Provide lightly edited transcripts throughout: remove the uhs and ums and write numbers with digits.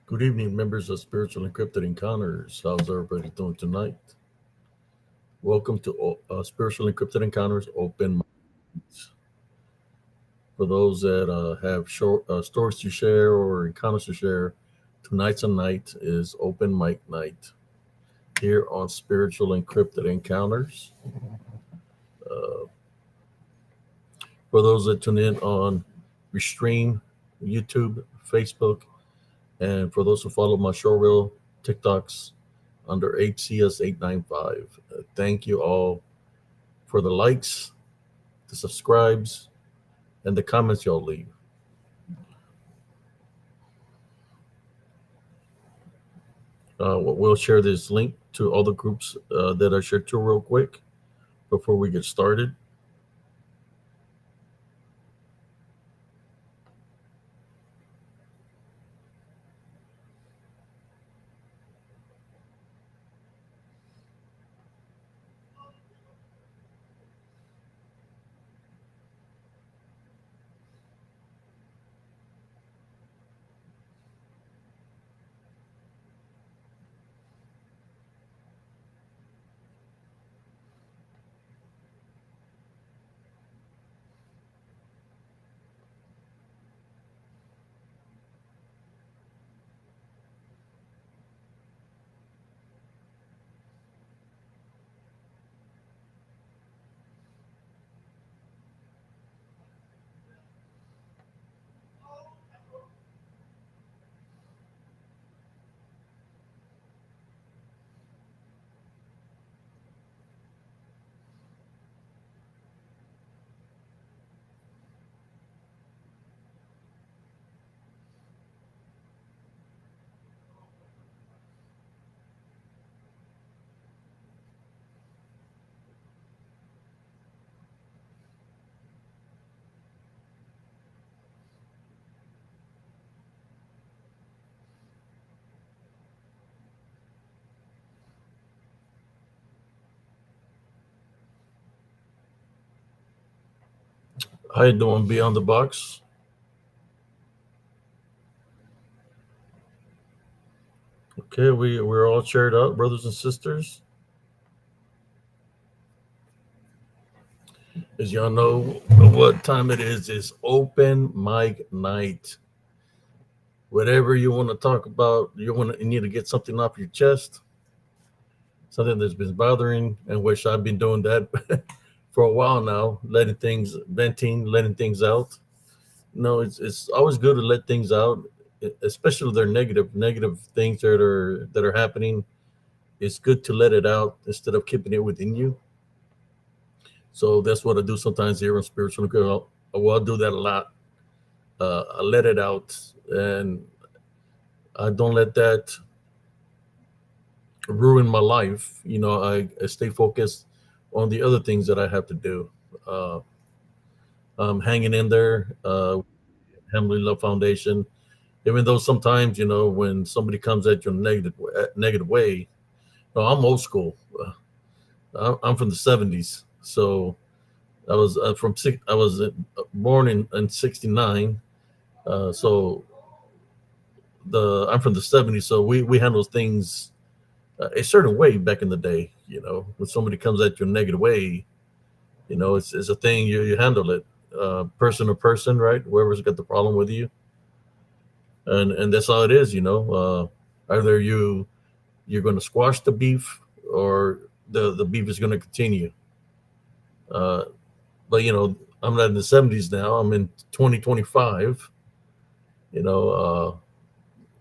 Good evening, members of Spiritual and Cryptid Encounters. How's everybody doing tonight? Welcome to Spiritual and Cryptid Encounters Open Mics. For those that have short stories to share or encounters to share, tonight's a night is Open Mic Night here on Spiritual and Cryptid Encounters. Uh, for those that tune in on Restream, YouTube, Facebook, and for those who follow my show reel TikToks under HCS895. Thank you all for the likes, the subscribes, and the comments y'all leave. We'll share this link to all the groups that I shared to real quick before we get started. How you doing, Beyond the Box? Okay, we're all shared out, brothers and sisters. As y'all know what time it is open mic night. Whatever you want to talk about, you need to get something off your chest, something that's been bothering, and which I've been doing that for a while now, letting things venting, letting things out. No, it's always good to let things out, especially if they're negative things that are happening. It's good to let it out instead of keeping it within you. So that's what I do sometimes here on Spiritual Girl. Well, I do that a lot. I let it out, and I don't let that ruin my life. I stay focused on the other things that I have to do. Uh, I'm hanging in there. Heavenly Love Foundation. Even though sometimes, when somebody comes at you in a negative way, no, I'm old school. I'm from the '70s, so I was I was born in '69. So I'm from the '70s, so we handle things a certain way back in the day. When somebody comes at you in a negative way, it's a thing you handle it, person to person, right? Whoever's got the problem with you, and that's all it is. Either you're going to squash the beef or the beef is going to continue. Uh, but I'm not in the '70s now. I'm in 2025. You know,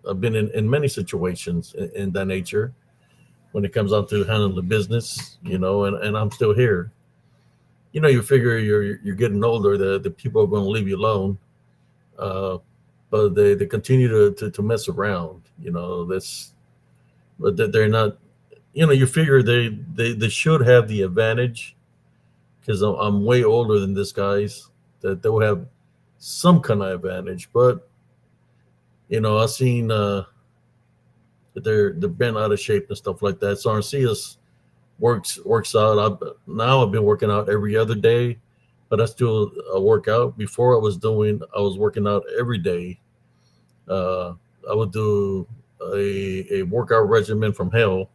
I've been in many situations in that nature when it comes out to handling the business. And I'm still here. You figure you're getting older. The people are going to leave you alone. Uh, but they continue to mess around. That's but they're not. You figure they should have the advantage because I'm way older than this guys, that they'll have some kind of advantage. But I've seen that they're bent out of shape and stuff like that. So Arceus works out. I've been working out every other day, but I still work out. Before I was working out every day. I would do a workout regimen from hell.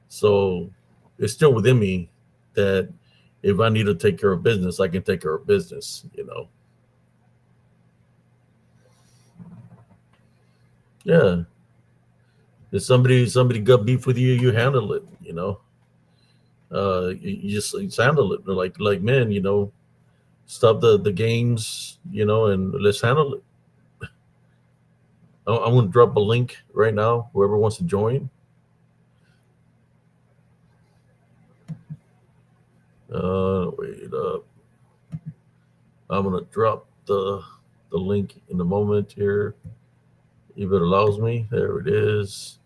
So it's still within me that if I need to take care of business, I can take care of business. Yeah. If somebody got beef with you, you handle it. You just handle it. Like man, stop the games, and let's handle it. I'm gonna drop a link right now. Whoever wants to join. Wait up. I'm gonna drop the link in a moment here, if it allows me. There it is.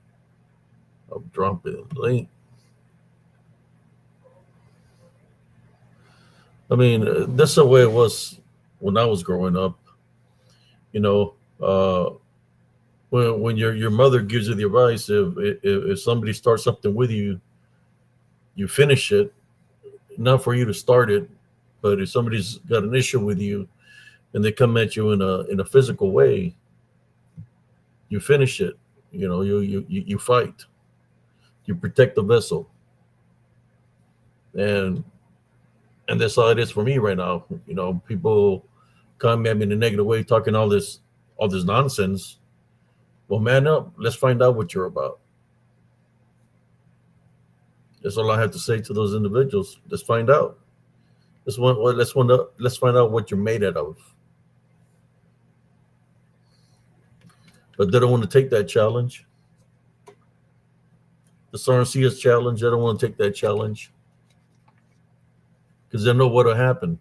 I'm dropping the link. I mean, that's the way it was when I was growing up. You know, uh, when your mother gives you the advice, if somebody starts something with you, you finish it. Not for you to start it, but if somebody's got an issue with you and they come at you in a physical way, you finish it. You fight. You protect the vessel, and that's how it is for me right now. People come at me in a negative way, talking all this nonsense. Well, man up. Let's find out what you're about. That's all I have to say to those individuals. Let's find out. Let's find out what you're made out of. But they don't want to take that challenge. The Sarnsias challenge. They don't want to take that challenge because they know what'll happen.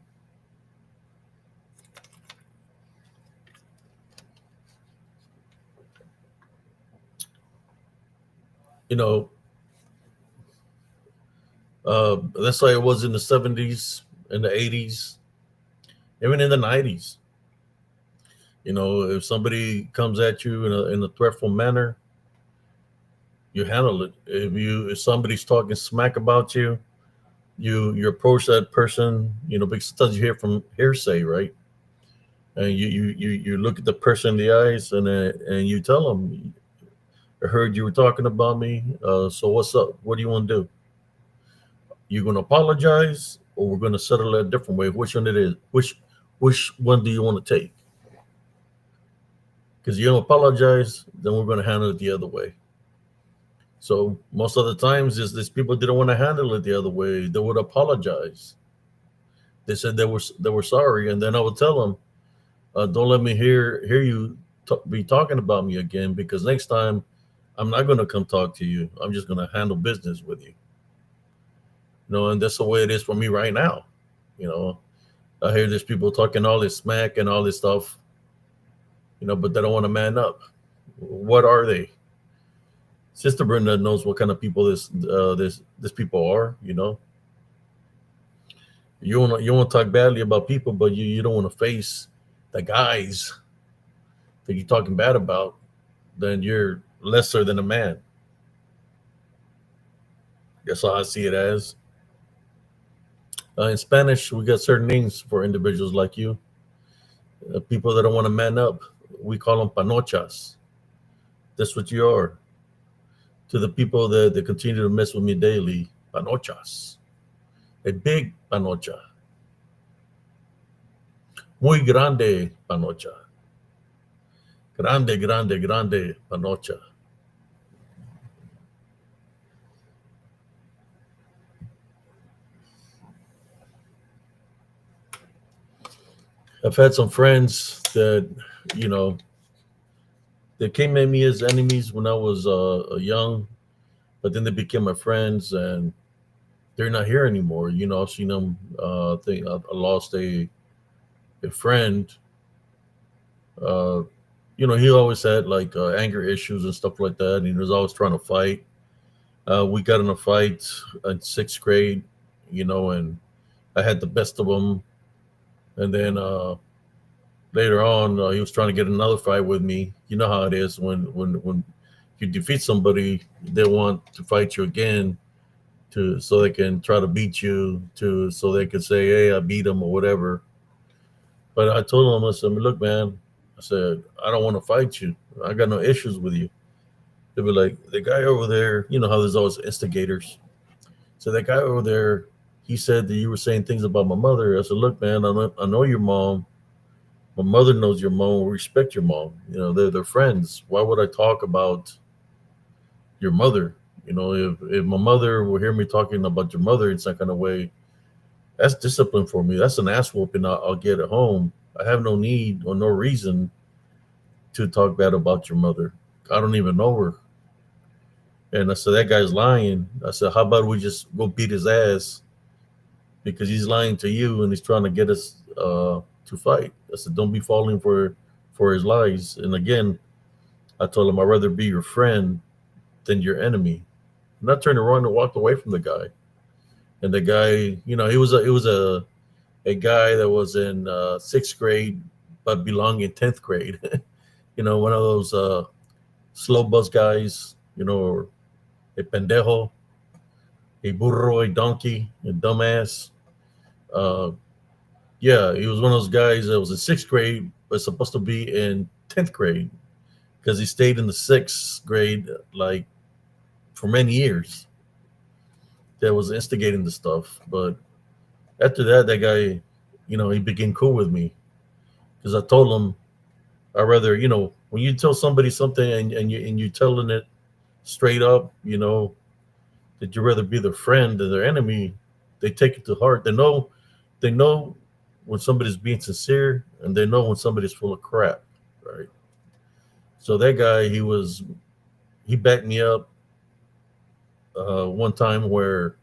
You know, that's like it was in the '70s, in the '80s, even in the '90s. If somebody comes at you in a threatful manner, you handle it. If somebody's talking smack about you, you approach that person. Because sometimes you hear from hearsay, right? And you look at the person in the eyes and you tell them, I heard you were talking about me. So what's up? What do you want to do? You going to apologize, or we're going to settle it a different way? Which one it is? Which one do you want to take? Because you don't apologize, then we're going to handle it the other way. So most of the times, is these people didn't want to handle it the other way. They would apologize. They said they were sorry, and then I would tell them, don't let me hear you be talking about me again, because next time I'm not going to come talk to you. I'm just going to handle business with you. And that's the way it is for me right now. You know, I hear these people talking all this smack and all this stuff, but they don't want to man up. What are they? Sister Brenda knows what kind of people this people are. You want to talk badly about people, but you don't want to face the guys that you're talking bad about. Then you're lesser than a man. That's how I see it as. In Spanish, we got certain names for individuals like you, people that don't want to man up. We call them panochas. That's what you are. To the people that continue to mess with me daily, panochas. A big panocha. Muy grande panocha. Grande, grande, grande panocha. I've had some friends that, you know, they came at me as enemies when I was young, but then they became my friends, and they're not here anymore. I've seen them. I lost a friend. Uh, he always had like anger issues and stuff like that, and he was always trying to fight. We got in a fight in sixth grade, and I had the best of him. And then later on, he was trying to get another fight with me. You know how it is when you defeat somebody, they want to fight you again, so they can try to beat you, so they can say, "Hey, I beat him" or whatever. But I told him, I said, "Look, man, I said, I don't want to fight you. I got no issues with you. They'd be like, the guy over there, you know how there's always instigators. So that guy over there, he said that you were saying things about my mother. I said, look, man, I know your mom. My mother knows your mom. We respect your mom. You know, they're friends. Why would I talk about your mother? You know, if my mother will hear me talking about your mother in some kind of way, that's discipline for me. That's an ass whooping I'll get at home. I have no need or no reason to talk bad about your mother. I don't even know her. And I said, that guy's lying. I said, how about we just go beat his ass because he's lying to you and he's trying to get us to fight. I said, don't be falling for his lies. And again, I told him I'd rather be your friend than your enemy. And I turned around and walked away from the guy. And the guy, you know, he was a guy that was in sixth grade but belonged in 10th grade. You know, one of those slow bus guys, you know, or a pendejo, a burro, a donkey, a dumbass. Uh, yeah, he was one of those guys that was in sixth grade but supposed to be in 10th grade because he stayed in the sixth grade like for many years. That was instigating the stuff. But after that, that guy, you know, he became cool with me because I told him I rather, you know, when you tell somebody something and you telling it straight up, you know, that you rather be their friend than their enemy, they take it to heart. They know when somebody's being sincere, and they know when somebody's full of crap, right? So that guy, he backed me up one time where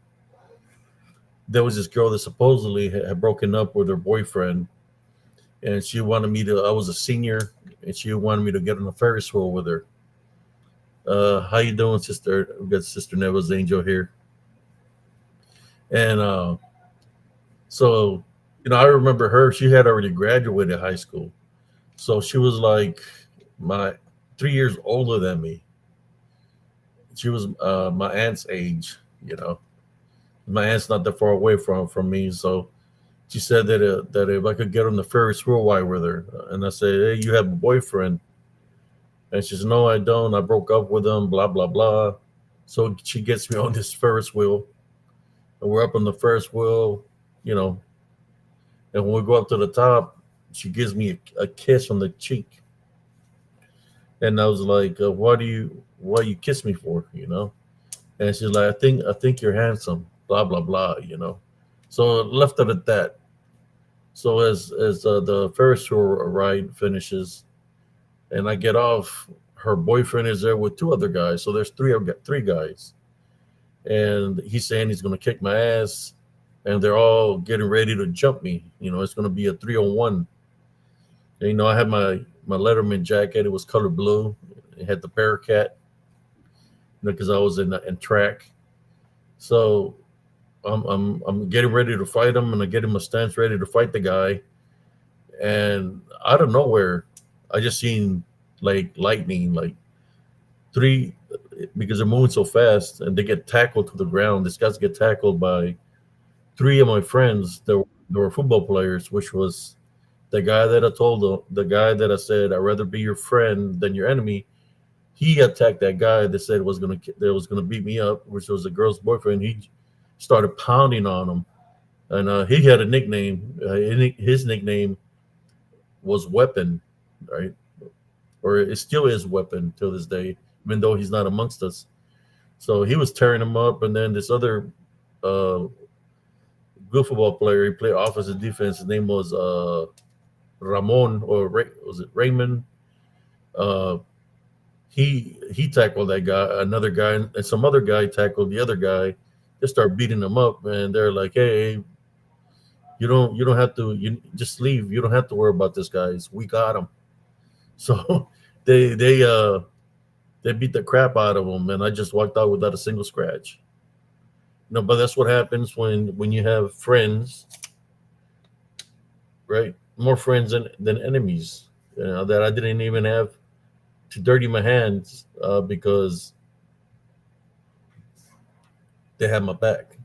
there was this girl that supposedly had broken up with her boyfriend, and she wanted me to. I was a senior, and she wanted me to get on a Ferris wheel with her. How you doing, sister? We got Sister Neville's Angel here, and so you know, I remember her. She had already graduated high school, so she was like my 3 years older than me. She was my aunt's age. You know, my aunt's not that far away from me, so she said that if I could get on the Ferris wheel ride with her, and I said, "Hey, you have a boyfriend?" And she says, "No, I don't. I broke up with him." Blah blah blah. So she gets me on this Ferris wheel, and we're up on the Ferris wheel, you know. And when we go up to the top, she gives me a kiss on the cheek, and I was like, why do you kiss me for?" You know. And she's like, "I think you're handsome." Blah blah blah. You know. So left it at that. So as the Ferris wheel ride finishes, and I get off, her boyfriend is there with two other guys. So there's three guys, and he's saying he's going to kick my ass, and they're all getting ready to jump me. You know, it's going to be a 3-on-1. And, you know, I had my Letterman jacket. It was color blue. It had the Bearcat, you know, because I was in track. So I'm getting ready to fight him, and I get in my stance ready to fight the guy, and out of nowhere, I just seen like lightning, like three, because they're moving so fast and they get tackled to the ground. These guys get tackled by three of my friends that were football players, which was the guy that I told the guy that I said I'd rather be your friend than your enemy. He attacked that guy that was gonna beat me up, which was a girl's boyfriend. He started pounding on him, and he had a nickname. His nickname was Weapon, right? Or it still is Weapon till this day, even though he's not amongst us. So he was tearing him up, and then this other uh, good football player, he played offensive defense. His name was Ramon, or was it Raymond? Uh, he tackled that guy, another guy, and some other guy tackled the other guy. They start beating him up, and they're like, "Hey, you don't have to, you just leave. You don't have to worry about this, guys. We got him." So they they uh they beat the crap out of him, and I just walked out without a single scratch. No, but that's what happens when you have friends, right? More friends than enemies. You know, that I didn't even have to dirty my hands because they had my back.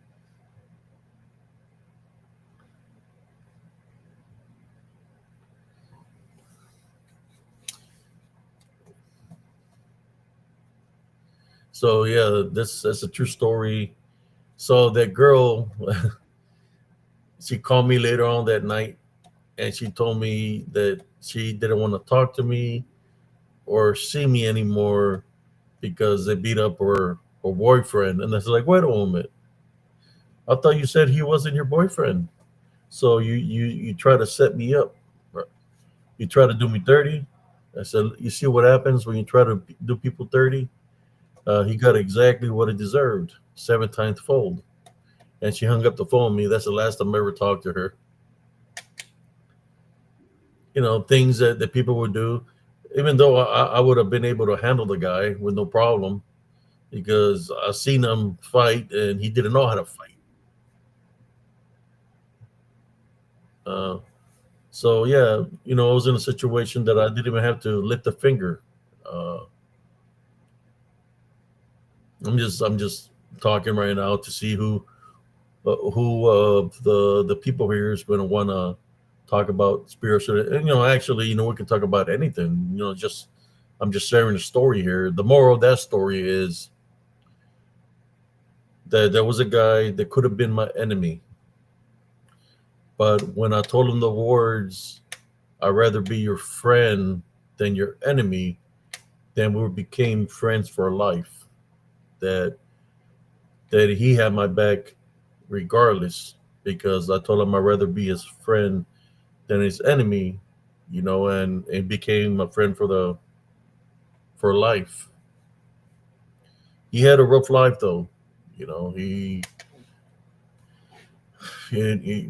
So yeah, that's a true story. So that girl, she called me later on that night, and she told me that she didn't want to talk to me or see me anymore because they beat up her boyfriend. And I was like, wait a moment, I thought you said he wasn't your boyfriend. So you try to set me up. You try to do me dirty. I said, you see what happens when you try to do people dirty? He got exactly what he deserved, seven times fold. And she hung up the phone with me. That's the last time I ever talked to her. Things that people would do, even though I would have been able to handle the guy with no problem because I seen him fight and he didn't know how to fight. Uh, so yeah, I was in a situation that I didn't even have to lift a finger. Uh, I'm just talking right now to see who the people here is going to want to talk about spiritual. And actually, we can talk about anything. Just I'm just sharing a story here. The moral of that story is that there was a guy that could have been my enemy, but when I told him the words, "I'd rather be your friend than your enemy," then we became friends for life. That that he had my back regardless because I told him I'd rather be his friend than his enemy, and it became a friend for life. He had a rough life though, he,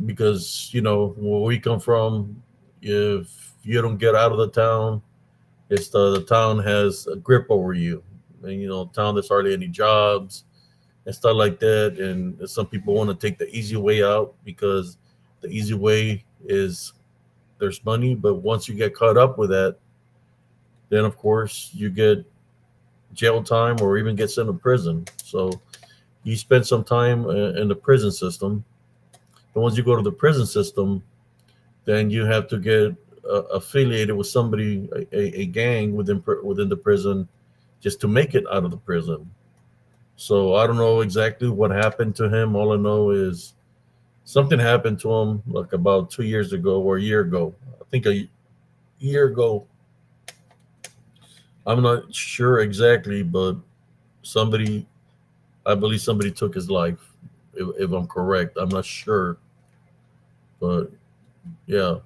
because where we come from, if you don't get out of the town, it's the town has a grip over you, and town there's hardly any jobs and stuff like that, and some people want to take the easy way out because the easy way is there's money, but once you get caught up with that, then of course you get jail time or even get sent to prison. So you spend some time in the prison system. And once you go to the prison system, then you have to get affiliated with somebody, a gang within the prison, just to make it out of the prison. So I don't know exactly what happened to him. All I know is something happened to him like about 2 years ago or a year ago. I think a year ago. I'm not sure exactly, but somebody, I believe somebody took his life. If I'm correct, I'm not sure, but yeah,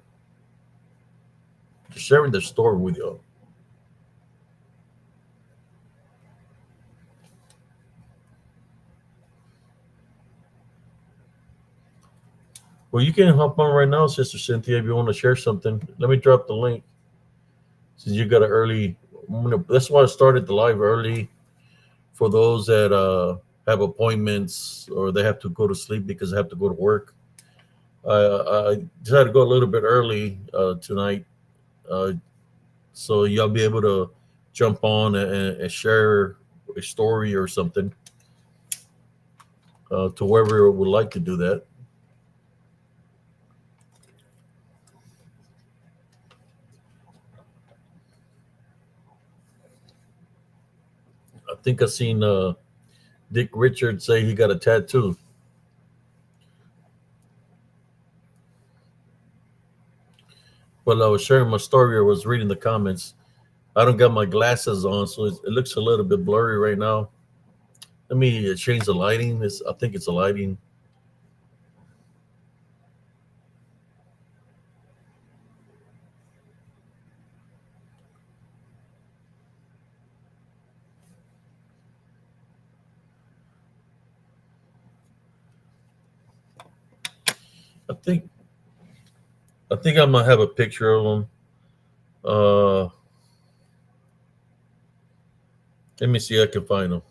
just sharing the story with you. Well, you can hop on right now, Sister Cynthia, if you want to share something. Let me drop the link since you got an early. That's why I started the live early for those that have appointments or they have to go to sleep because they have to go to work. I decided to go a little bit early tonight, uh, so y'all be able to jump on and share a story or something to whoever would like to do that. I think I seen Dick Richard say he got a tattoo. While I was sharing my story, I was reading the comments. I don't got my glasses on, so it looks a little bit blurry right now. Let me change the lighting. I think it's a lighting. I think I think I'm gonna have a picture of him. Uh, Let me see if I can find him.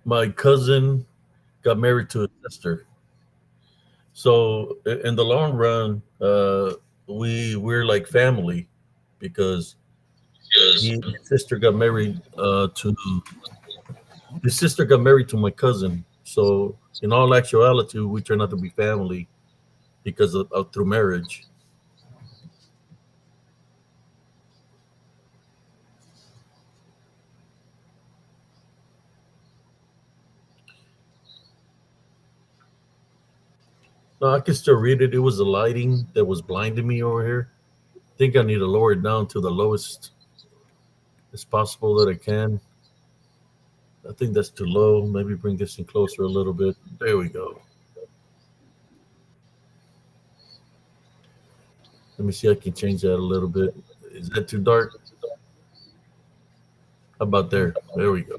My cousin, got married to his sister. So in the long run, we're like family because his sister got married to his sister got married to my cousin. So in all actuality, we turned out to be family because of through marriage. No, I can still read it. It was the lighting that was blinding me over here. I think I need to lower it down to the lowest as possible that I can. I think that's too low. Maybe bring this in closer a little bit. There we go. Let me see. I can change that a little bit. Is that too dark? How about there? There we go.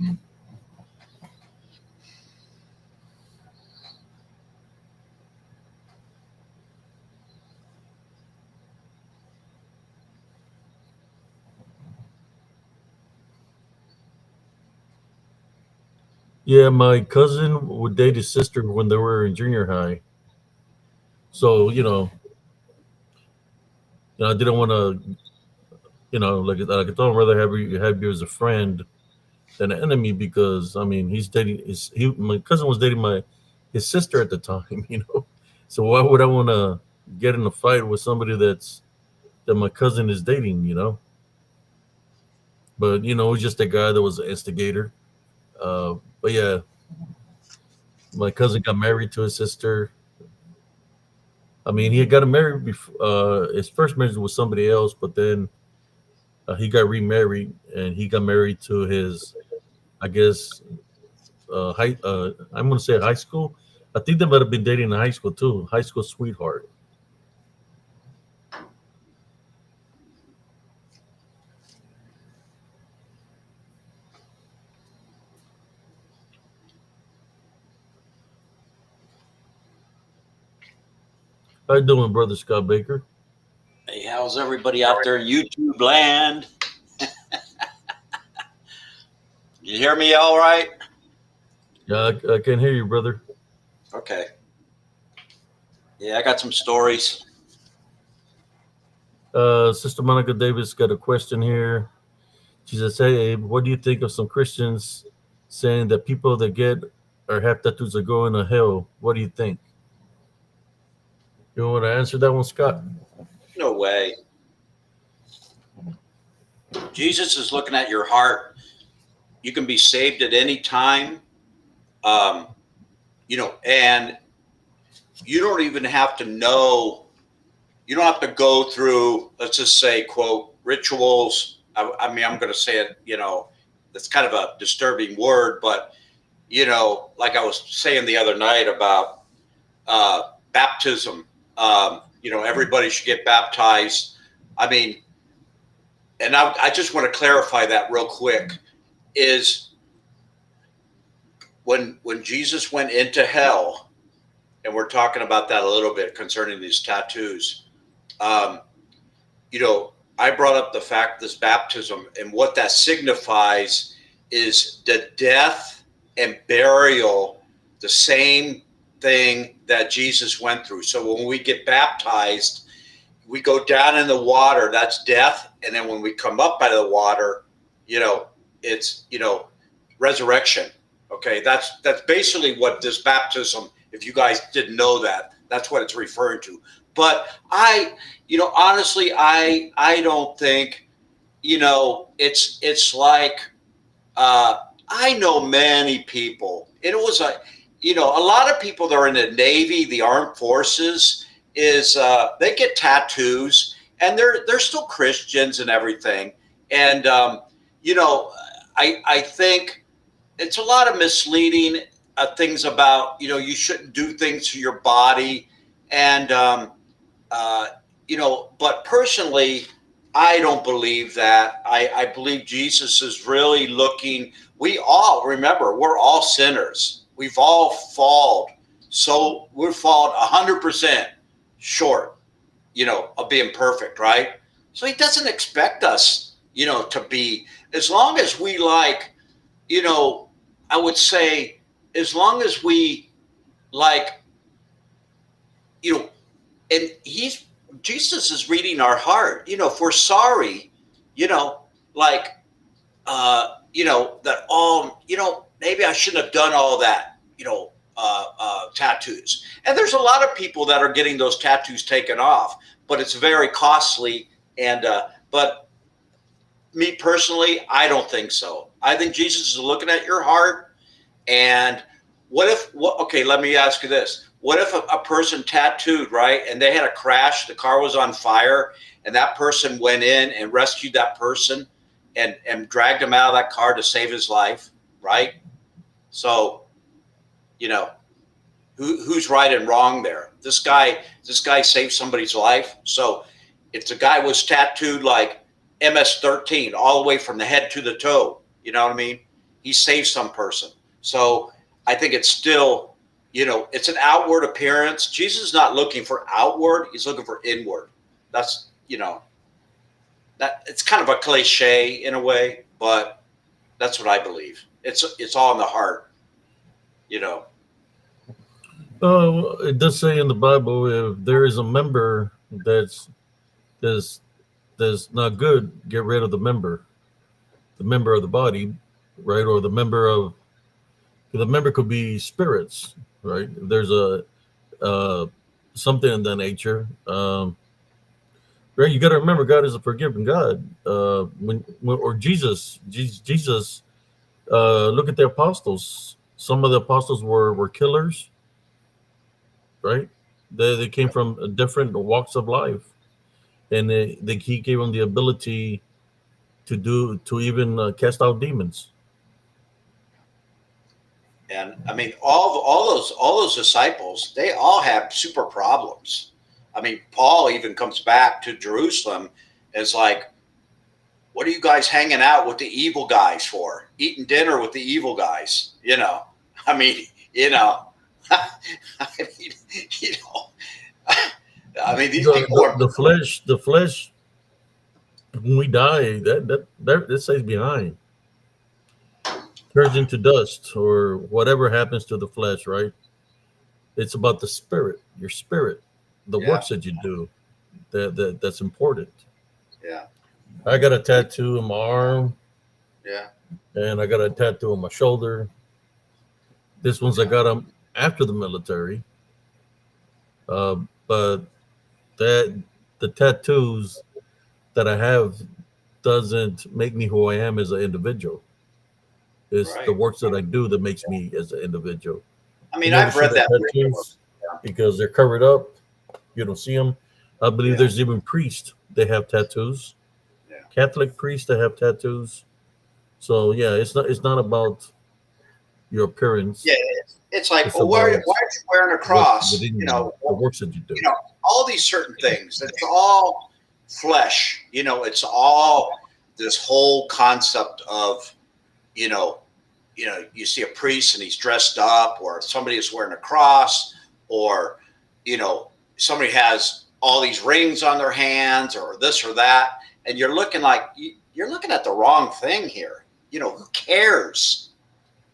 Yeah, my cousin would date his sister when they were in junior high. So I didn't want to, like I told him, rather have you as a friend than an enemy because I mean he's dating my cousin was dating my his sister at the time. So why would I want to get in a fight with somebody that my cousin is dating? But it was just a guy that was an instigator. But yeah, my cousin got married to his sister. I mean, he had got married before. His first marriage was somebody else, but then he got remarried, and he got married to his, I guess, high. I'm gonna say high school. I think they might have been dating in high school too. High school sweetheart. How you doing, brother Scott Baker? Hey, how's everybody out there in YouTube land? You hear me all right? Yeah, I can hear you, brother. Okay. Yeah, I got some stories. Sister Monica Davis got a question here. She says, "Hey, Abe, what do you think of some Christians saying that people that get or have tattoos are going to hell? What do you think?" You want to answer that one, Scott? No way. Jesus is looking at your heart. You can be saved at any time. Um, and you don't even have to know, you don't have to go through, let's just say, quote, rituals. I mean, I'm going to say it, that's kind of a disturbing word, but, like I was saying the other night about baptism. Everybody should get baptized. I mean, and I just want to clarify that real quick. Is when Jesus went into hell, and we're talking about that a little bit concerning these tattoos. Um, I brought up the fact this baptism and what that signifies is the death and burial, the same thing that Jesus went through. So when we get baptized, we go down in the water, that's death. And then when we come up out of the water, it's, resurrection. Okay. That's basically what this baptism, if you guys didn't know that, that's what it's referring to. But honestly, I don't think, it's like, I know many people. It was a lot of people that are in the Navy, the armed forces, is they get tattoos, and they're still Christians and everything. And I think it's a lot of misleading things about you shouldn't do things to your body, and but personally, I don't believe that. I believe Jesus is really looking. We all remember we're all sinners. We've all fallen. So we're fallen 100% short, of being perfect, right? So he doesn't expect us, to be, as long as we I would say, as long as we like, you know, and Jesus is reading our heart. If we're sorry, you know, like, that all, maybe I shouldn't have done all that, tattoos. And there's a lot of people that are getting those tattoos taken off, but it's very costly. And, but me personally, I don't think so. I think Jesus is looking at your heart. And okay, let me ask you this. What if a person tattooed, right, and they had a crash, the car was on fire, and that person went in and rescued that person and dragged him out of that car to save his life, right? So, you know, who's right and wrong there? This guy saved somebody's life. So if the guy was tattooed like MS-13 all the way from the head to the toe, you know what I mean? He saved some person. So I think it's still, it's an outward appearance. Jesus is not looking for outward. He's looking for inward. That's, that it's kind of a cliche in a way, but that's what I believe. It's all in the heart, It does say in the Bible, if there is a member that's that's not good, get rid of the member of the body, right? Or the member could be spirits, right? If there's a something in that nature. Right, you got to remember, God is a forgiving God. Or Jesus. Look at the apostles. Some of the apostles were killers, right? They came from different walks of life, and he gave them the ability to even cast out demons. And I mean, all those disciples, they all have super problems. I mean, Paul even comes back to Jerusalem and it's like, what are you guys hanging out with the evil guys for? Eating dinner with the evil guys, I mean, I mean, you know, I mean, these people are. The flesh. When we die, that stays behind, turns into dust, or whatever happens to the flesh. Right? It's about the spirit, your spirit, the Yeah, works that you do. That's important. yeah, I got a tattoo on my arm, yeah, and I got a tattoo on my shoulder. This one's I yeah. got them after the military, but that the tattoos that I have doesn't make me who I am as an individual. It's the Right. works that I do that makes me as an individual. I You mean, never I've see read the that before. tattoos Yeah, because they're covered up. You don't see them. I believe yeah, there's even priests they have tattoos. yeah. Catholic priests that have tattoos. So yeah, it's not about your Yeah, appearance. it's like, It's well, why about aren't you wearing a what's cross? within you, the works that you do. All these certain things. It's all flesh. It's all this whole concept of, you know, you see a priest and he's dressed up, or somebody is wearing a cross, or somebody has all these rings on their hands, or this or that, and you're looking like you're looking at the wrong thing here. Who cares?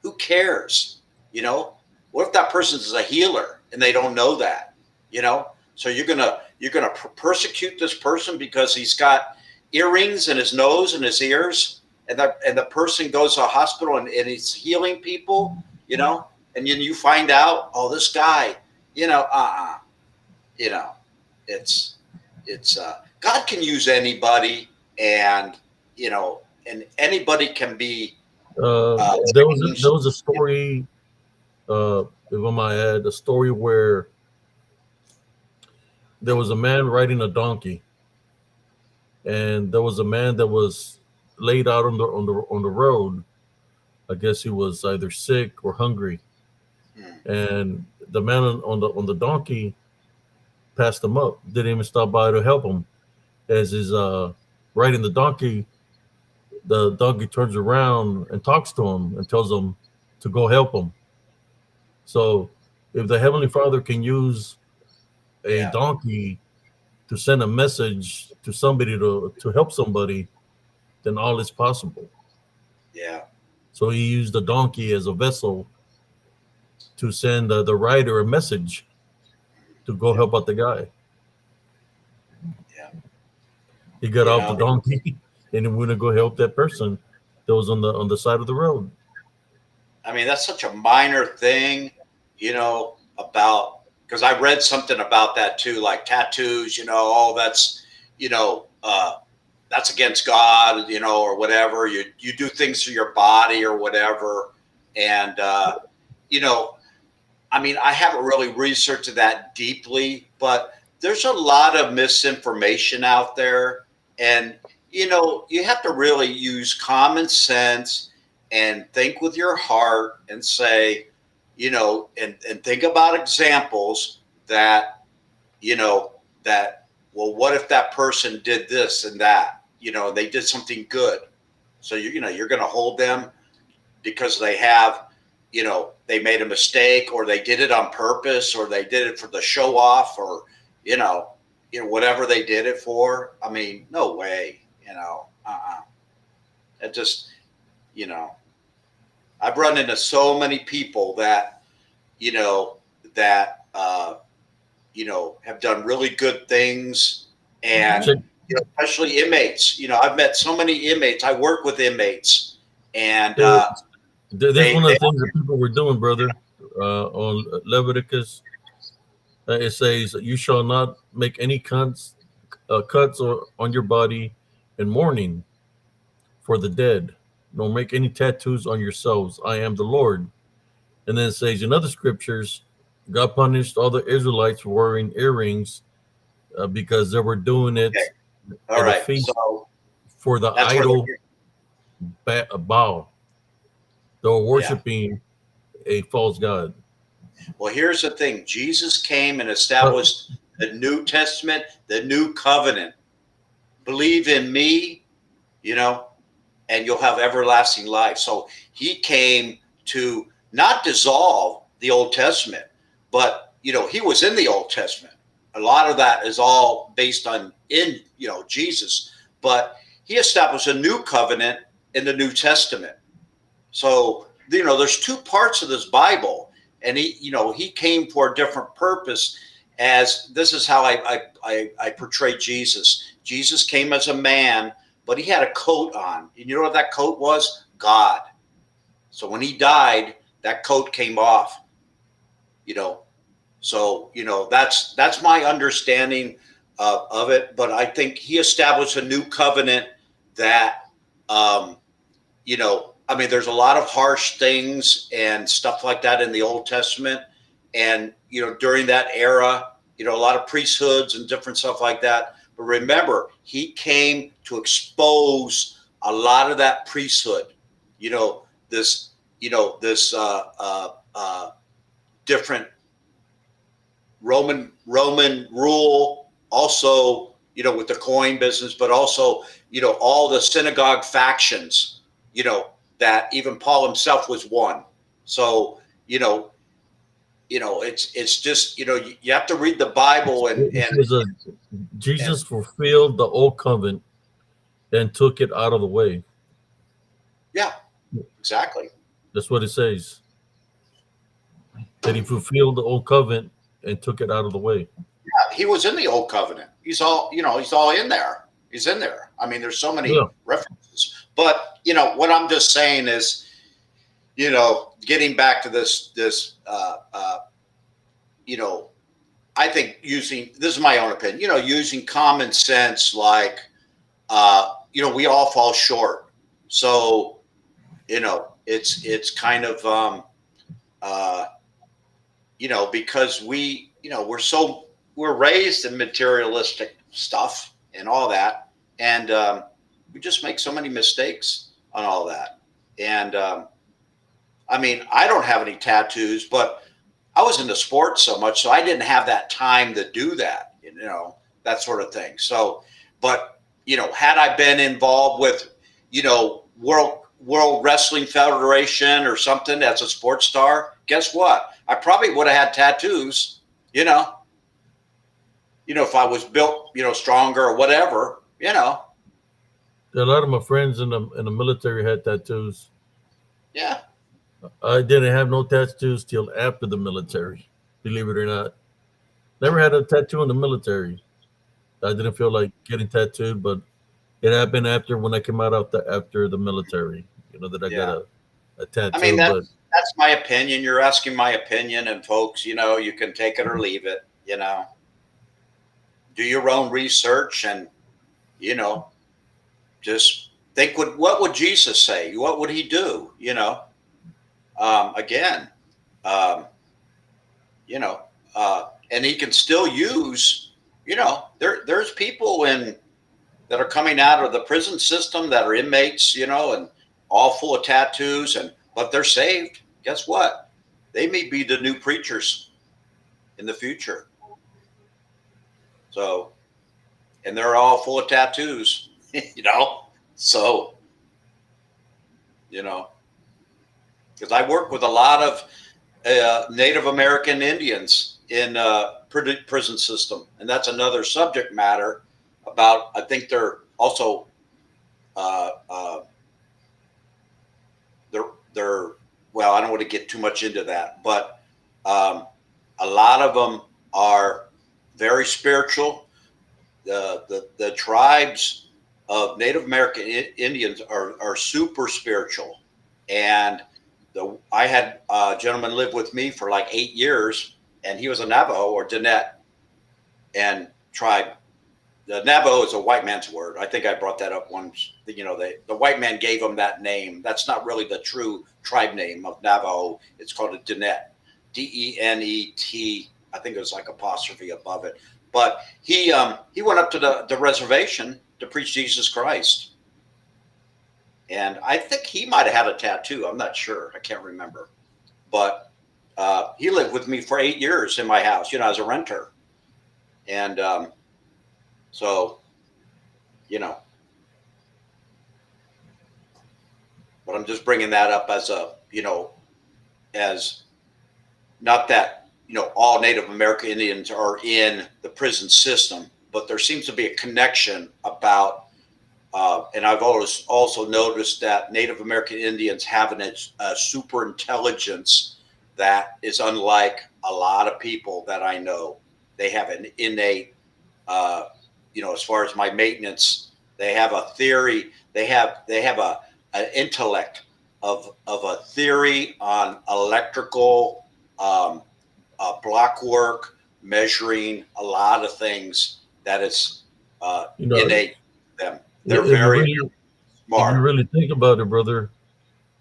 Who cares? What if that person is a healer and they don't know that? So you're gonna persecute this person because he's got earrings in his nose and his ears, and the person goes to a hospital and he's healing people, and then you find out, oh, this guy, you know, it's God can use anybody, and and anybody can be There changed. was a story, if I might add, a story where there was a man riding a donkey, and there was a man that was laid out on the road. I guess he was either sick or hungry, Hmm. and the man on the donkey passed him up. Didn't even stop by to help him. As he's riding the donkey turns around and talks to him and tells him to go help him. So, if the Heavenly Father can use a Yeah, donkey to send a message to somebody to help somebody, then all is possible. yeah, So he used the donkey as a vessel to send the rider a message to go Yeah. help out the guy. Yeah. He got You off the know, donkey and he went to go help that person that was on the side of the road. I mean, that's such a minor thing, about because I read something about that too, like tattoos, oh, you know, uh, that's against God, or whatever. You do things to your body or whatever. And, you know, I mean, I haven't really researched that deeply, but there's a lot of misinformation out there. And, you have to really use common sense and think with your heart and say, and think about examples that, you know, that, well, what if that person did this and that? They did something good. So, you're going to hold them because they made a mistake or they did it on purpose or they did it for the show off or you know whatever they did it for. I mean, no way. It just you know I've run into so many people that you know that have done really good things, and Check. especially inmates. I've met so many inmates. I work with inmates, and Hey, there's one they of the things that people were doing, brother, on Leviticus. It says, "You shall not make any cuts or on your body in mourning for the dead, nor make any tattoos on yourselves. I am the Lord." And then it says in other scriptures, God punished all the Israelites for wearing earrings because they were doing okay. it All at a right, feast so for the that's where idol Baal. They were yeah. worshiping a false god. Well, here's the thing: Jesus came and Uh, established the New Testament, the New Covenant. Believe in me, you know, and you'll have everlasting life. So he came to not dissolve the Old Testament, but he was in the Old Testament. A lot of that is all based on in Jesus, but he established a new covenant in the New Testament. So there's two parts of this Bible, and he came for a different purpose. As this is how I portray Jesus. Jesus came as a man, but he had a coat on. And you know what that coat was? God. So when he died, that coat came off. You know, so that's my understanding of it. But I think he established a new covenant that I mean, there's a lot of harsh things and stuff like that in the Old Testament. And, during that era, a lot of priesthoods and different stuff like that. But remember, he came to expose a lot of that priesthood, this, this different Roman rule, also, with the coin business, but also, all the synagogue factions, that even Paul himself was one. So, it's just, you have to read the Bible it and says and Jesus fulfilled the old covenant and took it out of the way. yeah, exactly. That's what it says. That he fulfilled the old covenant and took it out of the way. He was in the old covenant. He's all in there. He's in there. I mean, there's so Yeah. many references, but what I'm just saying is, getting back to this, I think this is my own opinion, using common sense, like, we all fall short. So, it's kind of, uh, because we're raised in materialistic stuff and all that. And, we just make so many mistakes on all that. And, I mean, I don't have any tattoos, but I was into sports so much, so I didn't have that time to do that, that sort of thing. So, but had I been involved with, World Wrestling Federation or something as a sports star, guess what? I probably would have had tattoos, if I was built, stronger or whatever. A lot of my friends in the military had tattoos. Yeah. I didn't have no tattoos till after the military. Believe it or not, never had a tattoo in the military. I didn't feel like getting tattooed, but it happened after when I came out after the military. You know that I got Yeah. a I mean, tattoo, but that's my opinion. You're asking my opinion, and folks, you can take it or leave it. Do your own research, and you know, just think what would Jesus say? What would he do? Again, um, you know, and he can still use. There's people that are coming out of the prison system that are inmates, and all full of tattoos, but they're saved. Guess what? They may be the new preachers in the future. So, and they're all full of tattoos, you know. So, you know, because I work with a lot of Native American Indians in prison system, and that's another subject matter about. I think they're also uh, uh, they're well. I don't want to get too much into that, but um, a lot of them are very spiritual. The tribes of Native American Indians are super spiritual, and I had a gentleman live with me for like 8 years, and he was a Navajo or Diné and tribe. The Navajo is a white man's word. I think I brought that up once. The white man gave him that name. That's not really the true tribe name of Navajo. It's called a Diné, Denet. I think it was like apostrophe above it. But he went up to the reservation to preach Jesus Christ, and I think he might have had a tattoo. I'm not sure. I can't remember. But he lived with me for 8 years in my house, as a renter, and so you know but I'm just bringing that up as as not that, all Native American Indians are in the prison system, but there seems to be a connection about, and I've always also noticed that Native American Indians have a super intelligence that is unlike a lot of people that I know. They have an innate, as far as my maintenance, they have a theory. They have an intellect of a theory on electrical, um, block work, measuring a lot of things that is you know, innate to them. They're if you very really if you smart. really think about it, brother,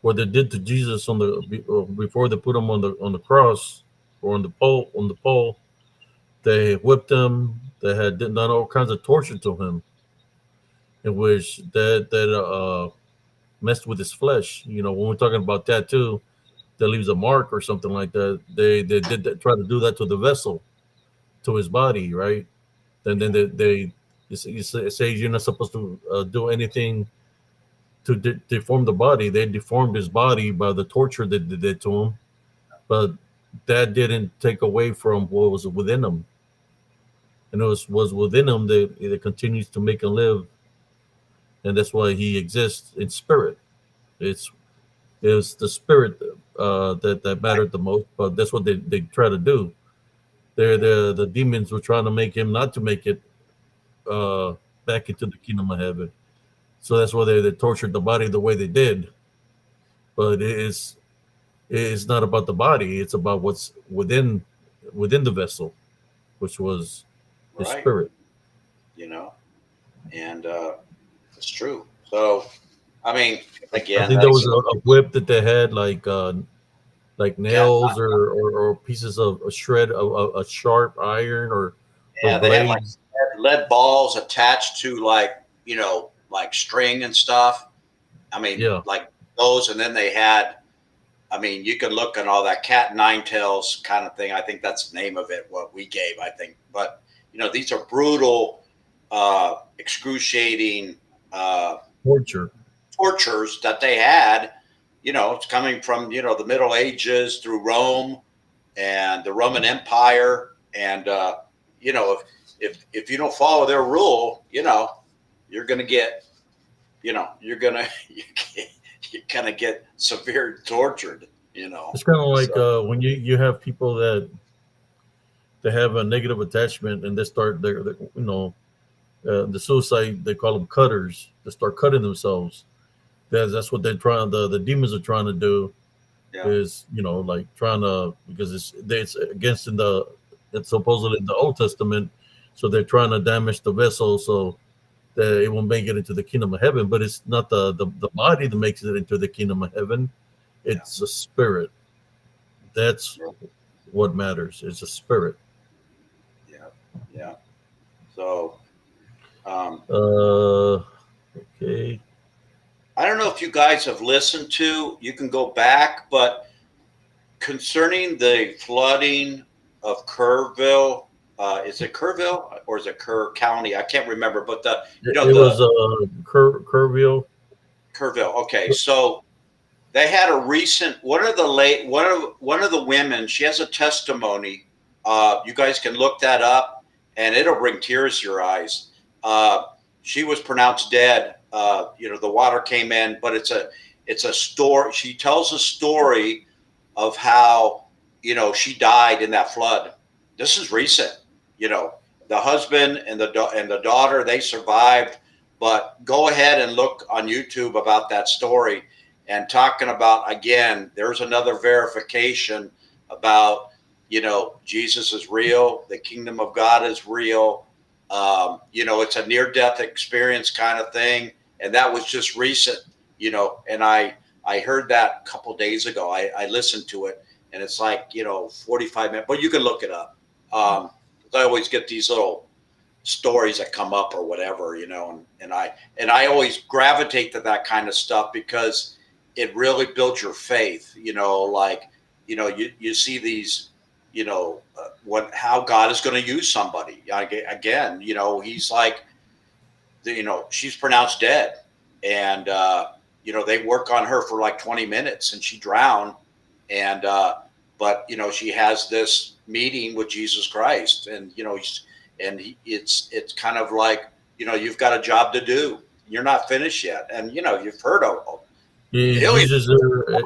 what they did to Jesus before they put him on the cross or on the pole, they whipped him. They had done all kinds of torture to him, in which that messed with his flesh. When we're talking about tattoo that leaves a mark or something like that, they did that, try to do that to the vessel, to his body, right? And then they say you're not supposed to do anything to deform the body. They deformed his body by the torture that they did to him, but that didn't take away from what was within him, and it was within him that it continues to make him live, and that's why he exists in spirit. It's it's the spirit that Right. mattered the most, but that's what they try to do. The demons were trying to make him not to make it uh, back into the kingdom of heaven. So that's why they tortured the body the way they did. But it's not about the body. It's about what's within the vessel, which was his Right. spirit. You know, and it's true. So, I mean, I again, think there was that's a whip that they had like cat. nails or pieces of a shred of a sharp iron or Yeah, they had like blades. lead balls attached to like string and stuff. I mean, Yeah, like those, and then they had. I mean, you can look at all that cat nine tails kind of thing. I think that's the name of it. What we gave, I think. But these are brutal, excruciating torture. tortures that they had. It's coming from the Middle Ages through Rome and the Roman Empire, and if you don't follow their rule, you're gonna get you're gonna you're gonna get severe tortured. you know. It's kind of like So when you have people that they have a negative attachment and they start the suicide, they call them cutters. They start cutting themselves. That's what they're trying. The demons are trying to do yeah, is like trying to, because it's against in the it's supposedly in the Old Testament, so they're trying to damage the vessel so that it won't make it into the kingdom of heaven. But it's not the body that makes it into the kingdom of heaven. yeah, It's a spirit. That's yeah, what matters. It's a spirit. yeah, yeah. So um, Okay. I don't know if you guys have listened to. You can go back, but concerning the flooding of Kerrville, is it Kerrville or is it Kerr County? I can't remember, but It the was Curville. Kerrville. Okay, so they had a recent one of the women. She has a testimony. You guys can look that up, and it'll bring tears to your eyes. Uh, she was pronounced dead. The water came in, but it's a story. She tells a story of how she died in that flood. This is recent. You know, the husband and the daughter, they survived. But go ahead and look on YouTube about that story, and talking about, again, there's another verification about Jesus is real, the kingdom of God is real. It's a near death experience kind of thing, and that was just recent. And I heard that a couple days ago. I listened to it, and it's like 45 minutes, but you can look it up. I always get these little stories that come up or whatever, and I always gravitate to that kind of stuff because it really builds your faith. Like you see these, what how God is going to use somebody. Again, he's like, she's pronounced dead, and they work on her for like 20 minutes, and she drowned, and but she has this meeting with Jesus Christ, and it's kind of like, you've got a job to do. You're not finished yet, and you've heard of He millions.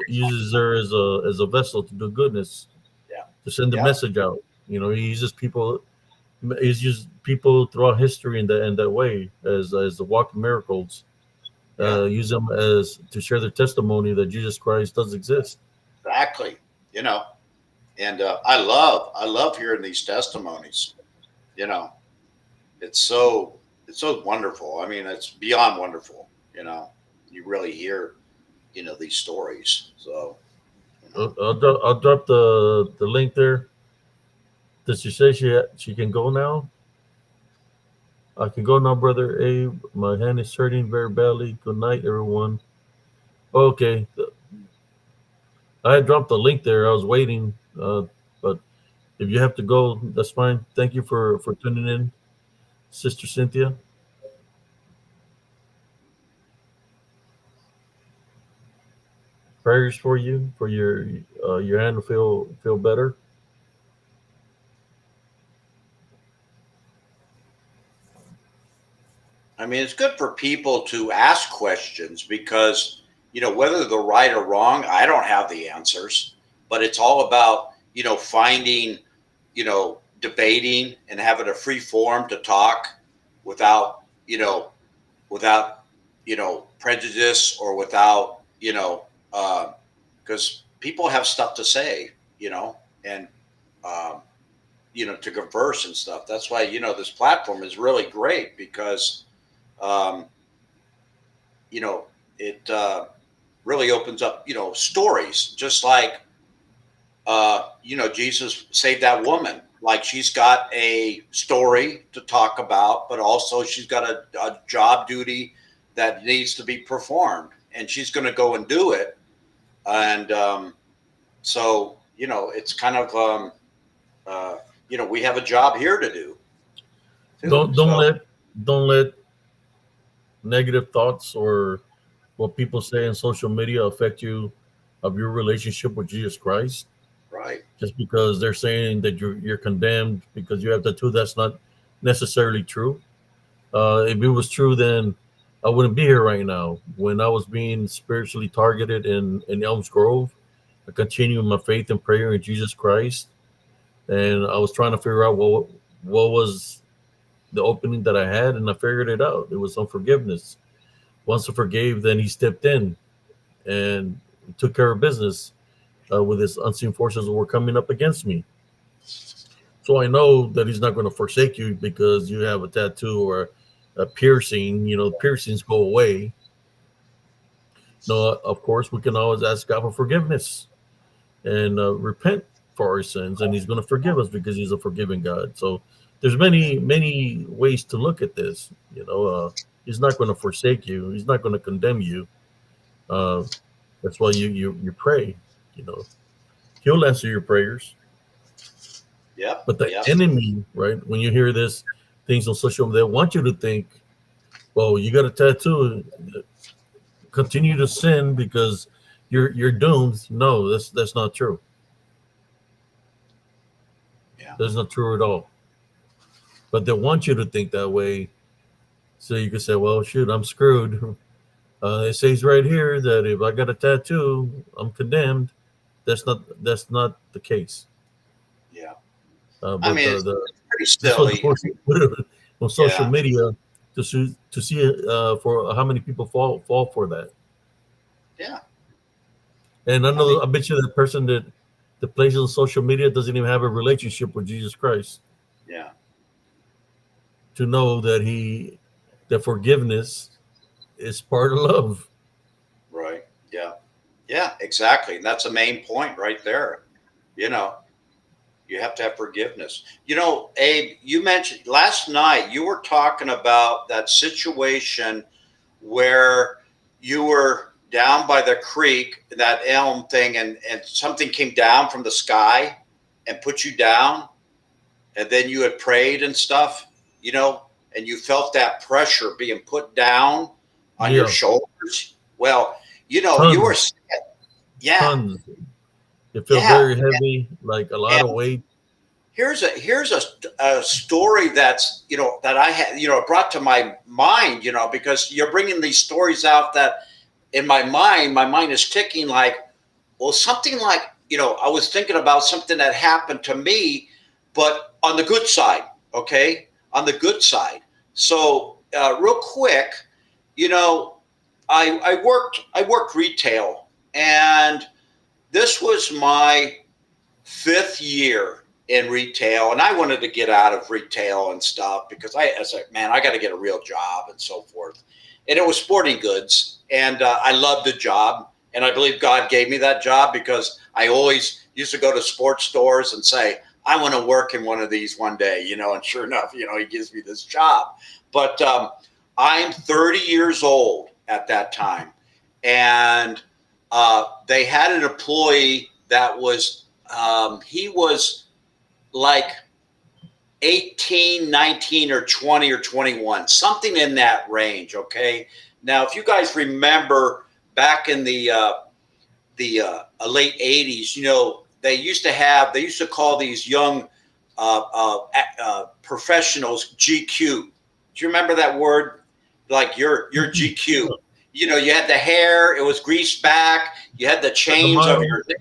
uses her as a vessel to do goodness, Yeah, to send the yeah, message out. He uses people. He's used people throughout history in that way as the walking miracles. yeah, Use them as to share their testimony that Jesus Christ does exist. exactly. You know, and I love hearing these testimonies. You know, it's so wonderful. I mean, it's beyond wonderful. You really hear these stories. So you know, I'll drop the link there. Does she say she can go now? I can go now, brother Abe. My hand is hurting very badly. Good night, everyone. Okay, I had dropped the link there. I was waiting, but if you have to go, that's fine. Thank you for tuning in, Sister Cynthia. Prayers for you, for your hand to feel better. I mean, it's good for people to ask questions because whether they're right or wrong, I don't have the answers, but it's all about finding, debating and having a free forum to talk without without prejudice, or without because people have stuff to say, and um, to converse and stuff. That's why this platform is really great because um, you know it really opens up stories, just like Jesus saved that woman. Like, she's got a story to talk about, but also she's got a job duty that needs to be performed, and she's going to go and do it. And so it's kind of we have a job here to do too. Don't don't So let don't let negative thoughts or what people say in social media affect you of your relationship with Jesus Christ. right, Just because they're saying that you're condemned because you have tattoo, that's not necessarily true. If it was true, then I wouldn't be here right now. When I was being spiritually targeted in Elms Grove, I continued my faith and prayer in Jesus Christ, and I was trying to figure out what was the opening that I had, and I figured it out. It was unforgiveness. Once I forgave, then He stepped in and took care of business with His unseen forces that were coming up against me. So I know that He's not going to forsake you because you have a tattoo or a piercing. You know, piercings go away. No, of course, we can always ask God for forgiveness and repent for our sins, and He's going to forgive us because He's a forgiving God. So there's many ways to look at this. You know, He's not going to forsake you. He's not going to condemn you. Uh, that's why you pray. You know, He'll answer your prayers. Yep. But the Yep. enemy, right? When you hear this things on social media, they want you to think, well, you got a tattoo, continue to sin because you're doomed. No, that's not true. Yeah. That's not true at all. But they want you to think that way, so you can say, well, shoot, I'm screwed. It says right here that if I got a tattoo, I'm condemned. That's not the case. Yeah. I But mean, the it's pretty this was the silly. force put it on social Yeah. media to see for how many people fall for that. Yeah. And I mean, I bet you that person that plays on social media doesn't even have a relationship with Jesus Christ yeah. to know that forgiveness is part of love. Right. Yeah. Yeah. Exactly. And that's the main point right there. You know, you have to have forgiveness. Abe, you mentioned last night you were talking about that situation where you were down by the creek, that elm thing, and something came down from the sky and put you down, and then you had prayed and stuff, and you felt that pressure being put down on your Yeah, shoulders. Well, you were, tons, yeah, tons. It felt yeah. very heavy, like a lot of And weight. here's a story that's that I had brought to my mind, because you're bringing these stories out that in my mind is ticking like, well, something like, I was thinking about something that happened to me, but on the good side, okay, on the good side. So real quick, you know, I worked retail, and this was my fifth year in retail, and I wanted to get out of retail and stuff because I was like, man, I got to get a real job and so forth. And it was sporting goods, and I loved the job, and I believe God gave me that job because I always used to go to sports stores and say, I want to work in one of these one day, and sure enough, He gives me this job. But I'm 30 years old at that time, and they had an employee that was he was like 18, 19, or 20 or 21, something in that range. Okay. Now, if you guys remember back in the late 80s, they used to call these young professionals GQ. Do you remember that word? Like your GQ. You had the hair, it was greased back, you had the Like a chains of model. your neck.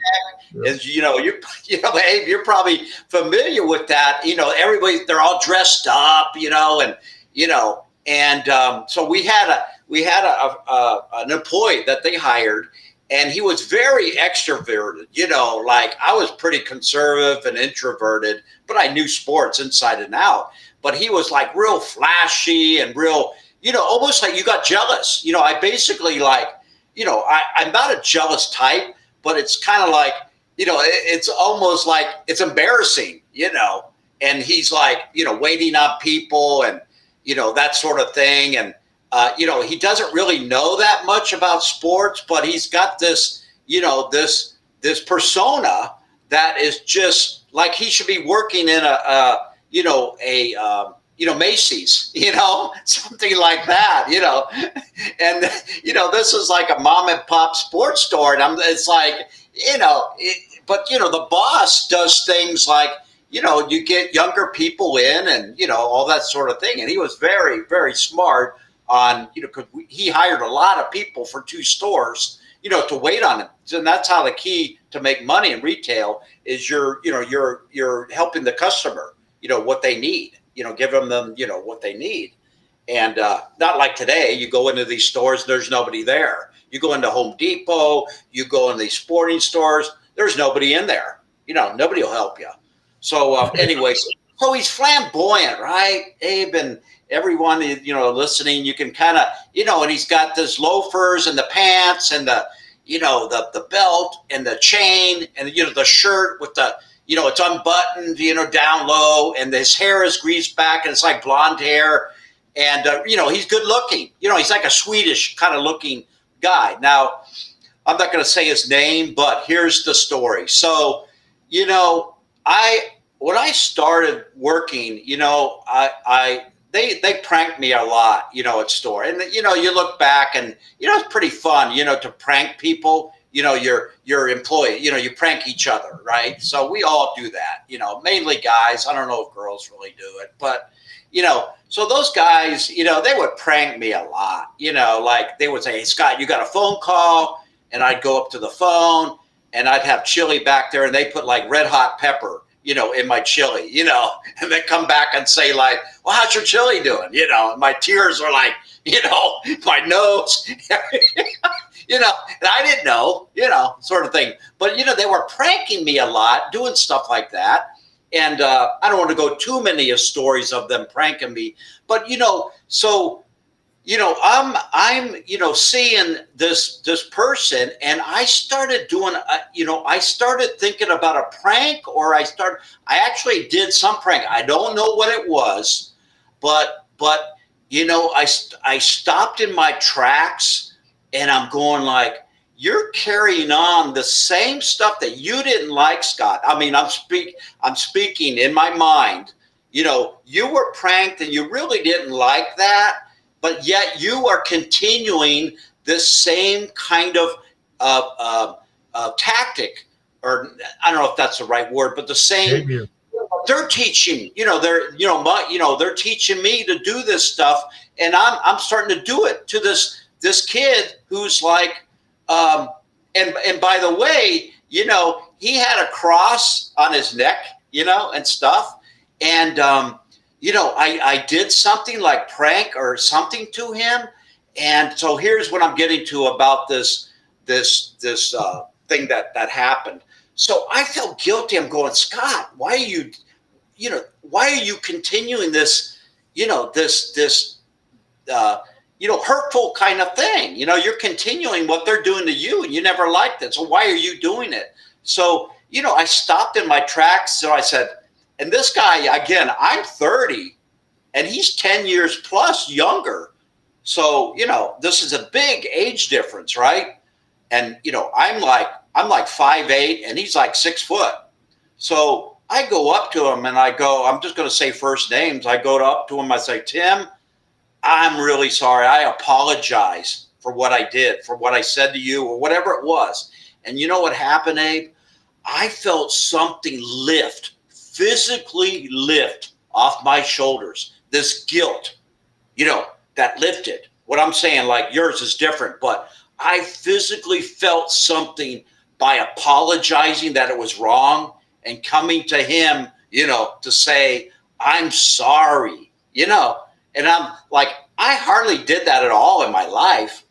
Yeah. As Abe, you're probably familiar with that. Everybody, they're all dressed up, so we had an employee that they hired, and he was very extroverted. Like I was pretty conservative and introverted, but I knew sports inside and out. But he was like real flashy and real, almost like you got jealous. I basically like, I'm not a jealous type, but it's kind of like, it's almost like it's embarrassing, and he's like, waiting on people and, that sort of thing. And, he doesn't really know that much about sports, but he's got this, this persona that is just like he should be working in Macy's, something like that, and this is like a mom and pop sports store, and it's like, but the boss does things like, you get younger people in, and all that sort of thing, and he was very, very smart on, because he hired a lot of people for two stores, to wait on him, and that's how the key to make money in retail is you're helping the customer, what they need, give them, what they need. And not like today, you go into these stores, there's nobody there. You go into Home Depot, you go in these sporting stores, there's nobody in there. Nobody will help you. So anyways, so he's flamboyant, right? Abe and everyone, listening, you can kind of, and he's got this loafers and the pants and the belt and the chain and, the shirt with the, it's unbuttoned, down low, and his hair is greased back and it's like blonde hair. And, he's good looking. He's like a Swedish kind of looking guy. Now, I'm not going to say his name, but here's the story. So, when I started working, they pranked me a lot, at store. And, you look back and, it's pretty fun, to prank people, your employee, you prank each other, right? So we all do that, mainly guys. I don't know if girls really do it, but, so those guys, they would prank me a lot, like they would say, hey, Scott, you got a phone call? And I'd go up to the phone and I'd have chili back there and they put like red hot pepper, in my chili, and then come back and say like, well, how's your chili doing? And my tears are like, my nose, and I didn't know, sort of thing. But, they were pranking me a lot, doing stuff like that. And I don't want to go too many of stories of them pranking me, but, so, I'm, seeing this person, and I started doing, I started thinking about a prank, or I actually did some prank. I don't know what it was, but, I stopped in my tracks and I'm going like, you're carrying on the same stuff that you didn't like, Scott. I mean, I'm speaking in my mind, you were pranked and you really didn't like that, but yet you are continuing this same kind of tactic, or I don't know if that's the right word, but the same. Behavior. They're teaching, they're teaching me to do this stuff, and I'm starting to do it to this kid who's like, and by the way, he had a cross on his neck, and stuff, and I did something like prank or something to him, and so here's what I'm getting to about this thing that happened. So I felt guilty. I'm going, Scott, why are you continuing this, hurtful kind of thing? You're continuing what they're doing to you, and you never liked it. So why are you doing it? So, I stopped in my tracks. So I said, and this guy, again, I'm 30 and he's 10 years plus younger. So, this is a big age difference, right? And, I'm like 5'8" and he's like 6 foot. So I go up to him and I'm just going to say first names. I go up to him. I say, Tim, I'm really sorry. I apologize for what I did, for what I said to you, or whatever it was. And you know what happened, Abe? I felt something physically lift off my shoulders. This guilt, that lifted. What I'm saying, like yours is different, but I physically felt something by apologizing that it was wrong and coming to him, to say, I'm sorry, and I'm like, I hardly did that at all in my life,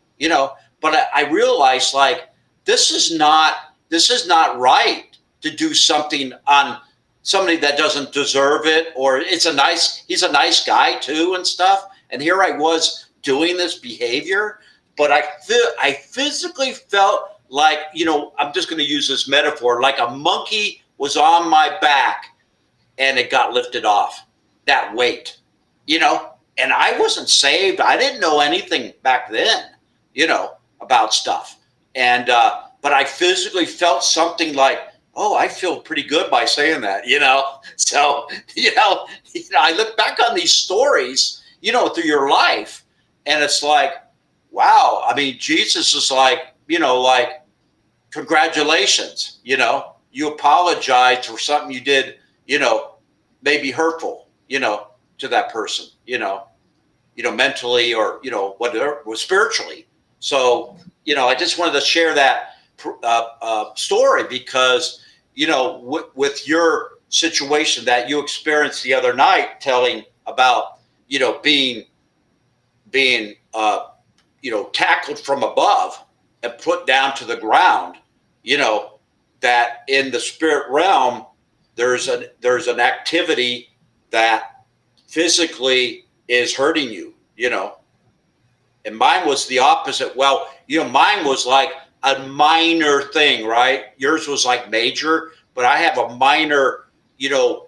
but I realized like, this is not right to do something on somebody that doesn't deserve it, or he's a nice guy too and stuff. And here I was doing this behavior, but I physically felt like, I'm just going to use this metaphor, like a monkey was on my back and it got lifted off, that weight, and I wasn't saved. I didn't know anything back then, about stuff. And, but I physically felt something like, oh, I feel pretty good by saying that, So, I look back on these stories, through your life, and it's like, wow. I mean, Jesus is like, like, congratulations, you apologized for something you did, maybe hurtful, to that person, mentally or, whatever, spiritually. So, I just wanted to share that story, because with your situation that you experienced the other night, telling about being tackled from above and put down to the ground, that in the spirit realm there's an activity that physically is hurting you. And mine was the opposite. Well, mine was like a minor thing, right? Yours was like major, but I have a minor,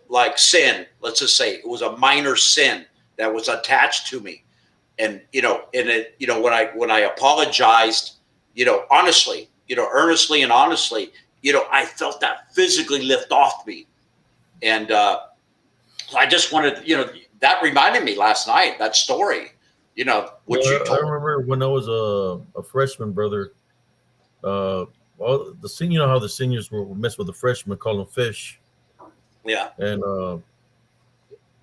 like sin. Let's just say it was a minor sin that was attached to me. And, when I apologized, honestly, earnestly and honestly, I felt that physically lift off me. And I just wanted, that reminded me last night, that story, what you Well, I told. remember when I was a freshman, brother. Uh, all the senior, you know how the seniors will mess with the freshmen, call them fish. Yeah. And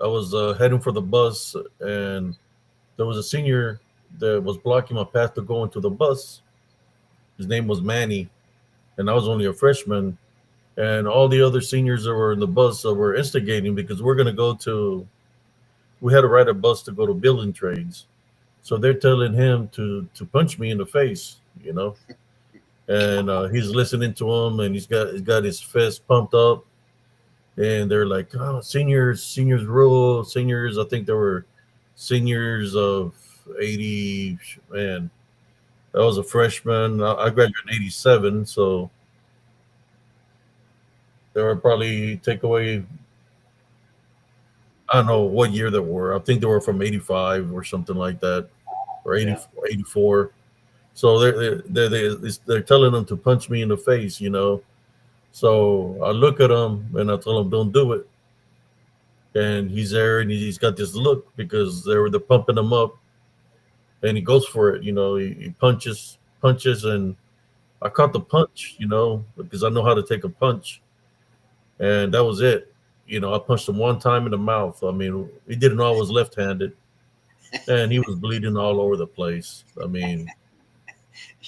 I was heading for the bus, and there was a senior that was blocking my path to go into the bus. His name was Manny, and I was only a freshman. And all the other seniors that were in the bus were instigating because we're going to go to. We had to ride a bus to go to building trades, so they're telling him to punch me in the face, and he's listening to him, and he's got his fist pumped up, and they're like, "Oh, seniors rule, seniors." I think there were seniors of 80. Man, I was a freshman. I graduated in 87, so there were probably take away. I don't know what year they were. I think they were from 85 or something like that, or Yeah. 84. So they're telling them to punch me in the face. So I look at him and I tell him, "Don't do it." And he's there and he's got this look because they're pumping him up, and he goes for it. He punches, and I caught the punch. Because I know how to take a punch, and that was it. I punched him one time in the mouth. I mean, he didn't know I was left-handed, and he was bleeding all over the place. I mean,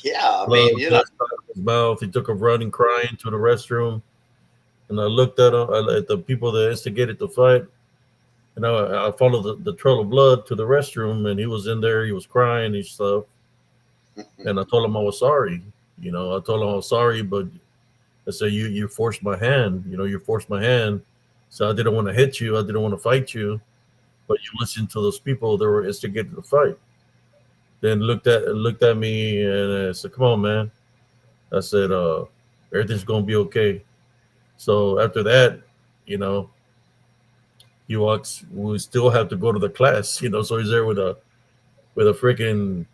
Yeah. I blood mean, gushed out of his mouth. He took a running, crying to the restroom, and I looked at him, at the people that instigated the fight, and I followed the trail of blood to the restroom, and he was in there. He was crying and stuff, and I told him I was sorry. I told him I was sorry, but I said you forced my hand. You forced my hand, so I didn't want to hit you. I didn't want to fight you, but you listened to those people that were instigating the fight. Then looked at me and I said, "Come on, man." I said, "Everything's gonna be okay." So after that, you know, he walks. We still have to go to the class. So he's there with a freaking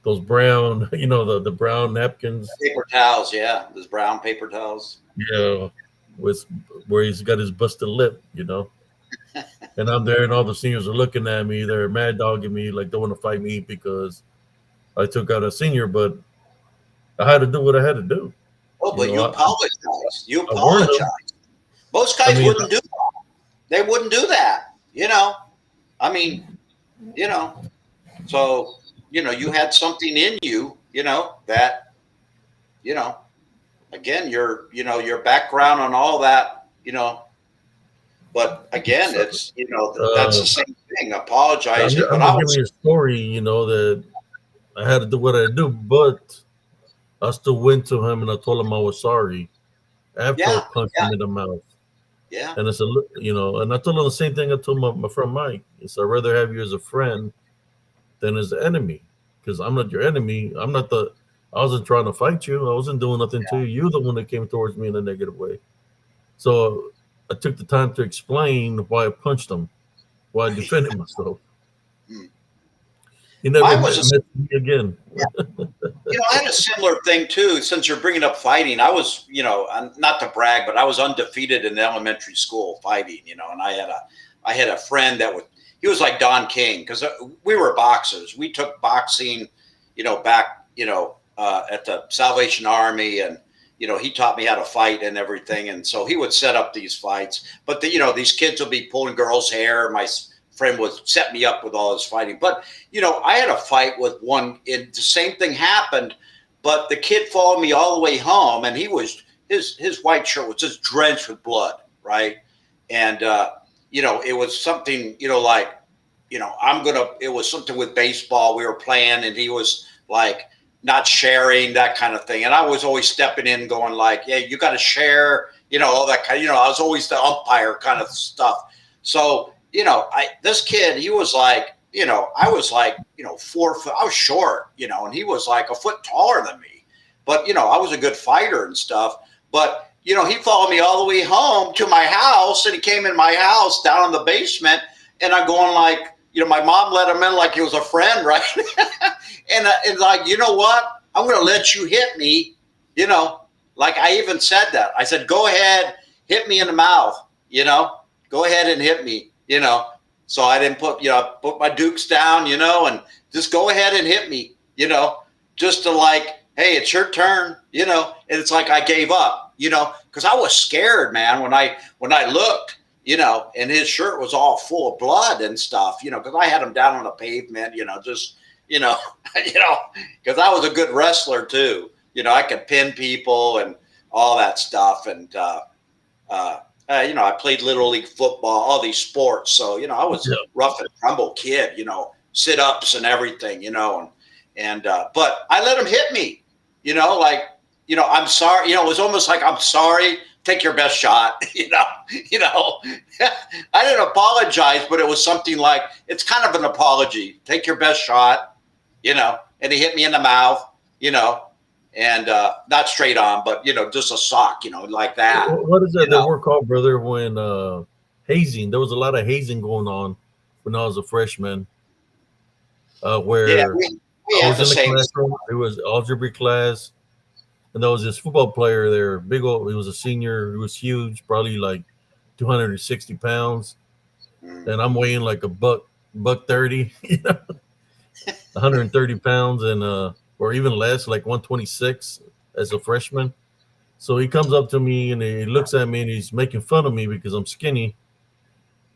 those brown, the brown napkins. paper towels. Yeah. Those brown paper towels. Yeah, with where he's got his busted lip. And I'm there, and all the seniors are looking at me. They're mad dogging me, like they want to fight me because I took out a senior, but I had to do what I had to do. Oh, but you I, apologize. You I warned them. apologize. Most I guys mean, wouldn't do that. They wouldn't do that. I mean, you know, so, you had something in you, that, you know, again, your background and all that, but again, so, it's, that's the same thing, apologizing. I'm But I just giving was, you a story, that I had to do what I do, but I still went to him and I told him I was sorry after I yeah, punched yeah, him in the mouth. yeah, And I said, look, and I told him the same thing I told my friend Mike. He said, I'd rather have you as a friend than as the enemy because I'm not your enemy. I wasn't trying to fight you. I wasn't doing nothing to you. You're the one that came towards me in a negative way. So I took the time to explain why I punched him, why I right. defended myself. Hmm. He never Mine was met me again. I had a similar thing too. Since you're bringing up fighting, I was, not to brag, but I was undefeated in elementary school fighting. And I had a friend that would. He was like Don King because we were boxers. We took boxing, back, at the Salvation Army, and he taught me how to fight and everything. And so he would set up these fights. But these kids would be pulling girls' hair. My friend would set me up with all his fighting. But I had a fight with one. The same thing happened, But the kid followed me all the way home, and his white shirt was just drenched with blood, right? And it was something, like, it was something with baseball we were playing, and he was like not sharing, that kind of thing. And I was always stepping in going like, yeah, you got to share, all that kind of, I was always the umpire kind of stuff. So, this kid, he was like, I was like, 4 foot, I was short, and he was like a foot taller than me. But, I was a good fighter and stuff. But, he followed me all the way home to my house, and he came in my house down in the basement, and I'm going like, my mom let him in like he was a friend, right? and like, you know what? I'm going to let you hit me, like I even said that. I said, go ahead, hit me in the mouth, go ahead and hit me, So I didn't put my dukes down, and just go ahead and hit me, just to like, hey, it's your turn, and it's like I gave up, because I was scared, man, when I looked, and his shirt was all full of blood and stuff, because I had him down on the pavement, just, because I was a good wrestler too, I could pin people and all that stuff, and I played Little League football, all these sports. So, I was a rough and tumble kid, sit-ups and everything, and but I let him hit me, like, I'm sorry, it was almost like, I'm sorry, take your best shot, I didn't apologize, but it was something like, it's kind of an apology. Take your best shot, and he hit me in the mouth, and not straight on, but just a sock, like that. What is that that we're called, brother? When hazing, there was a lot of hazing going on when I was a freshman. Where we I had was the in the same. classroom, it was algebra class, and there was this football player there, big old. He was a senior. He was huge, probably like 260 pounds, and I'm weighing like a buck 30, 130 pounds, and or even less, like 126 as a freshman. So he comes up to me and he looks at me and he's making fun of me because I'm skinny.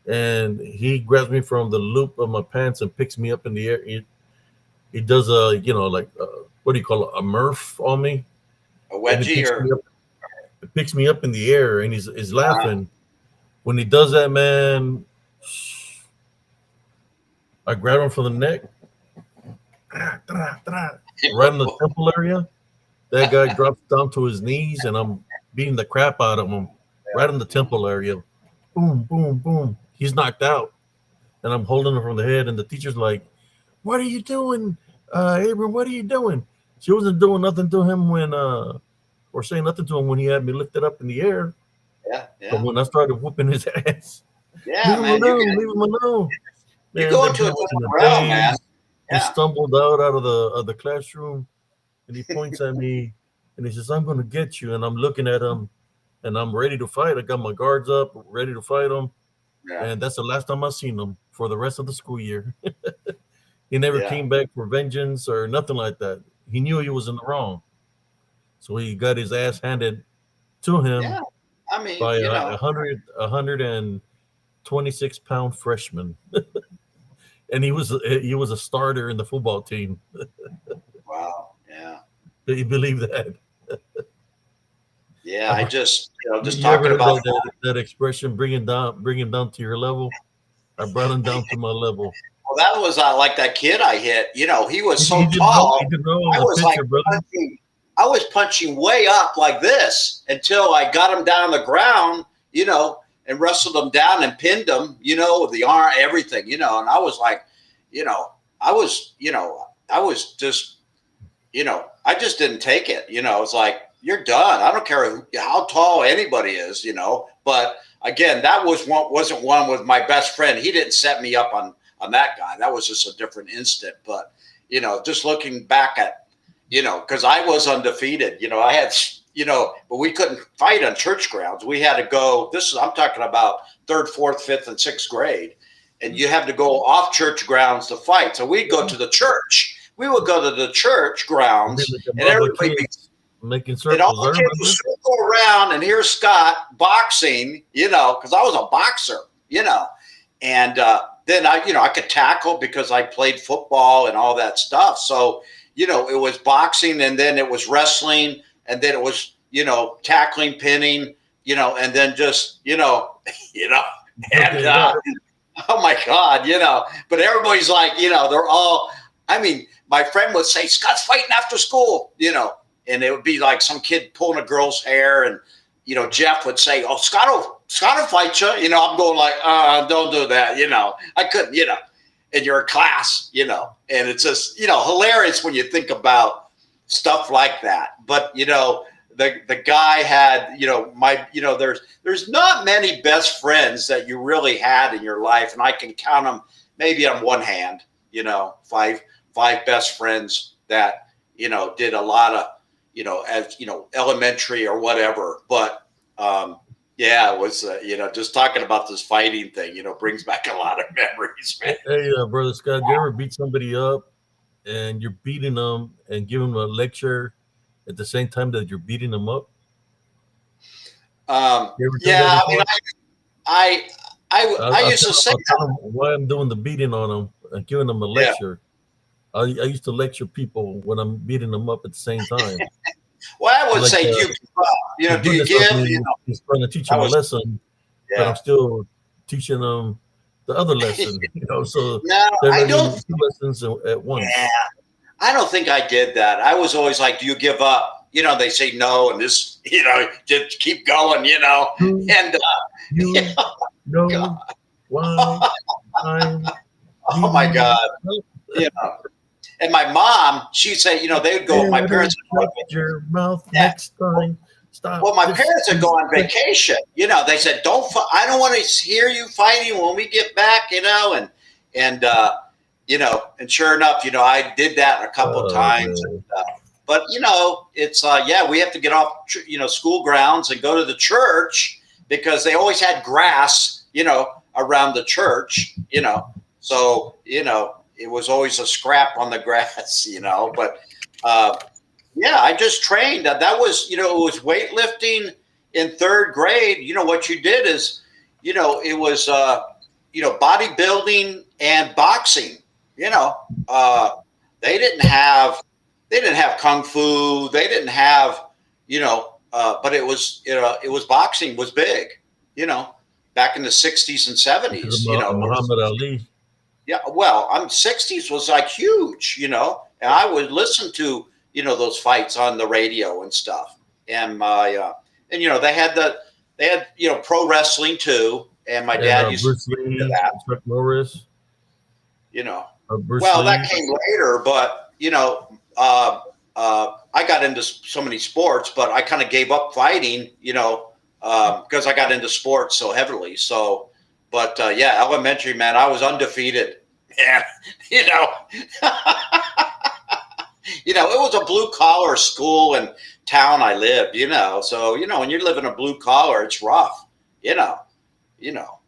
And he grabs me from the loop of my pants and picks me up in the air. He does like what do you call it, a Murph on me, A and he wedgie or picks me up in the air and he's laughing. When he does that, man, I grab him from the neck, right in the temple area. That guy drops down to his knees, and I'm beating the crap out of him right in the temple area. Boom, boom, boom. He's knocked out, and I'm holding him from the head. And the teacher's like, "What are you doing, Abram? What are you doing?" She wasn't doing nothing to him or saying nothing to him when he had me lifted up in the air. yeah. But when I started whooping his ass, Yeah, man, leave him alone. you Man, go that into dude a was in different a realm, man. daze. He Yeah, stumbled out of the classroom, and he points at me, and he says, "I'm going to get you." And I'm looking at him, and I'm ready to fight. I got my guards up, ready to fight him. yeah, And that's the last time I seen him for the rest of the school year. He never yeah, came back for vengeance or nothing like that. He knew he was in the wrong. So he got his ass handed to him yeah. I mean, by a 126-pound freshman. And he was a starter in the football team. wow, yeah, Do you believe that? yeah. I just, just You ever talking heard about. that expression, bring him down to your level? I brought him down to my level. Well, that was like that kid I hit. He was He so didn't know. He tall. didn't know it I was a was like picture, brother. I was punching way up like this until I got him down on the ground, and wrestled him down and pinned him, with the arm, everything, And I was like, I was just, I just didn't take it. It's like, you're done. I don't care how tall anybody is, But again, that wasn't one with my best friend. He didn't set me up on that guy. That was just a different instant. But, just looking back at, because I was undefeated. I had, but we couldn't fight on church grounds. We had to go. I'm talking about third, fourth, fifth, and sixth grade, and you have to go off church grounds to fight. So we'd go to the church. We would go to the church It'd be grounds, like a and mob of everybody kids making and all circles. I the kids would remember. circle around, and here's Scott boxing, because I was a boxer, and then I could tackle because I played football and all that stuff. So, it was boxing, and then it was wrestling, and then it was, tackling, pinning, and then just, and, Okay. No, oh my God, but everybody's like, they're all, I mean, my friend would say, Scott's fighting after school, and it would be like some kid pulling a girl's hair. And, Jeff would say, oh, Scott will fight you. I'm going like, don't do that. I couldn't, and you're in class, and it's just, hilarious when you think about stuff like that. But, the guy had, there's not many best friends that you really had in your life. And I can count them maybe on one hand, five best friends that, did a lot of, as, elementary or whatever. But, yeah, it was, just talking about this fighting thing, brings back a lot of memories, man. hey, brother Scott, you ever beat somebody up and you're beating them and giving them a lecture at the same time that you're beating them up? You ever done that Yeah, I mean, before? I used to say I'll tell them why I'm doing the beating on them and giving them a yeah. lecture. I used to lecture people when I'm beating them up at the same time. Well, I would Like, say, do you give up? the Do you goodness of give? me is trying to teach That them a was, lesson, but I'm yeah. still teaching them the other lesson. So No, they're I don't. learning two lessons at Yeah, once. I don't think I did that. I was always like, do you give up? They say no, and this, just keep going, Do and you know God, why I'm oh my beating God, you up? yeah. And my mom, she'd say, they would go. My Better parents would shut go, your mouth yeah. next time. Stop Well, my this. parents would go on vacation. They said, "Don't. I don't want to hear you fighting when we get back." And and sure enough, I did that a couple of Oh times. man. But it's yeah, we have to get off school grounds and go to the church because they always had grass, around the church, So it was always a scrap on the grass, But yeah, I just trained. That was, it was weightlifting in third grade. What you did is, it was, bodybuilding and boxing. You know, uh, they didn't have, kung fu. They didn't have, but it was boxing was big. Back in the '60s and Because of '70s. Muhammad Ali. Yeah, well, I'm '60s was like huge, and I would listen to those fights on the radio and stuff. And my and they had pro wrestling too, and my And dad used to Bruce do Lee, that. Chuck Norris, You know, Bruce well, that Lee. came later, but I got into so many sports, but I kind of gave up fighting, because I got into sports so heavily. So, but yeah, elementary, man, I was undefeated. Yeah, you know, it was a blue collar school and town I lived. So when you live in a blue collar, it's rough. You know, you know,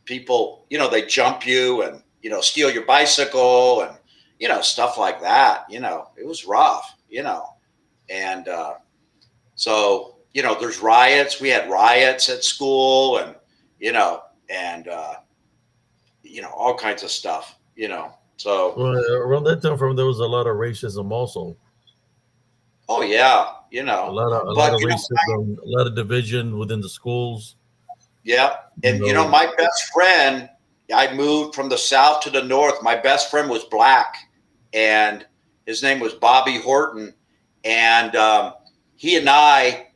people, they jump you and steal your bicycle and stuff like that. It was rough. And so there's riots. We had riots at school, and and all kinds of stuff. So Well, around that time, from there was a lot of racism also. oh yeah, A lot but of racism, a lot of division within the schools. yeah, You and know, my best friend, I moved from the south to the north. My best friend was black, and his name was Bobby Horton, and he and I,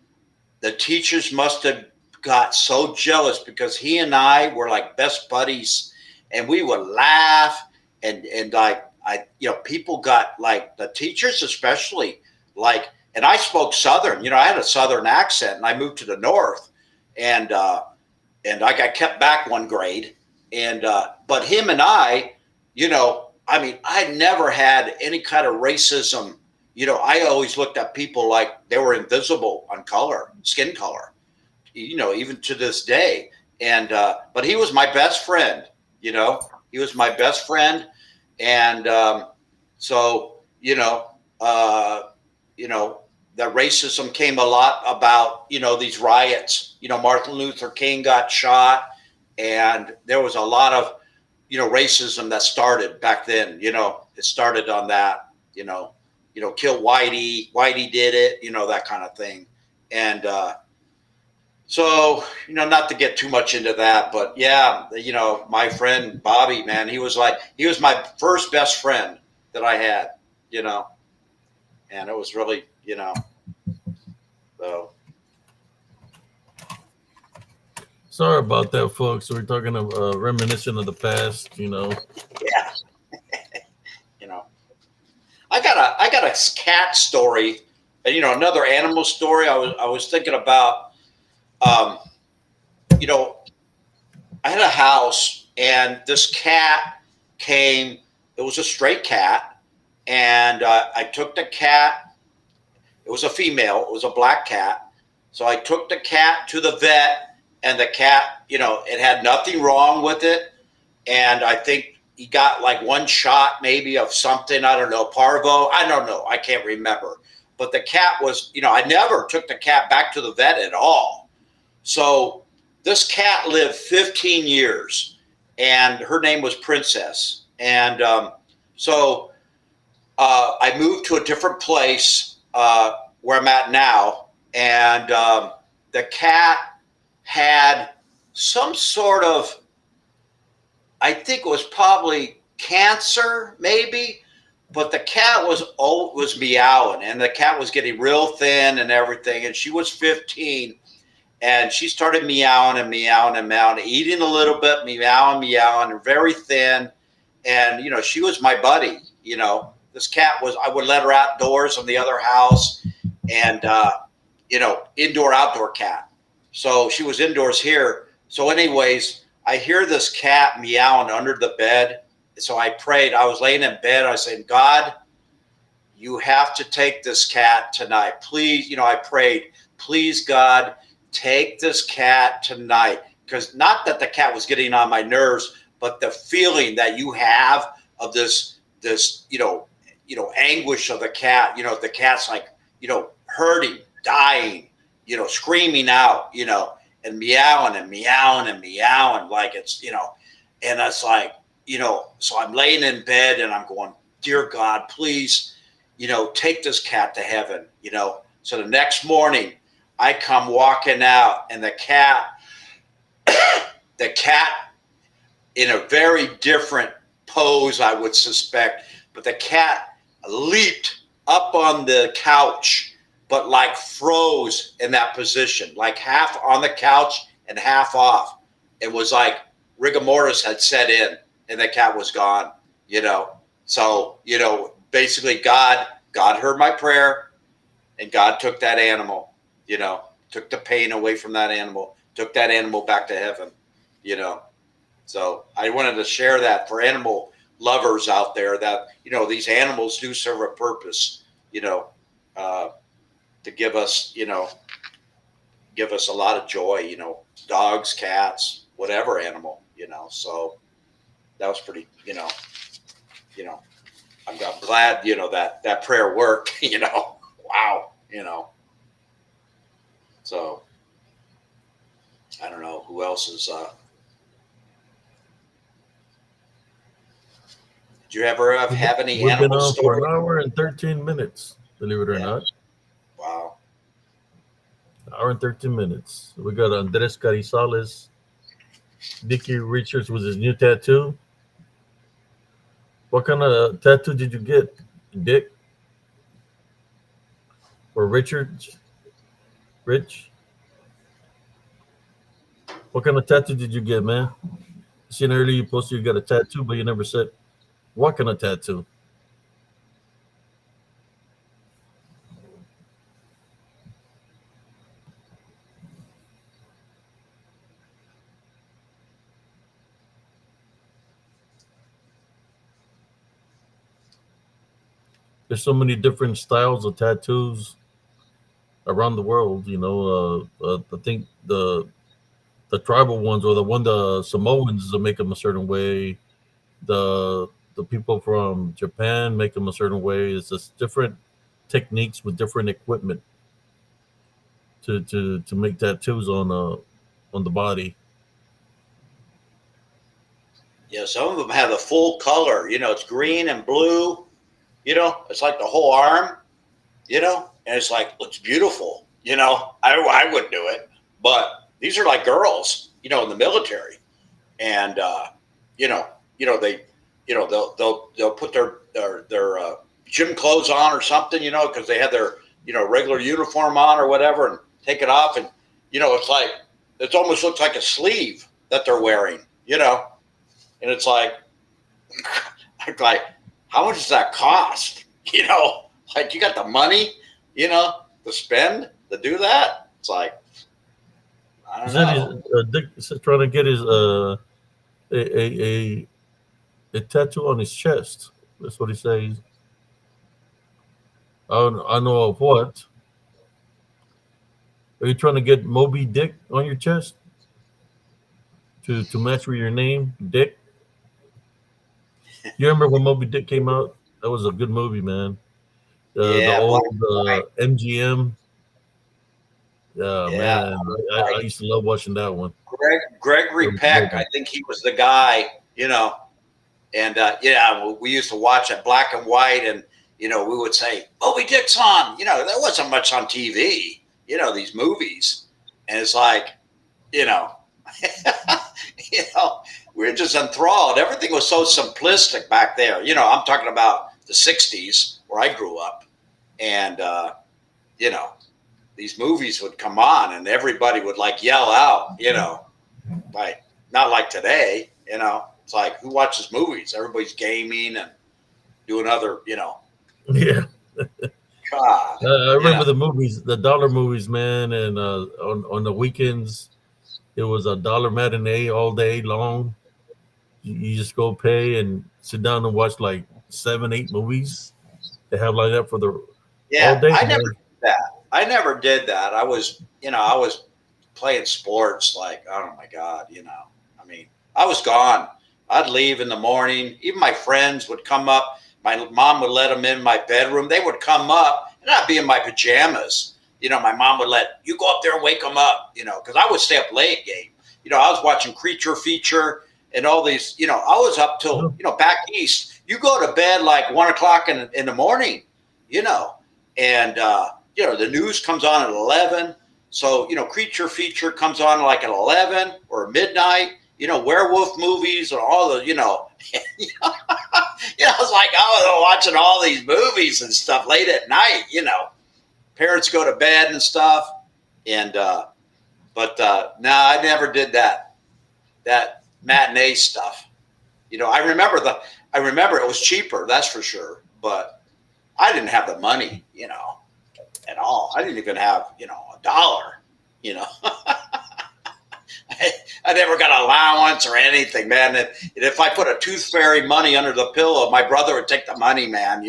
the teachers must have got so jealous because he and I were like best buddies, and we would laugh and like people got like the teachers especially like, and I spoke Southern, I had a Southern accent, and I moved to the north, and I got kept back one grade, and but him and I, I mean, I never had any kind of racism. I always looked at people like they were invisible on color, skin color, even to this day. And but he was my best friend. He was my best friend, and so that racism came a lot about these riots. Martin Luther King got shot, and there was a lot of racism that started back then. It started on that. you know, kill Whitey. Whitey did it, that kind of thing. And so, not to get too much into that, but yeah, my friend Bobby, man, he was my first best friend that I had, you know, and it was really, so Sorry about that, folks. We're talking of reminiscing of the past. yeah, you know, I got a cat story, and another animal story. I was thinking about, um, you know, I had a house, and this cat came. It was a stray cat, and I took the cat. It was a female. It was a black cat. So I took the cat to the vet, and the cat, it had nothing wrong with it. And I think he got like one shot, maybe of something. I don't know, parvo. I don't know. I can't remember. But the cat was, I never took the cat back to the vet at all. So this cat lived 15 years, and her name was Princess. And so I moved to a different place where I'm at now, and the cat had some sort of, I think it was probably cancer, maybe, but the cat was meowing, and the cat was getting real thin and everything, and she was 15, and she started meowing and meowing and meowing, eating a little bit, meowing, meowing, very thin, and she was my buddy. This cat was. I would let her outdoors in the other house, and indoor outdoor cat. So she was indoors here. So, anyways, I hear this cat meowing under the bed. So I prayed. I was laying in bed. I said, God, you have to take this cat tonight. Please, I prayed, please, God, take this cat tonight. Because not that the cat was getting on my nerves, but the feeling that you have of this, anguish of the cat, the cat's like, hurting, dying, screaming out, and meowing and meowing and meowing like it's, and it's like, so I'm laying in bed and I'm going, dear God, please, take this cat to heaven, So the next morning I come walking out, and the cat in a very different pose, I would suspect, but the cat leaped up on the couch, but like froze in that position, like half on the couch and half off. It was like rigor mortis had set in, and the cat was gone, So, basically God heard my prayer, and God took that animal, took the pain away from that animal, took that animal back to heaven, So I wanted to share that for animal lovers out there, that, these animals do serve a purpose, to give us, a lot of joy, dogs, cats, whatever animal, So that was pretty, I'm glad, that prayer worked, wow, So I don't know who else is. Did you ever have any We've been animal on for story? an hour and 13 minutes, believe it or Yeah. not. Wow. Hour and 13 minutes. We got Andres Carizales, Dicky Richards with his new tattoo. What kind of tattoo did you get, Dick? Or Richards? Rich? What kind of tattoo did you get, man? Seen earlier you posted you got a tattoo, but you never said what kind of tattoo. There's so many different styles of tattoos around the world. I think the tribal ones, or the one the Samoans make them a certain way. The people from Japan make them a certain way. It's just different techniques with different equipment to make tattoos on the body. Yeah, some of them have the full color. It's green and blue. It's like the whole arm, and it's like, looks beautiful. I wouldn't do it, but these are like girls, in the military, and you know, they, they'll put their gym clothes on or something, because they have their regular uniform on or whatever, and take it off, and it's like it almost looks like a sleeve that they're wearing, and it's like, like, how much does that cost? Like, you got the money, to spend to do that. It's like, I He don't said he's know. Dick is trying to get his a a tattoo on his chest. That's what he says. I know of what. Are you trying to get Moby Dick on your chest to match with your name, Dick? You remember when Moby Dick came out? That was a good movie, man. The Yeah, black old and white. MGM. Yeah, Man, I like used to love watching that one. That Gregory was Peck. good. I think he was the guy, and yeah, we used to watch it black and white, and we would say Moby Dick's on. There wasn't much on TV. These movies, and it's like, you know, you know, we were just enthralled. Everything was so simplistic back there. I'm talking about the '60s where I grew up, and you know, these movies would come on, and everybody would like yell out. Like not like today. It's like, who watches movies? Everybody's gaming and doing other. Yeah, God, I you know. remember the movies, the dollar movies, man. And on the weekends, it was a dollar matinee all day long. You just go pay and sit down and watch like 7, 8 movies. They have like that for the all Yeah, day, I never man. did that. I never did that. I was playing sports. Like, oh my God, I mean, I was gone. I'd leave in the morning. Even my friends would come up. My mom would let them in my bedroom. They would come up, and I'd be in my pajamas. My mom would let you go up there and wake them up. Because I would stay up late, game. I was watching Creature Feature and all these. I was up till Oh, back east. You go to bed like 1 o'clock in the morning. You know, and the news comes on at 11. So Creature Feature comes on like at 11 or midnight. Werewolf movies and all the it's like I was watching all these movies and stuff late at night. Parents go to bed and stuff, and but no, I never did that matinee stuff. I remember it was cheaper, that's for sure, but I didn't have the money, at all. I didn't even have, a dollar, you know. I never got an allowance or anything, man. And if I put a tooth fairy money under the pillow, my brother would take the money, man,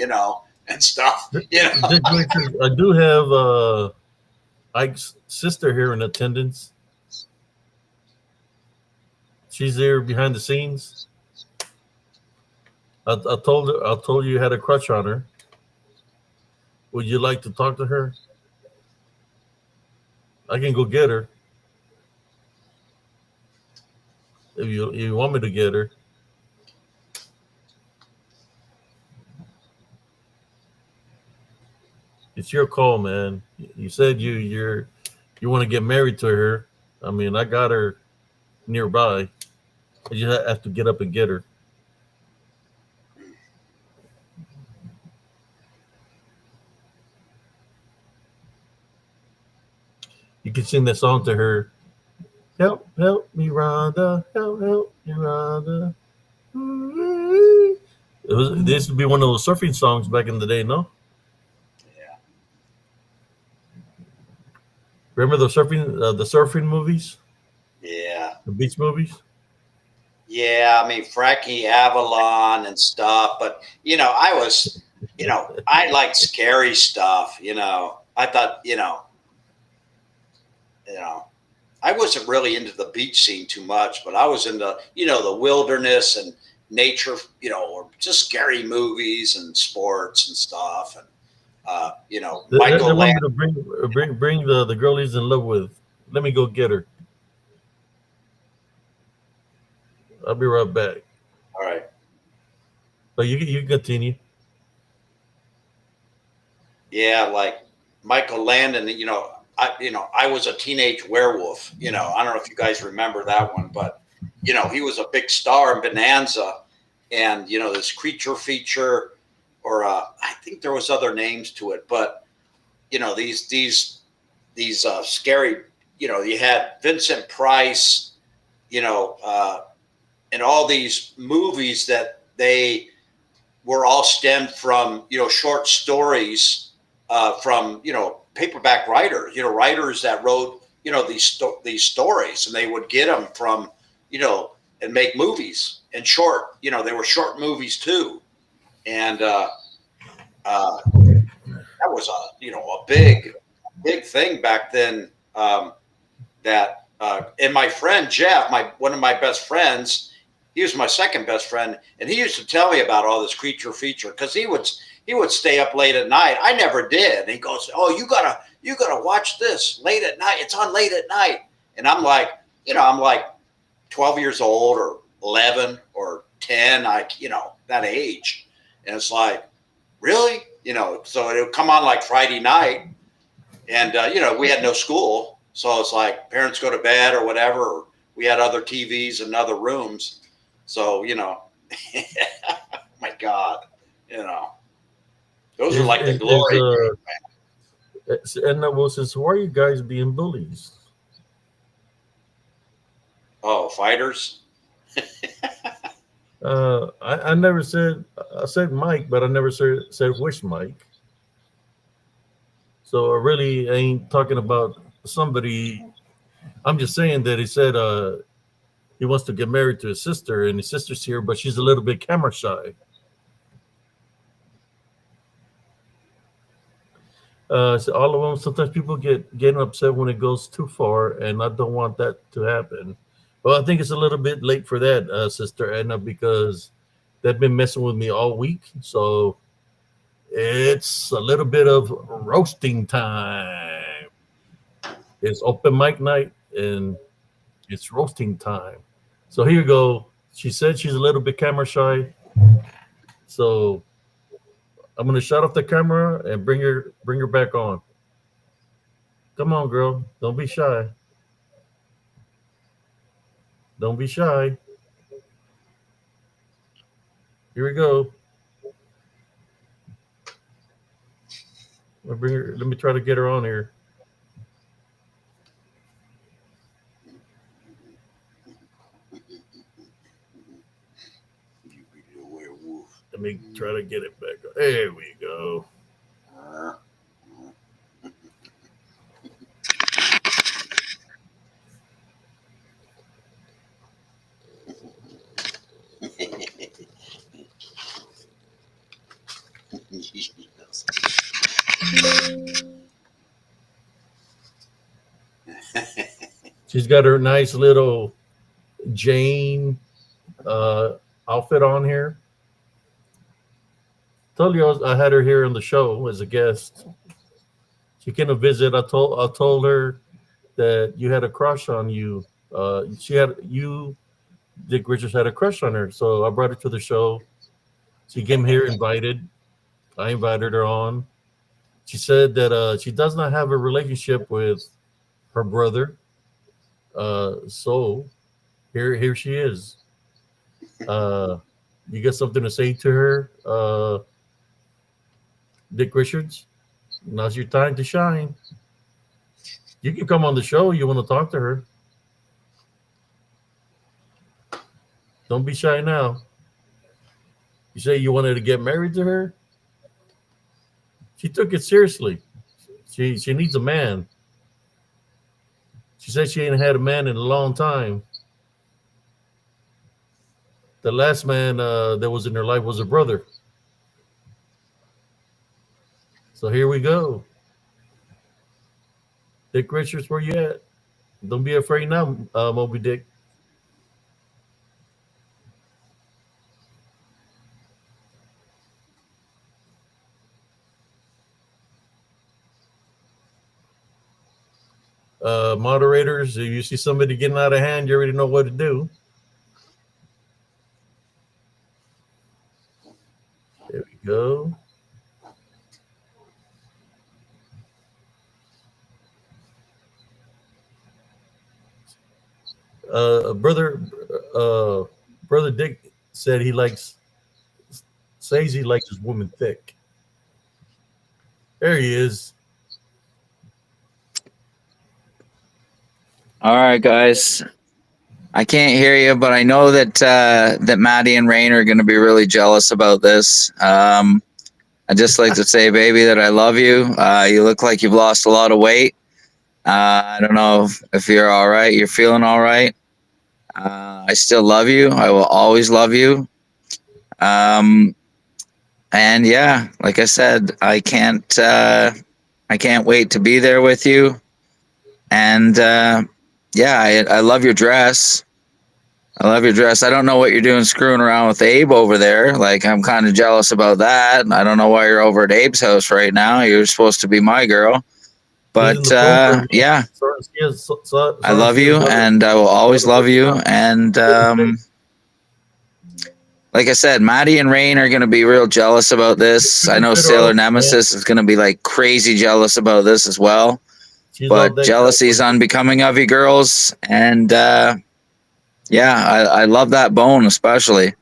and stuff, Dick Richards, I do have Ike's sister here in attendance. She's there behind the scenes. I told you had a crush on her. Would you like to talk to her? I can go get her if you want me to get her. It's your call, man. You said you want to get married to her. I mean, I got her nearby. I just have to get up and get her. You can sing that song to her. Help, help me, Rhonda. Help me, Rhonda. This would be one of those surfing songs back in the day, no? yeah. Remember the surfing movies, Yeah. the beach movies? Yeah, I mean Frankie Avalon and stuff, but I like scary stuff. I thought, you know, I wasn't really into the beach scene too much, but I was into, the wilderness and nature, or just scary movies and sports and stuff, and They Michael want Land. me to bring the girl he's in love with. Let me go get her. I'll be right back. All right. But you can continue. Yeah, like Michael Landon. I was a teenage werewolf. I don't know if you guys remember that one, but he was a big star in Bonanza, and this creature feature, or I think there was other names to it, but these scary. You had Vincent Price. And all these movies that they were all stemmed from short stories from paperback writers, writers that wrote these stories, and they would get them from and make movies and short. They were short movies too, and that was a big thing back then. That and my friend Jeff, one of my best friends, he was my second best friend, and he used to tell me about all this creature feature because he would stay up late at night. I never did. And he goes, "Oh, you gotta watch this late at night. It's on late at night." And I'm like 12 years old or 11 or 10, that age, and it's like, really, so it would come on like Friday night, and we had no school, so it's like parents go to bed or whatever. Or we had other TVs in other rooms, so oh my God, those are Is like the is, is glory days. and that was since why are you guys being bullies? Oh, fighters. I never said I said Mike, but I never said which Mike. So I really ain't talking about somebody. I'm just saying that he said he wants to get married to his sister, and his sister's here, but she's a little bit camera shy. So all of them. Sometimes people getting upset when it goes too far, and I don't want that to happen. Well, I think it's a little bit late for that, Sister Edna, because they've been messing with me all week. So it's a little bit of roasting time. It's open mic night, and it's roasting time. So here you go. She said she's a little bit camera shy. So I'm gonna shut off the camera and bring her back on. Come on, girl. Don't be shy. Don't be shy. Here we go. Let me try to get her on here. You be the werewolf. Let me try to get it back. There we go. Uh, She's got her nice little Jane uh, outfit on here. Told you I had her here on the show as a guest. She came to visit. I told her that you had a crush on you. She had you. Dick Richards had a crush on her, so I brought her to the show. She came here invited. I invited her on. She said that she does not have a relationship with her brother. So here she is. Uh, you got something to say to her, Dick Richards? Now's your time to shine. You can come on the show. You want to talk to her? Don't be shy now. You say you wanted to get married to her. She took it seriously. She needs a man. She said she ain't had a man in a long time. The last man that was in her life was her brother. So here we go. Dick Richards, where you at? Don't be afraid now, Moby Dick. Moderators, if you see somebody getting out of hand, you already know what to do. There we go. Brother, uh, brother Dick said he likes says he likes his woman thick. There he is. All right, guys. I can't hear you, but I know that Maddie and Rain are going to be really jealous about this. I just like to say, baby, that I love you. You look like you've lost a lot of weight. I don't know if you're all right. You're feeling all right. I still love you. I will always love you. Um, and yeah, like I said, I can't wait to be there with you. And yeah, I love your dress. I love your dress. I don't know what you're doing screwing around with Abe over there. Like, I'm kind of jealous about that. I don't know why you're over at Abe's house right now. You're supposed to be my girl. He's in But the phone terminal. yeah, I Soren love Steele's you and I will brother always love breaking you. up. And like I said, Maddie and Rain are going to be real jealous about this. I Keep know it better Sailor off, man. Nemesis is going to be like crazy jealous about this as well. She's all But decked out jealousy for is you. unbecoming of you girls. And yeah, I love that bone especially.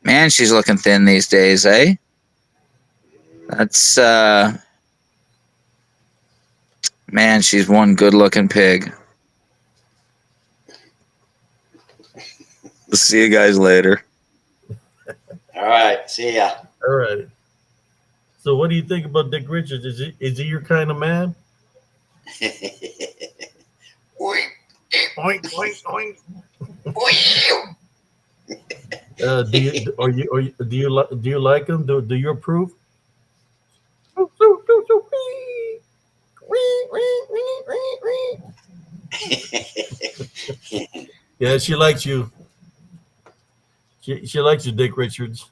Man, she's looking thin these days, eh? That's man, she's one good looking pig. See you guys later. All right. See ya. All right. So, what do you think about Dick Richards? Is he your kind of man? Oink oink oink. Do you like him? Do you approve? Yeah, she likes you. She likes you, Dick Richards.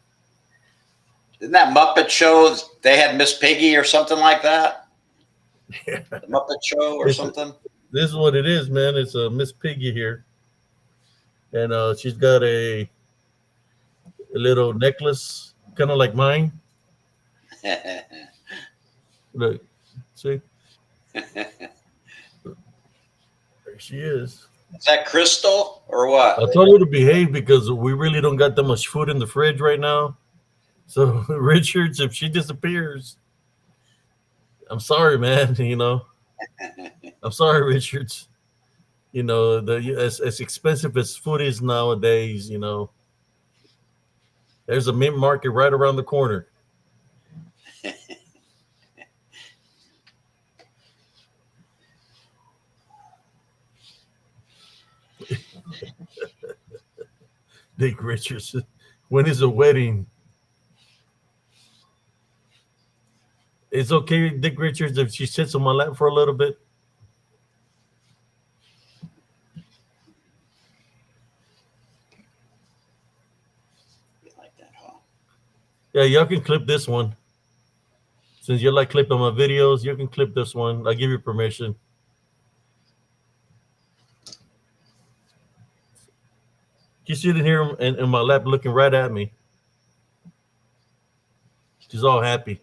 Isn't that Muppet Show? They had Miss Piggy or something like that. The Muppet Show or It's something. This is what it is, man. It's a Miss Piggy here, and she's got a little necklace, kind of like mine. Look, see, there she is. Is that Crystal or I what? told her to behave because we really don't got that much food in the fridge right now. So Richards, if she disappears, I'm sorry, man. I'm sorry, Richards. As expensive as food is nowadays, there's a mint market right around the corner. Dick Richards. When is a wedding? It's okay, Dick Richards, if she sits on my lap for a little bit. You like that, huh? Yeah, y'all can clip this one. Since you like clipping my videos, you can clip this one. I give you permission. She's sitting here in my lap looking right at me. She's all happy.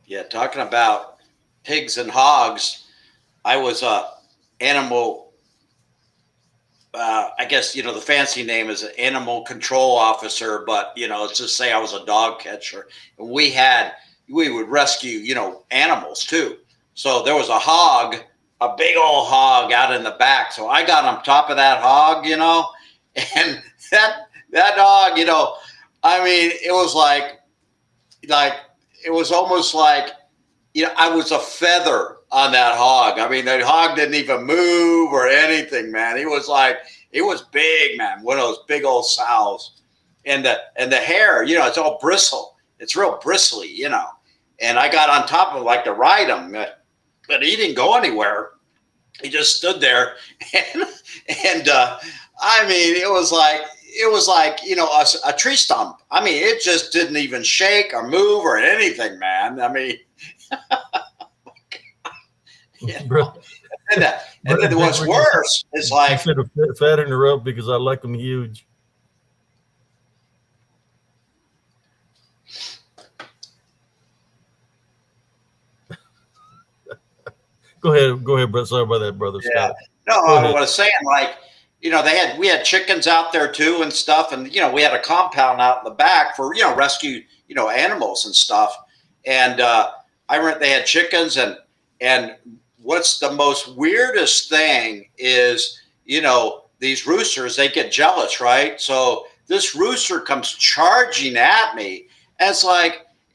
Yeah, talking about pigs and hogs. I was a animal. I guess the fancy name is an animal control officer, but let's just say I was a dog catcher, and we would rescue animals too. So there was a hog, a big old hog out in the back. So I got on top of that hog, and that dog, I mean, it was like it was almost like I was a feather on that hog. I mean, that hog didn't even move or anything, man. It was big, man. One of those big old sows, and the hair, it's all bristle. It's real bristly, And I got on top of it like to ride him, but he didn't go anywhere. He just stood there, and I mean, it was like a tree stump. I mean, it just didn't even shake or move or anything, man. I mean, Bro, and, uh, and then Dick what's Richards, worse is she like, said fatten her up because I like them huge. Go ahead, brother. Sorry about that, brother Yeah. Scott. No, Go I ahead. was saying, like, we had chickens out there too and stuff, and we had a compound out in the back for rescue animals and stuff, and they had chickens, and what's the most weirdest thing is these roosters, they get jealous, right? So this rooster comes charging at me, and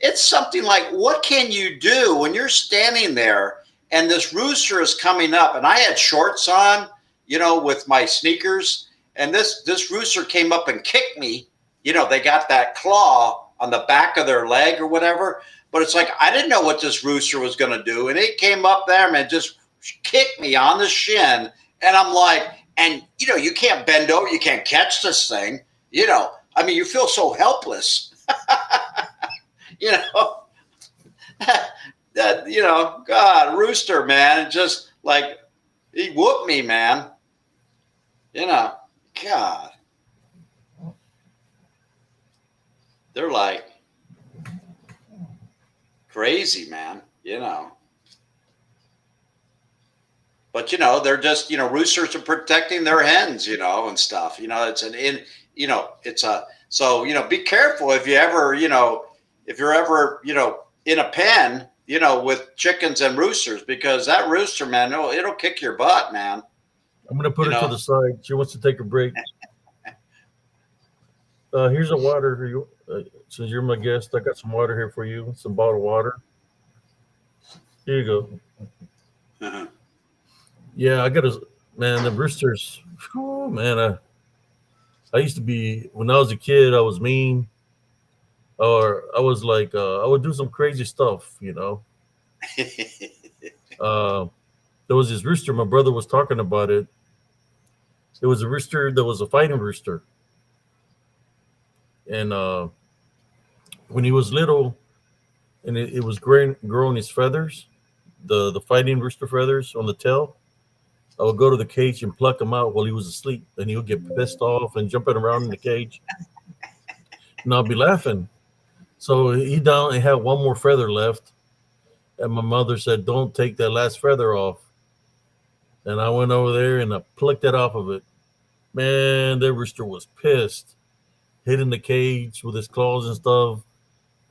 it's something like, what can you do when you're standing there and this rooster is coming up, and I had shorts on, with my sneakers, and this rooster came up and kicked me. They got that claw on the back of their leg or whatever, but it's like I didn't know what this rooster was going to do, and it came up there and just kicked me on the shin, and I'm like, and you can't bend over, you can't catch this thing, I mean, you feel so helpless. That God, rooster, man, just like he whooped me, man. God, they're like crazy, man. But they're just roosters are protecting their hens, and stuff. So be careful if you're ever in a pen, with chickens and roosters, because that rooster, man, it'll kick your butt, man. I'm gonna put her to the side. She wants to take a break. Here's a water. Since you're my guest, I got some water here for you. Some bottled water. Here you go. Uh-huh. Yeah, I got man. The roosters. Oh man, I used to be, when I was a kid, I was mean, or I was like, I would do some crazy stuff. There was this rooster. My brother was talking about it. There was a rooster that was a fighting rooster, and when he was little, and it was growing his feathers, the fighting rooster feathers on the tail. I would go to the cage and pluck him out while he was asleep, and he would get pissed off and jumping around in the cage, and I'll be laughing. So he down and had one more feather left, and my mother said, "Don't take that last feather off." And I went over there and I plucked it off of it. Man, that rooster was pissed, hid in the cage with his claws and stuff.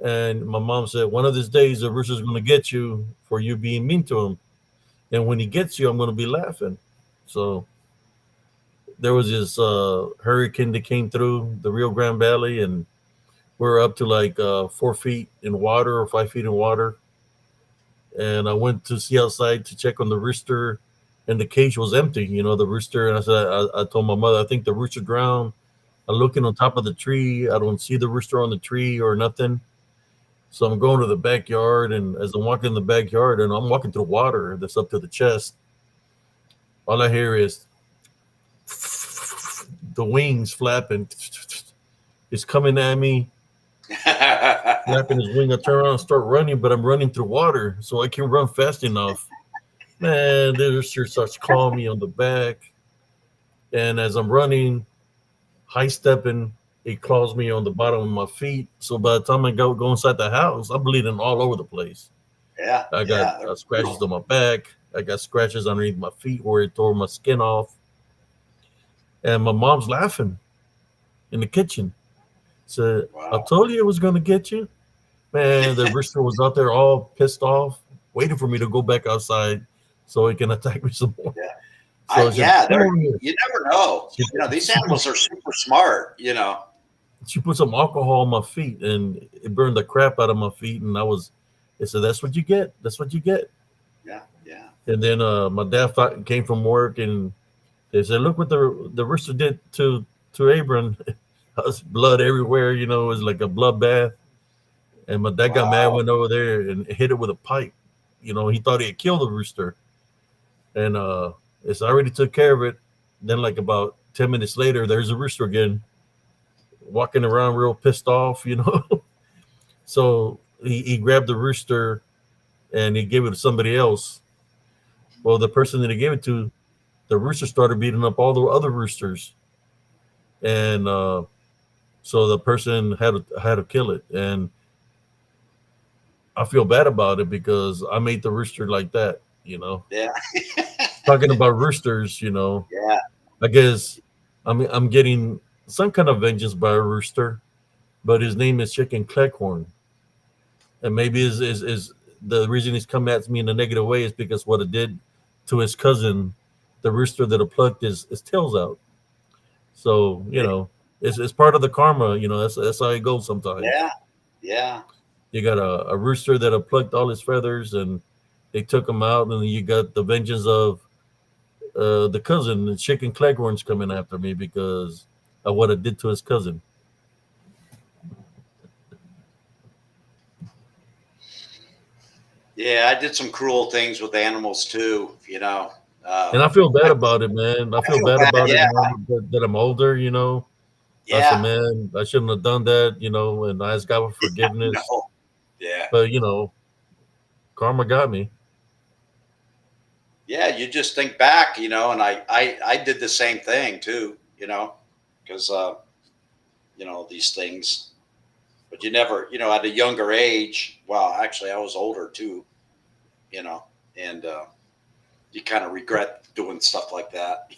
And my mom said, "One of these days, the rooster's going to get you for you being mean to him. And when he gets you, I'm going to be laughing." So there was this hurricane that came through the Rio Grande Valley, and we're up to like 4 feet in water or 5 feet in water. And I went to see outside to check on the rooster, and the cage was empty. The rooster. And I said, I told my mother, "I think the rooster drowned." I'm looking on top of the tree. I don't see the rooster on the tree or nothing. So I'm going to the backyard, and as I'm walking in the backyard, and I'm walking through water that's up to the chest, all I hear is the wings flapping. It's coming at me, flapping his wing. I turn around and start running, but I'm running through water, so I can run fast enough. Man, the rooster starts calling me on the back, and as I'm running, high stepping, it claws me on the bottom of my feet. So by the time I go inside the house, I'm bleeding all over the place. Yeah. I got scratches on my back. I got scratches underneath my feet where it tore my skin off. And my mom's laughing in the kitchen. Said, "I told you it was going to get you." Man, the rooster was out there all pissed off, waiting for me to go back outside so he can attack me some more. Yeah. So You never know. These animals are super smart. She put some alcohol on my feet, and it burned the crap out of my feet. And it said, "That's what you get. That's what you get." Yeah, yeah. And then my dad came from work, and they said, "Look what the rooster did to Abram." There's blood everywhere. It was like a bloodbath. And my dad got mad, went over there and hit it with a pipe. He thought he had killed the rooster. And it's already took care of it. Then, like about 10 minutes later, there's a rooster again, walking around real pissed off. So he grabbed the rooster and he gave it to somebody else. Well, the person that he gave it to, the rooster started beating up all the other roosters, and so the person had to kill it. And I feel bad about it because I made the rooster like that. Yeah. Talking about roosters, Yeah. I guess I'm getting some kind of vengeance by a rooster, but his name is Chicken Cleghorn, and maybe is the reason he's come at me in a negative way is because what it did to his cousin, the rooster that had plucked his tails out. So it's part of the karma. That's how it goes sometimes. Yeah. Yeah. You got a rooster that had plucked all his feathers, and they took him out, and then you got the vengeance of the cousin, the Chicken Cleghorn's coming after me because of what it did to his cousin. Yeah. I did some cruel things with animals too. And I feel bad I, about it, man. I I feel feel bad bad. about it Yeah. now that I'm older. I said, Yeah. man, I shouldn't have done that, and I asked God for forgiveness. No. Yeah. But, karma got me. Yeah. You just think back, and I did the same thing too, because, these things, but you never, at a younger age, well, actually I was older too, you know, and, you kind of regret doing stuff like that.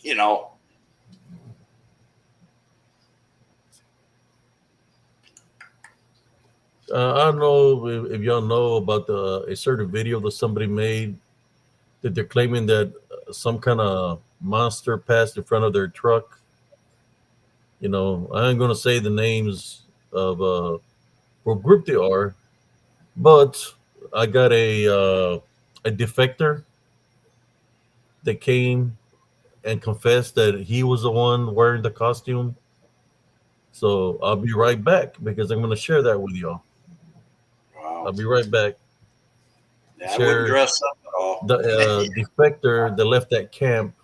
I don't know if y'all know about a certain video that somebody made that they're claiming that some kind of monster passed in front of their truck. I ain't going to say the names of what group they are, but I got a defector that came and confessed that he was the one wearing the costume. So I'll be right back because I'm going to share that with y'all. I'll Wow. be right back. Yeah, I wouldn't Share dress up at all. the defector that left that camp,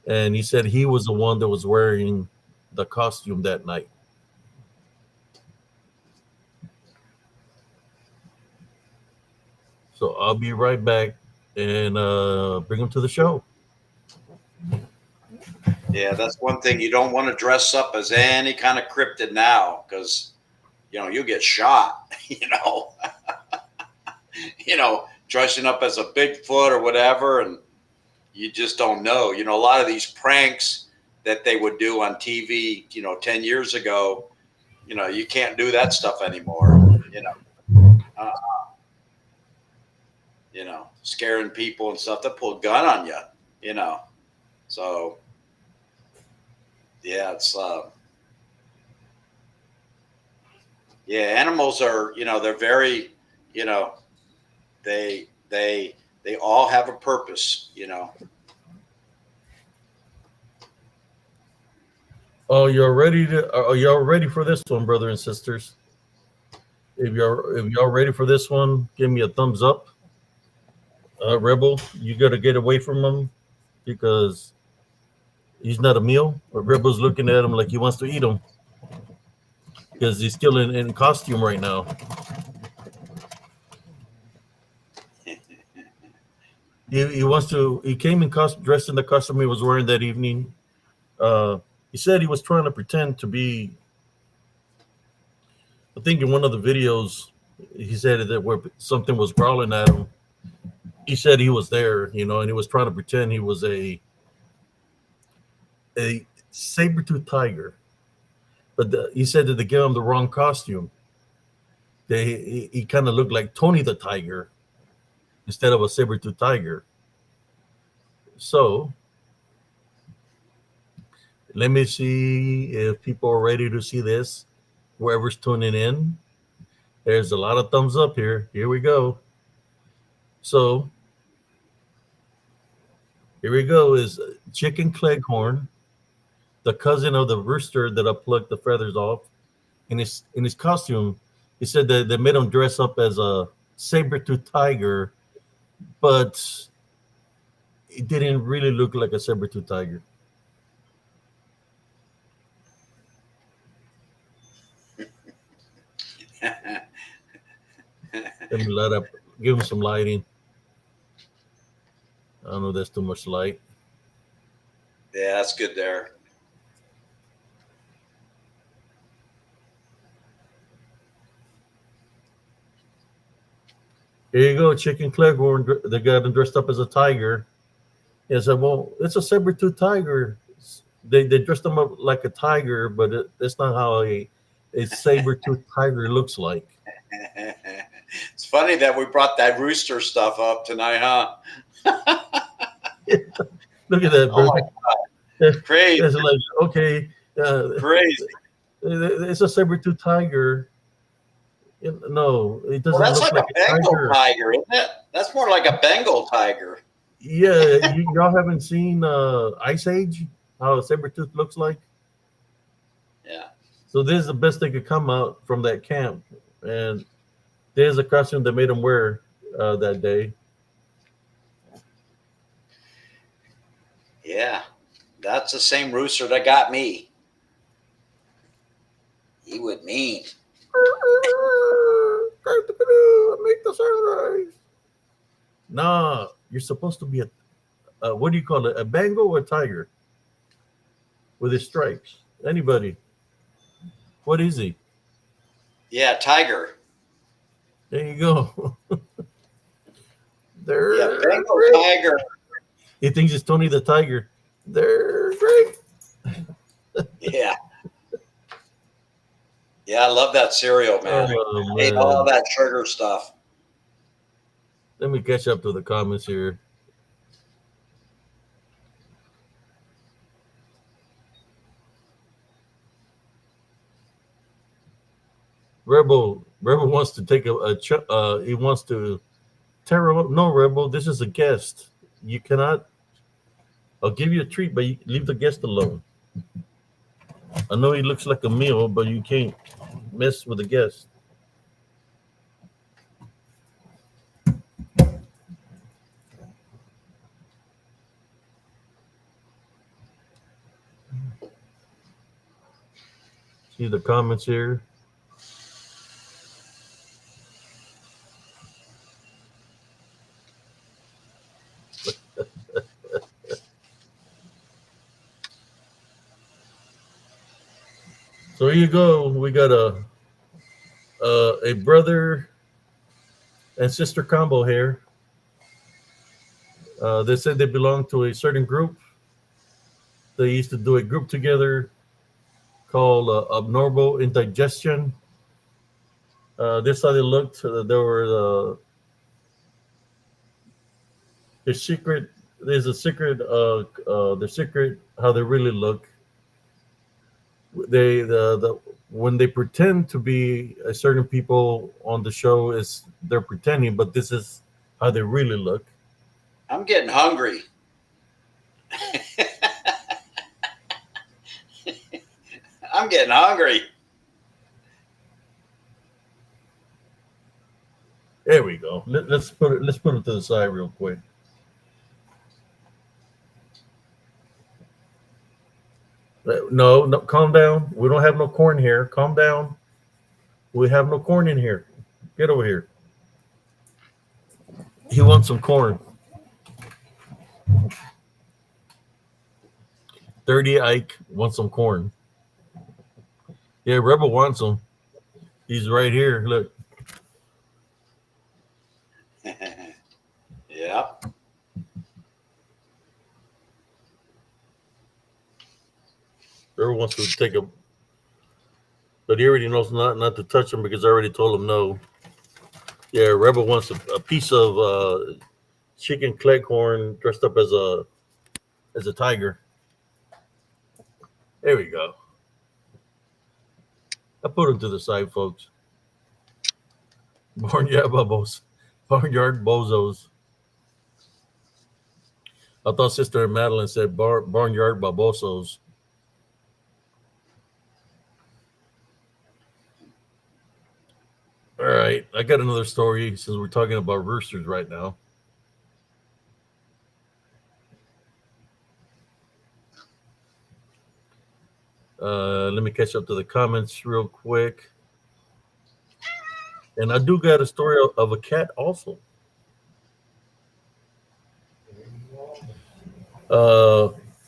and he said he was the one that was wearing the costume that night. So I'll be right back and bring him to the show. Yeah, that's one thing. You don't want to dress up as any kind of cryptid now because, you'll get shot, dressing up as a Bigfoot or whatever. And you just don't know. A lot of these pranks that they would do on TV, 10 years ago, you can't do that stuff anymore, uh, scaring people and stuff. They pull a gun on you, you know. So, yeah, yeah, animals are, they're very, you know, they all have a purpose. Oh, you're ready to? Are y'all ready for this one, brother and sisters? If y'all ready for this one, give me a thumbs up. Rebel, you gotta get away from him because he's not a meal. But Rebel's looking at him like he wants to eat him because he's still in costume right now. He wants to. He came in dressed in the costume he was wearing that evening. Uh, he said he was trying to pretend to be. I think in one of the videos, he said that where something was growling at him. He said he was there, and he was trying to pretend he was a saber-tooth tiger. But he said that they gave him the wrong costume. He kind of looked like Tony the Tiger instead of a saber-tooth tiger. So let me see if people are ready to see this. Whoever's tuning in, there's a lot of thumbs up here. Here we go. So here we go. Is Chicken Cleghorn, the cousin of the rooster that I plucked the feathers off, in his costume. He said that they made him dress up as a saber-tooth tiger, but it didn't really look like a saber-tooth tiger. Let me light up, give him some lighting. I don't know if that's too much light. Yeah, that's good there. Here you go, Chicken Cleghorn. They got him dressed up as a tiger. He said, well, it's a saber-tooth tiger. They dressed him up like a tiger, but that's not how a saber-tooth tiger looks like. It's funny that we brought that rooster stuff up tonight, huh? Look at that, Oh bro. my God. Crazy. It's like, okay, Crazy. it's a saber-tooth tiger. No, it Well, doesn't that's look like like a a Bengal tiger. tiger, isn't it? That's more like a Bengal tiger. Yeah, y'all haven't seen Ice Age? How a saber-tooth looks like? Yeah. So this is the best they could come out from that camp. And there's a costume they made him wear that day. Yeah. That's the same rooster that got me. He would mean. Make the sunrise. Nah, you're supposed to be a what do you call it? A Bengal or a tiger? With his stripes. Anybody? What is he? Yeah, tiger. There you go. They're Yeah, Bengal great. tiger. He thinks it's Tony the Tiger. They're great. Yeah. Yeah, I love that cereal, man. Oh, I hate man. all that sugar stuff. Let me catch up to the comments here. Rebel wants to take he wants to tear him up. No, Rebel, this is a guest. You cannot. I'll give you a treat, but you leave the guest alone. I know he looks like a meal, but you can't mess with the guest. See the comments here. So here you go. We got a brother and sister combo here. They said they belong to a certain group. They used to do a group together called Abnormal Indigestion. This how they looked. There were the secret. There's a secret. The secret how they really look. The when they pretend to be a certain people on the show is they're pretending, but this is how they really look. I'm getting hungry. I'm getting hungry. There we go. Let's put it. Let's put it to the side real quick. No, calm down. We don't have no corn here. Calm down. We have no corn in here. Get over here. He wants some corn. 30 Ike wants some corn. Yeah, Rebel wants them. He's right here. Look. Yeah. Rebel wants to take him, but he already knows not to touch him because I already told him no. Yeah, Rebel wants a piece of chicken cleghorn dressed up as a tiger. There we go. I put him to the side, folks. Barnyard bozos. I thought Sister Madeline said barnyard babosos. All right, I got another story since we're talking about roosters right now. Let me catch up to the comments real quick. And I do got a story of a cat also.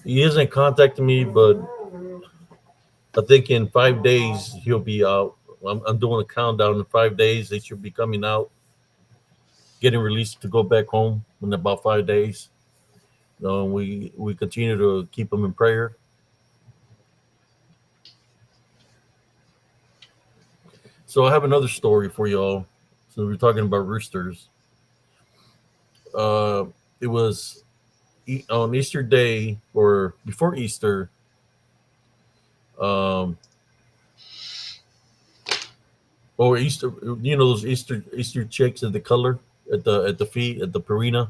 He isn't contacting me, but I think in 5 days he'll be out. I'm doing a countdown. In 5 days they should be coming out. getting released to go back home in about 5 days. We continue to keep them in prayer. So I have another story for y'all. So we're talking about roosters. Uh, it was on Easter Day or before Easter. Um, or Easter, those Easter chicks at the color at the feet at the Purina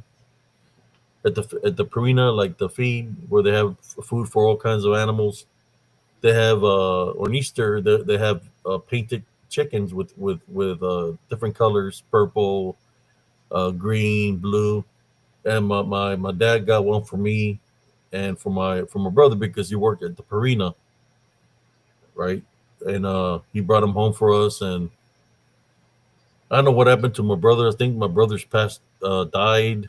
at the Purina, like the feed where they have food for all kinds of animals. They have on Easter they have painted chickens with different colors, purple, green, blue. And my dad got one for me and for my brother because he worked at the Purina, right? And he brought them home for us. And I don't know what happened to my brother. I think my brother's past died,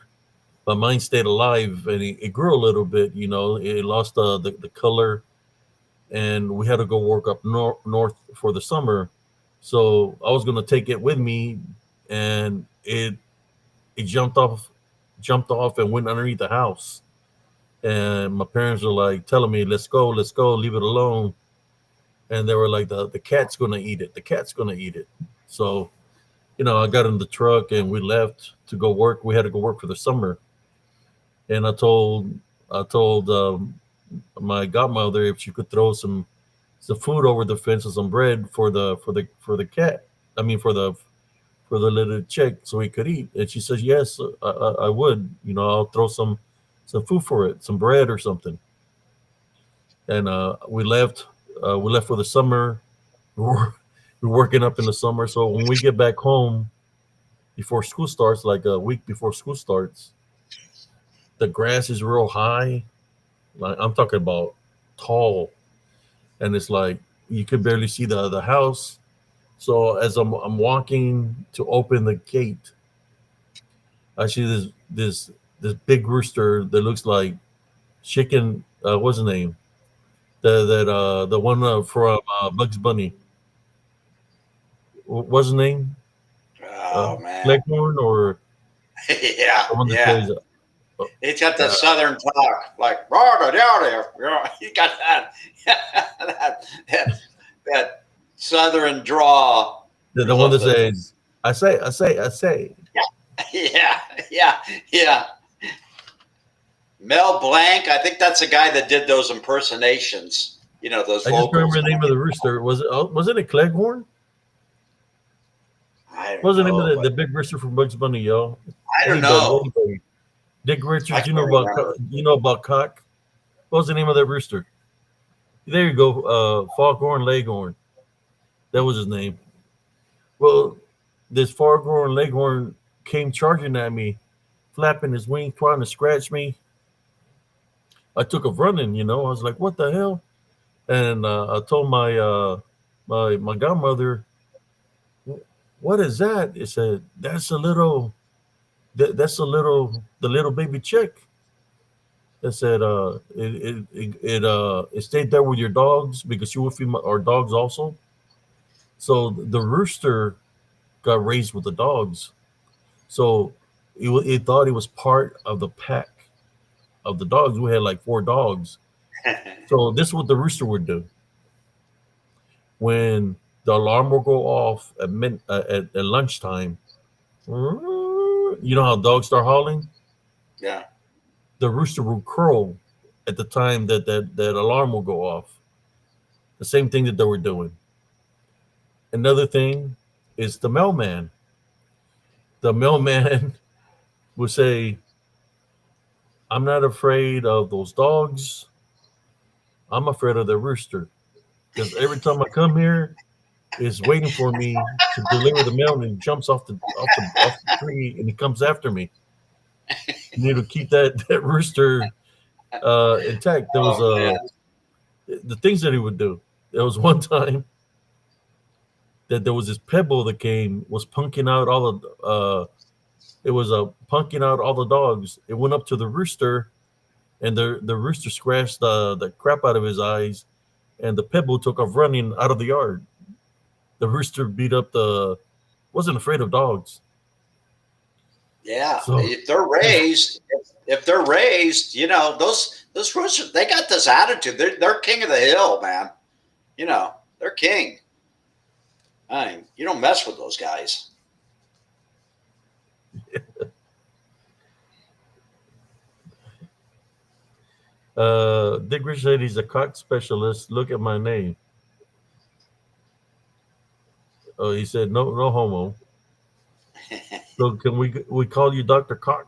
but mine stayed alive and it grew a little bit. It lost the color, and we had to go work up north for the summer. So I was gonna take it with me, and it jumped off and went underneath the house. And my parents were like telling me, let's go, leave it alone." And they were like, the cat's gonna eat it. The cat's gonna eat it. So I got in the truck and we left to go work. We had to go work for the summer, and I told my godmother if she could throw some food over the fence and some bread for the cat. I mean for the little chick so he could eat. And she says yes, I would. I'll throw some food for it, some bread or something. And we left for the summer. We're working up in the summer, so when we get back home before school starts, like a week before school starts, the grass is real high. Like I'm talking about tall, and it's like you could barely see the house. So as I'm walking to open the gate, I see this big rooster that looks like chicken. What's his name? The one from Bugs Bunny. What's his name? Uh, Oh man. Leghorn or Yeah, the one that yeah. says It's got that uh, southern talk, like "Rah, down there." You got that, that southern draw the or one that something. says I say. Yeah, yeah, yeah. Mel Blanc, I think that's a guy that did those impersonations. Those I just remember vocals. the name of the rooster. Was it a Cleghorn? I What don't was the name of know, the but big rooster from Bugs Bunny, y'all? I don't Anybody, know. anybody. Dick I Richards, can't remember. You know about cock. What was the name of that rooster? There you go, Foghorn Leghorn. That was his name. Well, this Foghorn Leghorn came charging at me, flapping his wings, trying to scratch me. I took a running. I was like, "What the hell?" And I told my godmother, "What is that?" It said, "That's the little baby chick." It said, it stayed there with your dogs because you would feed our dogs also. So the rooster got raised with the dogs. So it thought it was part of the pack of the dogs. We had like four dogs. So this is what the rooster would do when the alarm will go off at lunchtime. You know how dogs start howling? Yeah. The rooster will crow at the time that alarm will go off. The same thing that they were doing. Another thing is the mailman. The mailman would say, "I'm not afraid of those dogs. I'm afraid of the rooster because every time I come here, it's waiting for me to deliver the mail, and he jumps off the tree and he comes after me. You need to keep that rooster intact." There was Oh man. the things that he would do. There was one time that there was this pebble that came was punking out all the it was punking out all the dogs. It went up to the rooster, and the rooster scratched the crap out of his eyes, and the pebble took off running out of the yard. The rooster beat up the wasn't afraid of dogs. Yeah, So if they're raised, those roosters, they got this attitude. They're king of the hill, man. They're king. I mean, you don't mess with those guys. Dick Rich said he's a cock specialist. Look at my name. Oh, he said no, no homo. So can we call you Doctor Cock?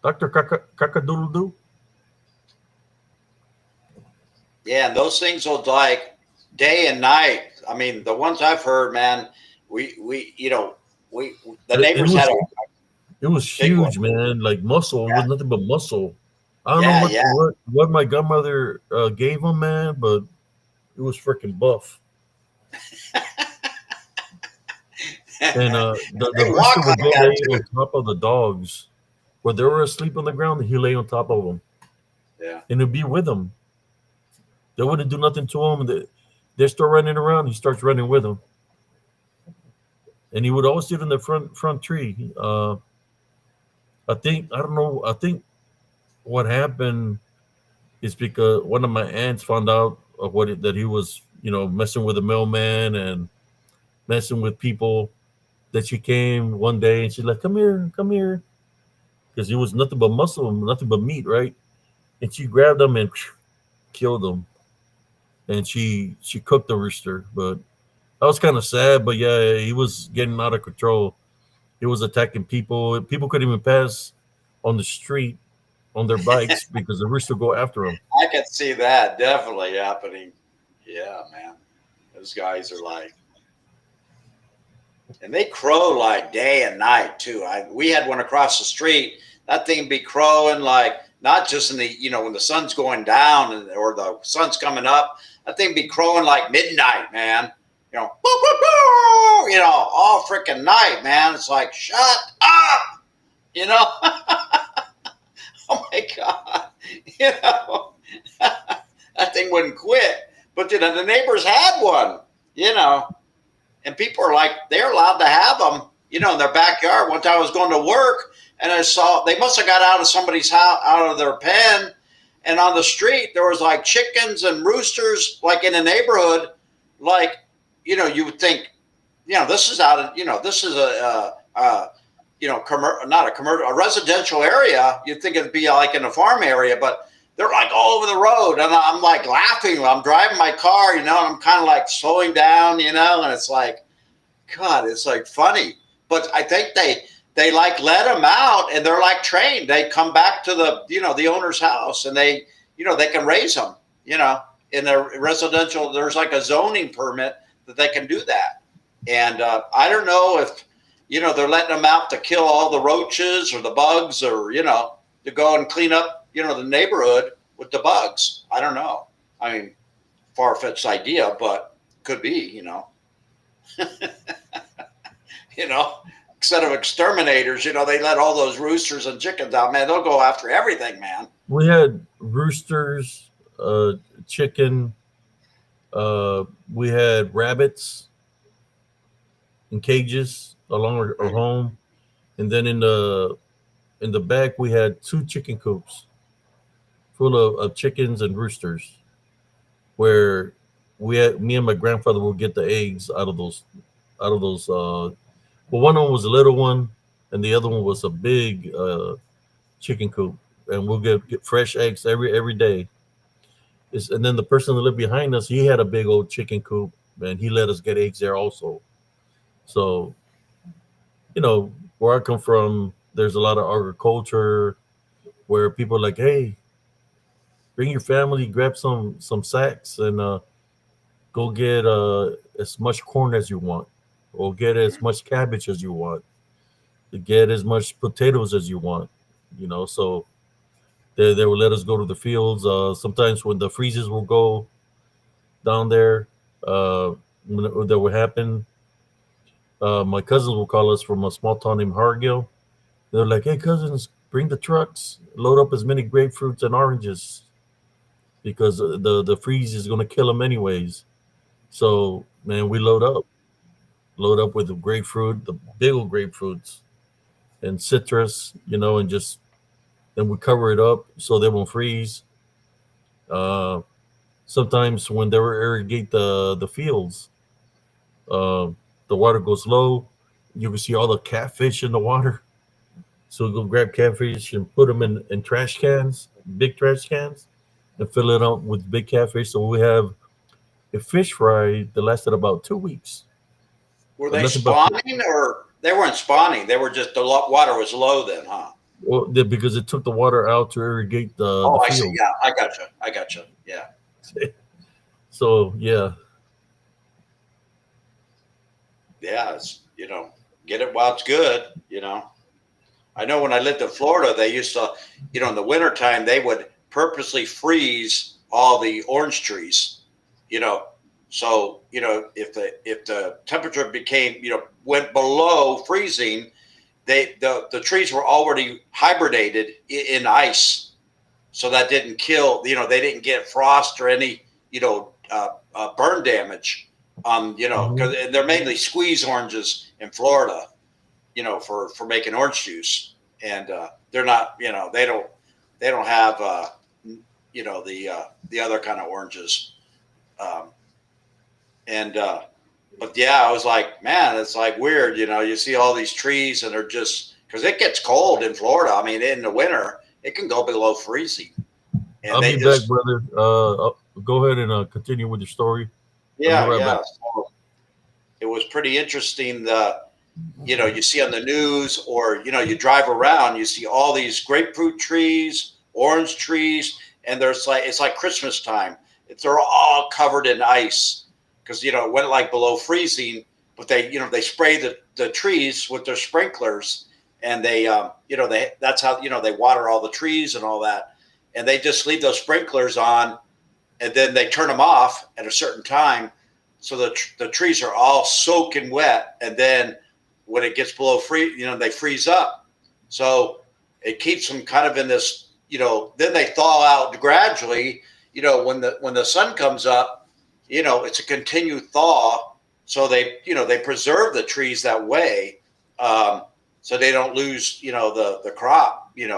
Doctor Cockadoodle Doo? Yeah, and those things will like day and night. I mean, the ones I've heard, man, we the It neighbors was had a it was big one. huge, man. Like muscle. It was nothing but muscle. I don't know Yeah, what yeah. what my grandmother gave him, man, but it was freaking buff. And the They rooster walk would like go that lay too. on top of the dogs. When they were asleep on the ground, he lay on top of them, Yeah. and he'd be with them. They wouldn't do nothing to him. They're still running around. He starts running with them, and he would always sit in the front tree. I don't know. I think what happened is because one of my aunts found out of that he was, messing with a mailman and messing with people. That she came one day and she's like, come here," because he was nothing but muscle, nothing but meat, right? And she grabbed him and killed him, and she cooked the rooster. But that was kind of sad. But yeah, he was getting out of control. He was attacking people. People couldn't even pass on the street on their bikes because the rooster go after him. I can see that definitely happening. Yeah, man. Those guys are like, and they crow like day and night too. We had one across the street. That thing be crowing like not just in the when the sun's going down or the sun's coming up. That thing be crowing like midnight, man. All freaking night, man. It's like shut up, you know. Oh my god, you know that thing wouldn't quit. But the neighbors had one, and people are like, they're allowed to have them, in their backyard. One time I was going to work and I saw they must have got out of somebody's house, out of their pen. And on the street, there was like chickens and roosters, like in a neighborhood, like, you would think, this is out of, this is not a commercial, a residential area. You'd think it'd be like in a farm area, but they're like all over the road, and I'm like laughing. I'm driving my car, and I'm kind of like slowing down, and it's like, God, it's like funny. But I think they like let them out, and they're like trained. They come back to the owner's house, and they can raise them, in a residential. There's like a zoning permit that they can do that, and I don't know if they're letting them out to kill all the roaches or the bugs, or to go and clean up the neighborhood with the bugs. I don't know. I mean, far-fetched idea, but could be, instead of exterminators, they let all those roosters and chickens out, man. They'll go after everything, man. We had roosters, chicken, we had rabbits in cages along our home, and then in the back we had 2 chicken coops full of chickens and roosters, where me and my grandfather will get the eggs out of those. Well, one of them was a little one, and the other one was a big chicken coop, and we'll get fresh eggs every day. And then the person that lived behind us, he had a big old chicken coop, and he let us get eggs there also. So, where I come from, there's a lot of agriculture where people are like, hey, bring your family, grab some sacks, and go get as much corn as you want, or get as much cabbage as you want, to get as much potatoes as you want. So they will let us go to the fields. Sometimes when the freezes will go down there, that will happen. My cousins will call us from a small town named Hargill. They're like, "Hey, cousins, bring the trucks, load up as many grapefruits and oranges, because the freeze is going to kill them anyways." So, man, we load up. load up with the grapefruit, the big old grapefruits, and citrus, and just then we cover it up so they won't freeze. Uh, Sometimes when they irrigate the fields, uh, the water goes low. You can see all the catfish in the water. So we go grab catfish and put them in trash cans, big trash cans, and fill it up with big catfish. So we have a fish fry that lasted about 2 weeks, Were but they nothing but spawning, or they weren't spawning? They were just water was low then, huh? well, because it took the water out to irrigate the Oh, I see. field. Yeah, I gotcha. I gotcha. Yeah. So yeah, Yeah, it's, get it while it's good. I know when I lived in Florida, they used to, in the wintertime, they would purposely freeze all the orange trees, you know. So, if the temperature became, went below freezing, the trees were already hibernated in ice. So that didn't kill, they didn't get frost or any, burn damage. hmm Because they're mainly squeeze oranges in Florida, for making orange juice, and they're not, they don't have, the other kind of oranges, um, and but yeah, I was like, man, it's like weird, you see all these trees and they're just because it gets cold in Florida. I mean, in the winter it can go below freezing, and I'll they be back, just brother. Go ahead and continue with your story. I'll be yeah, right back. yeah. So it was pretty interesting. You see on the news, or you drive around, you see all these grapefruit trees, orange trees, and it's like Christmas time. They're all covered in ice because it went like below freezing, but they spray the trees with their sprinklers, and they that's how they water all the trees and all that, and they just leave those sprinklers on, and then they turn them off at a certain time, so the trees are all soaking wet, and then when it gets below they freeze up. So it keeps them kind of in this, then they thaw out gradually, when the sun comes up, it's a continued thaw. So they preserve the trees that way. So they don't lose, the crop, in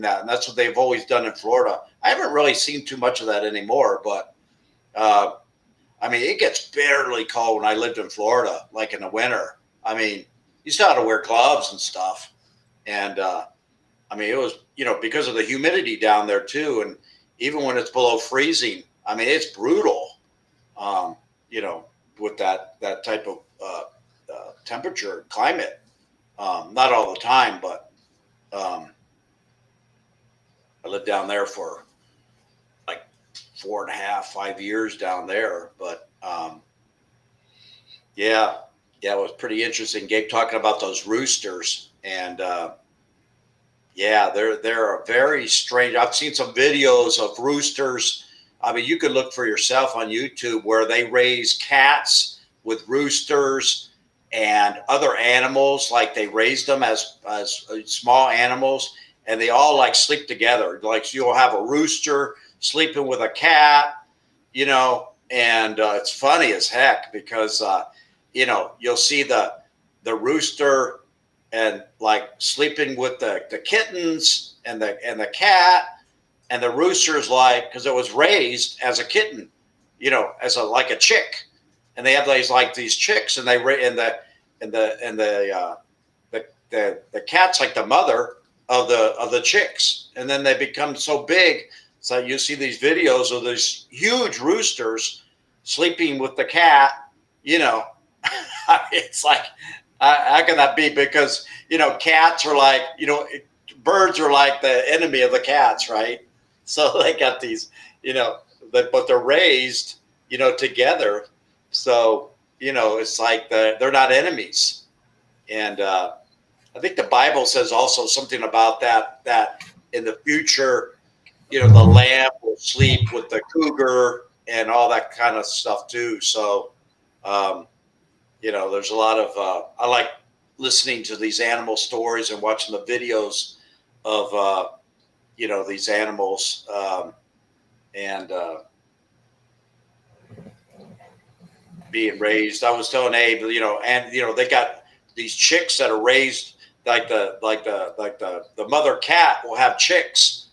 that. And that's what they've always done in Florida. I haven't really seen too much of that anymore, but, uh, I mean, it gets barely cold when I lived in Florida, like in the winter. I mean, you still had to wear gloves and stuff. And I mean, it was, because of the humidity down there too. And even when it's below freezing, I mean, it's brutal, um, you know, with that type of temperature climate. Not all the time, but um, I lived down there for like 4.5, 5 years down there. But yeah, yeah, it was pretty interesting. Gabe talking about those roosters, and yeah, they're a very strange. I've seen some videos of roosters. I mean, you could look for yourself on YouTube where they raise cats with roosters and other animals. Like they raised them as small animals, and they all like sleep together. Like you'll have a rooster sleeping with a cat, and it's funny as heck because you'll see the rooster and like sleeping with the kittens and the cat, and the rooster's like, because it was raised as a kitten, as a chick, and they have these chicks, and they and the cat's like the mother of the chicks, and then they become so big. So you see these videos of these huge roosters sleeping with the cat, it's like, how can that be? Because, cats are like, birds are like the enemy of the cats, right? So they got these, but they're raised, together. So, it's like they're not enemies. And I think the Bible says also something about that in the future, the lamb will sleep with the cougar and all that kind of stuff too. So, um, there's a lot of I like listening to these animal stories and watching the videos of these animals, and being raised. I was telling Abe, and they got these chicks that are raised the mother cat will have chicks,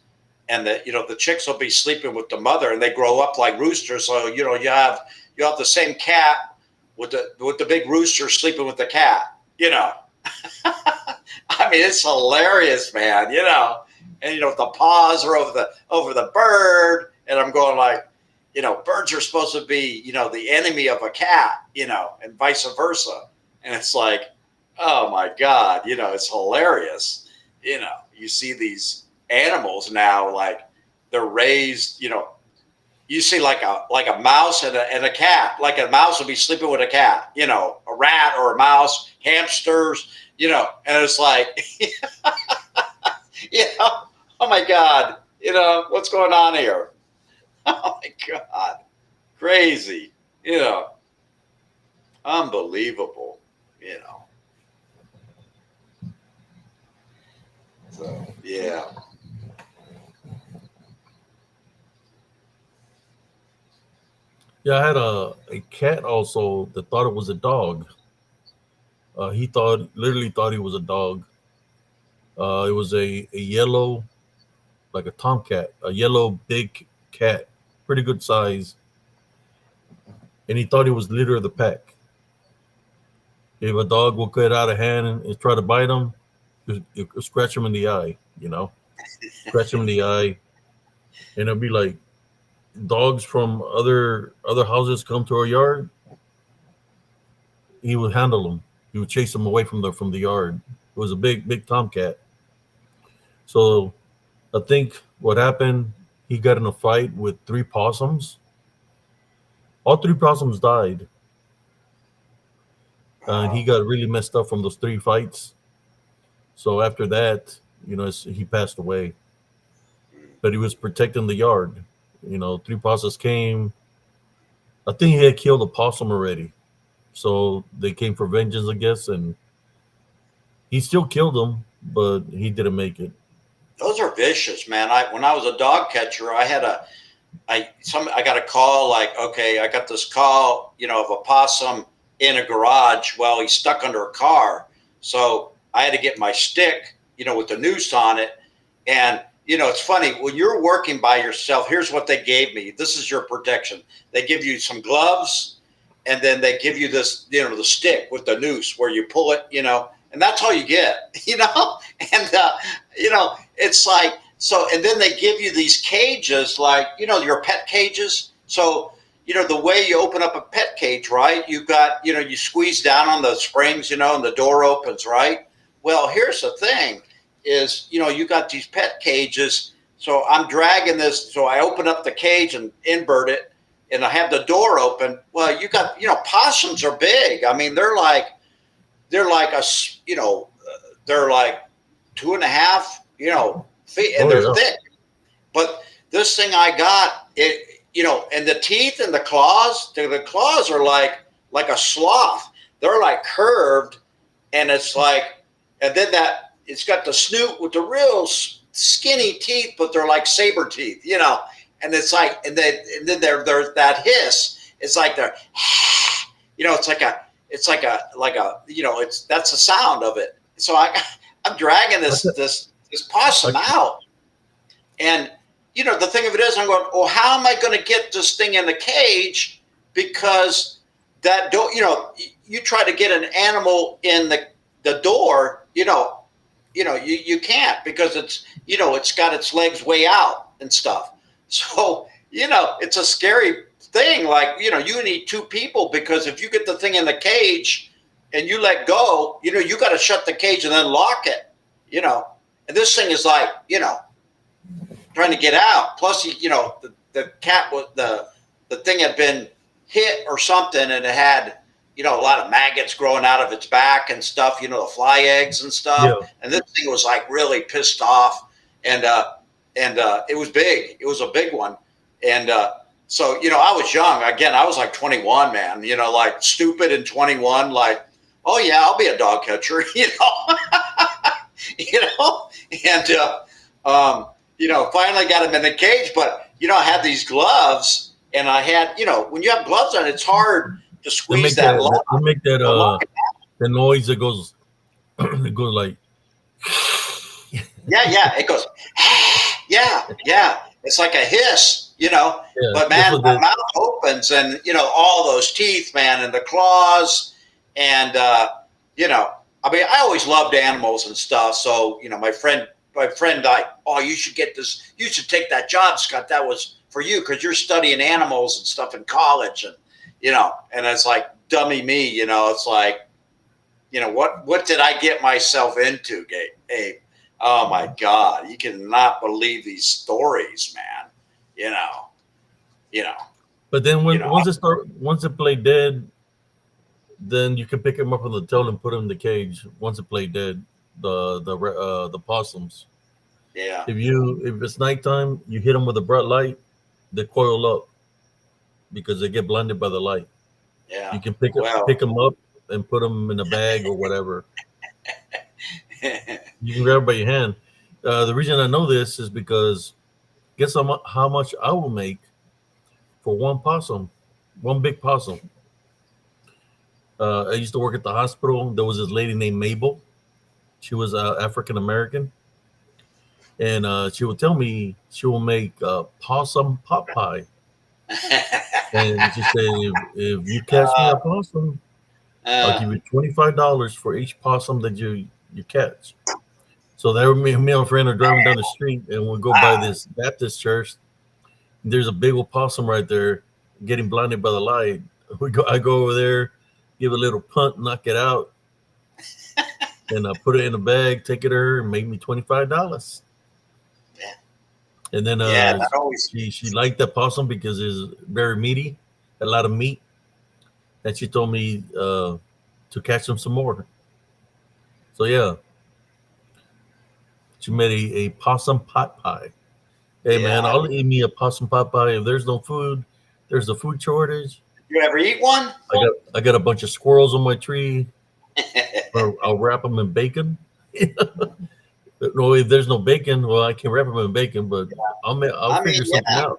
and the chicks will be sleeping with the mother, and they grow up like roosters. So you have the same cat with the big rooster sleeping with the cat. I mean, it's hilarious, man. And the paws are over the bird, and I'm going like, birds are supposed to be, the enemy of a cat, and vice versa. And it's like, oh my God, it's hilarious. You see these animals now, like they're raised, you see like a mouse and a cat, like a mouse will be sleeping with a cat, a rat or a mouse, hamsters, and it's like, oh my God, what's going on here? Oh my God, crazy, unbelievable, So, yeah. Yeah, I had a cat also that thought it was a dog. He literally thought he was a dog. It was a yellow, like a tomcat, a yellow big cat, pretty good size, and he thought he was leader of the pack. If a dog will get out of hand and try to bite him, you scratch him in the eye, scratch him in the eye, and it'll be like dogs from other houses come to our yard. He would handle them. He would chase them away from the yard. It was a big tomcat. So I think what happened, he got in a fight with three possums. All three possums died, and he got really messed up from those three fights. So after that, he passed away. But he was protecting the yard. Three possums came. I think he had killed a possum already. So they came for vengeance, I guess, and he still killed them, but he didn't make it. Those are vicious, man. When I was a dog catcher, I got a call like, okay, I got this call, of a possum in a garage. Well, he's stuck under a car. So I had to get my stick, with the noose on it. And, it's funny when you're working by yourself, here's what they gave me. This is your protection. They give you some gloves, and then they give you this, the stick with the noose where you pull it, and that's all you get, and, it's like, so, and then they give you these cages, like, your pet cages. So, the way you open up a pet cage, right? You've got, you squeeze down on the springs, and the door opens, right? Well, here's the thing is, you got these pet cages. So I'm dragging this. So I open up the cage and invert it, and I have the door open. Well, you got, possums are big. I mean, they're like they're like 2.5, feet, and they're thick. But this thing I got, and the teeth and the claws are like a sloth. They're like curved, and it's like, and then it's got the snoot with the real skinny teeth, but they're like saber teeth, and it's like, and then there's that hiss. It's like they're, it's like a, that's the sound of it. So I'm dragging this possum out. And, the thing of it is, I'm going, well, how am I going to get this thing in the cage? Because that door, you try to get an animal in the door, you can't, because it's got its legs way out and stuff. So, it's a scary thing. Like, you need two people, because if you get the thing in the cage and you let go, you got to shut the cage and then lock it, and this thing is like, trying to get out. Plus, the cat was the thing had been hit or something, and it had, a lot of maggots growing out of its back and stuff, the fly eggs and stuff. Yeah. And this thing was like really pissed off, and it was big. It was a big one. And so, I was young. Again, I was like 21, man, like stupid and 21, like, oh yeah, I'll be a dog catcher, and finally got him in the cage. But, I had these gloves, and I had, when you have gloves on, it's hard to They squeeze make that that. lung. They make that. The lung. The noise that goes. It goes like. Yeah. It goes. Yeah. It's like a hiss, Yeah, But that's man, what that the. mouth opens, and all those teeth, man, and the claws, and I mean, I always loved animals and stuff. So my friend, like, oh, you should get this. You should take that job, Scott. That was for you because you're studying animals and stuff in college, and and it's like dummy me, It's like, what did I get myself into, Abe? Oh my God, you cannot believe these stories, man. You know, you know, But then you when know. once it play dead, then you can pick him up on the tail and put him in the cage. Once it play dead, the possums. Yeah, If it's nighttime, you hit them with a bright light, they coil up because they get blinded by the light. yeah. You can Well, pick them up and put them in a bag or whatever. You can grab them by your hand. The reason I know this is because guess how much I will make for one possum, one big possum. I used to work at the hospital. There was this lady named Mabel. She was African American, and she would tell me she will make possum pot pie. And she said, if you catch me a possum, I'll uh, give you $25 for each possum that you catch. So there, me and a friend are driving down the street, and we go by this Baptist church. There's a big old possum right there, getting blinded by the light. I go over there, give a little punt, knock it out, and I put it in a bag, take it to her, and make me $25. And then yeah, that always. she liked that possum because it's very meaty, a lot of meat, and she told me to catch them some more. So yeah, she made a possum pot pie. Hey man, Yeah. I'll eat me a possum pot pie if there's no food. There's a food shortage. You ever eat one? I got a bunch of squirrels on my tree. Or I'll wrap them in bacon. No, if there's no bacon, well, I can wrap them in bacon, but I'll I mean, figure something yeah. out.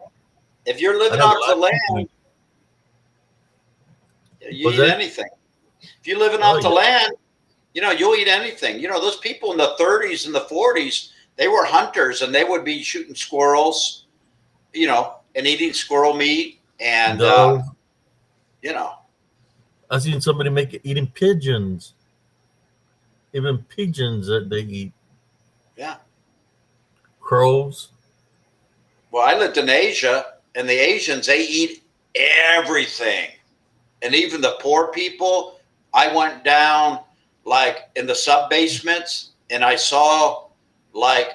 If you're I living have a off the lot of land, people. you What's eat that? anything. If you're living Oh off the yeah, land, you'll eat anything. Those people in the 30s and the 40s, they were hunters and they would be shooting squirrels, and eating squirrel meat. And, dove. you know, I seen somebody make it eating pigeons. Even pigeons that they eat. yeah. Crows. Well, I lived in Asia and the Asians, they eat everything. And even the poor people, I went down like in the sub basements and I saw like,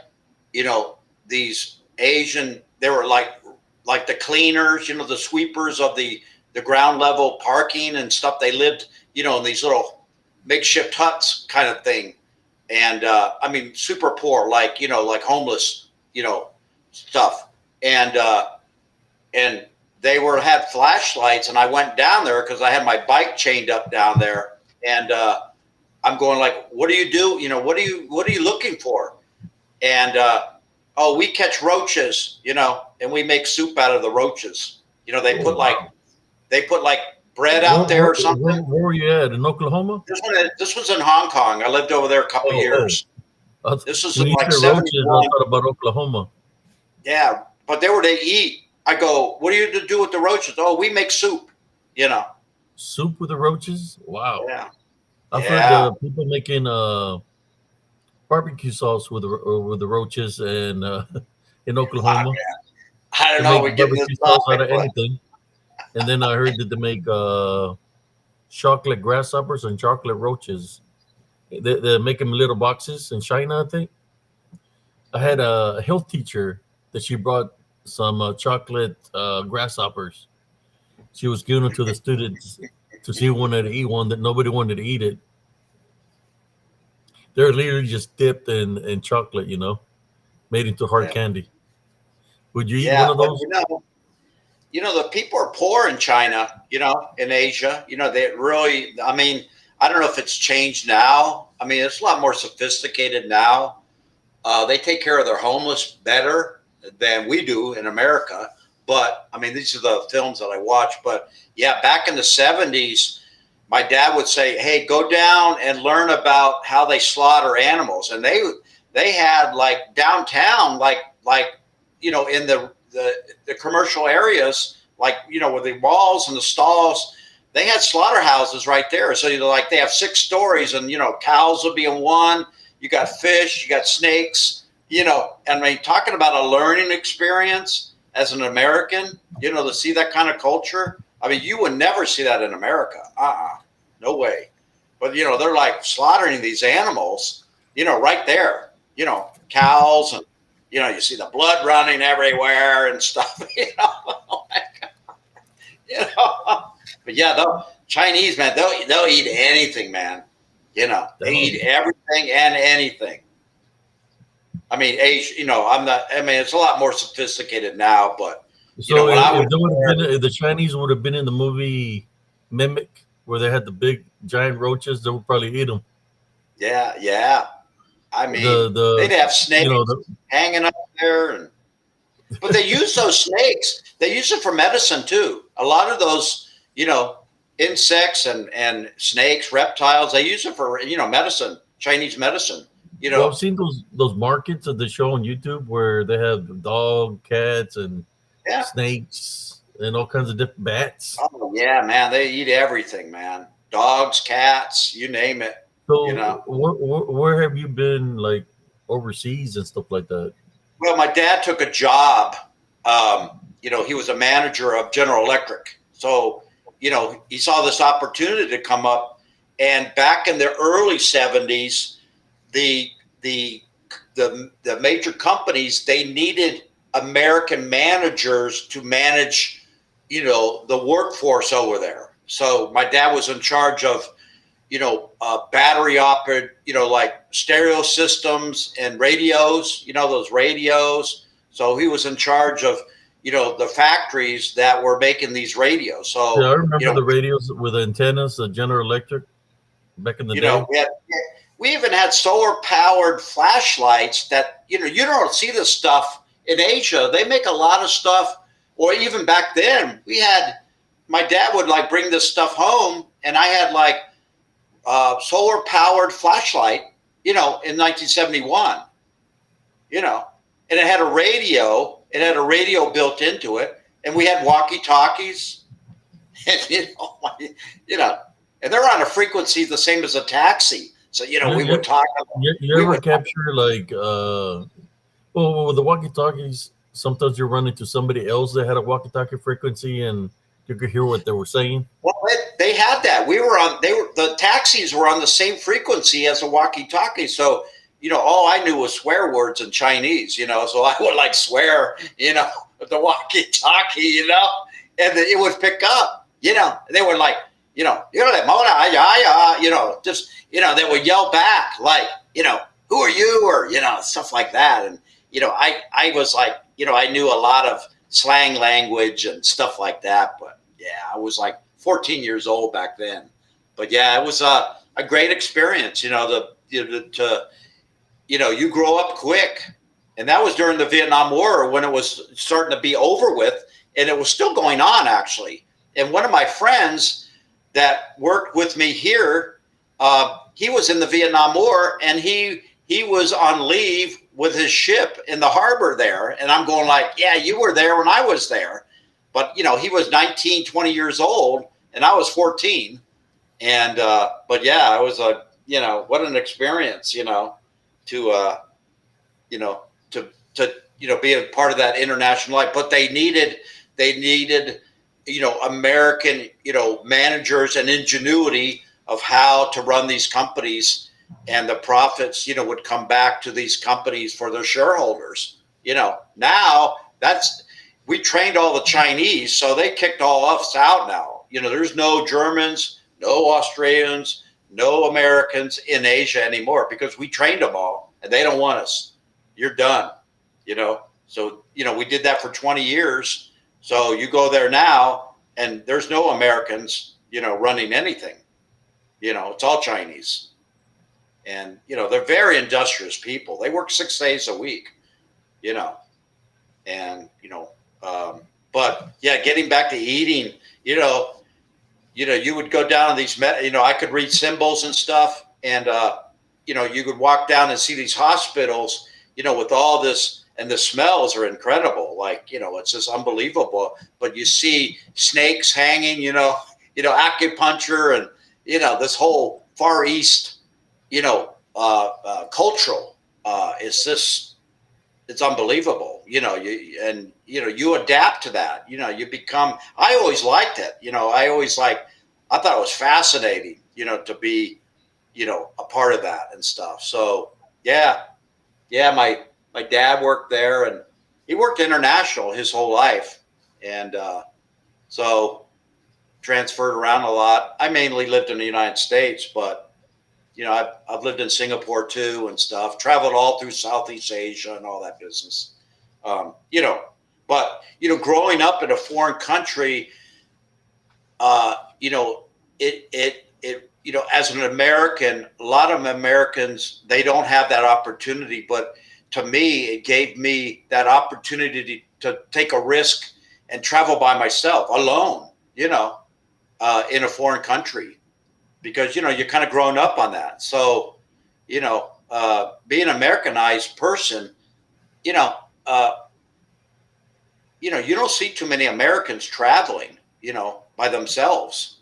these Asian, they were like the cleaners, the sweepers of the ground level parking and stuff. They lived, in these little makeshift huts kind of thing. And I mean, super poor, like homeless, stuff. And they had flashlights, and I went down there because I had my bike chained up down there. And I'm going like, what do you do? What are you looking for? And oh, we catch roaches, and we make soup out of the roaches. They Oh put like wow. bread out there or something. Where were you at in Oklahoma? This was in Hong Kong. I lived over there a couple Oh, years. This was when in you like said roaches, I 71. thought about Oklahoma. Yeah, but they eat. I go, what do you do with the roaches? Oh, we make soup. You know. Soup with the roaches? Wow. Yeah. I've heard Yeah. people making barbecue sauce with the roaches and in I, Oklahoma. I don't They know. make We're getting this barbecue sauce out topic, of but anything. And then I heard that they make chocolate grasshoppers and chocolate roaches. They make them in little boxes in China, I think. I had a health teacher that she brought some chocolate grasshoppers. She was giving them to the students to see who wanted to eat one. That nobody wanted to eat it. They're literally just dipped in chocolate, made into hard yeah, candy. Would you eat one yeah. of But those? the people are poor in China. In Asia. They really. I mean, I don't know if it's changed now. I mean, it's a lot more sophisticated now. They take care of their homeless better than we do in America. but I mean, these are the films that I watch. But yeah, back in the 70s, my dad would say, "Hey, go down and learn about how they slaughter animals." And they had like downtown, in the commercial areas, with the walls and the stalls, they had slaughterhouses right there. So they have 6 stories, and cows will be in one. You got fish, you got snakes. I mean, talking about a learning experience as an American, to see that kind of culture. I mean, you would never see that in America. No way. But, they're like slaughtering these animals, right there, cows, and, you see the blood running everywhere and stuff, Oh my God. But yeah, the Chinese, man, they'll eat anything, man. They eat everything and anything. I mean, it's a lot more sophisticated now, but So if the Chinese would have been in the movie Mimic, where they had the big giant roaches, they would probably eat them. Yeah. I mean, they'd have snakes hanging up there, but they use those snakes. They use it for medicine too. A lot of those, insects and snakes, reptiles, they use it for medicine, Chinese medicine. Well, I've seen those markets that they show on YouTube where they have dog, cats, and snakes, and all kinds of different bats. Oh yeah, man, they eat everything, man. Dogs, cats, you name it. So where have you been, like overseas and stuff like that? Well, my dad took a job. He was a manager of General Electric, so he saw this opportunity to come up. And back in the early 70s, the major companies, they needed American managers to manage, the workforce over there. So my dad was in charge of, battery operated, like stereo systems and radios, those radios. So he was in charge of, the factories that were making these radios. So yeah, I remember the radios with antennas, the General Electric back in the day. We even had solar powered flashlights that, you don't see this stuff in Asia. They make a lot of stuff, or even back then my dad would bring this stuff home, and I had solar powered flashlight, in 1971, and it had a radio. It had a radio built into it, and we had walkie talkies, and, and they're on a frequency the same as a taxi. So, we would talk. You ever capture with the walkie-talkies, sometimes you run into somebody else that had a walkie-talkie frequency and you could hear what they were saying? Well, they had that. The taxis were on the same frequency as a walkie-talkie. So, all I knew was swear words in Chinese, so I would swear, with the walkie-talkie, and it would pick up, they were like, just, they would yell back who are you? Or, stuff like that. And, I was I knew a lot of slang language and stuff like that. But yeah, I was 14 years old back then. But yeah, it was a great experience, you grow up quick. And that was during the Vietnam War when it was starting to be over with. And it was still going on, actually. And one of my friends that worked with me here, he was in the Vietnam War, and he was on leave with his ship in the harbor there. And I'm going yeah, you were there when I was there. But, he was 19, 20 years old, and I was 14. And, but yeah, it was what an experience, to be a part of that international life. But they needed, American, managers and ingenuity of how to run these companies, and the profits, would come back to these companies for their shareholders. Now we trained all the Chinese, so they kicked all of us out now. There's no Germans, no Australians, no Americans in Asia anymore because we trained them all, and they don't want us. You're done, So, we did that for 20 years. So you go there now, and there's no Americans, running anything. It's all Chinese. And, they're very industrious people. They work 6 days a week, and, But yeah, getting back to eating, you would go down to these, I could read symbols and stuff, and you could walk down and see these hospitals, with all this, and the smells are incredible. Like, it's just unbelievable. But you see snakes hanging, acupuncture, and this whole Far East, cultural. It's unbelievable, you adapt to that, you become, I always liked it, I thought it was fascinating, to be, a part of that and stuff. So yeah, my dad worked there, and he worked international his whole life. And, so transferred around a lot. I mainly lived in the United States, but I've lived in Singapore too and stuff, traveled all through Southeast Asia and all that business. But, growing up in a foreign country, as an American, a lot of Americans, they don't have that opportunity. But to me, it gave me that opportunity to take a risk and travel by myself alone, in a foreign country. Because, you're kind of grown up on that. So, being an Americanized person, you don't see too many Americans traveling, by themselves.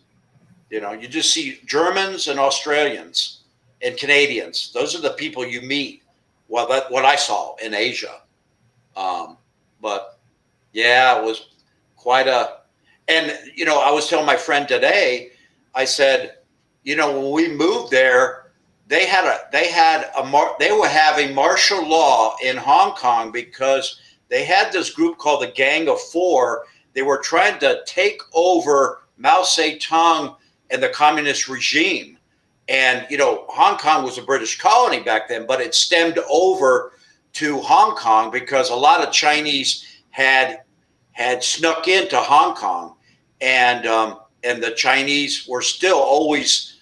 You just see Germans and Australians and Canadians. Those are the people you meet. Well, that's what I saw in Asia. But yeah, it was quite and, I was telling my friend today, I said, when we moved there, they were having martial law in Hong Kong because they had this group called the Gang of Four. They were trying to take over Mao Zedong and the communist regime. And, Hong Kong was a British colony back then, but it stemmed over to Hong Kong because a lot of Chinese had snuck into Hong Kong. And the Chinese were still always,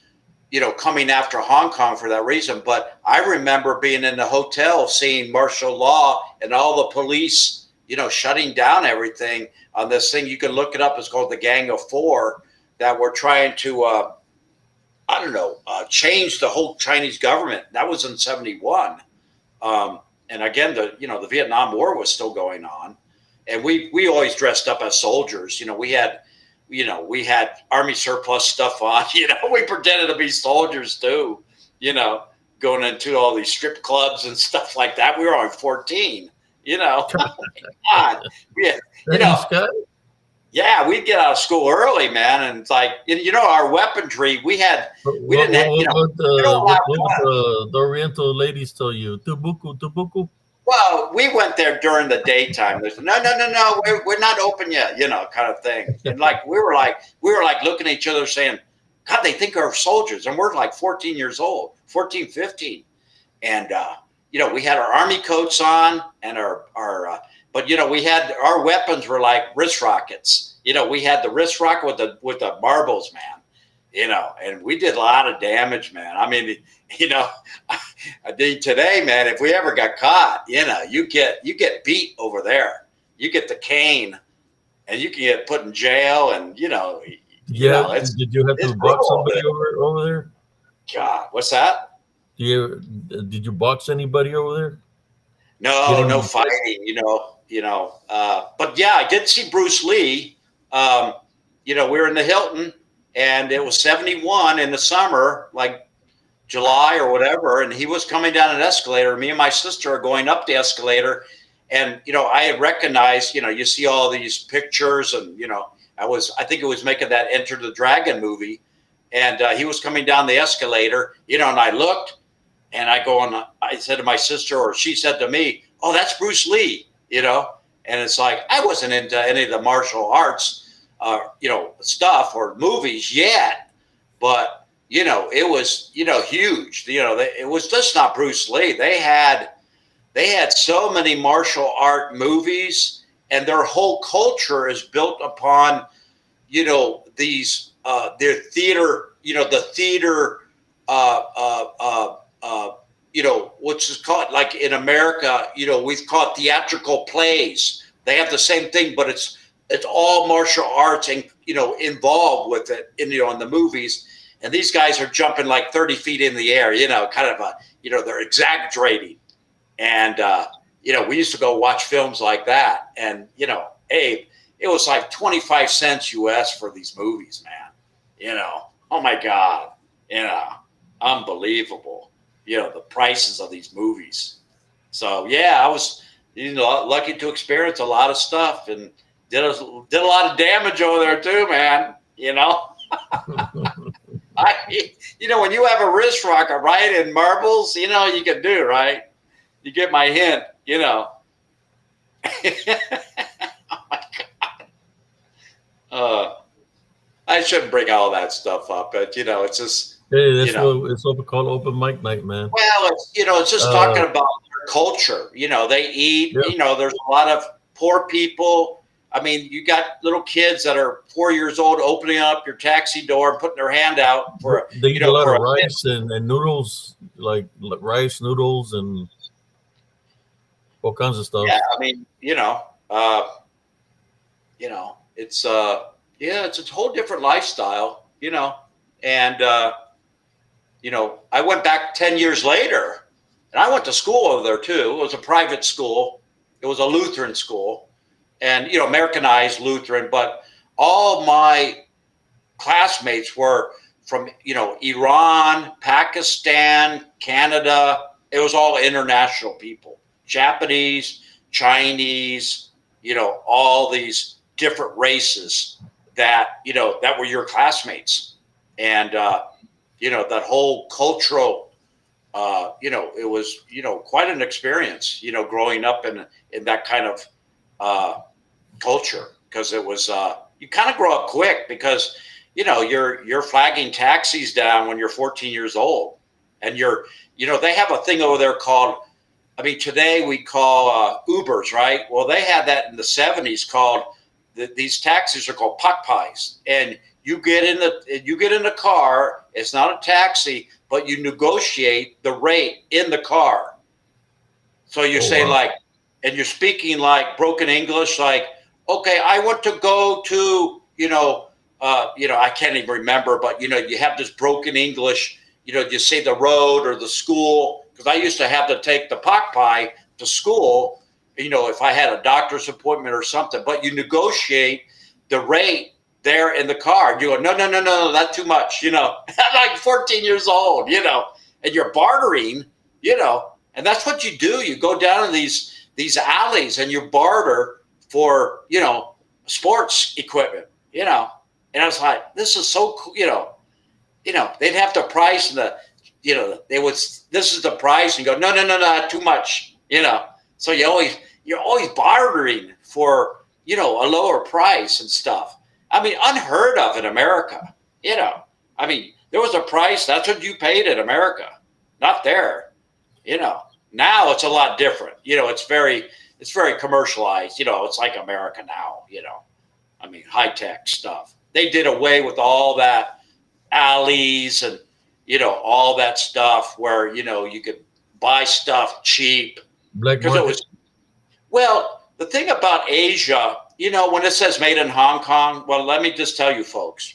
coming after Hong Kong for that reason. But I remember being in the hotel, seeing martial law and all the police, shutting down everything on this thing. You can look it up. It's called the Gang of Four, that were trying to, change the whole Chinese government. That was in 71. And again, the Vietnam War was still going on. And we always dressed up as soldiers. We had army surplus stuff on, we pretended to be soldiers too, going into all these strip clubs and stuff like that. We were only 14, oh my God. Yeah, we'd get out of school early, man. And it's like, our weaponry, we didn't have, what the Oriental ladies tell you? Tubuku, tubuku. Well, we went there during the daytime. There's no, we're not open yet, kind of thing. And we were like looking at each other saying, God, they think we're soldiers. And we're like 14 years old, 14, 15. And, we had our army coats on and but we had, our weapons were like wrist rockets. We had the wrist rocket with the marbles, man, and we did a lot of damage, man. I mean, I think today, man, if we ever got caught, you get beat over there. You get the cane, and you can get put in jail, and did you have to box somebody over there? God, what's that? Did you box anybody over there? No fighting, but yeah, I did see Bruce Lee. We were in the Hilton, and it was 71 in the summer, like July or whatever, and he was coming down an escalator. Me and my sister are going up the escalator, and I had recognized, you see all these pictures, and I think it was making that Enter the Dragon movie, and he was coming down the escalator, and I looked, and I said to my sister, or she said to me, "Oh, that's Bruce Lee," and it's like I wasn't into any of the martial arts, stuff or movies yet, but it was huge. It was just not Bruce Lee. They had so many martial art movies, and their whole culture is built upon these their theater. The theater. What's it called? Like in America, we call it theatrical plays. They have the same thing, but it's it's all martial arts and, involved with it in, in the movies. And these guys are jumping like 30 feet in the air, kind of they're exaggerating. And, we used to go watch films like that. And, Abe, it was like 25 cents US for these movies, man. Oh my God, unbelievable. The prices of these movies. So yeah, I was, lucky to experience a lot of stuff and did a lot of damage over there too, man. When you have a wrist rocker, right, and marbles, you can do, right? You get my hint, Oh my God. I shouldn't bring all that stuff up, but it's just. Hey, that's what it's called open mic night, man. Well, it's just talking about their culture. They eat. Yep. There's a lot of poor people. I mean, you got little kids that are 4 years old opening up your taxi door and putting their hand out for. They eat a lot of rice and noodles, like rice noodles and all kinds of stuff. Yeah, I mean, it's it's a whole different lifestyle, and. I went back 10 years later and I went to school over there too. It was a private school. It was a Lutheran school and, Americanized Lutheran, but all my classmates were from, Iran, Pakistan, Canada. It was all international people, Japanese, Chinese, all these different races that, that were your classmates. And, that whole cultural, it was, quite an experience, growing up in that kind of culture, because it was, you kind of grow up quick because, you're flagging taxis down when you're 14 years old and they have a thing over there called, today we call Ubers, right? Well, they had that in the 70s called, these taxis are called puck pies, and you get in the car. It's not a taxi, but you negotiate the rate in the car. So you say wow. And you're speaking like broken English, like, okay, I want to go to, I can't even remember, but you have this broken English, you say the road or the school, because I used to have to take the puck pie to school, if I had a doctor's appointment or something, but you negotiate the rate there in the car. You go, no, that's too much, I'm like 14 years old, and you're bartering, and that's what you do. You go down in these alleys and you barter for, sports equipment, and I was like, this is so cool, they'd have to price this is the price and go, no, too much, so you're always bartering for, a lower price and stuff. Unheard of in America, there was a price. That's what you paid in America, not there, now it's a lot different. It's very commercialized, it's like America now, high tech stuff. They did away with all that alleys and, all that stuff where, you could buy stuff cheap. Black market. Well, the thing about Asia, when it says made in Hong Kong, well, let me just tell you folks,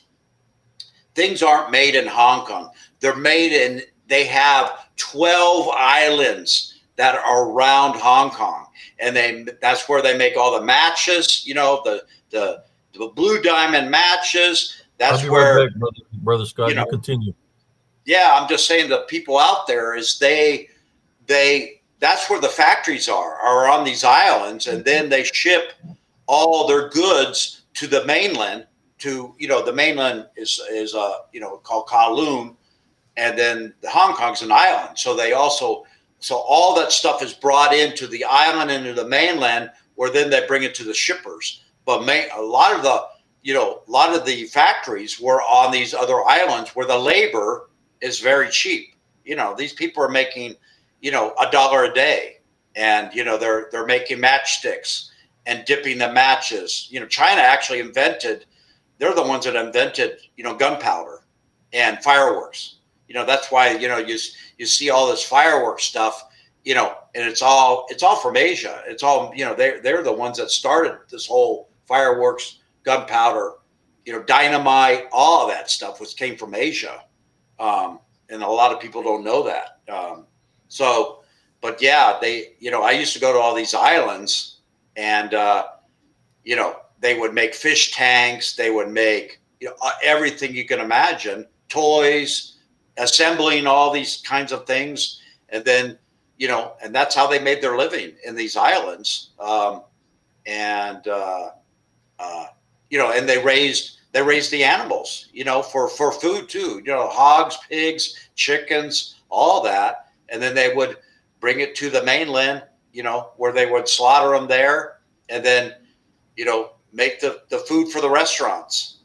things aren't made in Hong Kong. They have 12 islands that are around Hong Kong. And that's where they make all the matches, the Blue Diamond matches. That's where. Right back, brother Scott, you continue. Yeah, I'm just saying the people out there is that's where the factories are on these islands, and then they ship all their goods to the mainland. The mainland is called Kowloon, and then Hong Kong's an island. So all that stuff is brought into the island, into the mainland, where then they bring it to the shippers. But a lot of the factories were on these other islands where the labor is very cheap. These people are making, $1 a day, and they're making matchsticks and dipping the matches. China actually they're the ones that invented, gunpowder and fireworks. That's why, you see all this fireworks stuff, and it's all from Asia. It's all, they're the ones that started this whole fireworks, gunpowder, dynamite, all of that stuff came from Asia. And a lot of people don't know that. But yeah, I used to go to all these islands, and, they would make fish tanks. They would make, everything you can imagine, toys, assembling all these kinds of things. And then, and that's how they made their living in these islands. And they raised the animals, for food too, hogs, pigs, chickens, all that. And then they would bring it to the mainland, where they would slaughter them there, and then, make the food for the restaurants,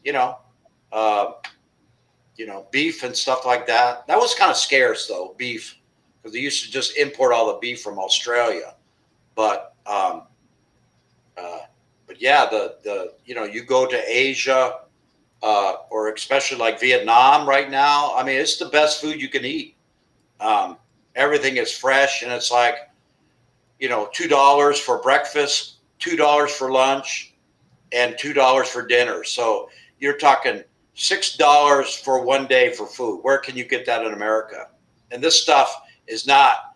beef and stuff like that. That was kind of scarce though, beef, because they used to just import all the beef from Australia. But yeah, you go to Asia, or especially like Vietnam right now. I mean, it's the best food you can eat. Everything is fresh, and it's like, $2 for breakfast, $2 for lunch, and $2 for dinner. So you're talking $6 for one day for food. Where can you get that in America? And this stuff is not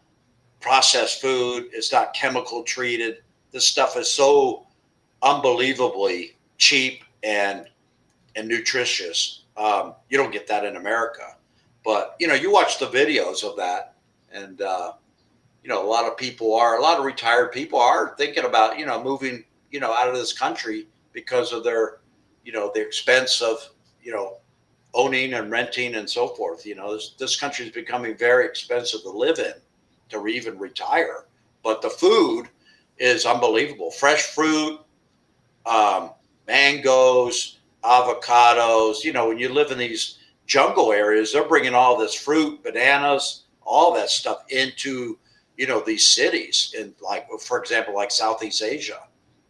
processed food. It's not chemical treated. This stuff is so unbelievably cheap and nutritious. You don't get that in America. But, you watch the videos of that, and, a lot of retired people are thinking about, moving, out of this country because of their, the expense of, owning and renting and so forth. This country is becoming very expensive to live in, to even retire. But the food is unbelievable. Fresh fruit, mangoes, avocados. When you live in these jungle areas, they're bringing all this fruit, bananas, all that stuff into, these cities in, like, for example, like Southeast Asia.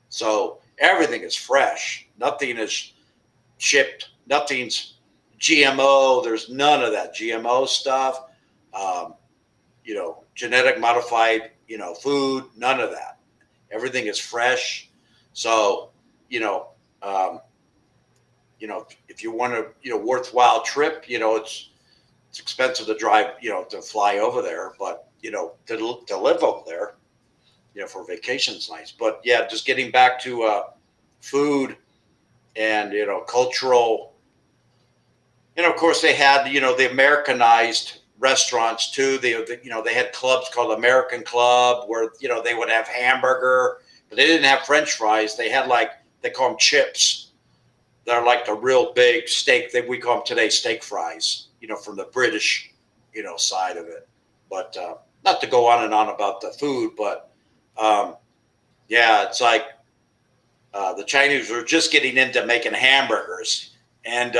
So everything is fresh. Nothing is shipped. Nothing's GMO. There's none of that GMO stuff. Genetic modified, food, none of that. Everything is fresh. So, if you want a, worthwhile trip, it's expensive to drive, to fly over there, but, to live over there, for vacation's nice. But yeah, just getting back to food and, cultural, of course they had, the Americanized restaurants too. They had clubs called American Club where, they would have hamburger, but they didn't have French fries. They had, like, they call them chips. They're like the real big steak that we call them today steak fries, from the British, side of it. But not to go on and on about the food, but yeah, it's like the Chinese were just getting into making hamburgers. And,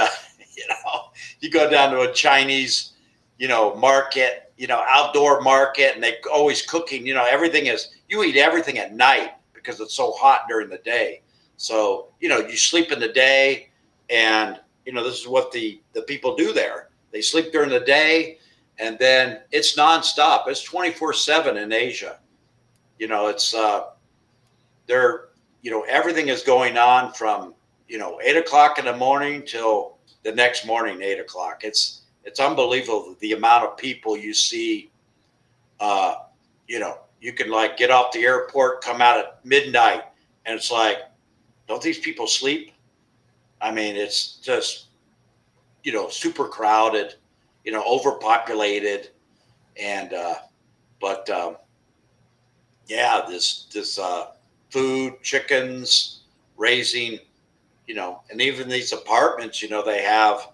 you go down to a Chinese, market, outdoor market, and they always cooking, everything is, you eat everything at night because it's so hot during the day. So, you sleep in the day, and, this is what the people do there. They sleep during the day, and then it's nonstop. It's 24/7 in Asia. It's, everything is going on from, 8 o'clock in the morning till the next morning, 8 o'clock. It's unbelievable the amount of people you see. You can, like, get off the airport, come out at midnight, and it's like, don't these people sleep? I mean, it's just, super crowded, overpopulated. And, yeah, this food, chickens, raising, and even these apartments, they have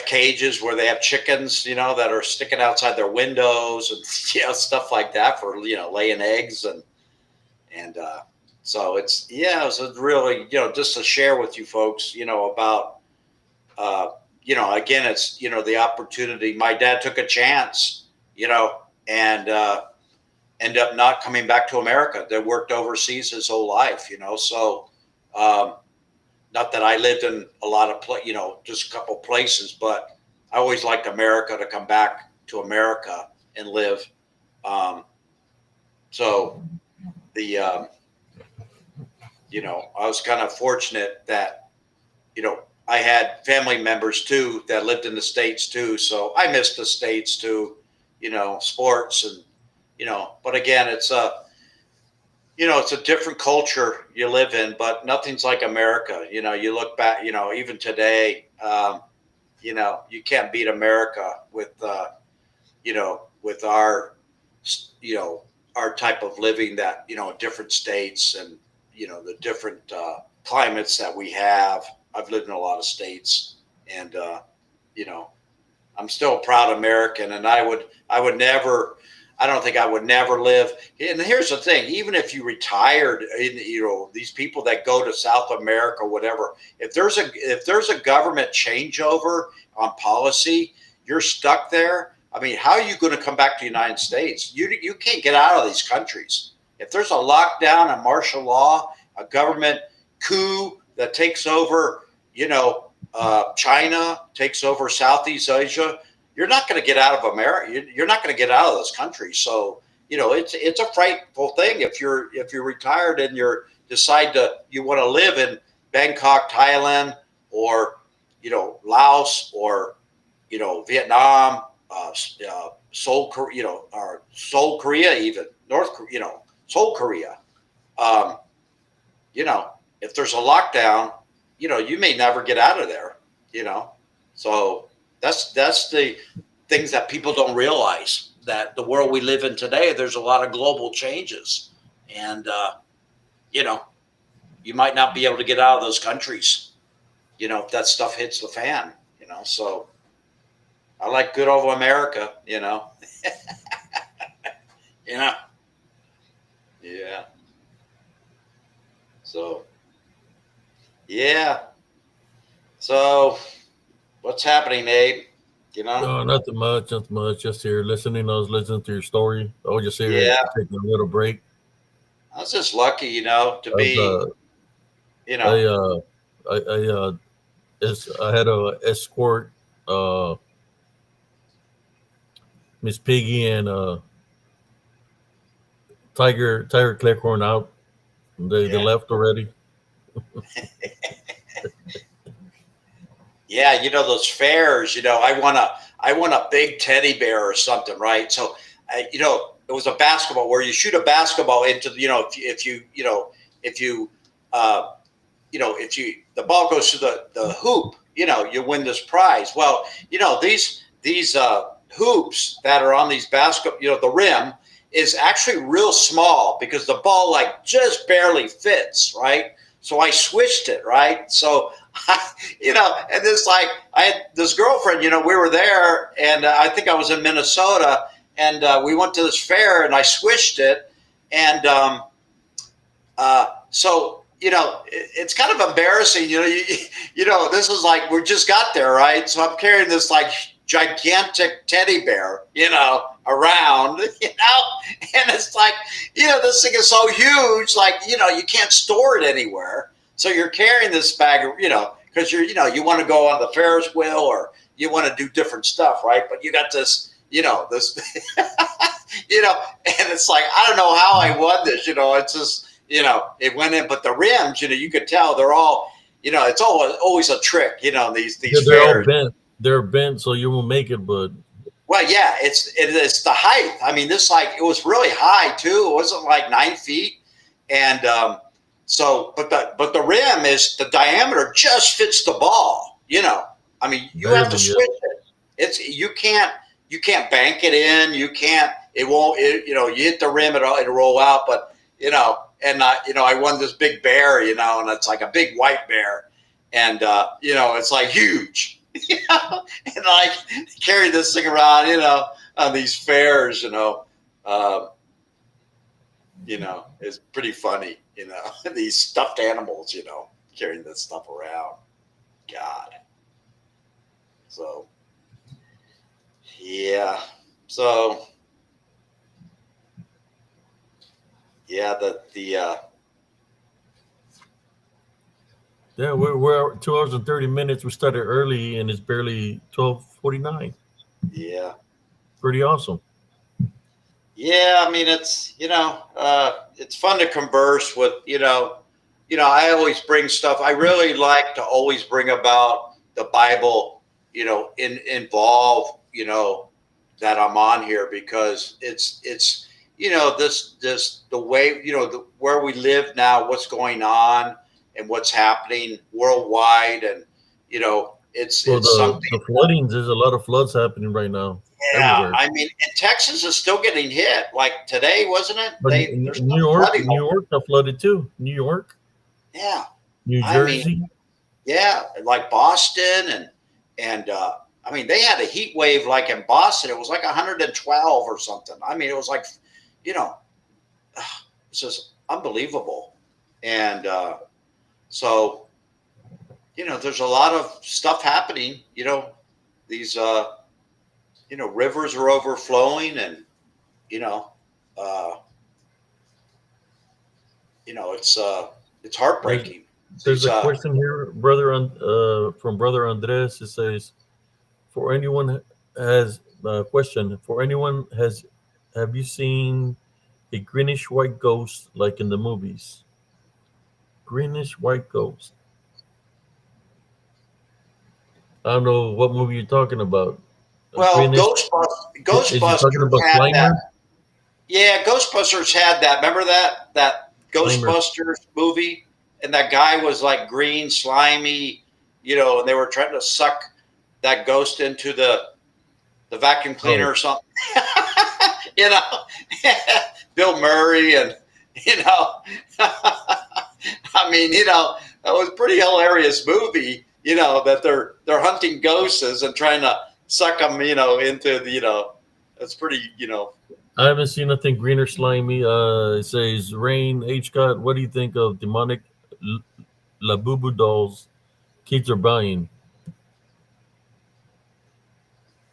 cages where they have chickens, that are sticking outside their windows and, stuff like that for, laying eggs. And so it's really, just to share with you folks, about, again, it's, the opportunity. My dad took a chance, and ended up not coming back to America. They worked overseas his whole life, so not that I lived in a lot of, just a couple places, but I always liked America, to come back to America and live. So the, I was kind of fortunate that, I had family members too that lived in the States too. So I missed the States too, sports and, but again, it's a different culture you live in, but nothing's like America. You look back, even today, you can't beat America with, with our type of living that, different states and, the different climates that we have. I've lived in a lot of states and, I'm still a proud American and I would never, I don't think I would never live. And here's the thing, even if you retired, these people that go to South America, whatever, if there's a government changeover on policy, you're stuck there. I mean, how are you going to come back to the United States? You can't get out of these countries. If there's a lockdown, a martial law, a government coup that takes over, China, takes over Southeast Asia, you're not going to get out of America. You're not going to get out of those countries. So, it's a frightful thing if you're retired and you want to live in Bangkok, Thailand, or, Laos, or, Vietnam, Seoul, or Seoul, Korea, even Seoul, Korea. If there's a lockdown, you may never get out of there, so that's the things that people don't realize, that the world we live in today, there's a lot of global changes and, you might not be able to get out of those countries, if that stuff hits the fan, so I like good old America, Yeah. So, yeah. So what's happening, Abe? No, nothing much, nothing much. Just here listening. I was listening to your story. I was just here Yeah. taking a little break. I was just lucky, to I be, was, I had a escort Miss Piggy and Tiger Cleghorn out. They left already. Yeah, those fairs, I want a big teddy bear or something, right? So, it was a basketball where you shoot a basketball into, if the ball goes to the hoop, you win this prize. Well, these hoops that are on these the rim is actually real small because the ball like just barely fits, right? So I switched it, right? So, and this I had this girlfriend, we were there and I think I was in Minnesota and we went to this fair and I switched it. And so, it's kind of embarrassing, this is like, we just got there, right? So I'm carrying this like gigantic teddy bear, around, and it's like, this thing is so huge, like, you can't store it anywhere. So you're carrying this bag, because you want to go on the Ferris wheel or you want to do different stuff, right? But you got this, this, and it's like, I don't know how I won this, it's just, it went in, but the rims, you could tell they're all, it's always a trick, these They're all fairs. bent. They're bent, so you won't make it. But well, yeah, it's the height. I mean, it was really high too. It wasn't like 9 feet, and so, but the rim is the diameter just fits the ball. I mean, you have to switch it. You can't bank it in. You can't. It won't. You hit the rim, it'll roll out. But and I won this big bear. And it's like a big white bear, and it's like huge. And like carry this thing around, on these fairs, it's pretty funny, these stuffed animals, carrying this stuff around. God. So, yeah. So, yeah, yeah, we're 2 hours and 30 minutes. We started early, and it's barely 12:49. Yeah. Pretty awesome. Yeah, I mean, it's it's fun to converse with I always bring stuff. I really like to always bring about the Bible, involve, that I'm on here, because it's the way, where we live now, what's going on and what's happening worldwide. And, Well, it's something. the floodings, there's a lot of floods happening right now Yeah. everywhere. I mean, and Texas is still getting hit. Like today, wasn't it? But There's still flooding. New York got flooded too. New York, Yeah. New I mean, Jersey. yeah, like Boston and I mean, they had a heat wave like in Boston. It was like 112 or something. I mean, it was like, you know, it's just unbelievable. And so, there's a lot of stuff happening. These rivers are overflowing, and uh, it's heartbreaking. There's These a question here, brother, from brother Andres. It says, for anyone has a question. For anyone has, have you seen a greenish white ghost like in the movies? Greenish white ghost. I don't know what movie you're talking about. A Well, greenish. Is he talking Ghostbusters about had that. Slimer? Yeah, Ghostbusters had that. Remember that Slimer. Ghostbusters movie, and that guy was like green, slimy, and they were trying to suck that ghost into the vacuum cleaner Oh, or something. you know, Bill Murray, and you know, I mean, that was a pretty hilarious movie. That they're hunting ghosts and trying to suck them, into the, it's pretty, I haven't seen nothing green or slimy. It says Rain H. Scott. What do you think of demonic L- Labubu dolls kids are buying?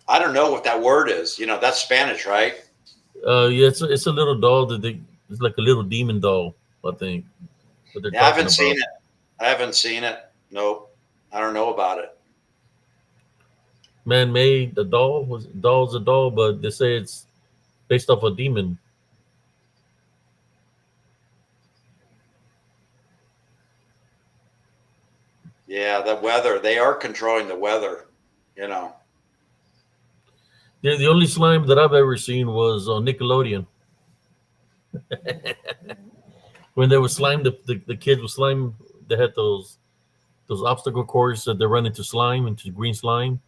I don't know what that word is. That's Spanish, right? Yeah, it's a little doll that it's like a little demon doll. I think what they're Yeah, I talking haven't seen about. it. I haven't seen it. Nope. I don't know about it. Man made the doll's a doll, but they say it's based off a demon. Yeah, the weather. They are controlling the weather, you know. Yeah, the only slime that I've ever seen was on Nickelodeon when they were slime. The kids with slime. They had those obstacle courses that they run into slime, into green slime,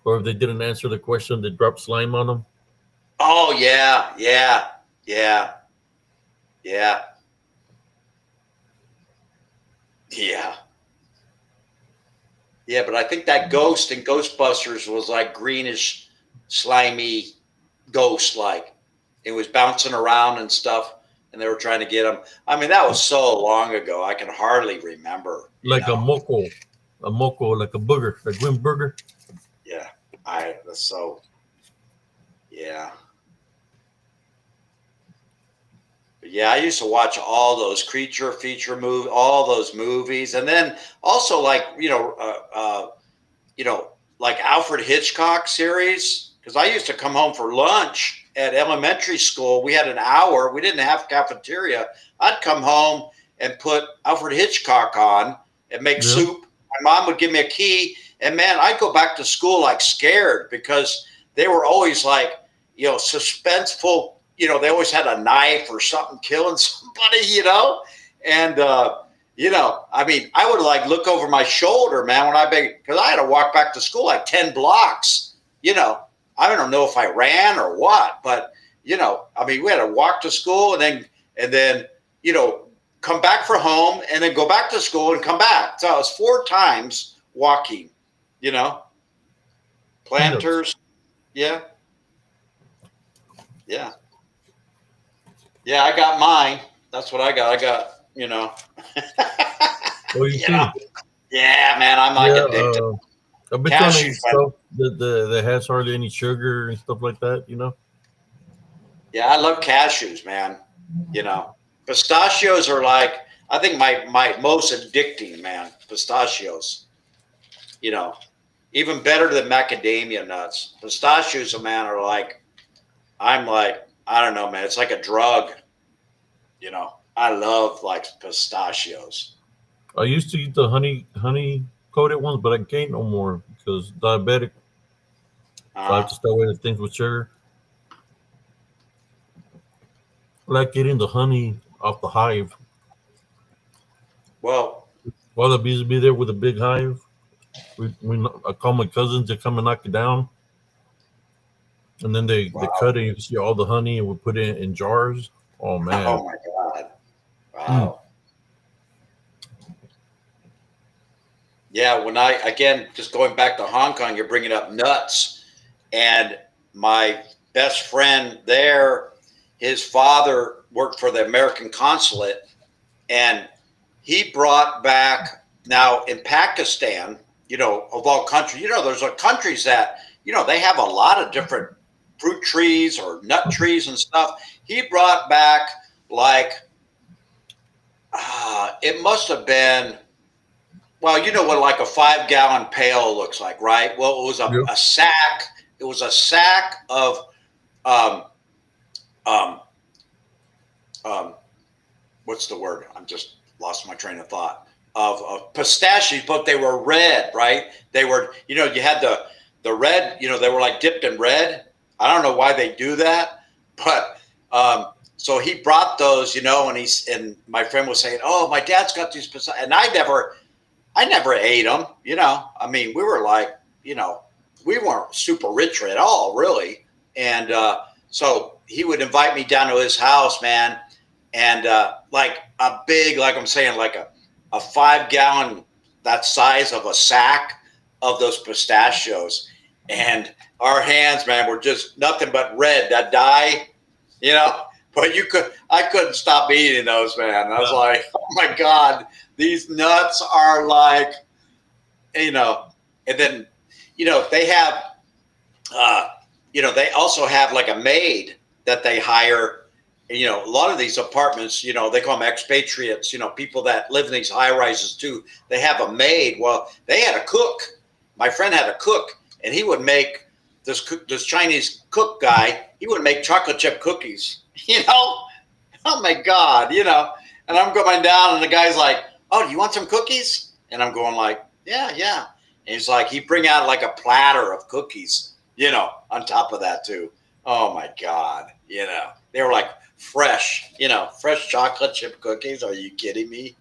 or if they didn't answer the question, they dropped slime on them. Oh yeah, yeah, yeah, yeah, yeah. Yeah, but I think that ghost in Ghostbusters was like greenish, slimy ghost like. It was bouncing around and stuff, and they were trying to get him. I mean, that was so long ago. I can hardly remember, Like a moko, like a booger, a green burger. Yeah. That's so, yeah. But yeah, I used to watch all those creature feature movie, all those movies. And then also like, like Alfred Hitchcock series, because I used to come home for lunch at elementary school. We had an hour. We didn't have cafeteria. I'd come home and put Alfred Hitchcock on and make Yeah, soup. My mom would give me a key, and man, I'd go back to school like scared, because they were always like, suspenseful. They always had a knife or something killing somebody. And I mean, I would like look over my shoulder, man, because I had to walk back to school like 10 blocks. I don't know if I ran or what, but I mean, we had to walk to school, and then come back for home, and then go back to school and come back. So it was 4 times walking. You know, peanuts. Planters. Yeah, yeah, yeah. I got mine. That's what I got. I got. Oh, you You know. too. Yeah, man. I'm like Yeah, addicted. I've been trying to Cashew. eat stuff that has hardly any sugar and stuff like that. Yeah, I love cashews, man. Pistachios are like, I think my most addicting, man. Pistachios. You know, Even better than macadamia nuts. Pistachios, man, are like, I'm like, I don't know, man. It's like a drug. You know. I love like pistachios. I used to eat the honey coated ones, but I can't no more because diabetic. So I have Uh, to stay away from things with sugar. I like getting the honey off the hive. well, While the bees be there with a big hive, I call my cousins to come and knock it down, and then they wow. cut it. You can see all the honey, and we put it in jars. Oh man, Oh my God. mm. Wow. Yeah. When I, again, just going back to Hong Kong, you're bringing up nuts. And my best friend there, his father worked for the American consulate, and he brought back, now in Pakistan, of all countries, there's countries that, they have a lot of different fruit trees or nut trees and stuff. He brought back like, it must have been, well, you know what like a 5-gallon pail looks like, right? Well, it was Yep. a sack. It was a sack of um, um, what's the word? I'm just lost my train of thought. Of pistachios, but they were red, right? They were, you had the red, they were like dipped in red. I don't know why they do that, but so he brought those, and my friend was saying, "Oh, my dad's got these pistachios," and I never ate them. I mean, we were like, we weren't super rich at all, really, and so he would invite me down to his house, man, and like a big, like I'm saying, like a 5-gallon, that size of a sack of those pistachios. And our hands, man, were just nothing but red, that dye, but I couldn't stop eating those, man. I was like, oh my God, these nuts are like, and then, they have, they also have like a maid that they hire. A lot of these apartments, they call them expatriates, people that live in these high rises too. They have a maid. Well, they had a cook. My friend had a cook, and he would make this Chinese cook guy. He would make chocolate chip cookies. Oh my God, And I'm going down, and the guy's like, "Oh, do you want some cookies?" And I'm going like, "Yeah, yeah." And he's like, he'd bring out like a platter of cookies, on top of that too. Oh my God, they were like fresh, fresh chocolate chip cookies. Are you kidding me?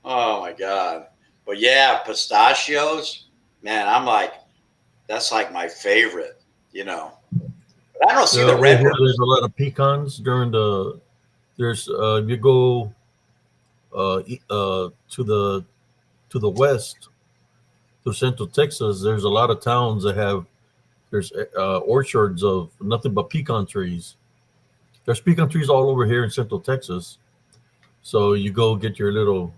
Oh my God. But yeah, pistachios, man, I'm like, that's like my favorite, But I don't see the Over red here ones. there's a lot of pecans during the. There's you go to the west to Central Texas. There's a lot of towns that have there's orchards of nothing but pecan trees. There's pecan trees all over here in Central Texas. So you go get your little.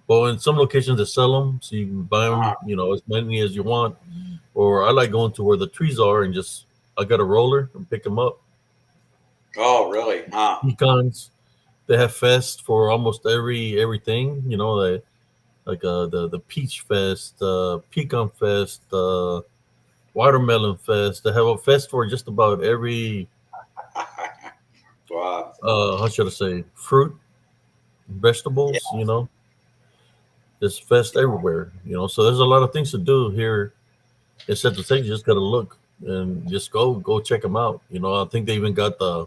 Well, in some locations they sell them, so you can buy them, Uh, as many as you want. Or I like going to where the trees are and just I got a roller and pick them up. oh, really? Huh? Pecans. They have fest for almost everything. Like the peach fest, pecan fest, watermelon fest. They have a fest for just about every Wow. how should I say fruit, Yeah. vegetables. There's fest everywhere. So there's a lot of things to do here. Except to say you just gotta look and just go check them out. I think they even got the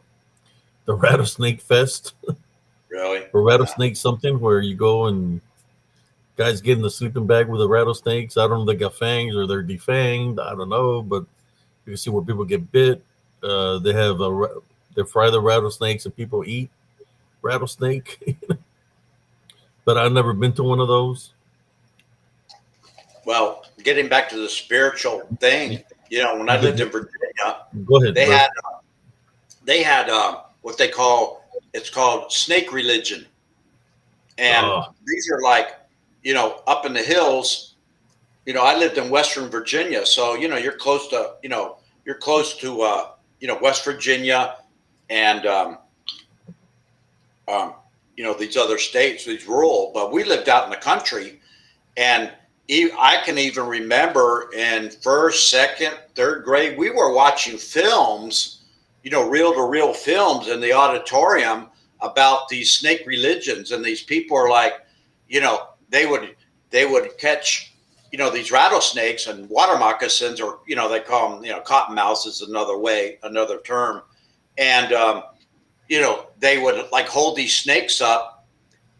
rattlesnake fest Really? or rattlesnake something where you go and guys get in the sleeping bag with the rattlesnakes. I don't know if they got fangs or they're defanged. I don't know, but you can see where people get bit. They have they fry the rattlesnakes and people eat rattlesnake. But I've never been to one of those. Well, getting back to the spiritual thing, when I lived in Virginia, Go ahead, they bro. had what they call, it's called snake religion, and Oh, these are like, up in the hills. I lived in Western Virginia, so you're close to, West Virginia, and these other states, these rural. But we lived out in the country, and I can even remember in first, second, third grade, we were watching films, reel to reel films in the auditorium about these snake religions, and these people are like, they would catch, these rattlesnakes and water moccasins, or they call them, cottonmouths is another term, and they would like hold these snakes up,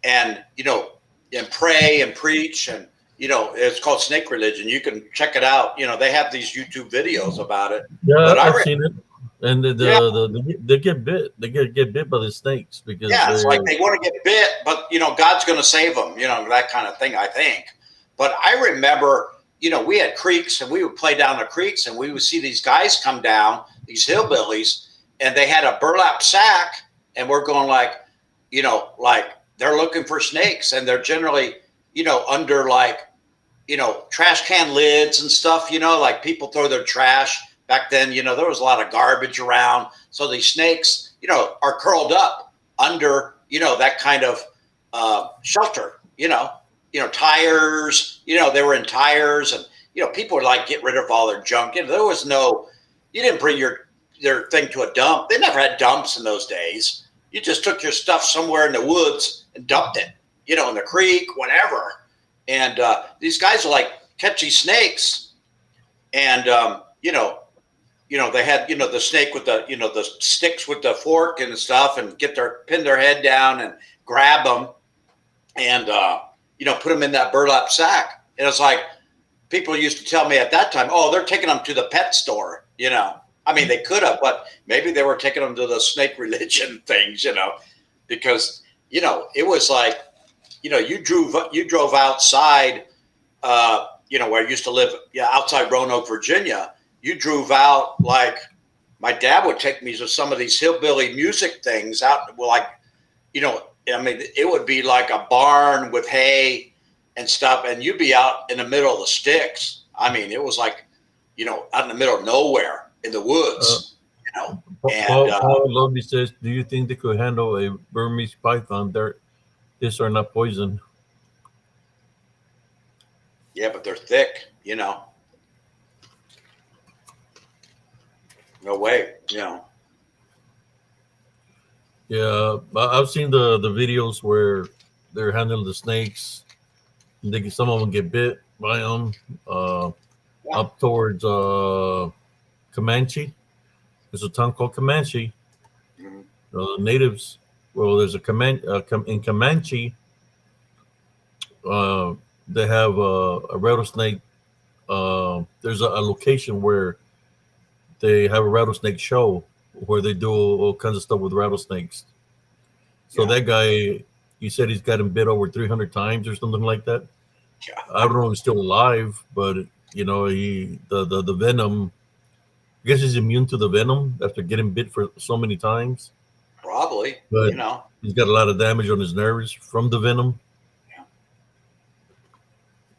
and and pray and preach, and it's called snake religion. You can check it out. They have these YouTube videos about it. Yeah, But I've seen it. And they get bit. They get bit by the snakes because it's like they want to get bit, but God's going to save them. That kind of thing, I think. But I remember, we had creeks, and we would play down the creeks, and we would see these guys come down, these hillbillies, and they had a burlap sack, and we're going like they're looking for snakes, and they're generally, under like, trash can lids and stuff, like people throw their trash. Back then, there was a lot of garbage around. So these snakes, are curled up under, that kind of shelter, tires, they were in tires, and, people would like get rid of all their junk. There was you didn't bring their thing to a dump. They never had dumps in those days. You just took your stuff somewhere in the woods and dumped it, in the creek, whatever. And these guys are like catch these snakes, and they had the snake with the the sticks with the fork and stuff, and pin their head down and grab them, and put them in that burlap sack. And it's like people used to tell me at that time, oh, they're taking them to the pet store. I mean, they could have, but maybe they were taking them to the snake religion things, because it was like you drove outside, where I used to live, outside Roanoke, Virginia. You drove out, like my dad would take me to some of these hillbilly music things out. Well, like, it would be like a barn with hay and stuff, and you'd be out in the middle of the sticks. I mean, it was like, out in the middle of nowhere in the woods, And Paul Lovely says, do you think they could handle a Burmese python? These are not poison. Yeah, but they're thick, No way, Yeah, I've seen the videos where they're handling the snakes. Some of them get bit by them. Up towards Comanche, there's a town called Comanche. Mm-hmm. Natives. Well, there's in Comanche. They have a rattlesnake. There's a location where they have a rattlesnake show where they do all kinds of stuff with rattlesnakes. So that guy, he said he's gotten bit over 300 times or something like that. Yeah. I don't know if he's still alive, but the venom. I guess he's immune to the venom after getting bit for so many times. Probably, but he's got a lot of damage on his nerves from the venom. Yeah.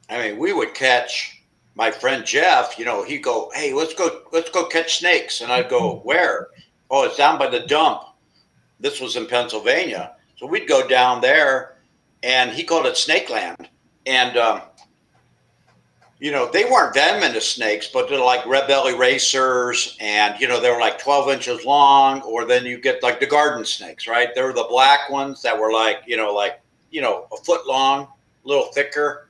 I mean, we would catch. My friend Jeff, he'd go, hey, let's go catch snakes. And I'd go, where? Oh, it's down by the dump. This was in Pennsylvania. So we'd go down there, and he called it Snake Land. And, they weren't venomous snakes, but they're like red belly racers. And, they were like 12 inches long. Or then you get like the garden snakes, right? They were the black ones that were like, a foot long, a little thicker.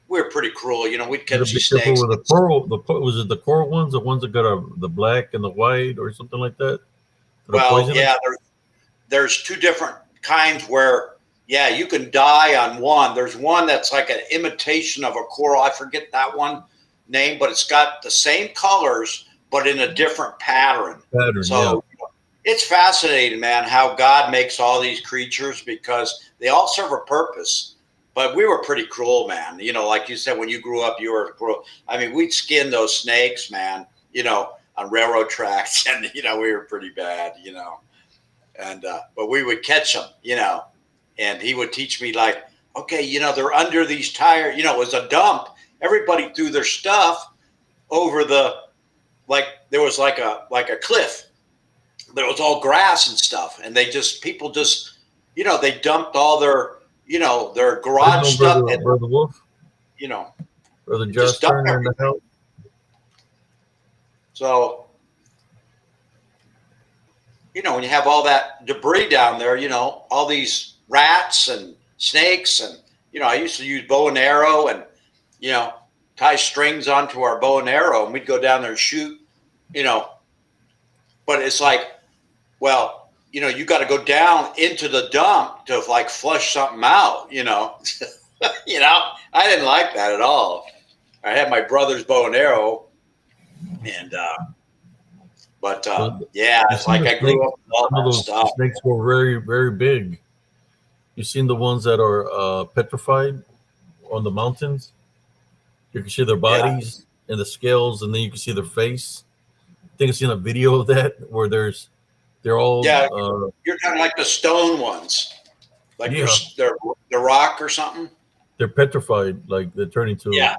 We were pretty cruel, we'd catch these snakes. With the coral, was it the coral ones, the ones that got the black and the white or something like that? Well, yeah, there's two different kinds where, you can die on one. There's one that's like an imitation of a coral. I forget that one name, but it's got the same colors, but in a different pattern. So it's fascinating, man, how God makes all these creatures, because they all serve a purpose. But we were pretty cruel, man. Like you said, when you grew up, you were cruel. I mean, we'd skin those snakes, man, on railroad tracks. And, we were pretty bad, And, but we would catch them, and he would teach me like, okay, they're under these tires. It was a dump. Everybody threw their stuff over there was like a cliff. But it was all grass and stuff. And people just, they dumped all their, their garage stuff. Brother Wolf. Brother Josh Turner in the house. So, when you have all that debris down there, all these rats and snakes, and I used to use bow and arrow, and tie strings onto our bow and arrow, and we'd go down there and shoot, but it's like, well, you got to go down into the dump to like flush something out, I didn't like that at all. I had my brother's bow and arrow, and yeah, it's like I grew up with all Some of that those stuff. snakes were very, very big. You've seen the ones that are petrified on the mountains. You can see their Yeah. bodies and the scales, and then you can see their face. I think I've seen a video of that where they're all Yeah, you're kind of like the stone ones, like yeah, they're the rock or something. they're petrified, like they're turning to. Yeah.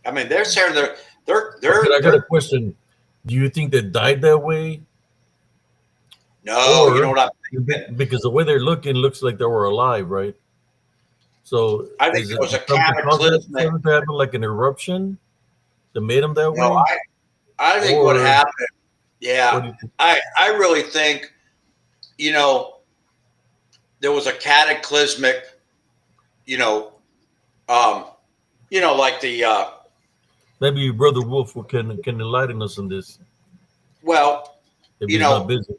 I mean, they're saying they're But I got a question. Do you think they died that way? no, Or you know what I'm thinking? because the way they're looking looks like they were alive, right? So I think is it it was a something caused that cataclysmic. something to happen, like an eruption that made them that No, way? I think what Or happened. what do Yeah, you think? I really think there was a cataclysmic. You know, um, like the Maybe Brother Wolf can enlighten us on this well, if you he's not know, busy.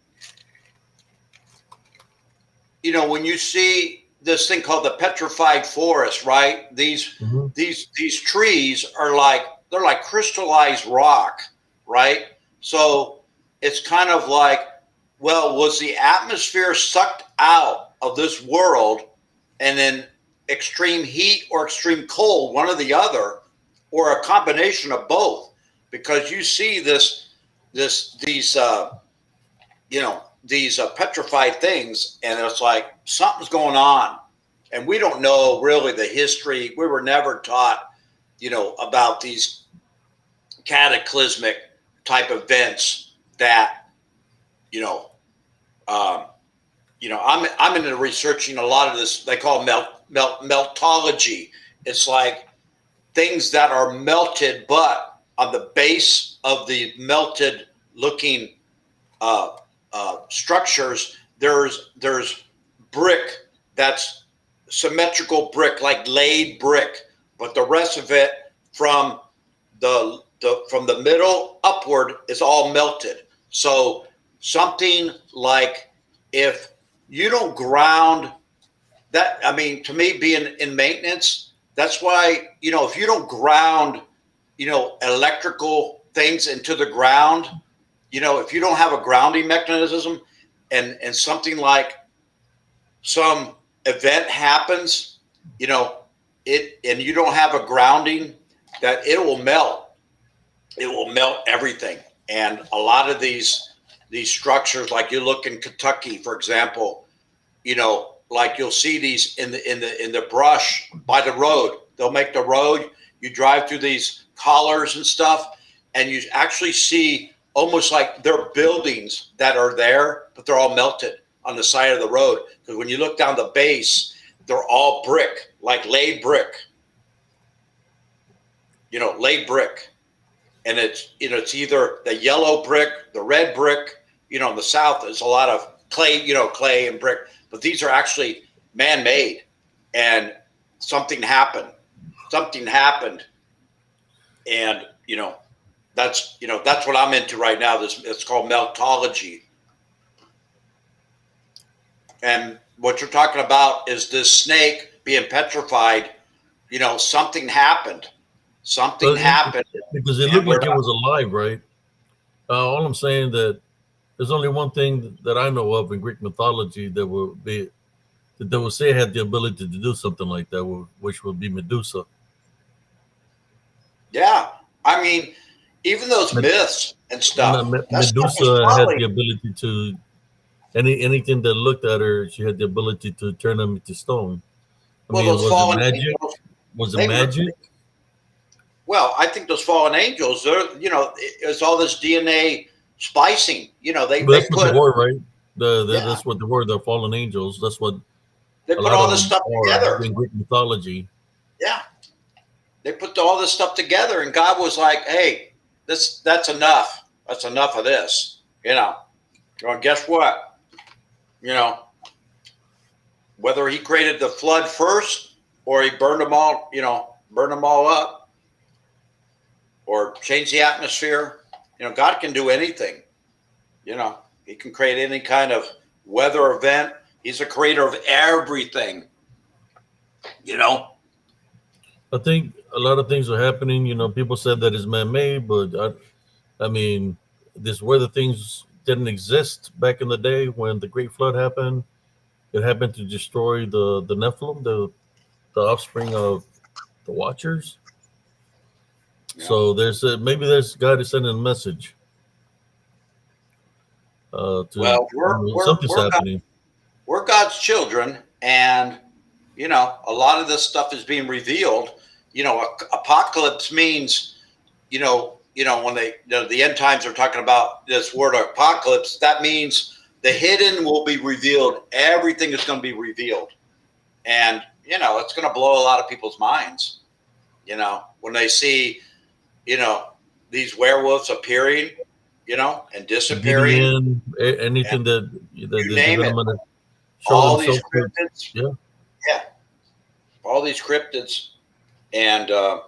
when you see this thing called the petrified forest, right? These Hmm. these trees are like they're like crystallized rock, right? So it's kind of like, well, was the atmosphere sucked out of this world and then extreme heat or extreme cold, one or the other, or a combination of both? Because you see these petrified things, and it's like something's going on, and we don't know really the history. We were never taught, about these cataclysmic type events that, you know, um, I'm into researching a lot of this. They call meltology. It's like things that are melted, but on the base of the melted looking uh, structures, there's brick that's symmetrical brick, like laid brick, but the rest of it from the middle upward is all melted. So something like, if you don't ground that, I mean, to me, being in maintenance, that's why, if you don't ground, electrical things into the ground, if you don't have a grounding mechanism, and something like some event happens, and you don't have a grounding, that it will melt. It will melt everything. And a lot of these structures, like you look in Kentucky, for example, like you'll see these in the brush by the road. They'll make the road. You drive through these collars and stuff, and you actually see almost like they're buildings that are there, but they're all melted on the side of the road. Because when you look down the base, they're all brick, like laid brick. Laid brick. And it's either the yellow brick, the red brick. In the South, there's a lot of clay, clay and brick, but these are actually man-made. And something happened, and that's what I'm into right now. It's called meltology. And what you're talking about is this snake being petrified. Something happened. Something But happened. because it And looked like it was alive, right? All I'm saying that there's only one thing that I know of in Greek mythology that will say had the ability to do something like that, which would be Medusa. yeah. I mean, even those Med- myths and stuff, that stuff was Medusa had probably, the ability to anything that looked at her. She had the ability to turn them into stone. I well, mean, those was it fallen magic? angels, Was it they were, magic? well, I think those fallen angels, it's all this DNA splicing. But They that's what they put, were, right? yeah, That's what they were. The fallen angels. That's what they a put lot all of this them stuff are together. in Greek mythology. Yeah. They put all this stuff together, and God was like, hey, that's enough. That's enough of this, Well, guess what? You know, whether he created the flood first or he burned them all, burned them all up or changed the atmosphere, God can do anything. He can create any kind of weather event. He's a creator of everything, I think a lot of things are happening. People said that it's man-made, but I mean, this weather things didn't exist back in the day when the Great Flood happened. It happened to destroy the Nephilim, the offspring of the Watchers. Yeah. So maybe there's God is sending a message. Well, Something's happening. we're God's children, and a lot of this stuff is being revealed. Apocalypse means, when the end times are talking about this word apocalypse, that means the hidden will be revealed. Everything is going to be revealed, and it's going to blow a lot of people's minds. When they see, these werewolves appearing, and disappearing. Anything that You name it. gentleman show All these themselves. cryptids. Yeah. Yeah. All these cryptids. And, I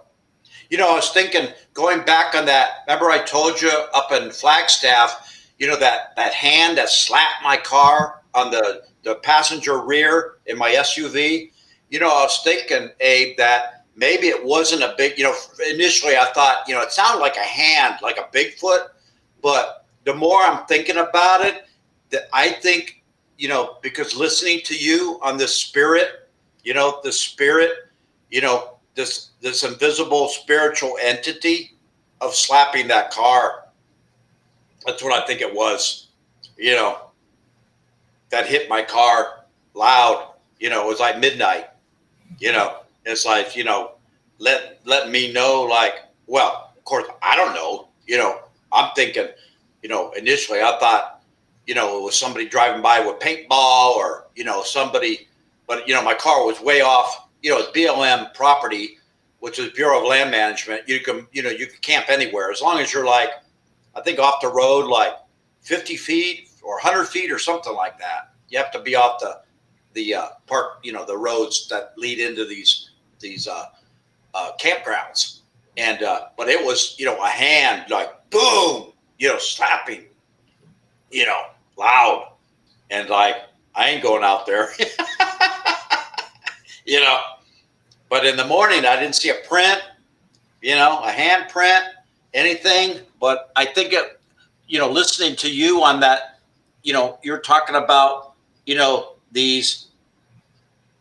was thinking, going back on that, remember I told you up in Flagstaff, that hand that slapped my car on the passenger rear in my SUV? I was thinking, Abe, that maybe it wasn't a big, initially I thought, it sounded like a hand, like a Bigfoot. But the more I'm thinking about it, that I think, because listening to you on this spirit, the spirit, this invisible spiritual entity of slapping that car. That's what I think it was, that hit my car loud. It was like midnight, it's like, let me know, like, well, of course, I don't know, I'm thinking, initially I thought, it was somebody driving by with paintball or, somebody, but, my car was way off, it's BLM property, which is Bureau of Land Management. You can camp anywhere as long as you're like, I think off the road, like 50 feet or 100 feet or something like that. You have to be off the park, the roads that lead into these campgrounds. And, but it was, a hand like boom, slapping, loud. And like, I ain't going out there, but in the morning, I didn't see a print, a hand print, anything. But I think it, listening to you on that, you're talking about, these,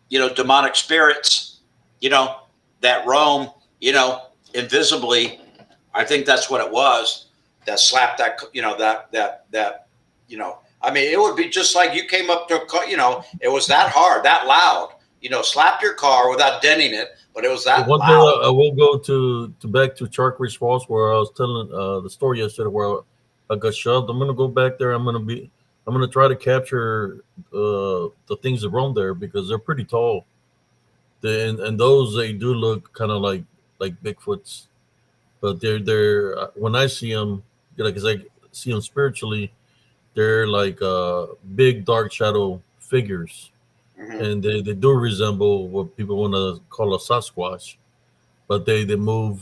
demonic spirits, that roam, invisibly. I think that's what it was that slapped that, I mean, it would be just like you came up to a car, it was that hard, that loud, slapped your car without denting it, but it was that One thing loud. I will go to back to Charkridge Falls where I was telling the story yesterday where I got shoved. I'm gonna go back there. I'm gonna try to capture the things that roam there because they're pretty tall. And those they do look kind of like Bigfoots, but they're when I see them, because I see them spiritually, they're like big dark shadow figures, Mm-hmm. and they do resemble what people want to call a Sasquatch, but they move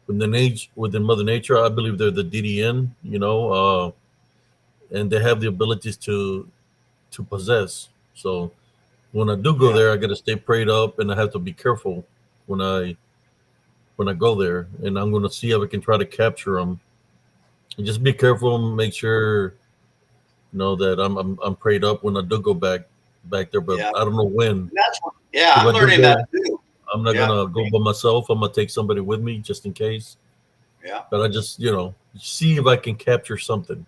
within Mother Nature. I believe they're the DDN, and they have the abilities to possess. So when I do go there, I got to stay prayed up, and I have to be careful when I go there, and I'm going to see if I can try to capture them. And just be careful and make sure that I'm prayed up when I do go back there. But Yeah. I don't know when. That's what, yeah, If I'm I do learning go, that too. I'm not Yeah. gonna go by myself. I'm gonna take somebody with me just in case. Yeah. But I just see if I can capture something.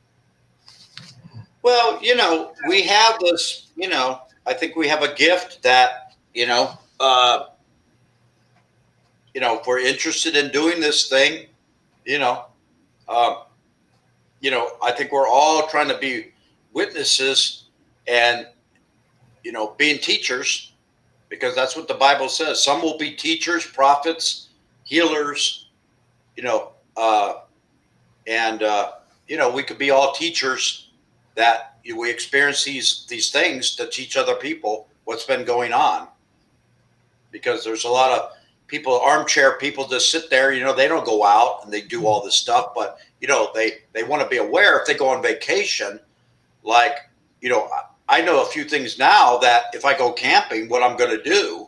Well, we have this, I think we have a gift that, if we're interested in doing this thing, um, I think we're all trying to be witnesses and, being teachers, because that's what the Bible says. Some will be teachers, prophets, healers, and, we could be all teachers that we experience these things to teach other people what's been going on, because there's a lot of people, armchair people, just sit there, they don't go out and they do all this stuff, but they want to be aware if they go on vacation, like, I know a few things now that if I go camping, what I'm going to do.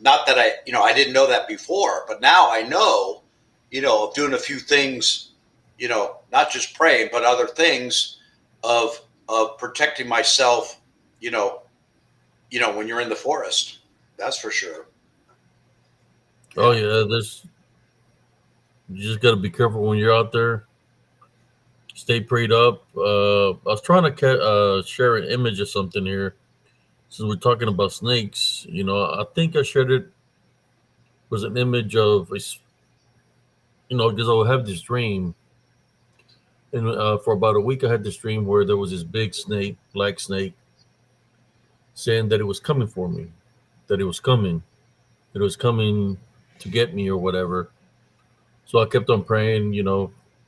Not that I didn't know that before, but now I know, of doing a few things, not just praying, but other things of protecting myself, when you're in the forest. That's for sure. Oh yeah, you just got to be careful when you're out there. Stay prayed up. I was trying to share an image of something here. Since we're talking about snakes, I think I shared it was an image of because I would have this dream, and for about a week I had this dream where there was this big snake, black snake, saying that it was coming for me, that it was coming to get me or whatever. So I kept on praying,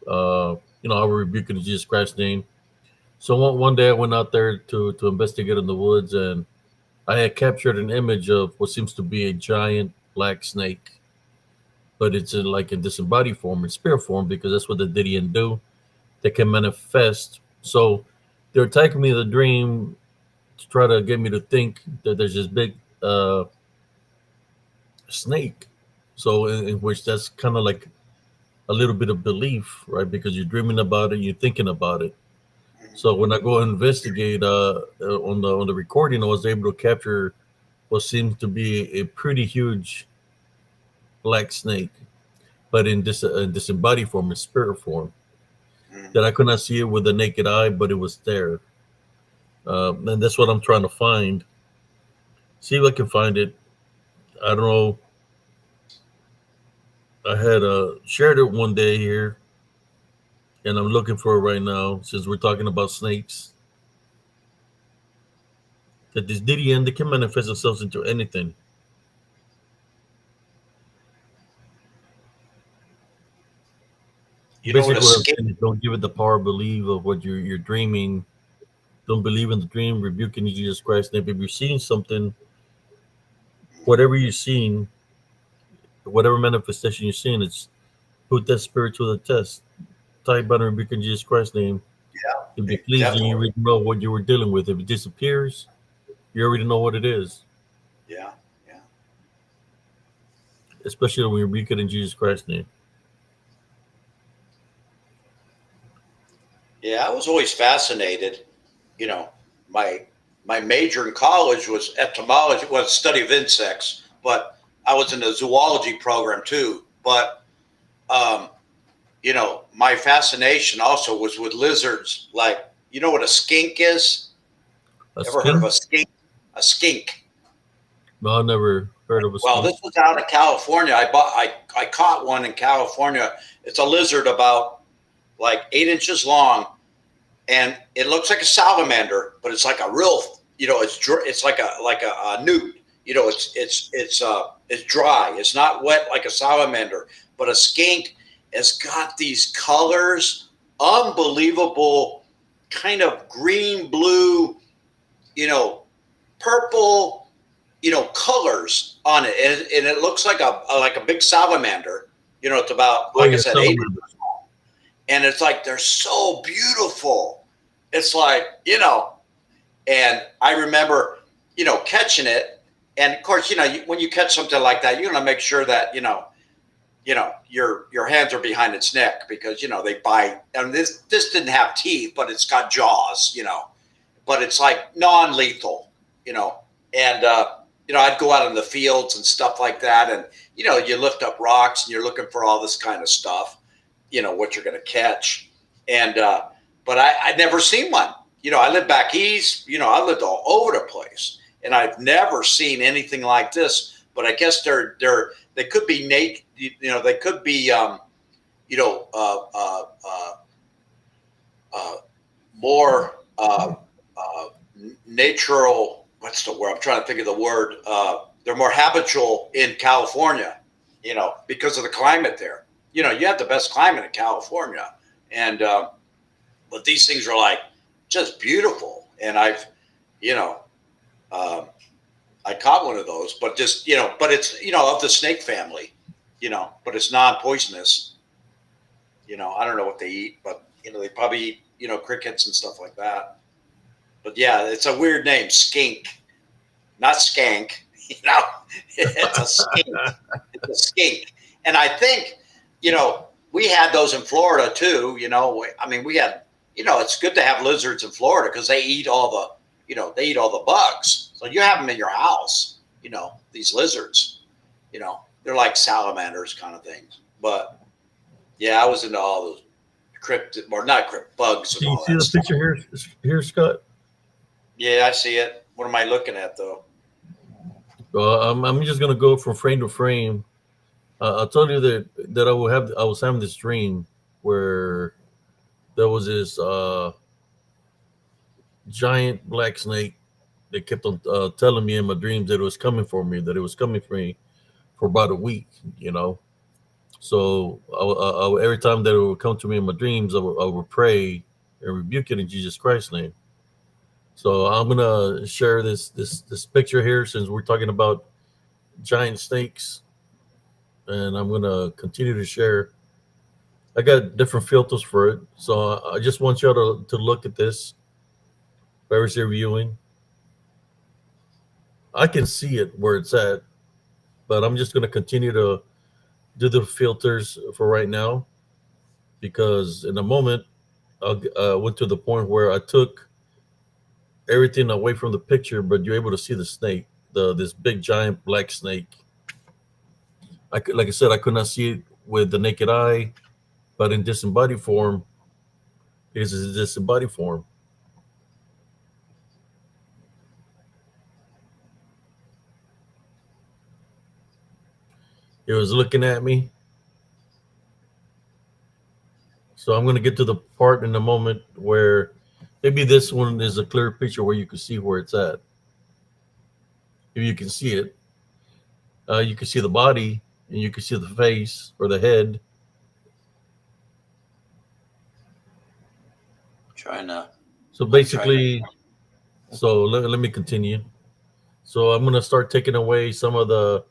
I would rebuke it in Jesus Christ's name. So one day I went out there to investigate in the woods, and I had captured an image of what seems to be a giant black snake, but it's in disembodied form, in spirit form, because that's what the Didian do. They can manifest. So they're attacking me in the dream to try to get me to think that there's this big snake. So in which that's kind of like a little bit of belief, right? Because you're dreaming about it, you're thinking about it. So when I go investigate on the recording, I was able to capture what seems to be a pretty huge black snake, but in disembodied form, in spirit form. That I could not see it with the naked eye, but it was there. And that's what I'm trying to find. See if I can find it. I don't know. I had shared it one day here, and I'm looking for it right now since we're talking about snakes. That this DDN, they can manifest themselves into anything. You know what Basically, a what I'm skink? saying is don't give it the power of believe of what you're dreaming. Don't believe in the dream, rebuking Jesus Christ. And if you're seeing something, whatever you're seeing, whatever manifestation you're seeing, it's put that spirit to the test. Type by and rebuke in Jesus Christ's name. If it pleases you, you Definitely. already know what you were dealing with. If it disappears, you already know what it is. Yeah. Yeah. Especially when you rebuke it in Jesus Christ's name. Yeah. I was always fascinated. You know, my my major in college was etymology, was study of insects, but I was in a zoology program too. But um, my fascination also was with lizards. Like, you know what a skink is? A Ever heard of a skink? skink? A skink. No, I never heard of a Well, skink. this was out of California. I caught one in California. It's a lizard about like 8 inches long, and it looks like a salamander, but it's like a real, it's like a newt. It's dry. It's not wet like a salamander, but a skink has got these colors, unbelievable, kind of green, blue, you know, purple, colors on it, and it looks like a big salamander. It's about, Oh like I yeah, said, 8 inches, salamander. and it's like they're so beautiful. It's like, and I remember, catching it, and of course, when you catch something like that, you want to make sure that your hands are behind its neck, because they bite. And this didn't have teeth, but it's got jaws, but it's like non-lethal, you know. And I'd go out in the fields and stuff like that, and you lift up rocks and you're looking for all this kind of stuff, what you're going to catch. And but I'd never seen one. I lived back east. I lived all over the place, and I've never seen anything like this. But I guess they could be they could be you know uh, uh, uh, more natural. What's the word? I'm trying to think of the word. They're more habitual in California, because of the climate there. You have the best climate in California, and but these things are like just beautiful. And I've, you know, I caught one of those, but just, you know, but it's, you know, of the snake family, you know, but it's non-poisonous. You know, I don't know what they eat, but, you know, they probably eat, you know, crickets and stuff like that. But yeah, it's a weird name, skink, not skank. You know, it's a skink. It's a skink. And I think, you know, we had those in Florida too. You know, I mean, we had, you know, it's good to have lizards in Florida because they eat all the, you know, they eat all the bugs. So you have them in your house, you know, these lizards, you know, they're like salamanders kind of things. But yeah, I was into all those cryptid, or not cryptid, bugs and Do you all see that the stuff. picture here, Scott? Yeah, I see it. What am I looking at though? I'm just gonna go from frame to frame. I'll tell you that I was having this dream where there was this giant black snake that kept on telling me in my dreams that it was coming for me, that it was coming for me for about a week, you know. So every time that it would come to me in my dreams, I would pray and rebuke it in Jesus Christ's name. So I'm gonna share this picture here since we're talking about giant snakes, and I'm gonna continue to share. I got different filters for it, so I just want y'all to look at this. Whoever's reviewing, I can see it where it's at, but I'm just gonna continue to do the filters for right now because in a moment I went to the point where I took everything away from the picture, but you're able to see the snake, this big giant black snake. Like I said, I could not see it with the naked eye, but in disembodied form, it is a disembodied form. It was looking at me. So I'm going to get to the part in a moment where maybe this one is a clear picture where you can see where it's at. If you can see it, you can see the body and you can see the face or the head. Trying to. So basically, so let me continue. So I'm going to start taking away some of the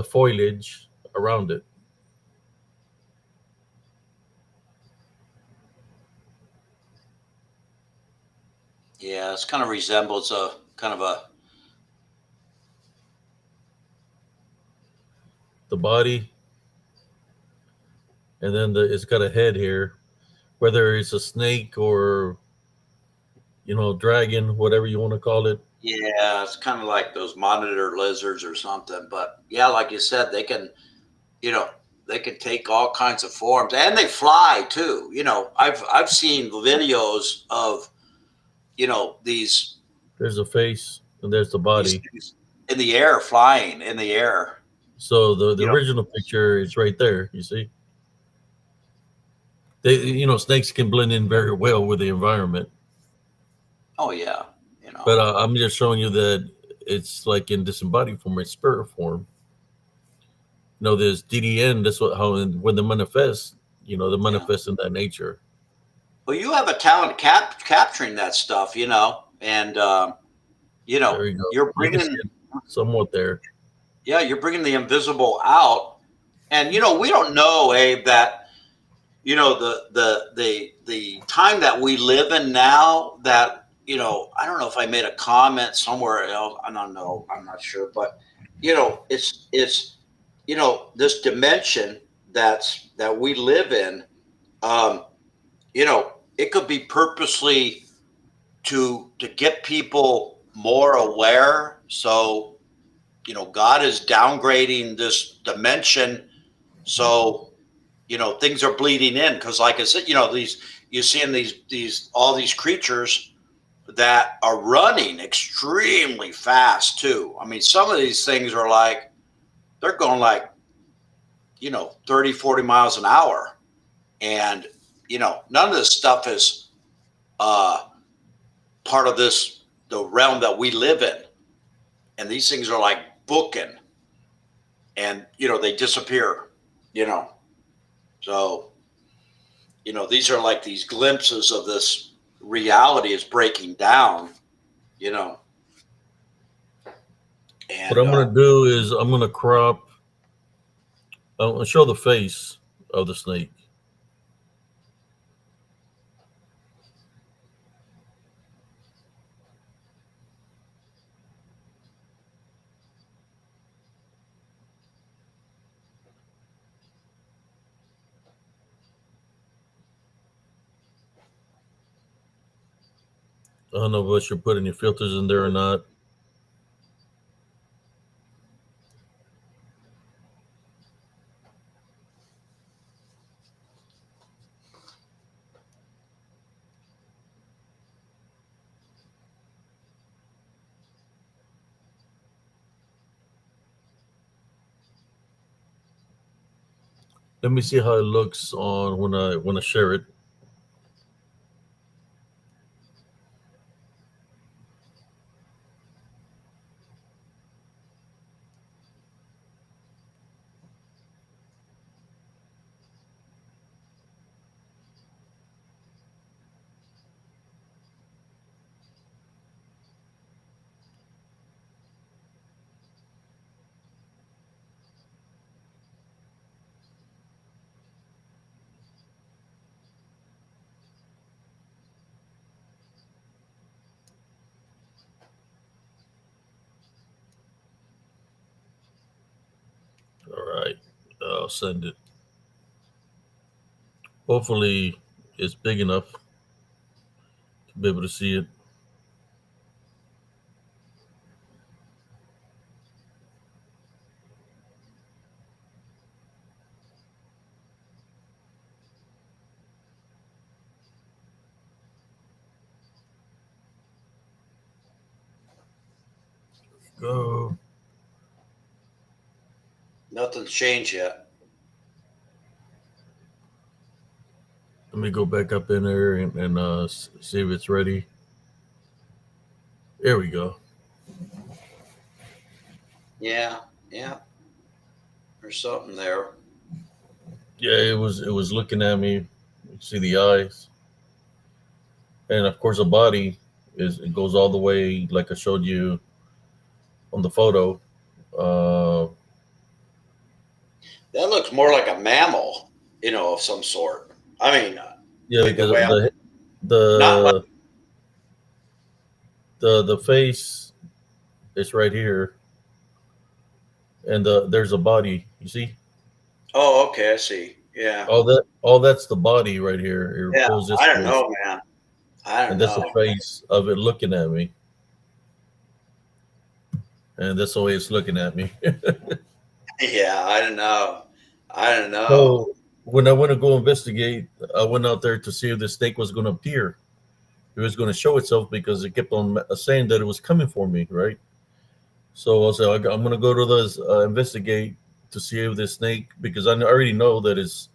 foliage around it. Yeah, it's kind of resembles a kind of a. The body, and then it's got a head here, whether it's a snake or dragon, whatever you want to call it. Yeah, it's kind of like those monitor lizards or something. But yeah, like you said, they can, you know, they can take all kinds of forms, and they fly too. You know, I've seen videos of, you know, There's a face and there's the these body. things in the air, flying in the air. So the You know, original picture is right there. You see, snakes can blend in very well with the environment. oh yeah, you know, But I'm just showing you that it's like in disembodied form, it's spirit form. There's DDN. That's what how when they manifest. They yeah. manifest in that nature. Well, you have a talent capturing that stuff, you know, and you know, There you go. you're You can see bringing, it somewhat there. yeah, you're bringing the invisible out, and you know, we don't know, Abe, that you know the time that we live in now. That you know, I don't know if I made a comment somewhere else. I don't know. I'm not sure, but you know, it's you know this dimension that we live in. Um, you know, it could be purposely to get people more aware. So, you know, God is downgrading this dimension. So, you know, things are bleeding in because, like I said, you know, you're seeing these all these creatures that are running extremely fast too. I mean, some of these things are like they're going like, you know, 30, 40 miles an hour. And, you know, none of this stuff is uh part of the realm that we live in, and these things are like booking, and you know they disappear, you know. So you know these are like these glimpses of this reality is breaking down, you know. And What I'm gonna do is I'm gonna crop. I'm gonna show the face of the snake. I don't know if you're putting any filters in there or not. Let me see how it looks on when I share it. All right, I'll send it. Hopefully, it's big enough to be able to see it. Go. nothing's changed yet. Let me go back up in there and see if it's ready. There we go. Yeah, yeah. There's something there. Yeah, it was looking at me. You see the eyes, and of course the body is it goes all the way like I showed you on the photo. Uh, That looks more like a mammal, of some sort. I mean, yeah, like the because way I'm not like. the the face is right here, and there's a body. You see, Oh, okay, I see. Yeah, all that's the body right here. It yeah. pulls this I don't way, know, man. I don't and that's the know. face of it looking at me, and that's the way it's looking at me. Yeah, I don't know. I don't know. So when I went to go investigate, I went out there to see if the snake was going to appear. It was going to show itself because it kept on saying that it was coming for me, right? So I said, I'm going to go to the investigate to see if the snake, because I already know that it's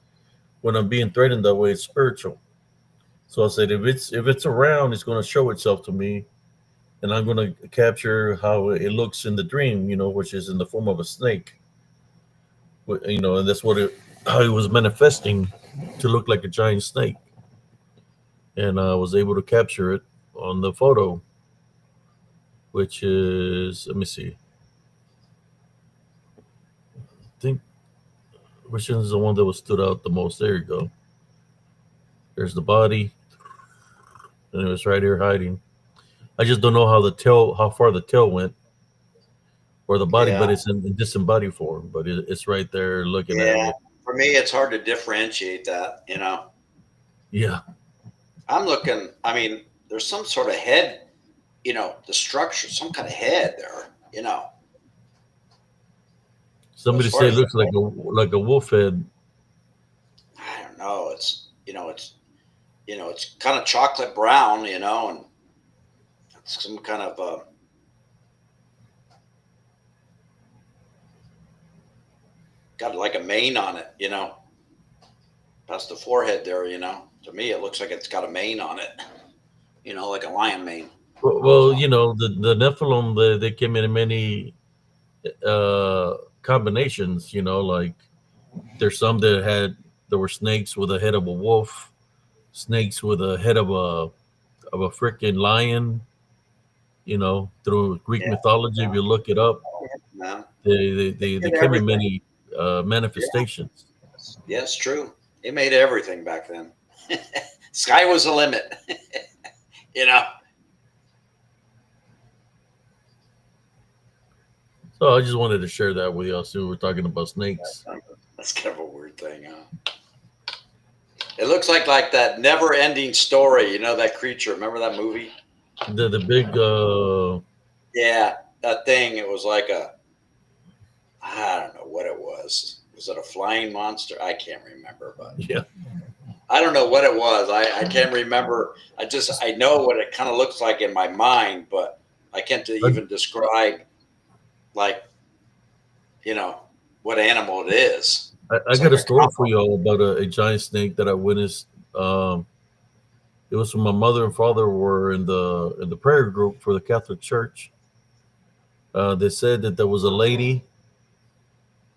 when I'm being threatened that way, it's spiritual. So I said, if it's around, it's going to show itself to me, and I'm going to capture how it looks in the dream, which is in the form of a snake. And that's how it was manifesting to look like a giant snake, and I was able to capture it on the photo, which is let me see, I think which one is the one that was stood out the most. There you go. There's the body, and it was right here hiding. I just don't know how far the tail went, or the body, Yeah, but it's in disembodied form. But it's right there looking at yeah. me. For me, it's hard to differentiate that. Yeah. I'm looking. I mean, there's some sort of head. The structure, some kind of head there. But as Somebody far say it as looks like a wolf head. I don't know. It's kind of chocolate brown. And it's some kind of got like a mane on it. Past the forehead there. To me, it looks like it's got a mane on it. Like a lion mane. Well, So the Nephilim, they came in many uh, combinations. Like there's some there were snakes with a head of a wolf, snakes with a head of of a freaking lion. Through Greek Yeah. mythology, if you look it up, No. they Did came in everything. many manifestations. Yes, true. They made everything back then. Sky was the limit. you know. So I just wanted to share that with y'all. So we're talking about snakes. That's kind of a weird thing, huh? It looks like that never-ending story. You know that creature. Remember that movie? The big Yeah, that thing. It was like I don't know what it was. Was it a flying monster? I can't remember, but yeah. I don't know what it was. I can't remember. I know what it kind of looks like in my mind, but I can't I, even describe like you know what animal it is. I It's got like a a story for cow. y'all about a giant snake that I witnessed. It was when my mother and father were in the prayer group for the Catholic Church. They said that there was a lady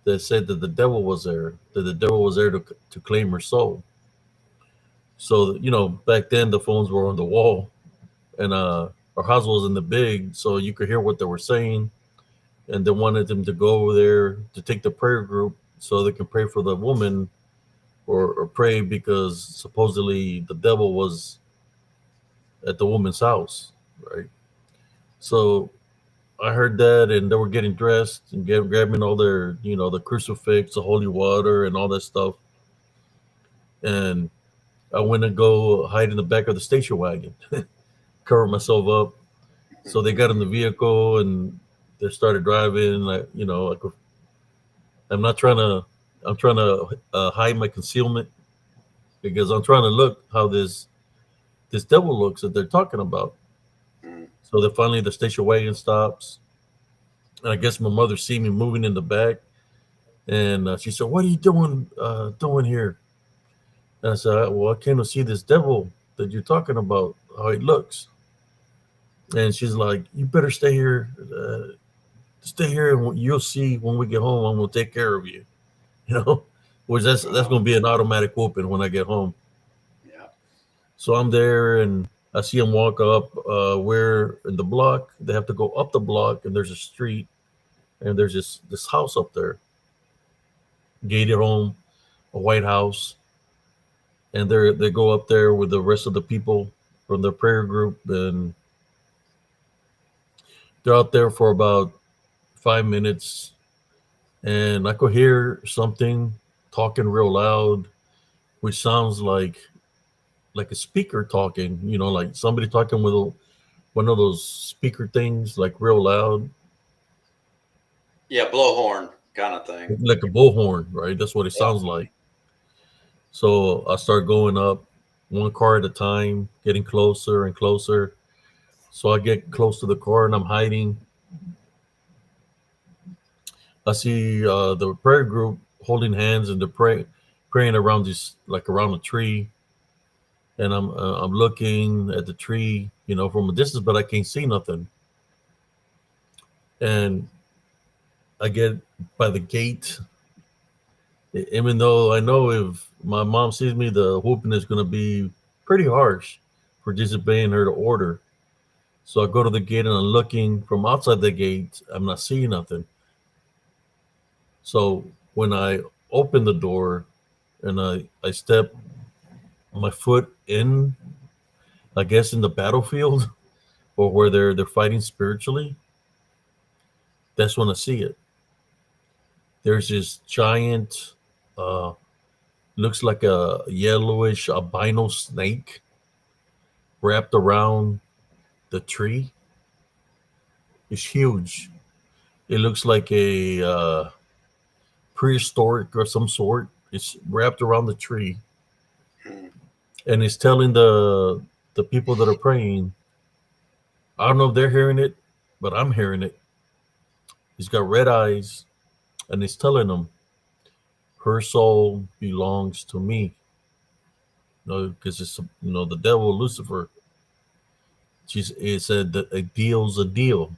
that said that the devil was there, that the devil was there to claim her soul. So back then the phones were on the wall, and our house was in the big, so you could hear what they were saying, and they wanted them to go over there to take the prayer group so they can pray for the woman, or pray because supposedly the devil was at the woman's house, right? So I heard that, and they were getting dressed and grabbing all their, the crucifix, the holy water, and all that stuff. And I went to go hide in the back of the station wagon, cover myself up. So they got in the vehicle and they started driving. I'm not trying to, I'm trying to hide my concealment because I'm trying to look how this devil looks that they're talking about. Mm. So then finally the station wagon stops. And I guess my mother see me moving in the back, and she said, "What are you doing here?" And I said, "Well, I came to see this devil that you're talking about, how he looks." And she's like, "You better stay here, and you'll see when we get home. I'm gonna take care of you." You know, which that's Oh, gonna be an automatic whooping when I get home. yeah. So I'm there, and I see him walk up. We're in the block. They have to go up the block, and there's a street, and there's this house up there, gated home, a white house, and they go up there with the rest of the people from the prayer group, and they're out there for about 5 minutes, and I could hear something talking real loud, which sounds like a speaker talking, like somebody talking with one of those speaker things, like real loud, Yeah, blowhorn kind of thing. like a bullhorn, right? That's what it Yeah. sounds like. So I start going up one car at a time, getting closer and closer. So I get close to the car and I'm hiding. I see the prayer group holding hands and they're praying around this, like around a tree. And I'm looking at the tree, from a distance, but I can't see nothing. And I get by the gate, even though I know if my mom sees me, the whooping is going to be pretty harsh for disobeying her order. So I go to the gate and I'm looking from outside the gate. I'm not seeing nothing. So when I open the door and I step my foot in, I guess in the battlefield or where they're fighting spiritually, that's when I see it. There's this giant, uh, looks like a yellowish albino snake wrapped around the tree. It's huge. It looks like a prehistoric or some sort. It's wrapped around the tree, Mm. and it's telling the people that are praying. I don't know if they're hearing it, but I'm hearing it. He's got red eyes, and he's telling them her soul belongs to me. Because it's the devil Lucifer. It said that a deal's a deal.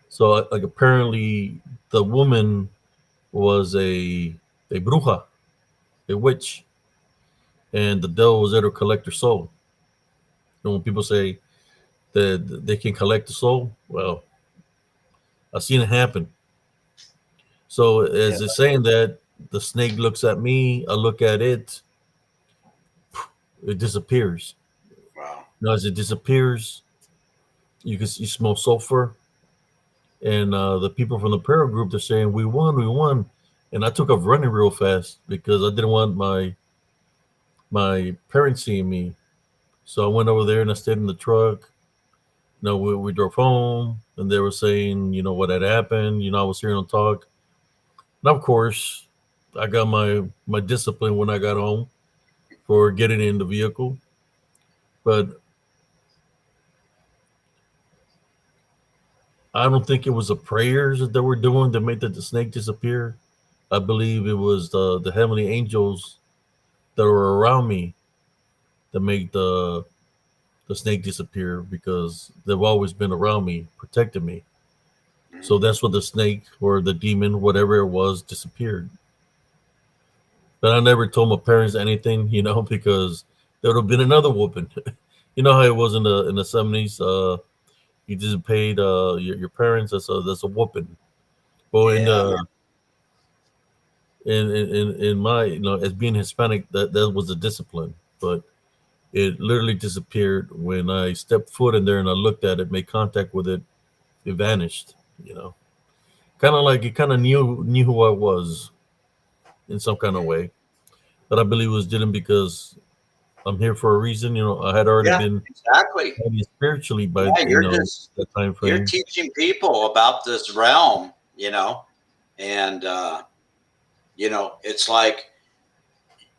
So like apparently the woman was a bruja, a witch, and the devil was there to collect her soul. When people say that they can collect the soul. Well, I've seen it happen. So Yeah. as it's saying that, the snake looks at me, I look at it, it disappears. Wow. Now as it disappears, you smell sulfur, and the people from the prayer group, they're saying we won, and I took off running real fast because I didn't want my parents seeing me. So I went over there and I stayed in the truck. We drove home, and they were saying, what had happened. I was hearing them talk. And of course, I got my discipline when I got home for getting in the vehicle. But I don't think it was the prayers that they were doing that made the snake disappear. I believe it was the heavenly angels that were around me that made the snake disappear, because they've always been around me, protecting me. Mhm. So that's what the snake or the demon, whatever it was, disappeared. But I never told my parents anything, because there would have been another whooping. You know how it was in the 70s. You just paid your parents. That's a whooping. Well, Yeah, man. in my, as being Hispanic, that was a discipline. But it literally disappeared when I stepped foot in there and I looked at it, made contact with it. It vanished. You know, kind of like it kind of knew who I was in some kind of way. But I believe it was didn't, because I'm here for a reason. I had already Yeah, been exactly. studied spiritually by Yeah, you're just that time you're frame. teaching people about this realm, and it's like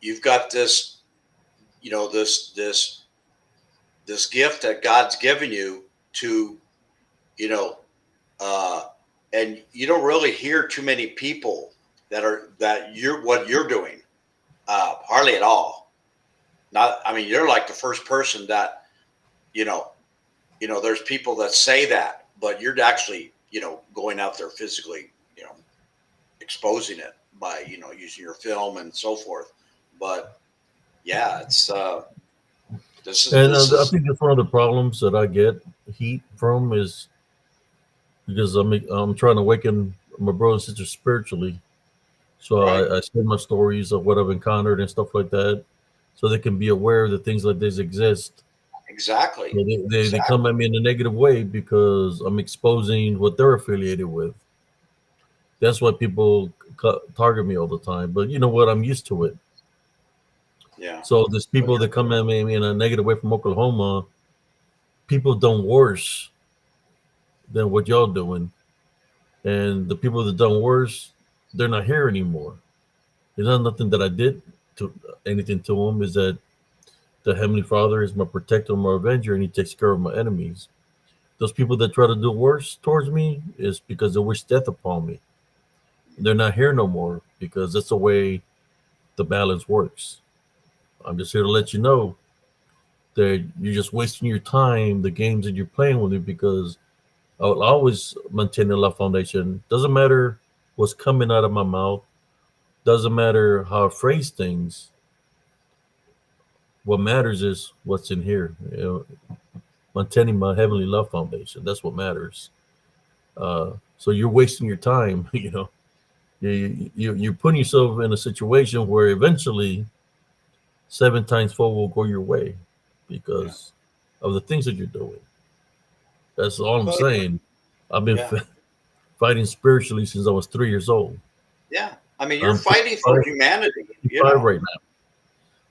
you've got this, this gift that God's given you to, you know, uh, and you don't really hear too many people that you're what you're doing, hardly at all. Not, I mean, you're like the first person that you know. There's people that say that, but you're actually, going out there physically, exposing it by, using your film and so forth. But yeah, it's And this I is think that's one of the problems that I get heat from, is because I'm trying to awaken my brothers and sisters spiritually. So right. I share my stories of what I've encountered and stuff like that, so they can be aware that things like this exist. Exactly. So they come Exactly. at me in a negative way because I'm exposing what they're affiliated with. That's why people target me all the time. But you know what? I'm used to it. Yeah. So there's Well, people that come at me in a negative way from Oklahoma. People done worse than what y'all doing, and the people that done worse, they're not here anymore. It's not nothing that I did to anything to them. Is that the Heavenly Father is my protector, my avenger, and He takes care of my enemies. Those people that try to do worse towards me is because they wish death upon me. They're not here no more, because that's the way the balance works. I'm just here to let you know that you're just wasting your time, the games that you're playing with me, because I will always maintain the love foundation. Doesn't matter what's coming out of my mouth, doesn't matter how I phrase things. What matters is what's in here. Maintaining my heavenly love foundation. That's what matters. So you're wasting your time. You're putting yourself in a situation where eventually seven times four will go your way yeah. because of the things that you're doing. That's all I'm Well, saying. I've been yeah. fighting spiritually since I was 3 years old. Yeah. I mean, you're I'm fighting for 55, humanity, 55 right now.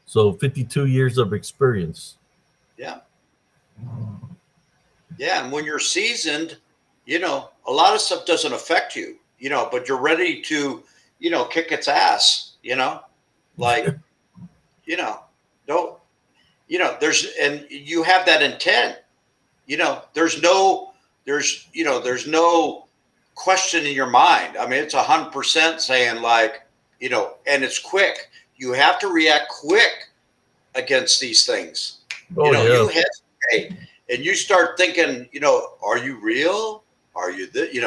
So 52 years of experience. Yeah. Yeah. And when you're seasoned, a lot of stuff doesn't affect you, but you're ready to, kick its ass, like, you know, don't, and you have that intent, there's no question in your mind. I mean, it's 100% saying like, and it's quick. You have to react quick against these things. Oh yeah, You hesitate and you start thinking, are you real? Are you the, you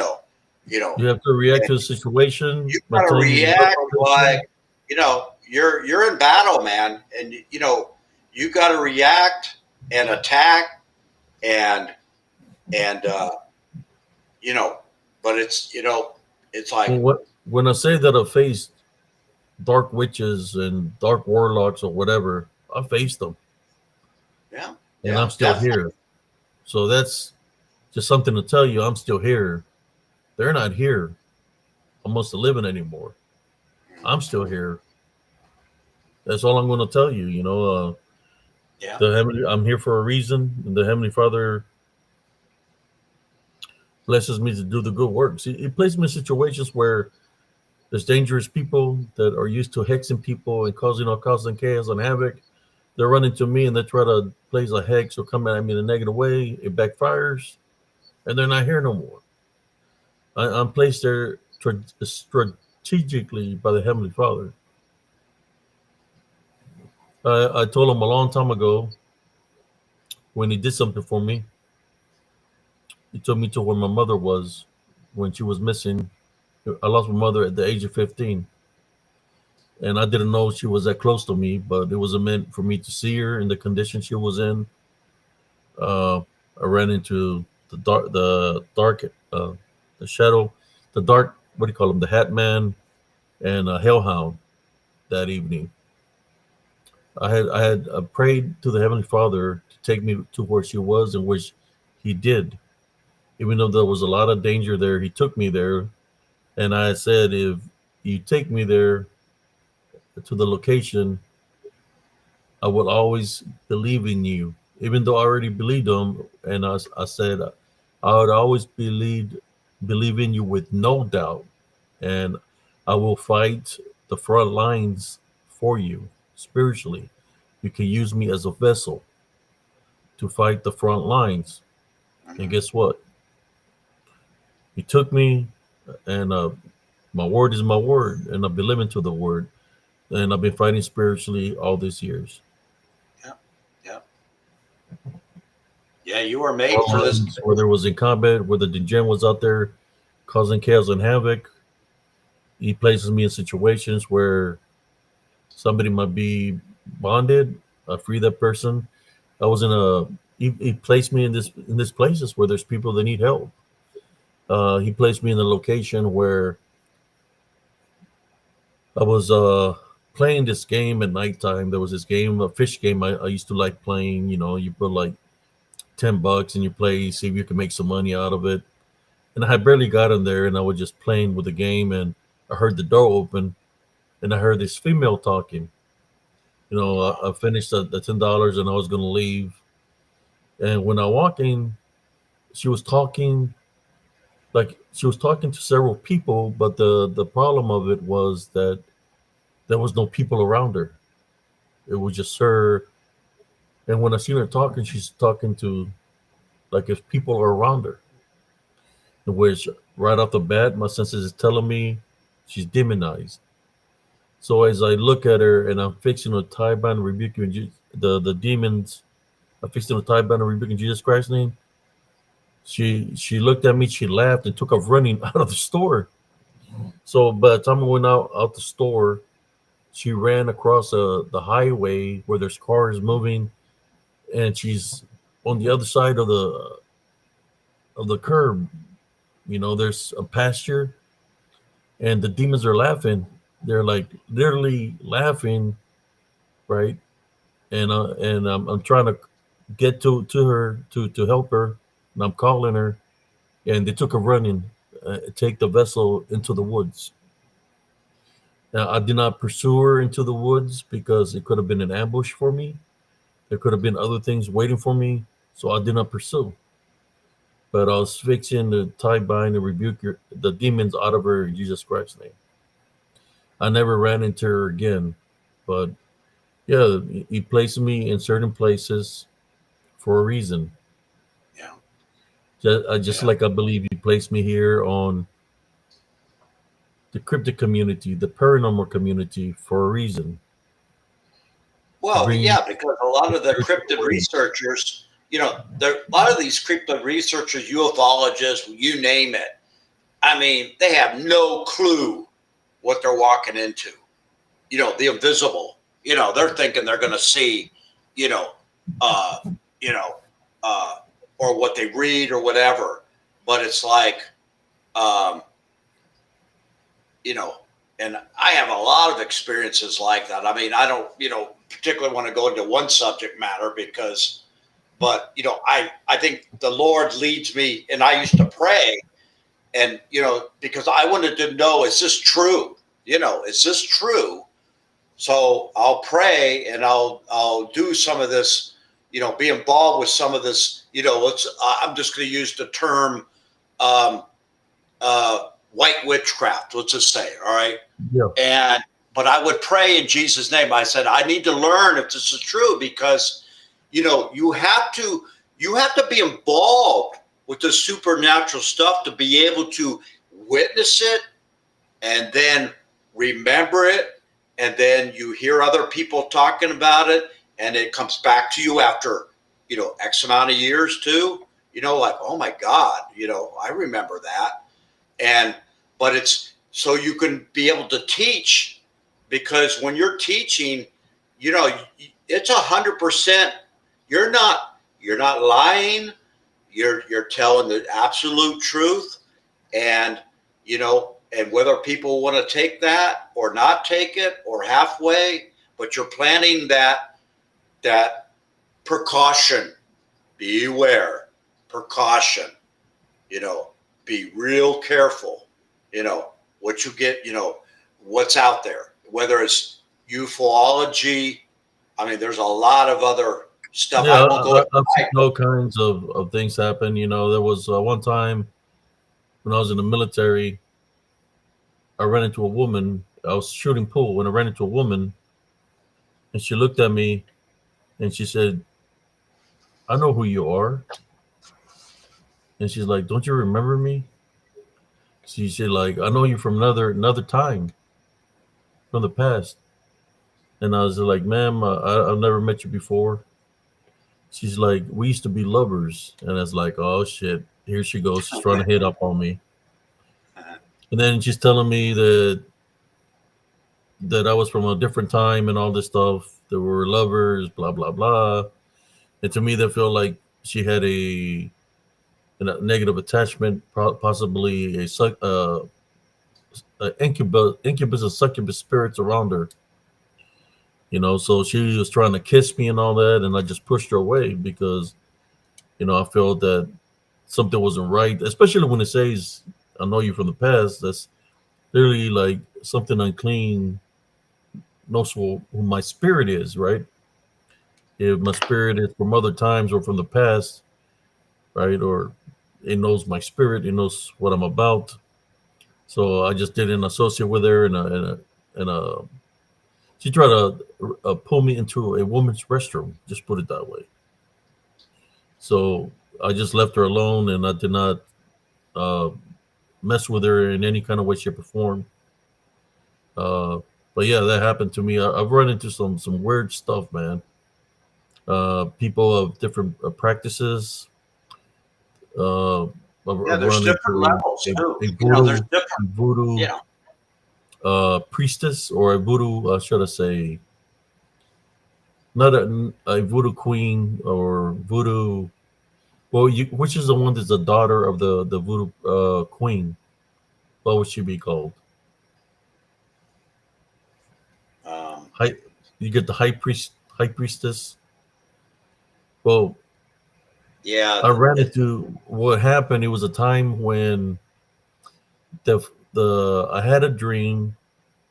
have to react to the situation, you got to maintaining your love react like, foundation. you're in battle, man. And, you got to react and attack and, And but it's it's like When I say that I faced dark witches and dark warlocks or whatever, I faced them, yeah, and yeah, I'm still definitely. here. So that's just something to tell you. I'm still here. They're not here almost to living anymore. I'm still here. That's all I'm going to tell you. Yeah. I'm here for a reason, and the Heavenly Father blesses me to do the good works. He placed me in situations where there's dangerous people that are used to hexing people and causing chaos and havoc. They're running to me and they try to place a hex or come at me in a negative way. It backfires, and they're not here no more. I'm placed there strategically by the Heavenly Father. I told him a long time ago when he did something for me. He took me to where my mother was when she was missing. I lost my mother at the age of 15, and I didn't know she was that close to me, but it was meant for me to see her in the condition she was in. Uh, I ran into the shadow, the dark. What do you call him? The Hat Man and a Hellhound that evening. I had prayed to the Heavenly Father to take me to where she was, and which He did. Even though there was a lot of danger there, He took me there, and I said, if you take me there to the location, I will always believe in you. Even though I already believed Him, and I said I would always believe in you with no doubt, and I will fight the front lines for you spiritually. You can use me as a vessel to fight the front lines. And Mhm. guess what? He took me, and my word is my word, and I've been living to the word, and I've been fighting spiritually all these years. Yeah, yeah, yeah. You were made Front for this. lines, whether it was in combat, whether the gen was out there causing chaos and havoc, he places me in situations where somebody might be bonded. I free that person. I was in a. He placed me in this places where there's people that need help. He placed me in a location where I was playing this game at nighttime. There was this game, a fish game I used to like playing. You put like $10 and you play, see if you can make some money out of it. And I had barely got in there, and I was just playing with the game, and I heard the door open, and I heard this female talking. I finished the $10, and I was gonna leave. And when I walked in, she was talking she was talking to several people, but the problem of it was that there was no people around her. It was just her. And when I seen her talking, she's talking to like if people are around her, in which right off the bat, my senses is telling me she's demonized. So as I look at her and I'm fixing a tie band and rebuking the demons, I'm fixing a tie band and rebuking Jesus Christ's name. She looked at me, she laughed and took off running out of the store. So by the time I went out the store, she ran across the highway where there's cars moving, and she's on the other side of the curb. There's a pasture, and the demons are laughing. They're like literally laughing, right? And I'm trying to get to her to help her, and I'm calling her, and they took her running, take the vessel into the woods. Now I did not pursue her into the woods because it could have been an ambush for me. There could have been other things waiting for me, so I did not pursue. But I was fixing to tie bind and rebuke the demons out of her in Jesus Christ's name. I never ran into her again, but yeah, he placed me in certain places for a reason. Yeah, Just yeah. like I believe he placed me here on the cryptid community, the paranormal community for a reason to Well, bring yeah, because a lot the of the spiritual cryptid awareness. researchers, there a lot of these cryptid researchers, ufologists, you name it. I mean, they have no clue what they're walking into. The invisible. They're thinking they're going to see, you know, uh, you know, uh, or what they read or whatever. But it's like, you know, and I have a lot of experiences like that. I mean, I don't, particularly want to go into one subject matter because, but, I think the Lord leads me, and I used to pray, and, because I wanted to know, is this true? Is this true? So I'll pray and I'll do some of this, be involved with some of this, I'm just going to use the term, white witchcraft, let's just say, all right? Yeah. But I would pray in Jesus' name. I said, I need to learn if this is true, because, you have to be involved with the supernatural stuff to be able to witness it and then remember it. And then you hear other people talking about it, and it comes back to you after, X amount of years too, like, oh my God, I remember that. But it's so you can be able to teach, because when you're teaching, it's 100%. You're not lying. You're telling the absolute truth, and and whether people want to take that or not take it or halfway, but you're planting that precaution. Beware, precaution. Be real careful. What you get. What's out there. Whether it's ufology. I mean, there's a lot of other stuff. Yeah, I won't go. I've seen all kinds of things happen. There was one time when I was in the military, I ran into a woman. I was shooting pool when I ran into a woman, and she looked at me and she said, "I know who you are." And she's like, "Don't you remember me?" She said, "Like, I know you from another time, from the past." And I was like, "Ma'am, I've never met you before." She's like, "We used to be lovers." And it's like, "Oh shit, here she goes. She's trying to hit up on me." And then she's telling me that I was from a different time and all this stuff. That we were lovers, blah blah blah. And to me, that felt like she had a negative attachment, possibly a incubus and succubus spirits around her. So she was trying to kiss me and all that, and I just pushed her away because, I felt that something wasn't right, especially when it says, "I know you from the past." That's literally like something unclean knows who my spirit is, right? If my spirit is from other times or from the past, right? Or it knows my spirit, it knows what I'm about. So I just didn't associate with her, and she tried to pull me into a woman's restroom. Just put it that way. So I just left her alone, and I did not uh, mess with her in any kind of way, shape, or form. Uh, but yeah, that happened to me. I've run into some weird stuff, man. People of different practices. Uh, Yeah, I've there's run different into levels too. a There's voodoo, different. voodoo Yeah. priestess, or a voodoo, should I say, not a voodoo queen or voodoo. Well, which is the one that's the daughter of the voodoo queen? What would she be called? Um, High, you get the high priestess. Well, yeah. I ran into what happened. It was a time when the I had a dream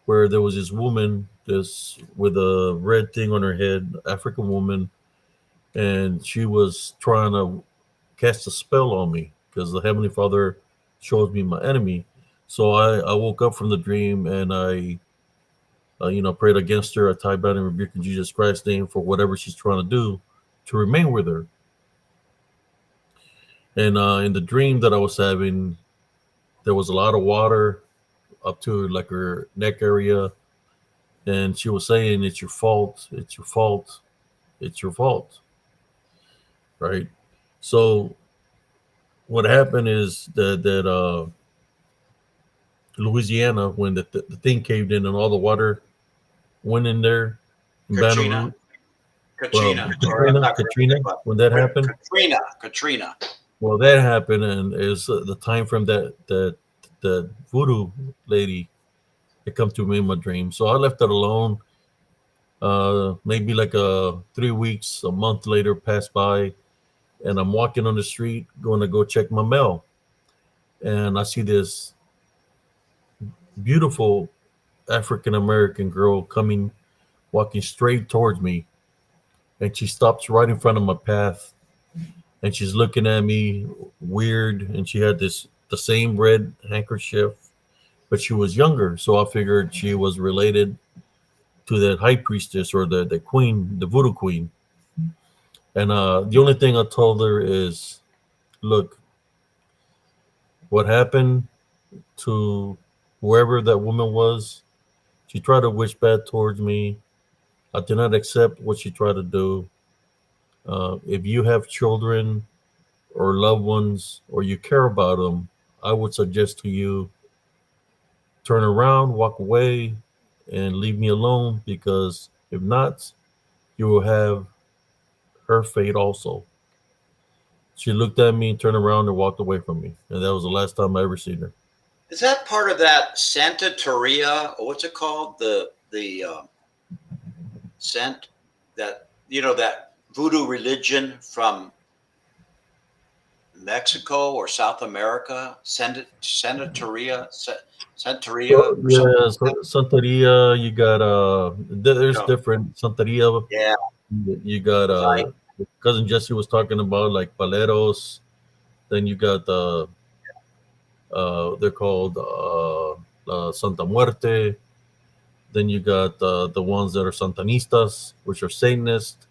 where there was this woman, this with a red thing on her head, African woman, and she was trying to cast a spell on me because the Heavenly Father shows me my enemy. So I woke up from the dream, and I prayed against her. I tied bound and rebuked in Jesus Christ's name for whatever she's trying to do to remain with her. And in the dream that I was having, there was a lot of water up to like her neck area, and she was saying, "It's your fault. It's your fault. It's your fault." Right. So what happened is that Louisiana, when the thing caved in and all the water went in there in Baton Katrina. Rouge. Well, Katrina. Sorry, I'm not Katrina, Katrina, when that happened, Katrina. well, that happened, and is the time frame that voodoo lady had come to me in my dream. So I left it alone. Maybe like 3 weeks, a month later passed by, and I'm walking on the street going to go check my mail, and I see this beautiful African American girl coming, walking straight towards me, and she stops right in front of my path, and she's looking at me weird, and she had the same red handkerchief, but she was younger, so I figured she was related to that high priestess or the queen, the voodoo queen. And the only thing I told her is, look, what happened to whoever that woman was, she tried to wish bad towards me. I did not accept what she tried to do. If you have children or loved ones or you care about them, I would suggest to you turn around, walk away, and leave me alone, because if not, you will have her fate also. She looked at me, turned around, and walked away from me. And that was the last time I ever seen her. Is that part of that Santa Teria, or what's it called? The scent that that voodoo religion from Mexico or South America, Santeria, Santeria So or something yeah, like that. Santeria. You got there's No. different Santeria. Yeah, You got because I cousin Jesse was talking about like paleros. Then you got they're called Santa Muerte. Then you got the ones that are Santanistas, which are Satanists.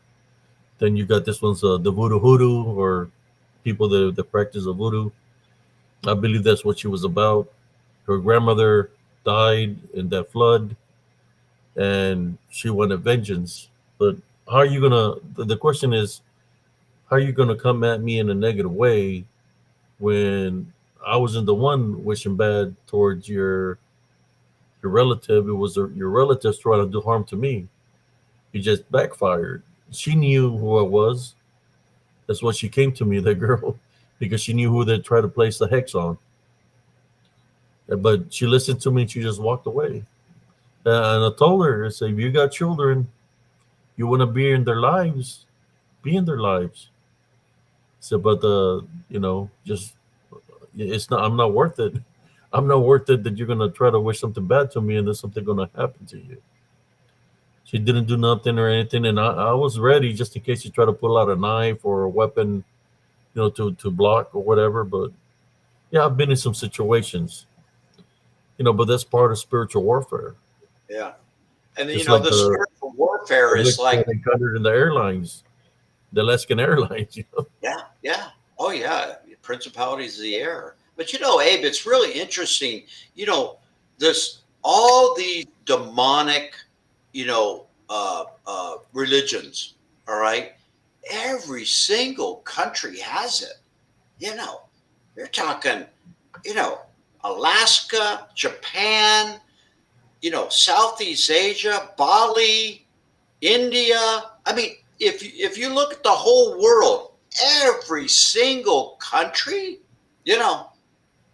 Then you got this one's the Voodoo Hoodoo, or people that practice the voodoo. I believe that's what she was about. Her grandmother died in that flood, and she wanted vengeance. But how are you gonna? The question is, how are you gonna come at me in a negative way when I wasn't the one wishing bad towards your relative? It was your relatives trying to do harm to me. You just backfired. She knew who I was. That's why she came to me, that girl, because she knew who they tried to place the hex on. But she listened to me and she just walked away. And I told her, I said, if you got children, you want to be in their lives, be in their lives. So, but just it's not. I'm not worth it. I'm not worth it that you're gonna try to wish something bad to me and then something gonna happen to you. She didn't do nothing or anything, and I was ready just in case she tried to pull out a knife or a weapon, to block or whatever. But yeah, I've been in some situations, but that's part of spiritual warfare. yeah, and Just like the spiritual warfare the is witch that like encountered in the airlines, the Alaskan Airlines. yeah, oh yeah, principalities of the air. But Abe, it's really interesting. This all these demonic, religions. All right, every single country has it. You know, you're talking, you know, Alaska, Japan, Southeast Asia, Bali, India. I mean, if you look at the whole world, every single country, you know,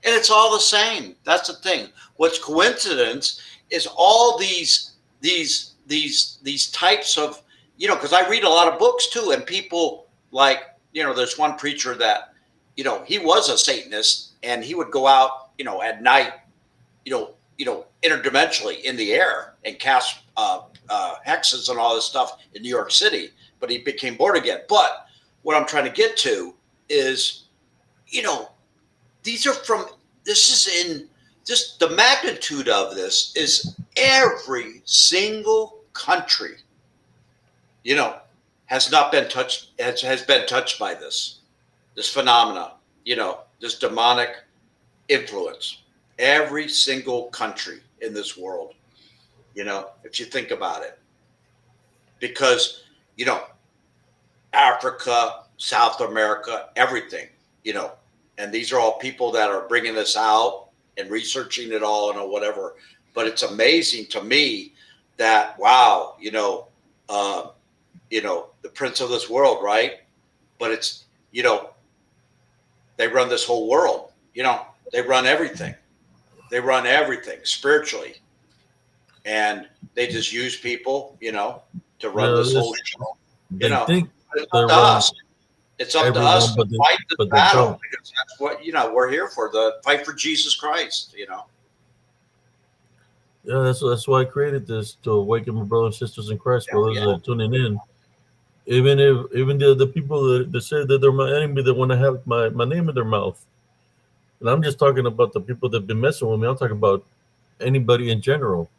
and it's all the same. That's the thing. What's coincidence is all these types of, because I read a lot of books too, and people like, there's one preacher that, he was a Satanist, and he would go out, at night, interdimensionally in the air and cast hexes and all this stuff in New York City, but he became born again. But what I'm trying to get to is, these are from, this is in, just the magnitude of this is every single country, has not been touched, has been touched by this phenomena, this demonic influence. Every single country in this world, if you think about it, because, Africa, South America, everything, and these are all people that are bringing this out and researching it all and whatever. But it's amazing to me that, wow, the prince of this world, right? But it's, they run this whole world, they run everything. They run everything spiritually. And they just use people, to run Yeah, this whole show, you they know. think But it's they up to run us. It's up to us everyone, to fight this but they battle don't. because that's what, we're here for, the fight for Jesus Christ. Yeah, that's why I created this, to awaken my brothers and sisters in Christ, Oh, brothers yeah. that are tuning in. Even the people that say that they're my enemy, that want to have my name in their mouth. And I'm just talking about the people that've been messing with me. I'm talking about anybody in general.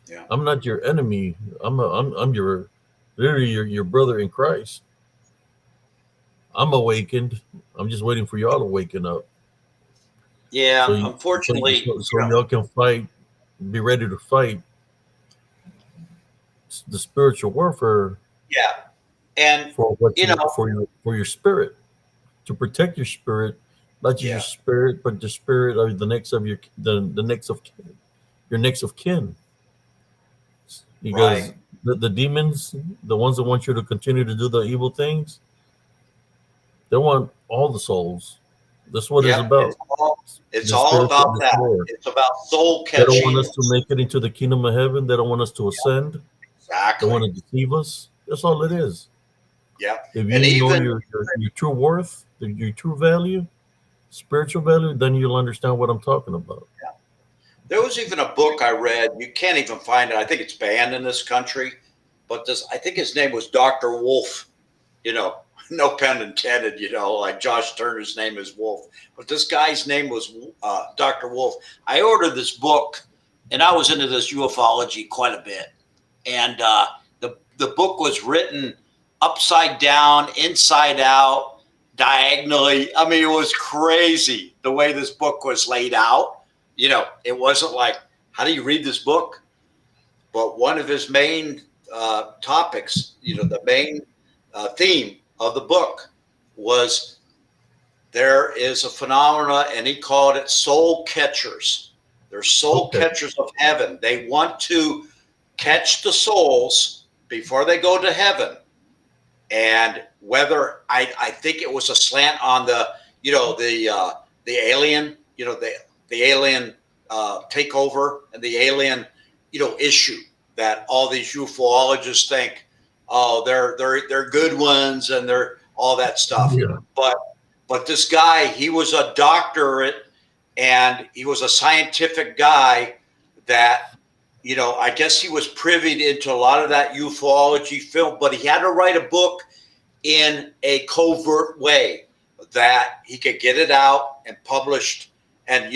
Yeah. I'm not your enemy. I'm your, literally your brother in Christ. I'm awakened. I'm just waiting for y'all to waken up. So Yeah. you, Unfortunately, so y'all can fight, be ready to fight the spiritual warfare yeah. And, for what you you know, for your spirit, to protect your spirit, not just your yeah. spirit, but the spirit of the next of the next of your next of kin. Right. Because the demons, the ones that want you to continue to do the evil things, they want all the souls. That's what it's Yep. about. It's The all spiritual about that. destroyer. It's about soul They don't want catching. us to make it into the kingdom of heaven. They don't want us to ascend. They Exactly. want to deceive us. That's all it is. Yep. If And you know even, your true worth, your true value, spiritual value, then you'll understand what I'm talking about. there was even a book I read. You can't even find it. I think it's banned in this country. But I think his name was Dr. Wolf. You know, no pun intended. Like Josh Turner's name is Wolf, but this guy's name was Dr. Wolf. I ordered this book, and I was into this ufology quite a bit. And the book was written upside down, inside out, diagonally. I mean, it was crazy the way this book was laid out. It wasn't like, how do you read this book? But one of his main topics, the main theme of the book was, there is a phenomena, and he called it soul catchers. They're soul Okay. catchers of heaven. They want to catch the souls before they go to heaven. And whether I think it was a slant on the alien, the alien takeover, and the alien issue, that all these ufologists think, oh, they're good ones, and they're all that stuff. Yeah. But this guy, he was a doctorate, and he was a scientific guy that, I guess he was privy into a lot of that ufology film, but he had to write a book in a covert way that he could get it out and published. And,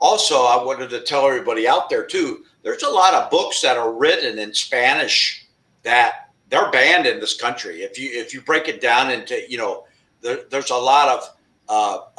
also, I wanted to tell everybody out there too, there's a lot of books that are written in Spanish that they're banned in this country. If you break it down into, there's a lot of,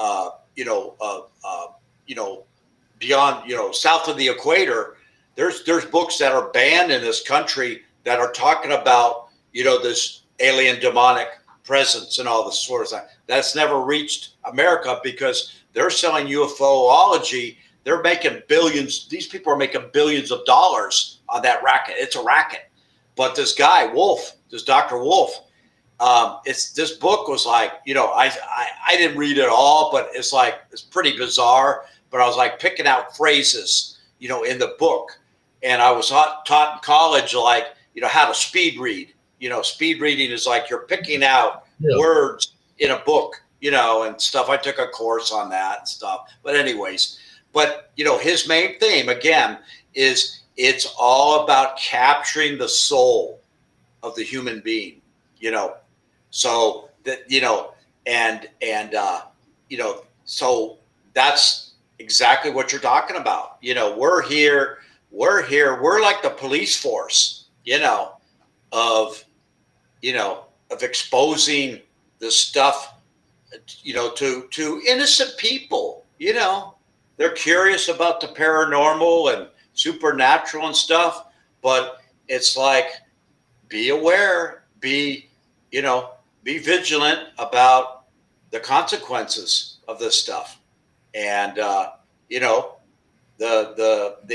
beyond, south of the equator, there's books that are banned in this country that are talking about, this alien demonic presence and all this sort of thing. That's never reached America because they're selling UFOlogy. They're making billions. These people are making billions of dollars on that racket. It's a racket. But this guy, Wolf, this Dr. Wolf, this book was like, I didn't read it all, but it's pretty bizarre. But I was like picking out phrases, in the book. And I was taught in college, like, how to speed read. Speed reading is like you're picking out Yeah. words in a book, and stuff. I took a course on that and stuff. But anyways, his main theme, again, is it's all about capturing the soul of the human being, so that, so that's exactly what you're talking about. We're here, we're like the police force, of, of exposing the stuff, to innocent people. They're curious about the paranormal and supernatural and stuff, but it's like, be aware, be vigilant about the consequences of this stuff. And the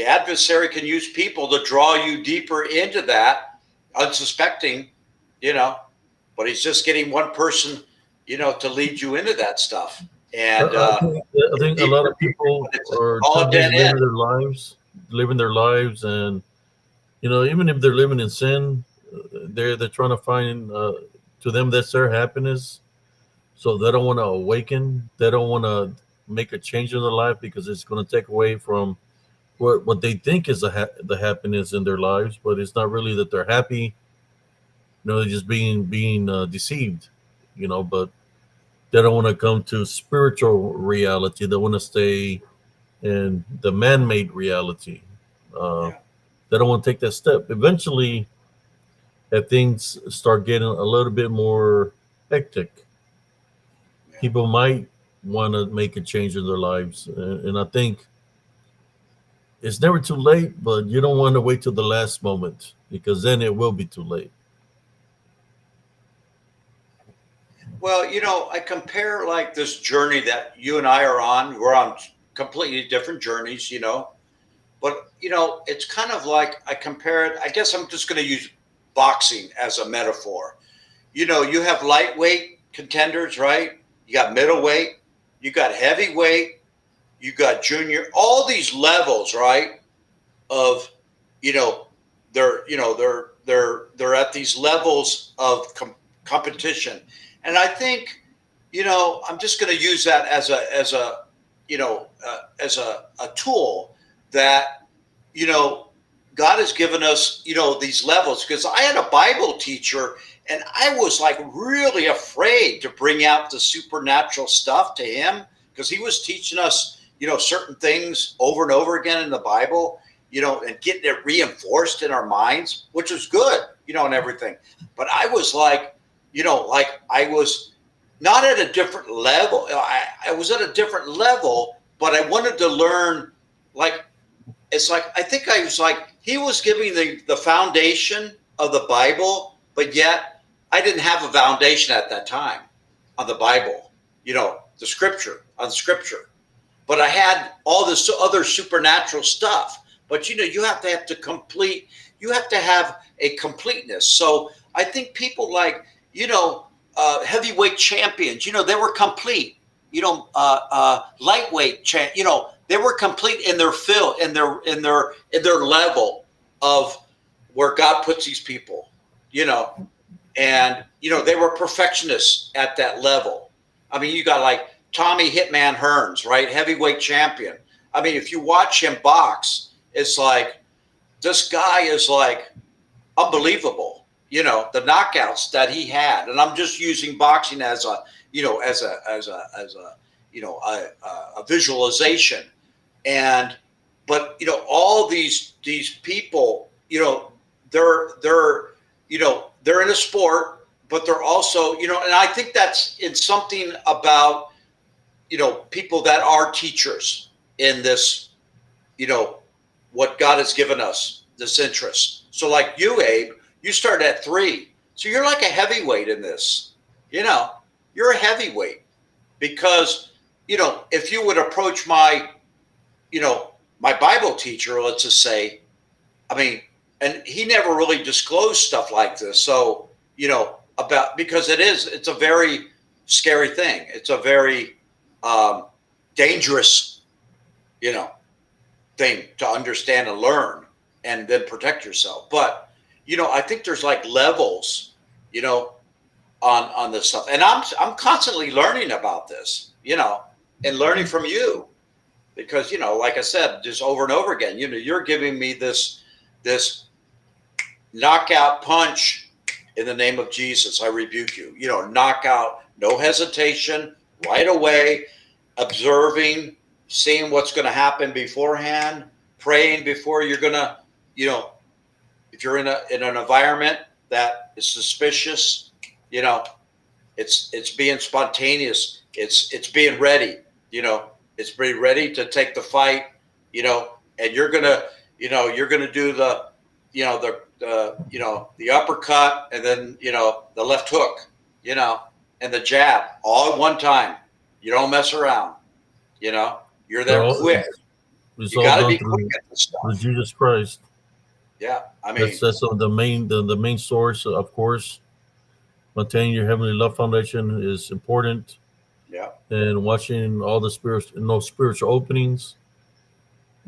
adversary can use people to draw you deeper into that, unsuspecting, but he's just getting one person, to lead you into that stuff. And I think a lot of people it's are all too a busy dead end. living their lives, and even if they're living in sin, they're trying to find to them that's their happiness. So they don't want to awaken. They don't want to make a change in their life because it's going to take away from what they think is the happiness in their lives, but it's not really that they're happy. They're just being deceived. But they don't want to come to spiritual reality. They want to stay in the man-made reality. Uh, Yeah. they don't want to take that step. Eventually, if things start getting a little bit more hectic, Yeah. people might want to make a change in their lives. And I think it's never too late, but you don't want to wait till the last moment because then it will be too late. Well, I compare like this journey that you and I are on. We're on completely different journeys, but it's kind of like I compare it. I guess I'm just going to use boxing as a metaphor. You have lightweight contenders, right? You got middleweight, you got heavyweight, you got junior, all these levels, right? Of, you know, they're at these levels of competition. And I think, I'm just going to use that as a tool that, you know, God has given us, these levels, because I had a Bible teacher and I was like really afraid to bring out the supernatural stuff to him because he was teaching us, certain things over and over again in the Bible, and getting it reinforced in our minds, which was good, and everything. But I was like, like I was not at a different level. I was at a different level, but I wanted to learn, like, it's like I think I was like he was giving the foundation of the Bible, but yet I didn't have a foundation at that time on the Bible, the scripture on scripture. But I had all this other supernatural stuff. But you have to have a completeness. So I think people like, heavyweight champions, they were complete. Lightweight they were complete in their field, in their level of where God puts these people, and they were perfectionists at that level. I mean, you got like Tommy Hitman Hearns, right? Heavyweight champion. I mean, if you watch him box, it's like this guy is like unbelievable. The knockouts that he had, and I'm just using boxing as a, a visualization. And but all these people, they're in a sport, but they're also, and I think that's in something about people that are teachers in this, what God has given us, this interest. So like you, Abe, you start at 3. So you're like a heavyweight in this. You're a heavyweight because, if you would approach my Bible teacher, let's just say, I mean, and he never really disclosed stuff like this. So, because it's a very scary thing. It's a very dangerous, thing to understand and learn and then protect yourself. But, I think there's like levels, on this stuff. And I'm constantly learning about this, and learning from you because, like I said, just over and over again, you're giving me this knockout punch in the name of Jesus. I rebuke you, knockout, no hesitation, right away, observing, seeing what's going to happen beforehand, praying before you're going to, if you're in an environment that is suspicious, it's being spontaneous. It's being ready, it's being ready to take the fight, and you're going to, do the uppercut and then, the left hook, and the jab all at one time. You don't mess around, you're there quick. It's You all got to done be quick at this through stuff. Jesus Christ. Yeah. I mean, That's the main source, of course. Maintaining your heavenly love foundation is important, Yeah. and watching all the spirits and those spiritual openings,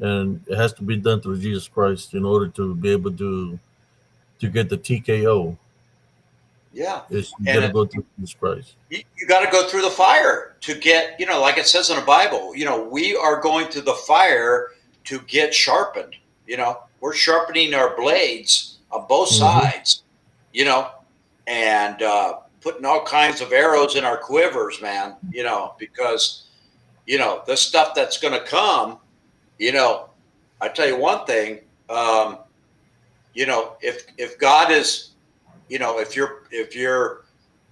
and it has to be done through Jesus Christ in order to be able to get the TKO. Yeah. Is you got And to go through Jesus Christ. you got to go through the fire to get, like it says in the Bible, we are going through the fire to get sharpened. We're sharpening our blades on both Mm-hmm. sides, and putting all kinds of arrows in our quivers, man, because, the stuff that's going to come, I tell you one thing, if God is, if you're,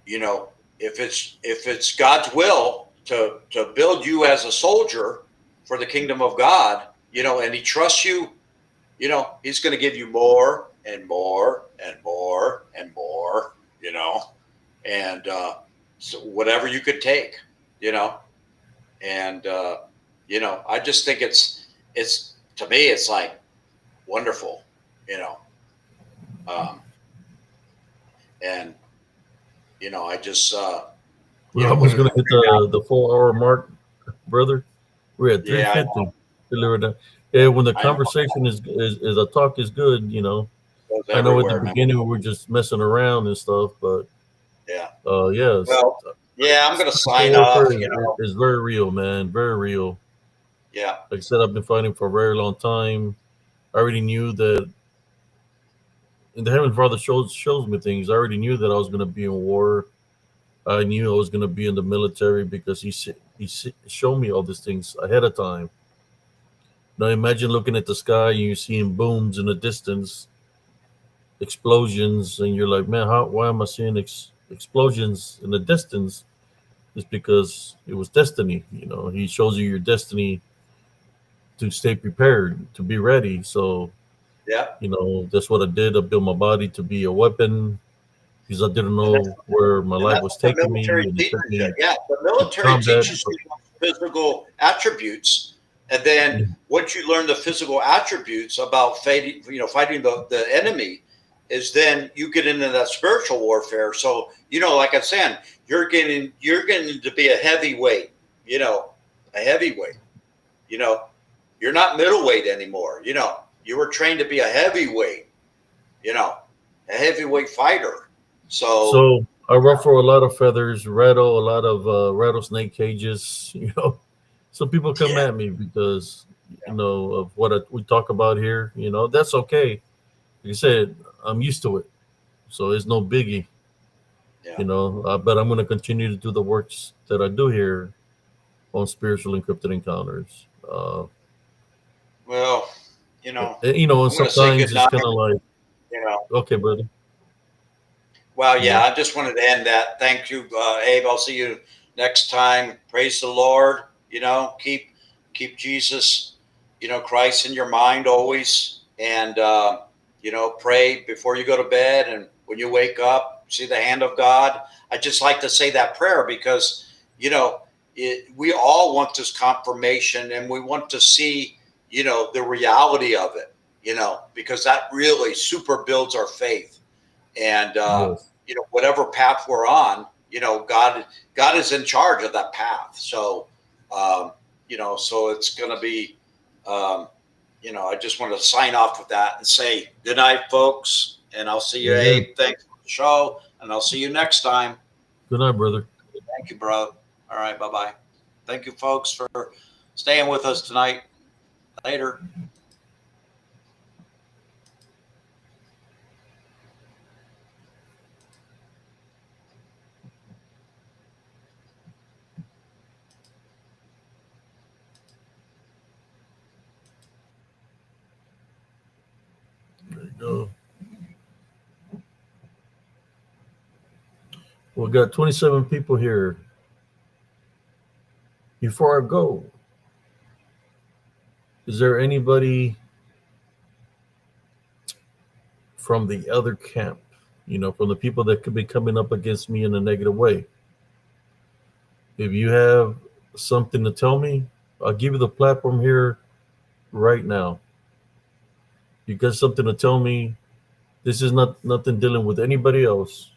if it's God's will to build you as a soldier for the kingdom of God, and He trusts you, He's going to give you more and more and more and more, and so whatever you could take, and I just think it's to me it's like wonderful, um, and I just We're what almost did gonna I hit bring down? the 4 hour mark, brother. We're at Yeah, I 350. know. Believe it or not. Yeah, when the I know. conversation is a talk is good, It goes I know at the everywhere, man. beginning we were just messing around and stuff, but Yeah. yes, Well, yeah, I'm going to spiritual sign warfare off, is very real, man. Very real. Yeah. Like I said, I've been fighting for a very long time. I already knew that, and the Heavenly Father shows me things. I already knew that I was going to be in war. I knew I was going to be in the military because showed me all these things ahead of time. Now imagine looking at the sky and you're seeing booms in the distance, explosions, and you're like, man, why am I seeing explosions in the distance? It's because it was destiny. He shows you your destiny to stay prepared, to be ready. So, Yeah. that's what I did. I built my body to be a weapon because I didn't And that's know where my and life that's was what the taking me, military and it teaches took you. me Yeah, the to military combat. teaches you physical attributes, and then once you learn the physical attributes about fighting the enemy, is then you get into that spiritual warfare. So like I'm saying, you're getting to be a heavyweight. A heavyweight. You know, you're not middleweight anymore. You were trained to be a heavyweight. A heavyweight fighter. So So I ruffle a lot of feathers, rattle a lot of rattlesnake cages. So people come yeah, at me because of what we talk about here. That's okay. Like I said, I'm used to it, so it's no biggie. yeah. But I'm going to continue to do the works that I do here on spiritual encrypted encounters. Well, And I'm going to say sometimes good it's night. kind of like, You know. okay, brother. Well, Yeah, yeah. I just wanted to end that. Thank you, Abe. I'll see you next time. Praise the Lord. Keep Jesus, Christ in your mind always, and pray before you go to bed and when you wake up. See the hand of God. I just like to say that prayer because we all want this confirmation and we want to see the reality of it. Because that really super builds our faith and yes. whatever path we're on, God is in charge of that path. So so it's going to be I just want to sign off with that and say good night, folks, and I'll see you, Amen. Abe. Thanks for the show, and I'll see you next time. Good night, brother. Thank you, bro. All right, bye bye. Thank you, folks, for staying with us tonight. Later. There you go. We got 27 people here. Before I go, is there anybody from the other camp, from the people that could be coming up against me in a negative way? If you have something to tell me, I'll give you the platform here right now. You got something to tell me. This is not nothing dealing with anybody else.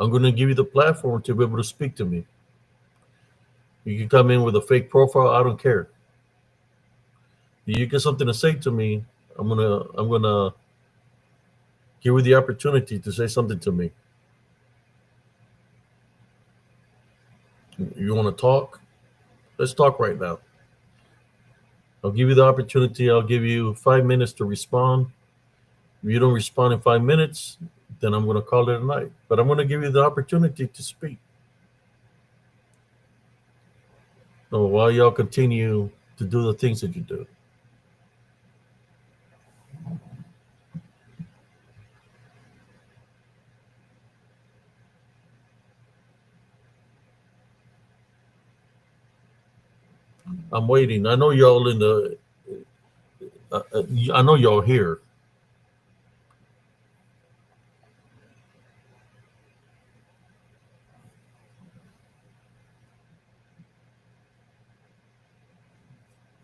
I'm going to give you the platform to be able to speak to me. You can come in with a fake profile. I don't care. You get something to say to me. I'm gonna give you the opportunity to say something to me. You want to talk? Let's talk right now. I'll give you the opportunity. I'll give you 5 minutes to respond. If you don't respond in 5 minutes, then I'm going to call it a night. But I'm going to give you the opportunity to speak. So while y'all continue to do the things that you do. I'm waiting. I know y'all in the. I know y'all here.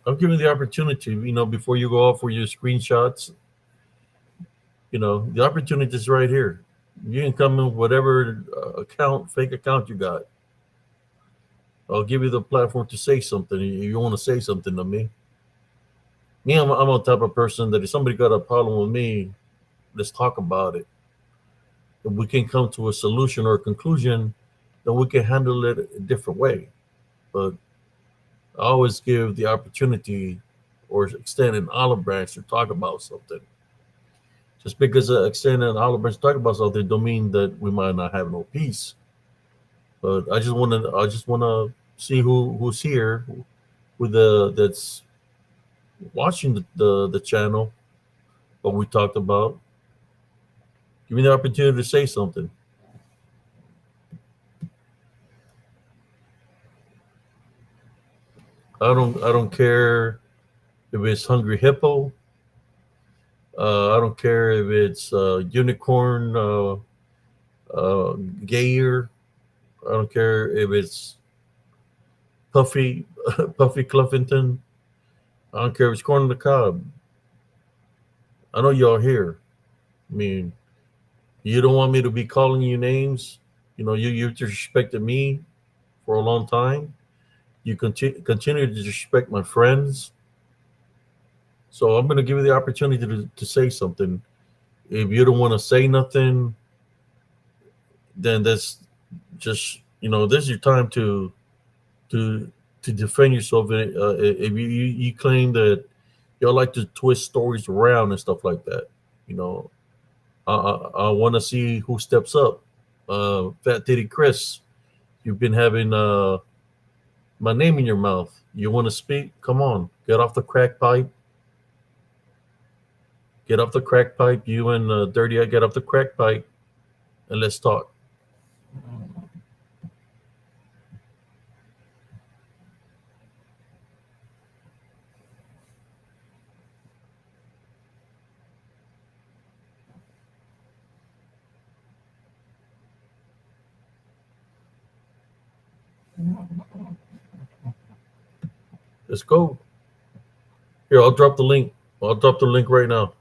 I'm giving the opportunity. Before you go off with your screenshots, the opportunity is right here. You can come in with whatever fake account you got. I'll give you the platform to say something. You want to say something to me. I'm a type of person that if somebody got a problem with me, let's talk about it. If we can come to a solution or a conclusion, then we can handle it a different way. But I always give the opportunity or extend an olive branch to talk about something. Just because I extend an olive branch to talk about something don't mean that we might not have no peace. But I just wanna see who's here with that's watching the channel, what we talked about. Give me the opportunity to say something. I don't care if it's Hungry Hippo. I don't care if it's Unicorn Gayer. I don't care if it's Puffy Puffy Cluffington. I don't care if it's Corn on the Cob. I know y'all here. I mean, you don't want me to be calling you names. You disrespected me for a long time. You continue to disrespect my friends. So I'm going to give you the opportunity to say something. If you don't want to say nothing, then that's just this is your time to to defend yourself. If you claim that y'all like to twist stories around and stuff like that, you know, I want to see who steps up. Fat Titty Chris, you've been having my name in your mouth. You want to speak? Come on, get off the crack pipe. Get off the crack pipe. You and Dirty, I get off the crack pipe, and let's talk. Let's go. Here, I'll drop the link. I'll drop the link right now.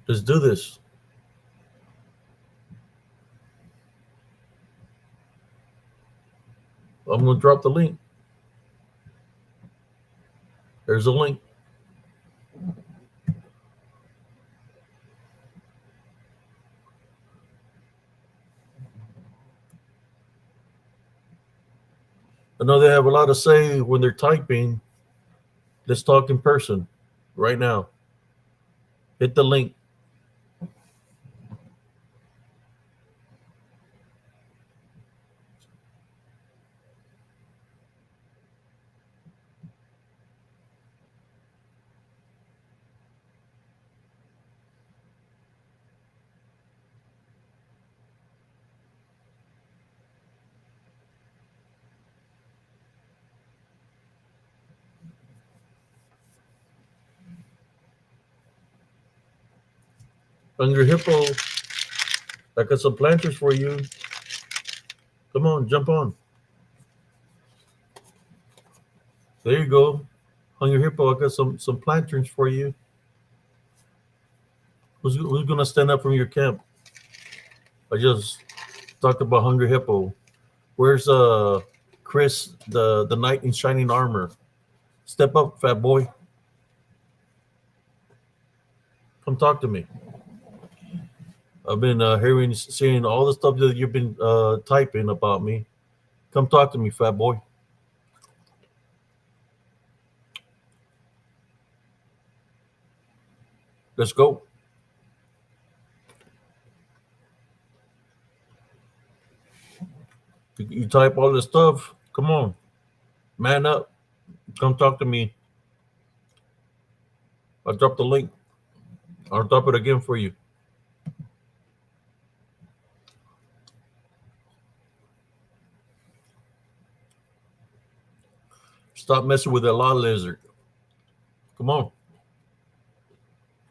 Let's do this. I'm gonna drop the link. There's a link. I know they have a lot to say when they're typing. Let's talk in person right now. Hit the link. Hungry Hippo, I got some planters for you. Come on, jump on. There you go. Hungry Hippo, I got some plantains for you. Who's gonna stand up from your camp? I just talked about Hungry Hippo. Where's Chris, the knight in shining armor? Step up, fat boy. Come talk to me. I've been seeing all the stuff that you've been typing about me. Come talk to me, fat boy. Let's go. You type all this stuff. Come on, man up. Come talk to me. I'll drop the link. I'll drop it again for you. Stop messing with that law lizard. Come on.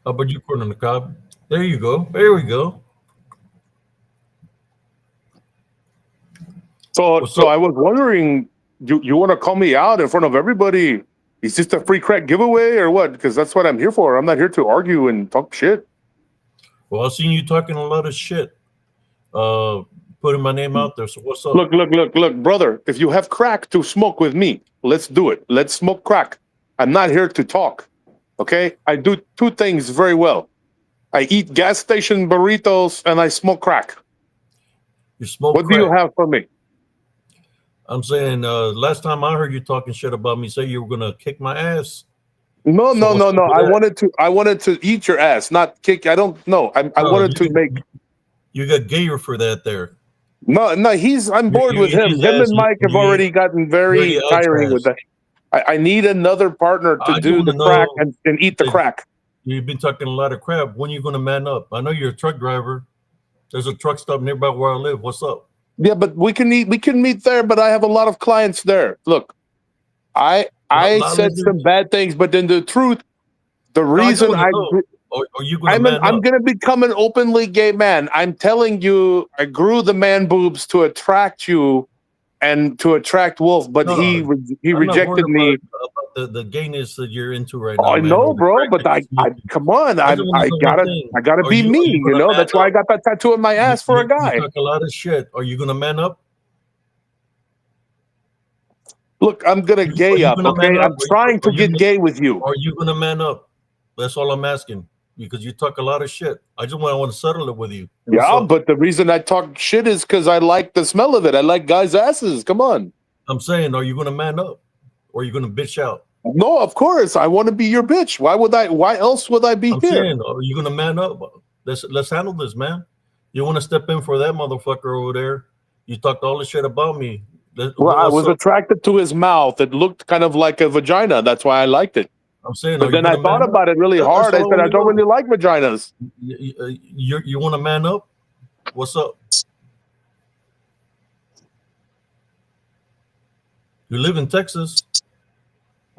How about you, corn on the cob? There you go. There we go. So I was wondering, you want to call me out in front of everybody? Is this a free crack giveaway or what? Because that's what I'm here for. I'm not here to argue and talk shit. Well, I've seen you talking a lot of shit. Putting my name out there. So what's up? Look, brother. If you have crack to smoke with me, let's do it. Let's smoke crack. I'm not here to talk. Okay? I do two things very well. I eat gas station burritos and I smoke crack. You smoke What crack. do you have for me? I'm saying last time I heard you talking shit about me, say you were gonna kick my ass. No. So what's up with I wanted to eat your ass, not kick. I don't know. I No, wanted to make. You got gayer for that there. No. I'm bored with him. his Him ass, and Mike have you already gotten very dirty tiring with ass. that. I need another partner to I just do the wanna crack know and eat the that- crack. You've been talking a lot of crap. When you gonna man up? I know you're a truck driver. There's a truck stop nearby where I live. What's up? Yeah, but we can meet there. But I have a lot of clients there. Look, I said some bad things, but then the truth, the reason Are you gonna man I'm up? going to become an openly gay man. I'm telling you, I grew the man boobs to attract you and to attract Wolf, but No, he I'm not rejected worried me. about the gayness that you're into right Oh, now, I man. know, or the bro, crack but that I you're smoking. come on, I just wanna know one thing. I gotta Are be me, you you gonna know. man That's why I up? got that tattoo on my ass for a guy. You talk a lot of shit. Are you gonna man up? Look, I'm gonna Are gay you up, gonna okay? man up? I'm trying to get gay with you. Are you gonna man up? That's all I'm asking. Because you talk a lot of shit. I just want to settle it with you. What's Yeah, up? but the reason I talk shit is because I like the smell of it. I like guys' asses. Come on. I'm saying, are you gonna man up? Or are you gonna bitch out? No, of course. I want to be your bitch. Why else would I be I'm here? saying, are you gonna man up? Let's handle this, man. You want to step in for that motherfucker over there? You talked all this shit about me. Well, I What's was up? attracted to his mouth. It looked kind of like a vagina. That's why I liked it. I'm saying, But are you then I gonna thought man about up? it really That's hard. I all said, I wanna don't know. really like vaginas. You want to man up? What's up? You live in Texas.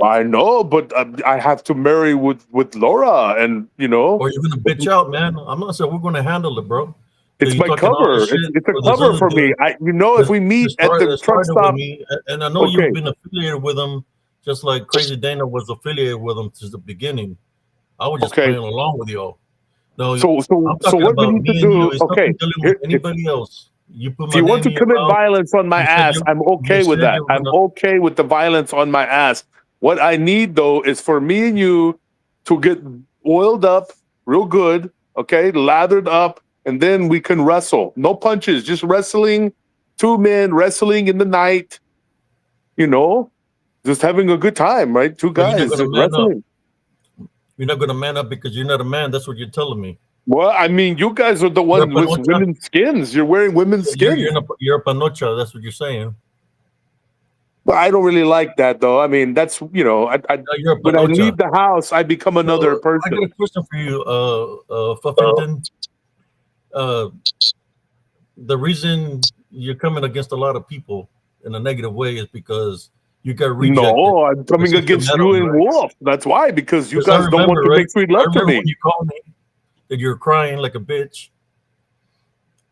I know, but I have to marry with Laura, and you know, Or you're gonna bitch out, man. I'm not saying we're gonna handle it, bro. So it's you my talking all this cover. shit It's a for this cover other for me. dude If we meet at the that truck started with stop, me, and I know okay. you've been affiliated with him, just like Crazy Dana was affiliated with him since the beginning. I was just Okay. playing along with y'all. No, So I'm talking what we about need to me and you. do? It's Okay, nothing dealing here, with anybody else. You put if my you want name to in your commit mouth. violence on my You said ass, you- I'm okay you with said that. you were I'm gonna- okay with the violence on my ass. What I need though is for me and you to get oiled up real good, okay, lathered up, and then we can wrestle. No punches, just wrestling. Two men wrestling in the night. You know, just having a good time, right? Two But you're not guys gonna just man up. wrestling. You're not gonna man up because you're not a man. That's what you're telling me. Well, I mean, you guys are the You're a ones with panocha. women's skins. You're wearing women's skins. You're a panocha. That's what you're saying. But I don't really like that, though. I mean, that's No, you're a when I panocha. leave the house, I become another I person. got a question for you, Fuffington. The reason you're coming against a lot of people in a negative way is because you got rejected. No, I'm coming Sister against you Natalie, and right? Wolf. That's why, because you Because I guys don't want remember, to right? make sweet I love to remember me. when you called me that you're crying like a bitch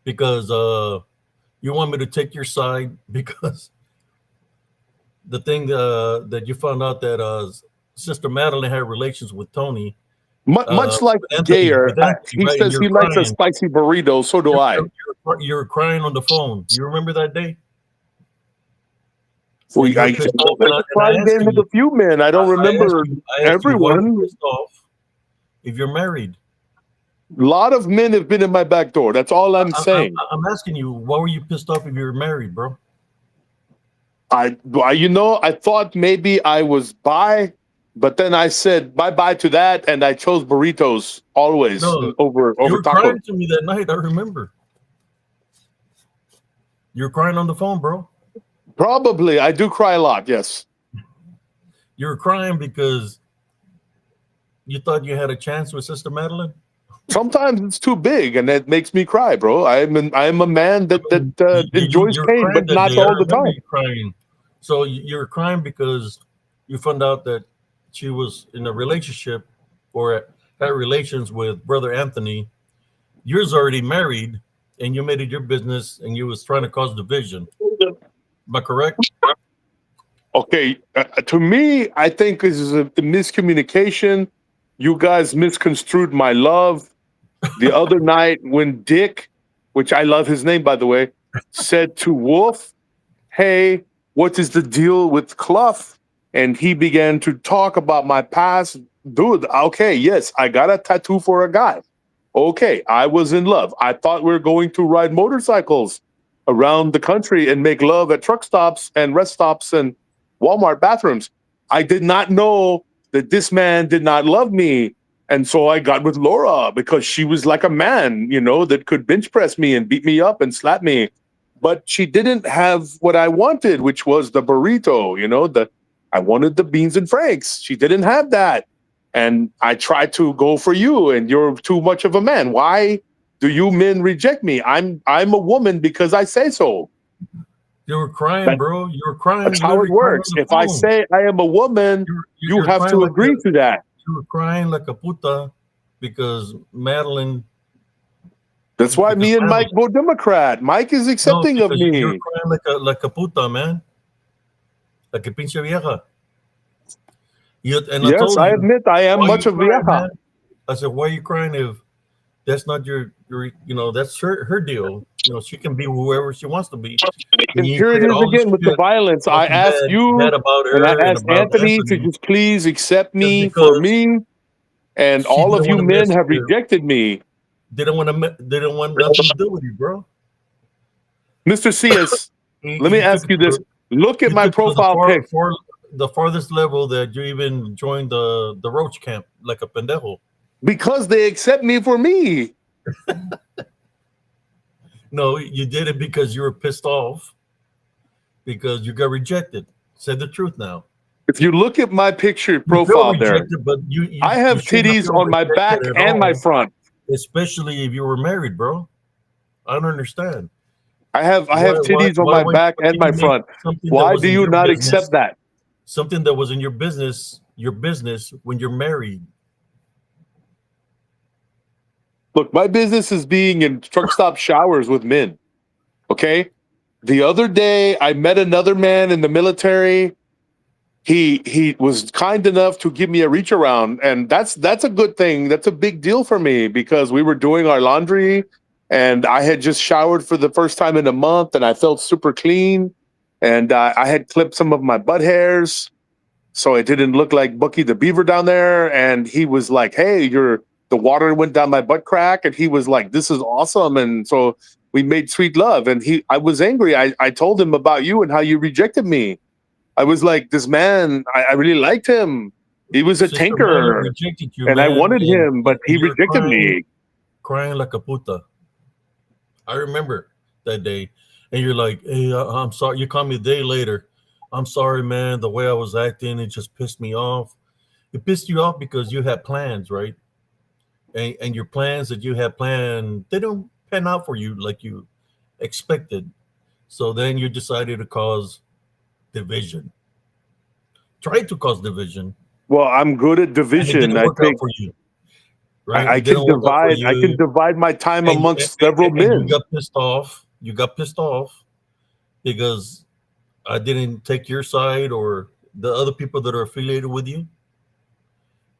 because you want me to take your side because the thing that you found out that Sister Madeline had relations with Tony, uh, Much like with Gayer, Anthony, he right? And says you're he likes a crying. spicy burrito. So do I. You were crying on the phone. You remember that day? Well, And you were I pissed off. the crying game with a few men. I don't remember I asked you why everyone. you're pissed off if you're married. A lot of men have been in my back door. That's all I'm saying. I'm asking you, why were you pissed off if you were married, bro? I thought maybe I was bi, but then I said bye to that, and I chose burritos always No, over you were tacos. crying to me that night. I remember. You were crying on the phone, bro. Probably, I do cry a lot. Yes, You were crying because you thought you had a chance with Sister Madeline. sometimes it's too big, and that makes me cry, bro. I'm a man that enjoys You were pain, crying but that not day. I all the remember time. you crying. So you were crying because you found out that she was in a relationship or had relations with Brother Anthony. Yours already married, and you made it your business, and you was trying to cause division. Am I correct? Okay, to me, I think this is a miscommunication. You guys misconstrued my love. The other night when Dick, which I love his name by the way, said to Wolf, "Hey, what is the deal with Clough?" And he began to talk about my past. Dude, okay, yes, I got a tattoo for a guy. Okay, I was in love. I thought we were going to ride motorcycles around the country and make love at truck stops and rest stops and Walmart bathrooms. I did not know that this man did not love me. And so I got with Laura because she was like a man, that could bench press me and beat me up and slap me. But she didn't have what I wanted, which was the burrito, I wanted the beans and franks. She didn't have that. And I tried to go for you, and you're too much of a man. Why do you men reject me? I'm a woman because I say so. You were crying, That, bro. You were crying, that's how it literally crying on works. the If I phone. say I am a woman, you You're have crying to like agree to that. you were crying like a puta because Madeline. That's why Because me and Mike Madeline. vote Democrat. Mike is No, accepting of because you're me. crying like a puta, man. Like a pinche vieja. And I Yes, told I you, admit I am why much you of crying, vieja. man? I said, why are you crying if that's not your that's her deal. She can be whoever she wants to be. And And you here it create is all this again with the shit violence. I talking asked bad you about and I her and asked about Anthony to Anthony just please accept just me for because me. And she all didn't of you want to men mess have with her. rejected me. Didn't want nothing to do with you, bro. Mr. Cias, let me You took ask it you this. Look at you my took it to the profile pic. the farthest level that you even joined the roach camp like a pendejo. Because they accept me for me. No, you did it because you were pissed off because you got rejected. Say the truth now. If you look at my picture You feel profile there, rejected, but I you have shouldn't titties feel on my back rejected at and my all, front. especially if you were married, bro. I don't understand. I have titties on my back Why and can my you make front. something that Why was do in you your not business, accept that? something that was in your business when you're married? Look, my business is being in truck stop showers with men. Okay? The other day I met another man in the military. He was kind enough to give me a reach around, and that's a good thing. That's a big deal for me because we were doing our laundry and I had just showered for the first time in a month and I felt super clean, and I had clipped some of my butt hairs so it didn't look like Bucky the Beaver down there. And he was like, "Hey, the water went down my butt crack," and he was like, "This is awesome." And so we made sweet love, and I was angry. I told him about you and how you rejected me. I was like, this man, I really liked him. He was a Sister Madeline tanker, rejected you, and I man, wanted him, but he and you're rejected me. crying like a puta. I remember that day, and you're like, "Hey, I'm sorry." You called me a day later. I'm sorry, man. The way I was acting, it just pissed me off. It pissed you off because you had plans, right? And your plans that you had planned, they don't pan out for you like you expected. So then you decided to cause division. Tried to cause division, Well, I'm good at and it division. didn't I work out think for you, right? I It can didn't work out for divide. I can you, divide my time amongst several and you men. got pissed off. You got pissed off because I didn't take your side or the other people that are affiliated with you.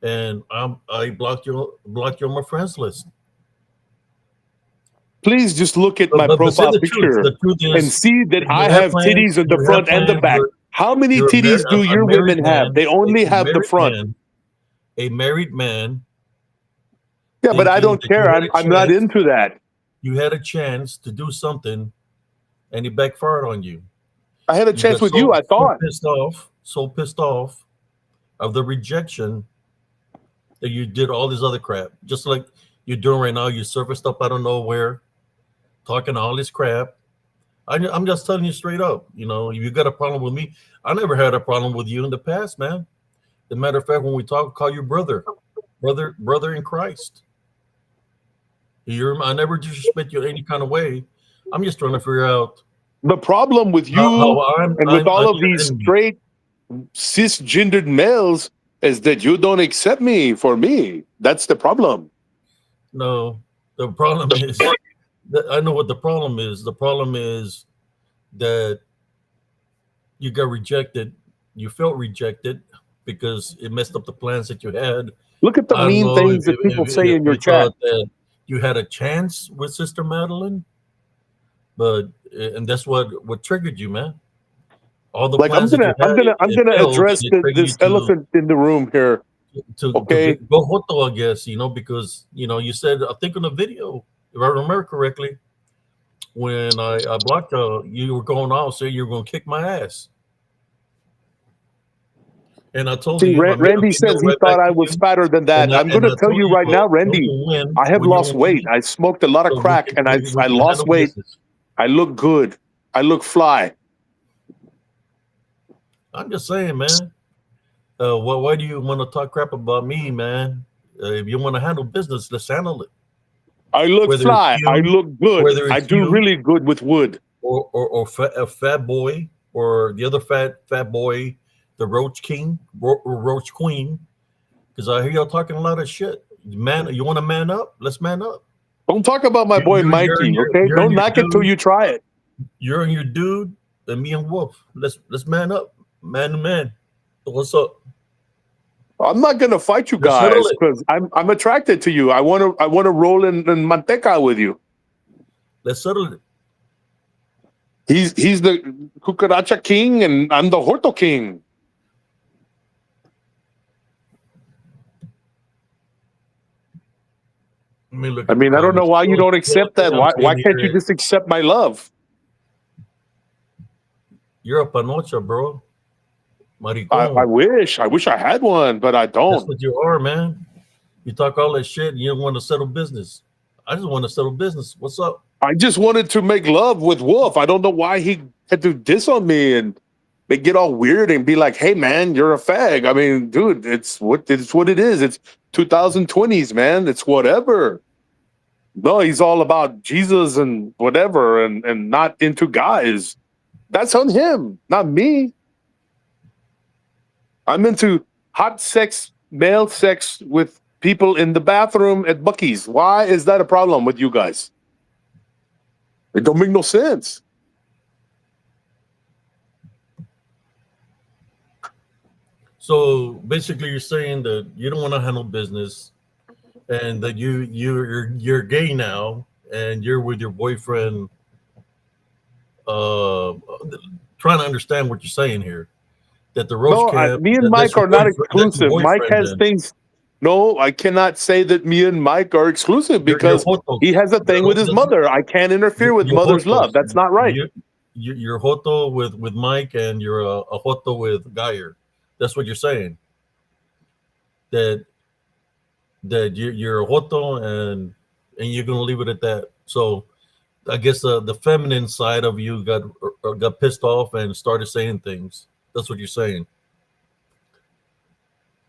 and I blocked you on my friends list. Please just look at my But say profile the truth. picture The truth and is, see that you I have have plans. titties in the You have front and the plans. back. How many You're titties do a your married women have? man. They only A have the married front. man. A married man Yeah, but I thinking don't that care. I'm not into that. you had a chance to do something, and it backfired on you. I had a You chance got with you, I thought. so pissed off of the rejection that you did all this other crap, just like you're doing right now. You surfaced up out of nowhere, talking all this crap. I'm just telling you straight up. You know, you got a problem with me. I never had a problem with you in the past, man. As a matter of fact, when we talk, call you brother in Christ. I never disrespect you in any kind of way. I'm just trying to figure out The problem with how you and with all I'm of your these enemy. straight cisgendered males is that you don't accept me for me. That's the problem. No, the problem is I know what the problem is. The problem is that you got rejected. You felt rejected because it messed up the plans that you had. Look at the I don't mean know things that people say if in your you chat. thought that you had a chance with Sister Madeline, but and that's what triggered you, man. All the Like I'm plans that gonna you I'm had, gonna I'm it gonna failed, address and it triggered you this elephant in the room here. to Okay. go hoto, I guess. You know, because you said, I think on the video, if I remember correctly, when I blocked you were going off saying you were going to kick my ass. And I told See, you, I made a Randy video says he right thought back I to was you. fatter than that. I'm And gonna I tell told you you, right now, you Randy, can win I have when you lost own weight. me. I smoked a lot of So crack and we I can lost handle weight. business. I look good. I look fly. I'm just saying, man. Why do you want to talk crap about me, man? If you want to handle business, let's handle it. I look Whether it's fly. I you, look good. whether I it's do you, really good with wood. or a fat boy, or the other fat boy, the Roach King, Roach Queen. Because I hear y'all talking a lot of shit. Man, you want to man up? Let's man up. Don't talk about my boy Mikey, okay? You're and Don't your knock it till dude. you try it. You're and your dude, and me and Wolf. Let's man up, man to man. What's up? I'm not gonna fight you Let's settle guys it. because I'm attracted to you. I wanna roll in manteca with you. Let's settle it. He's the cucaracha king and I'm the horto king. Let me look I at the mean, I don't know comments. why you don't You know what accept that. I'm Why seeing can't you here? just accept my love? You're a panocha, bro. I Maricon. wish I had one, but I That's don't. what you are, man. You talk all that shit, and you don't want to settle business. I just want to settle business. What's up? I just wanted to make love with Wolf. I don't know why he had to diss on me and get all weird and be like, "Hey, man, you're a fag." I mean, dude, it's what it is. It's 2020s, man. It's whatever. No, he's all about Jesus and whatever, and not into guys. That's on him, not me. I'm into hot sex, male sex with people in the bathroom at Bucky's. Why is that a problem with you guys? It don't make no sense. So basically, you're saying that you don't want to handle business, and that you're gay now, and you're with your boyfriend. Uh, trying to understand what you're saying here. That the roach No, camp. me and That's Mike your are not boyfriend. That's your exclusive. Mike boyfriend. has Then things. No, I cannot say that me and Mike are exclusive you're because hotos. he has a thing with his mother. I can't interfere with You're mother's hotos. love. That's not right. You're hoto with Mike, and you're a hoto with Geyer. That's what you're saying. That you're a hoto, and you're gonna leave it at that. So I guess the feminine side of you got pissed off and started saying things. That's what you're saying.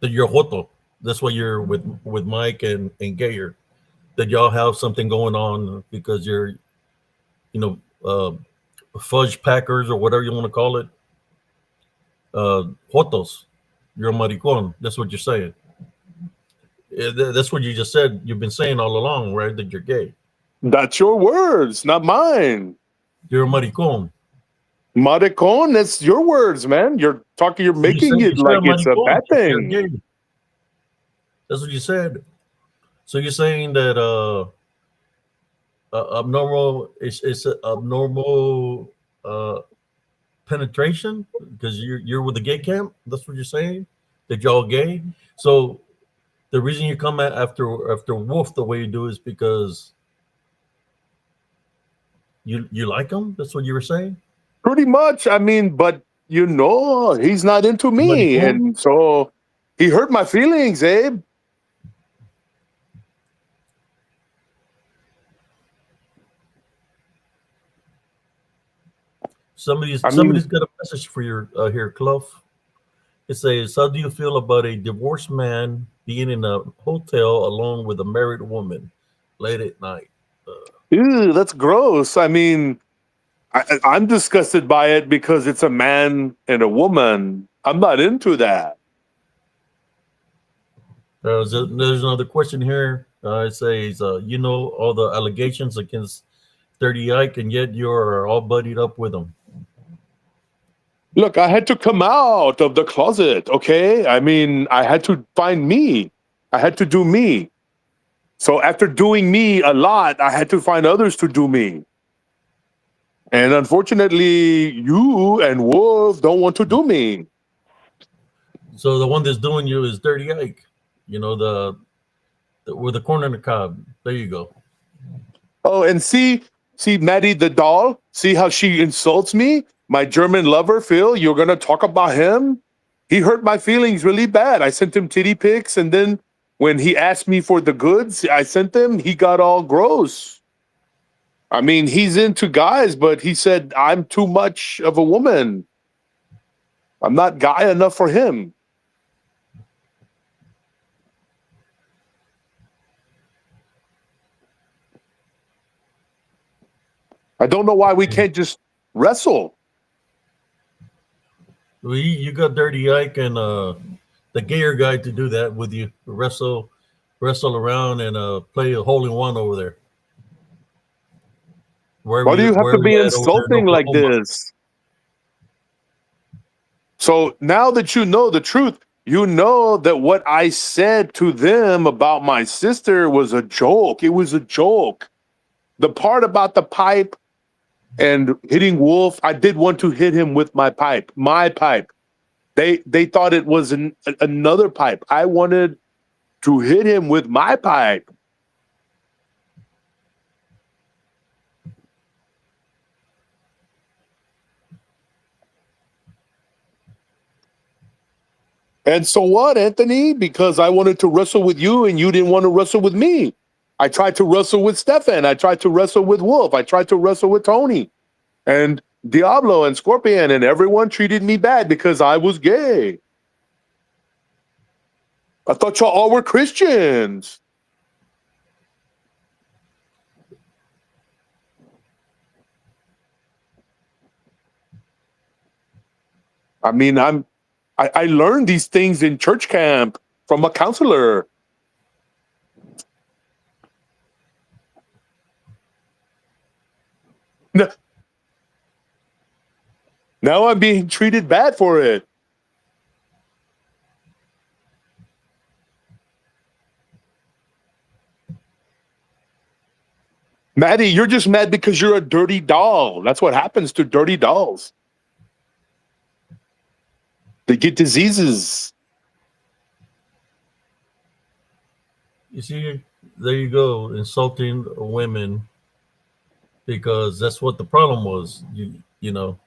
That you're hoto. That's why you're with Mike and Gayer. That y'all have something going on because you're, you know, fudge packers or whatever you want to call it. Jotos. You're a maricon. That's what you're saying. That's what you just said. You've been saying all along, right? That you're gay. That's your words, not mine. You're a maricon. Maricon, that's your words, man. You're talking. You're You making said it like a it's a maricon. bad You're thing. gay. That's what you said. So you're saying that abnormal is abnormal uh, penetration because you're with the gay camp. That's what you're saying. That y'all gay. So the reason you come after Wolf the way you do is because you like him. That's what you were saying. Pretty much. I mean, but he's not into Somebody me, cool. and so he hurt my feelings, Abe. I mean, Somebody's got a message for your here, Clough. It says, "How do you feel about a divorced man being in a hotel alone with a married woman late at night?" ew, that's gross. I mean, I'm disgusted by it because it's a man and a woman. I'm not into that. There's another question here. It says, "You know all the allegations against Dirty Ike, and yet you're all buddied up with him." Look, I had to come out of the closet, okay? I mean, I had to find me. I had to do me. So after doing me a lot, I had to find others to do me. And unfortunately, you and Wolf don't want to do me. So the one that's doing you is Dirty Ike. You know the with the corner in the cob. There you go. Oh, and see Maddie the doll? See how she insults me? My German lover, Phil, you're gonna talk about him? He hurt my feelings really bad. I sent him titty pics, and then when he asked me for the goods I sent them, he got all gross. I mean, he's into guys, but he said I'm too much of a woman. I'm not guy enough for him. I don't know why we can't just wrestle. Well, you got Dirty Ike and the gayer guy to do that with you. Wrestle around and play a hole in one over there. Why do you have to Wherever be you at over there in insulting like Oklahoma. this? So now that you know the truth, you know that what I said to them about my sister was a joke. It was a joke. The part about the pipe and hitting Wolf, I did want to hit him with my pipe. My pipe. They thought it was another pipe. I wanted to hit him with my pipe. And so what, Anthony? Because I wanted to wrestle with you and you didn't want to wrestle with me. I tried to wrestle with Stefan. I tried to wrestle with Wolf. I tried to wrestle with Tony and Diablo and Scorpion, and everyone treated me bad because I was gay. I thought y'all all were Christians. I mean, I learned these things in church camp from a counselor. Now I'm being treated bad for it. Maddie, you're just mad because you're a dirty doll. That's what happens to dirty dolls. They get diseases. You see, there you go, insulting women because that's what the problem was. You know,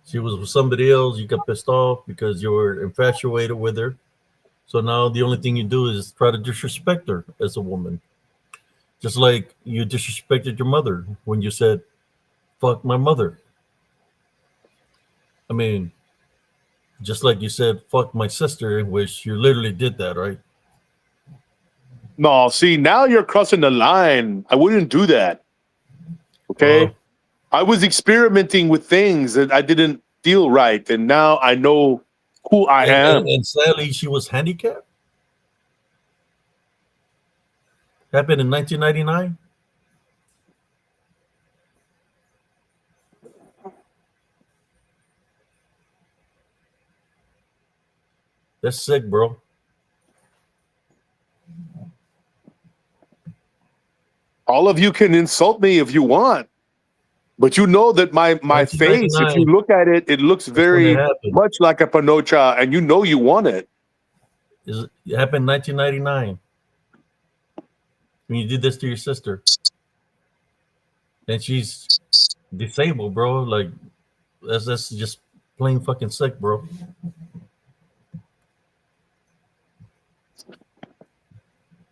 she was with somebody else. You got pissed off because you were infatuated with her. So now the only thing you do is try to disrespect her as a woman, just like you disrespected your mother when you said "fuck my mother." I mean, just like you said "fuck my sister," which you literally did that, right? No, see, now you're crossing the line. I wouldn't do that. Okay. Well, I was experimenting with things that I didn't feel right. And now I know who I am. and sadly, she was handicapped. Happened in 1999. That's sick, bro. All of you can insult me if you want, but you know that my face, if you 1999. look at it, it looks That's when it very happened. much like a panocha, and you know you want it. It happened in 1999 when you did this to your sister, and she's disabled, bro. Like that's just plain fucking sick, bro.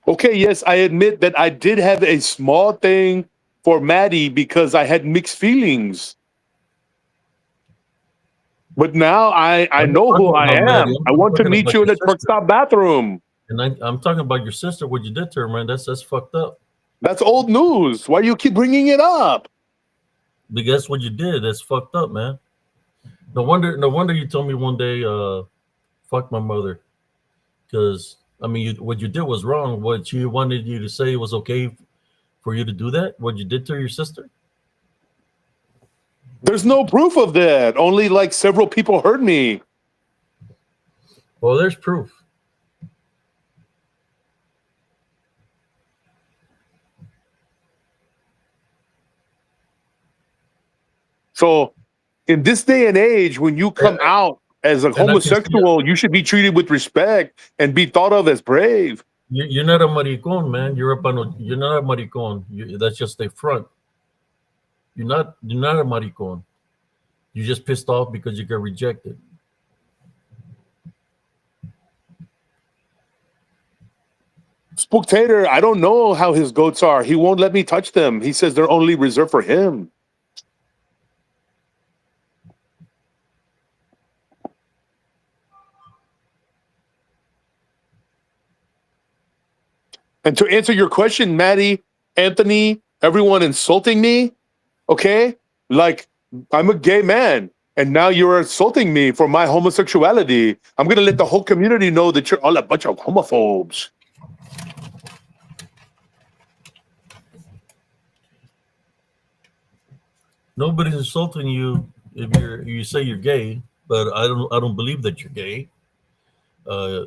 Okay, yes, I admit that I did have a small thing for Maddie because I had mixed feelings. But now I I'm not know who talking I about Maddie. am. I I'm want to talking meet about you in your a truck sister, stop bathroom. and I'm talking about your sister. What you did to her, man? That's fucked up. That's old news. Why do you keep bringing it up? Because that's what you did. That's fucked up, man. No wonder you told me one day, fuck my mother. Because I mean, what you did was wrong. What she wanted you to say was okay for you to do that. What you did to your sister. There's no proof of that. Only like several people heard me. Well, there's proof. So, in this day and age, when you come out as a And I can see homosexual, you should be treated with respect and be thought of as brave. you're not a maricon, man. You're not a maricon. That's just a front. You're not a maricon. You just pissed off because you got rejected. Spooktator, I don't know how his goats are. He won't let me touch them. He says they're only reserved for him. And to answer your question, Maddie, Anthony, everyone insulting me, okay? Like, I'm a gay man, and now you're insulting me for my homosexuality. I'm going to let the whole community know that you're all a bunch of homophobes. Nobody's insulting you if you say you're gay, but I don't believe that you're gay. Uh,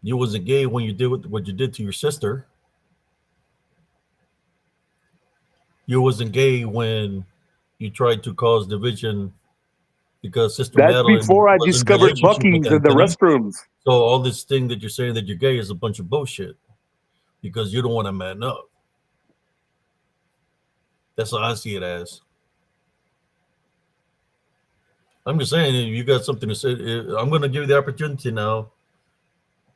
you wasn't gay when you did what you did to your sister. You wasn't gay when you tried to cause division because Sister That's Madeline before I was in a discovered relationship with Buc-ee's in the Anthony. restrooms. So all this thing that you're saying that you're gay is a bunch of bullshit because you don't want to man up. That's how I see it as. I'm just saying, if you got something to say, I'm going to give you the opportunity now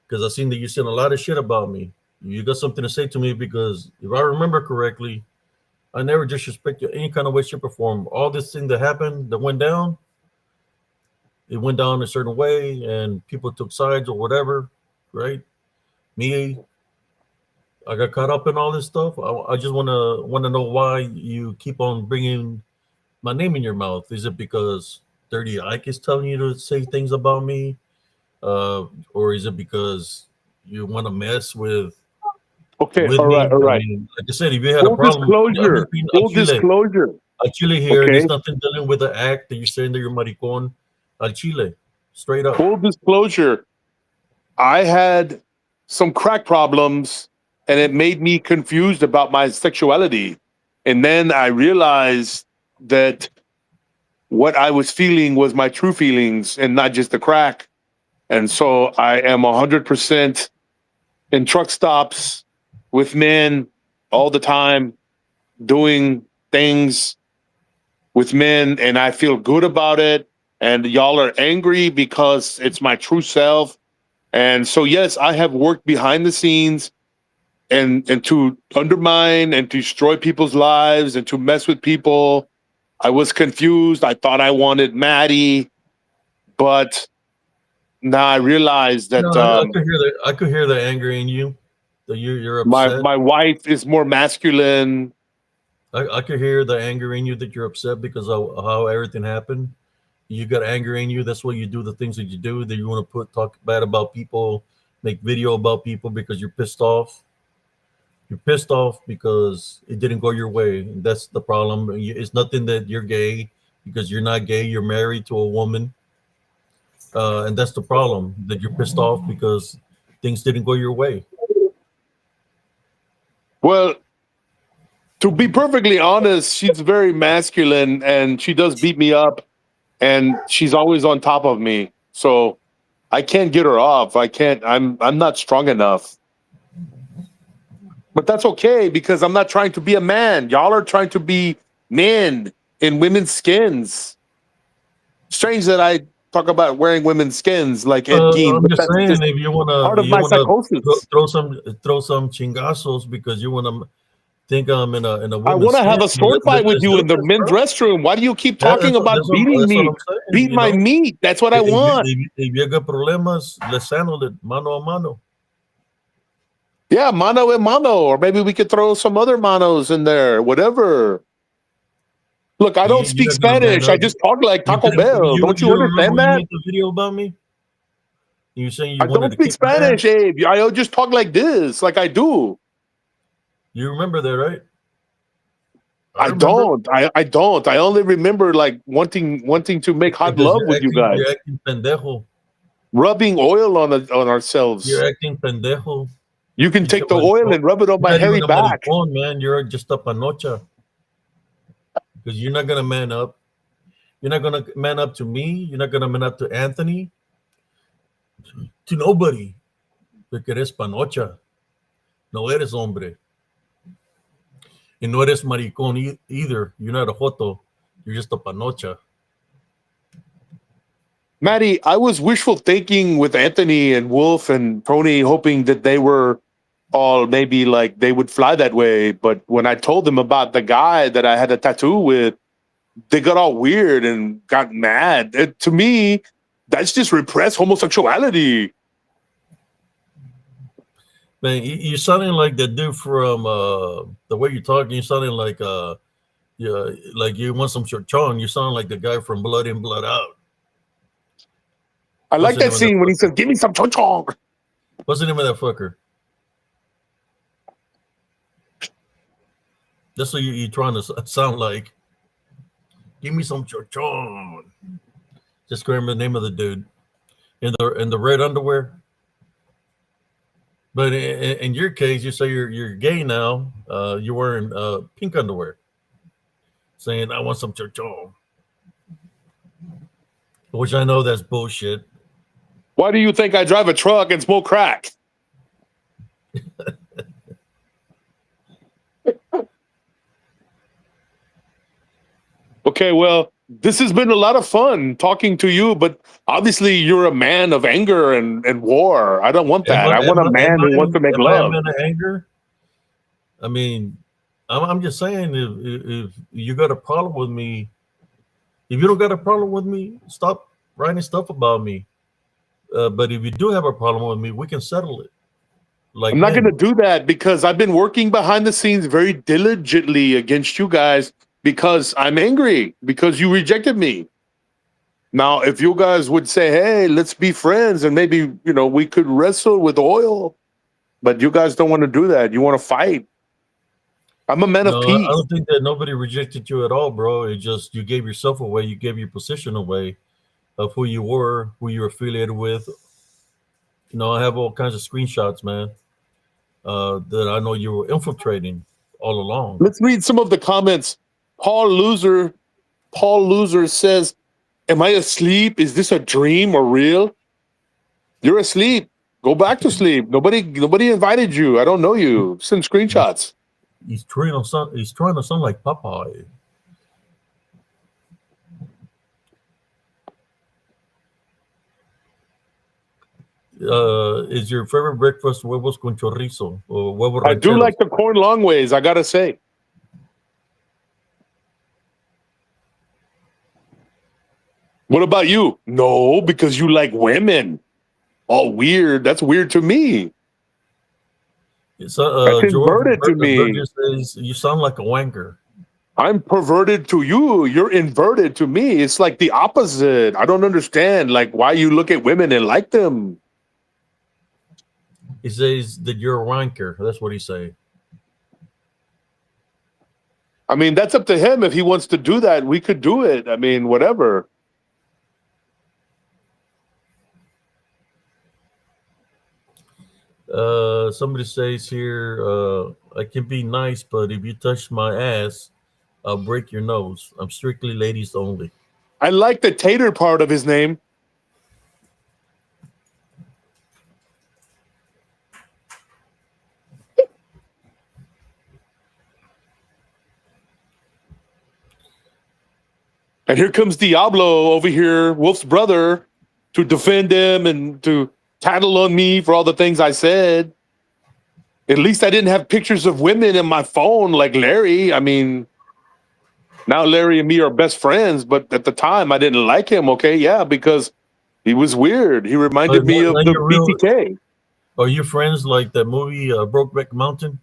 because I've seen that you said a lot of shit about me. You got something to say to me because if I remember correctly, I never disrespect you any kind of way, shape, or form. All this thing that happened, that went down, it went down a certain way and people took sides or whatever, right? Me, I got caught up in all this stuff. I just want to know why you keep on bringing my name in your mouth. Is it because Dirty Ike is telling you to say things about me, or is it because you want to mess Okay, with all right, me? all I right. mean, like I said, if you had a Full problem, I'm disclosure, just being full disclosure. Al Chile here. Okay, There's nothing dealing with the act that you're saying that you're maricon. Al Chile, straight up. full disclosure. I had some crack problems and it made me confused about my sexuality. And then I realized that what I was feeling was my true feelings and not just the crack. And so I am 100% in truck stops with men all the time, doing things with men, and I feel good about it. And y'all are angry because it's my true self. And so, yes, I have worked behind the scenes and to undermine and to destroy people's lives and to mess with people. I was confused. I thought I wanted Maddie, but now I realize No, that I could hear the anger in you. That you're my upset. my wife is more masculine. I could hear the anger in you that you're upset because of how everything happened. You got anger in you. That's why you do the things that you do. That you want to talk bad about people, make video about people because you're pissed off. You're pissed off because it didn't go your way. That's the problem. It's nothing that you're gay because you're not gay. You're married to a woman, and that's the problem. That you're pissed off because things didn't go your way. Well, To be perfectly honest, she's very masculine and she does beat me up and she's always on top of me. So I can't get her off. I can't I'm not strong enough. But that's okay because I'm not trying to be a man. Y'all are trying to be men in women's skins. Strange that I talk about wearing women's skins like Ed Gein, I'm but just that's saying, just if part of you my wanna psychosis. throw some chingazos because you wanna think I'm in a I woman's want to skin, have a sword fight with let's you do in the this, men's bro. restroom. Why do you keep talking about beating That's what me? I'm saying. Beat You my know, meat. That's what I want. if you got problemas, let's handle it mano a mano. Yeah, mano a mano, or maybe we could throw some other manos in there. Whatever. Look, I don't You're speak not gonna man Spanish. I up. just talk like Taco Bell. Don't you You remember understand when you that? made the video about me? You saying you I wanted don't to speak kick my Spanish, ass? Abe. I just talk like this, like I do. You remember that, right? I I remember. don't. I don't. I only remember like wanting to make hot Because love with you you're guys, acting pendejo. rubbing oil on ourselves. You're acting pendejo. You can You should, take the oil well, and rub it on you're my not hairy even a back. maricon, man. You're just a panocha. Because you're not gonna man up. You're not gonna man up to me. You're not gonna man up to Anthony. To nobody. Porque eres panocha. No eres hombre. Y no eres maricón either. You're not a joto. You're just a panocha. Maddie, I was wishful thinking with Anthony and Wolf and Tony, hoping that they were all maybe like they would fly that way. But when I told them about the guy that I had a tattoo with, they got all weird and got mad. To me, that's just repressed homosexuality. Man, you're sounding like the dude from the way you're talking. You're sounding like yeah, like you want some chong. You sound like the guy from Blood In, Blood Out. I What's like the name that of that scene when he says, fucker? "Give me some chong chong." What's the name of that fucker? That's what you're trying to sound like. Give me some chong. Just remember the name of the dude in the red underwear. But in your case, you say you're gay now. You're wearing pink underwear, saying I want some chong, which I know that's bullshit. Why do you think I drive a truck and smoke crack? Okay, well, this has been a lot of fun talking to you, but obviously you're a man of anger and war. I don't want that. I want a man who wants to make Am I a love. man of anger? I mean, I'm just saying if you got a problem with me, if you don't got a problem with me, stop writing stuff about me. But if you do have a problem with me, we can settle it like I'm not going to men. do that because I've been working behind the scenes very diligently against you guys because I'm angry because you rejected me. Now, if you guys would say, "Hey, let's be friends and maybe, we could wrestle with oil." But you guys don't want to do that. You want to fight. I'm a man of No, I peace. don't think that nobody rejected you at all, bro. It just you gave yourself away. You gave your position away of who you were, who you were affiliated with. I have all kinds of screenshots, man, that I know you were infiltrating all along. Let's read some of the comments. Paul Loser, Paul Loser says, "Am I asleep? Is this a dream or real?" You're asleep. Go back to sleep. Nobody invited you. I don't know you. Send He's, screenshots. he's trying to sound like Popeye. Is your favorite breakfast huevos con chorizo or huevos I do rancheros? like the corn long ways, I gotta say. What about you? No, because you like women. Oh, weird. That's weird to me. It's That's George inverted to me. Burgess says you sound like a wanker. I'm perverted to you. You're inverted to me. It's like the opposite. I don't understand. Like, why you look at women and like them. He says that you're a wanker. That's what he say. I mean, that's up to him. If he wants to do that, we could do it. I mean, whatever. Somebody says here, I can be nice, but if you touch my ass, I'll break your nose. I'm strictly ladies only. I like the tater part of his name. And here comes Diablo over here, Wolf's brother, to defend him and to tattle on me for all the things I said. At least I didn't have pictures of women in my phone like Larry. I mean, now Larry and me are best friends, but at the time I didn't like him. Okay, yeah, because he was weird. He reminded me Now of the you're real. BTK. Are you friends like that movie Brokeback Mountain?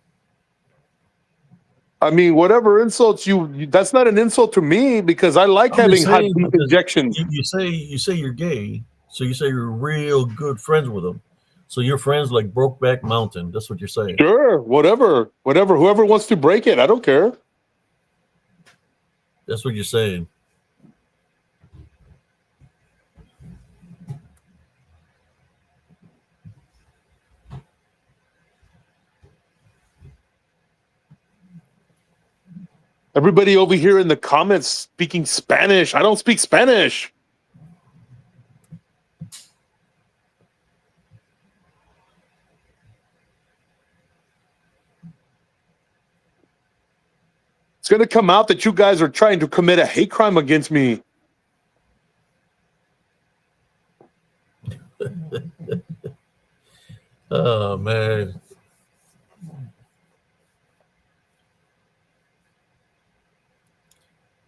I mean, whatever insults that's not an insult to me because I like I'm having just hot saying deep because injections. you say you're gay, so you say you're real good friends with them. So you're friends like Brokeback Mountain. That's what you're saying. Sure, whatever. Whoever wants to break it, I don't care. That's what you're saying. Everybody over here in the comments speaking Spanish. I don't speak Spanish. It's going to come out that you guys are trying to commit a hate crime against me. Oh man.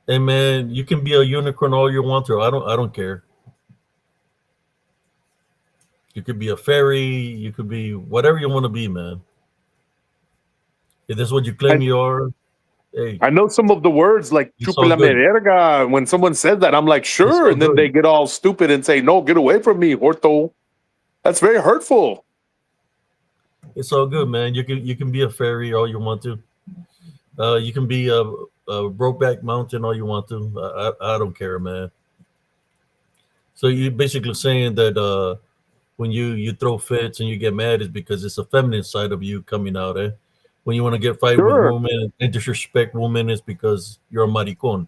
Hey man, you can be a unicorn all you want to. I don't care. You could be a fairy, you could be whatever you want to be, man. If that's what you I, claim you are, hey, I know some of the words like it's chupa all la good. verga. When someone says that, I'm like, It's sure. all And then they good. get all stupid and say, no, get away from me, Horto. That's very hurtful. It's all good, man. You can be a fairy all you want to. You can be a Brokeback Mountain all you want to. I don't care, man. So you're basically saying that when you throw fits and you get mad is because it's a feminine side of you coming out, eh? When you want to get fight with Sure. women and disrespect women is because you're a maricon.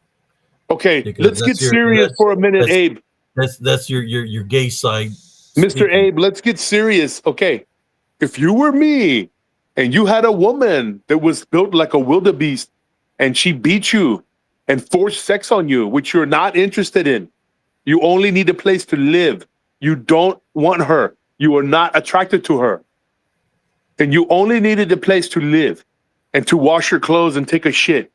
Okay, Because let's get that's your serious that's for a minute, that's Abe. that's your gay side Mr. speaking. Abe, let's get serious. Okay, if you were me and you had a woman that was built like a wildebeest and she beat you and forced sex on you, which you're not interested in, you only need a place to live. You don't want her. You are not attracted to her. And you only needed a place to live and to wash your clothes and take a shit,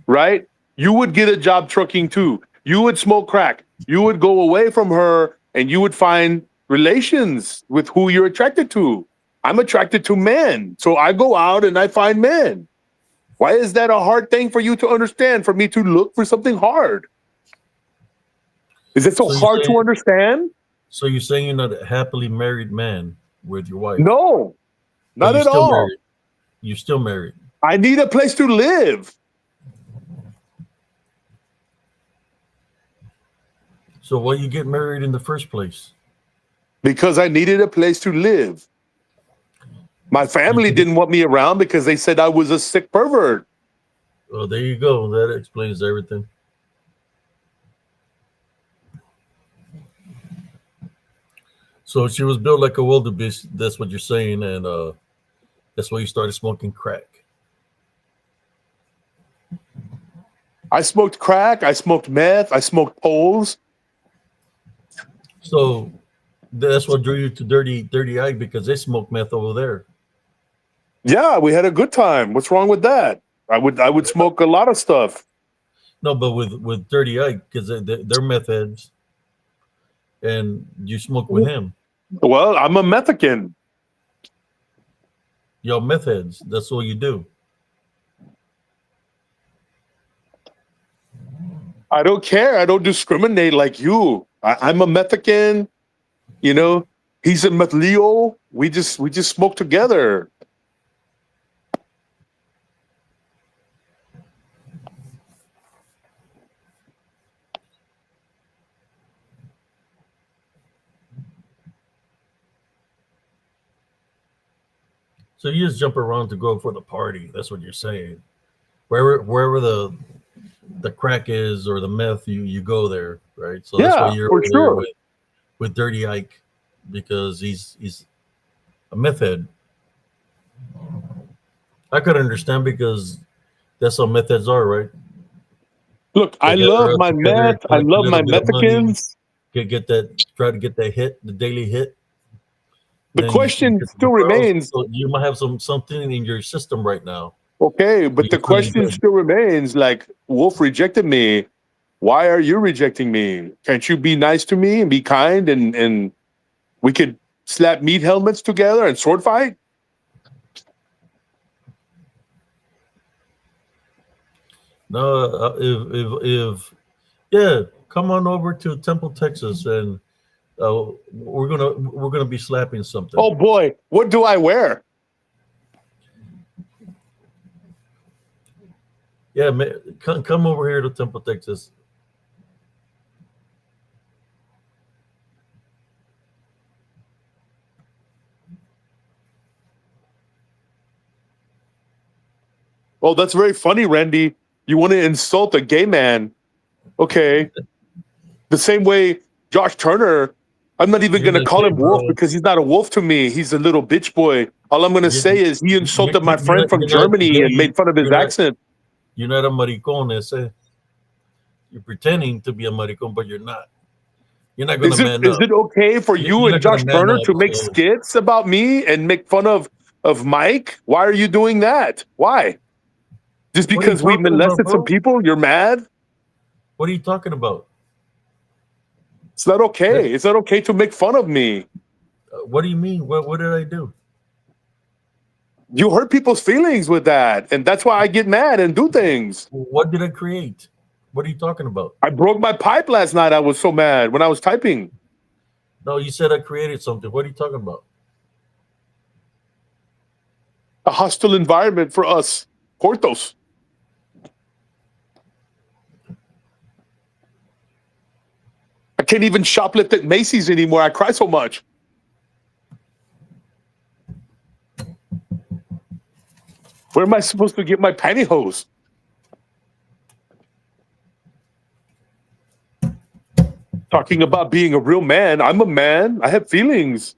right? You would get a job trucking too. You would smoke crack. You would go away from her and you would find relations with who you're attracted to. I'm attracted to men. So I go out and I find men. Why is that a hard thing for you to understand, for me to look for something hard? Is it so So you're hard saying to understand? you're not a happily married man with your wife, No, but not you're at still all. married. You're still married. I need a place to live. So why you get married in the first place? Because I needed a place to live. My You family can get, didn't want me around because they said I was a sick pervert. well, there you go. That explains everything. So she was built like a wildebeest. That's what you're saying, and that's why you started smoking crack. I smoked crack, I smoked meth, I smoked poles. So that's what drew you to Dirty Ike because they smoke meth over there. Yeah, we had a good time. What's wrong with that? I would smoke a lot of stuff. No, but with Dirty Ike because they're meth heads, and you smoke with him. Well, I'm a Mexican. Y'all meth heads. That's all you do. I don't care. I don't discriminate like you. I'm a Mexican. You know, he's a Metleo. We just smoke together. So you just jump around to go for the party. That's what you're saying. Wherever the crack is or the meth, you go there, right? So that's why Yeah, you're for over there sure. with Dirty Ike because he's a meth head. I could understand because that's how meth heads are, right? Look, They I gather love up my together, meth. I collect a love little my bit of money, methicans. get that, try to get that hit, the daily hit. The Then you question get the still referrals. remains. So you might have something in your system right now. Okay, So but the you're feeling question good. still remains. Like Wolf rejected me. Why are you rejecting me? Can't you be nice to me and be kind and we could slap meat helmets together and sword fight? No, if yeah, come on over to Temple, Texas, and we're gonna be slapping something. Oh boy, what do I wear? Yeah, come over here to Temple, Texas. Oh, that's very funny, Randy. You want to insult a gay man. Okay. The same way Josh Turner, I'm not even You're going to not call gay, him wolf bro. because he's not a wolf to me. He's a little bitch boy. All I'm going to You, say is he insulted my friend from you're not Germany and gay. made fun of his You're not accent. you're not a maricón. Ese. You're pretending to be a maricón, but you're not. You're not gonna Is it man is up. it okay for you You're and not gonna Josh man Turner up. to make So skits about me and make fun of Mike? Why are you doing that? Why? Just what are you because we talking about, molested some bro? people, you're mad? What are you talking about? It's not That, okay. It's not okay to make fun of me. what do you mean? What did I do? You hurt people's feelings with that, and that's why I get mad and do things. What did I create? What are you talking about? I broke my pipe last night. I was so mad when I was typing. No, you said I created something. What are you talking about? A hostile environment for us, Portos. I can't even shoplift at Macy's anymore. I cry so much. Where am I supposed to get my pantyhose? Talking about being a real man. I'm a man. I have feelings.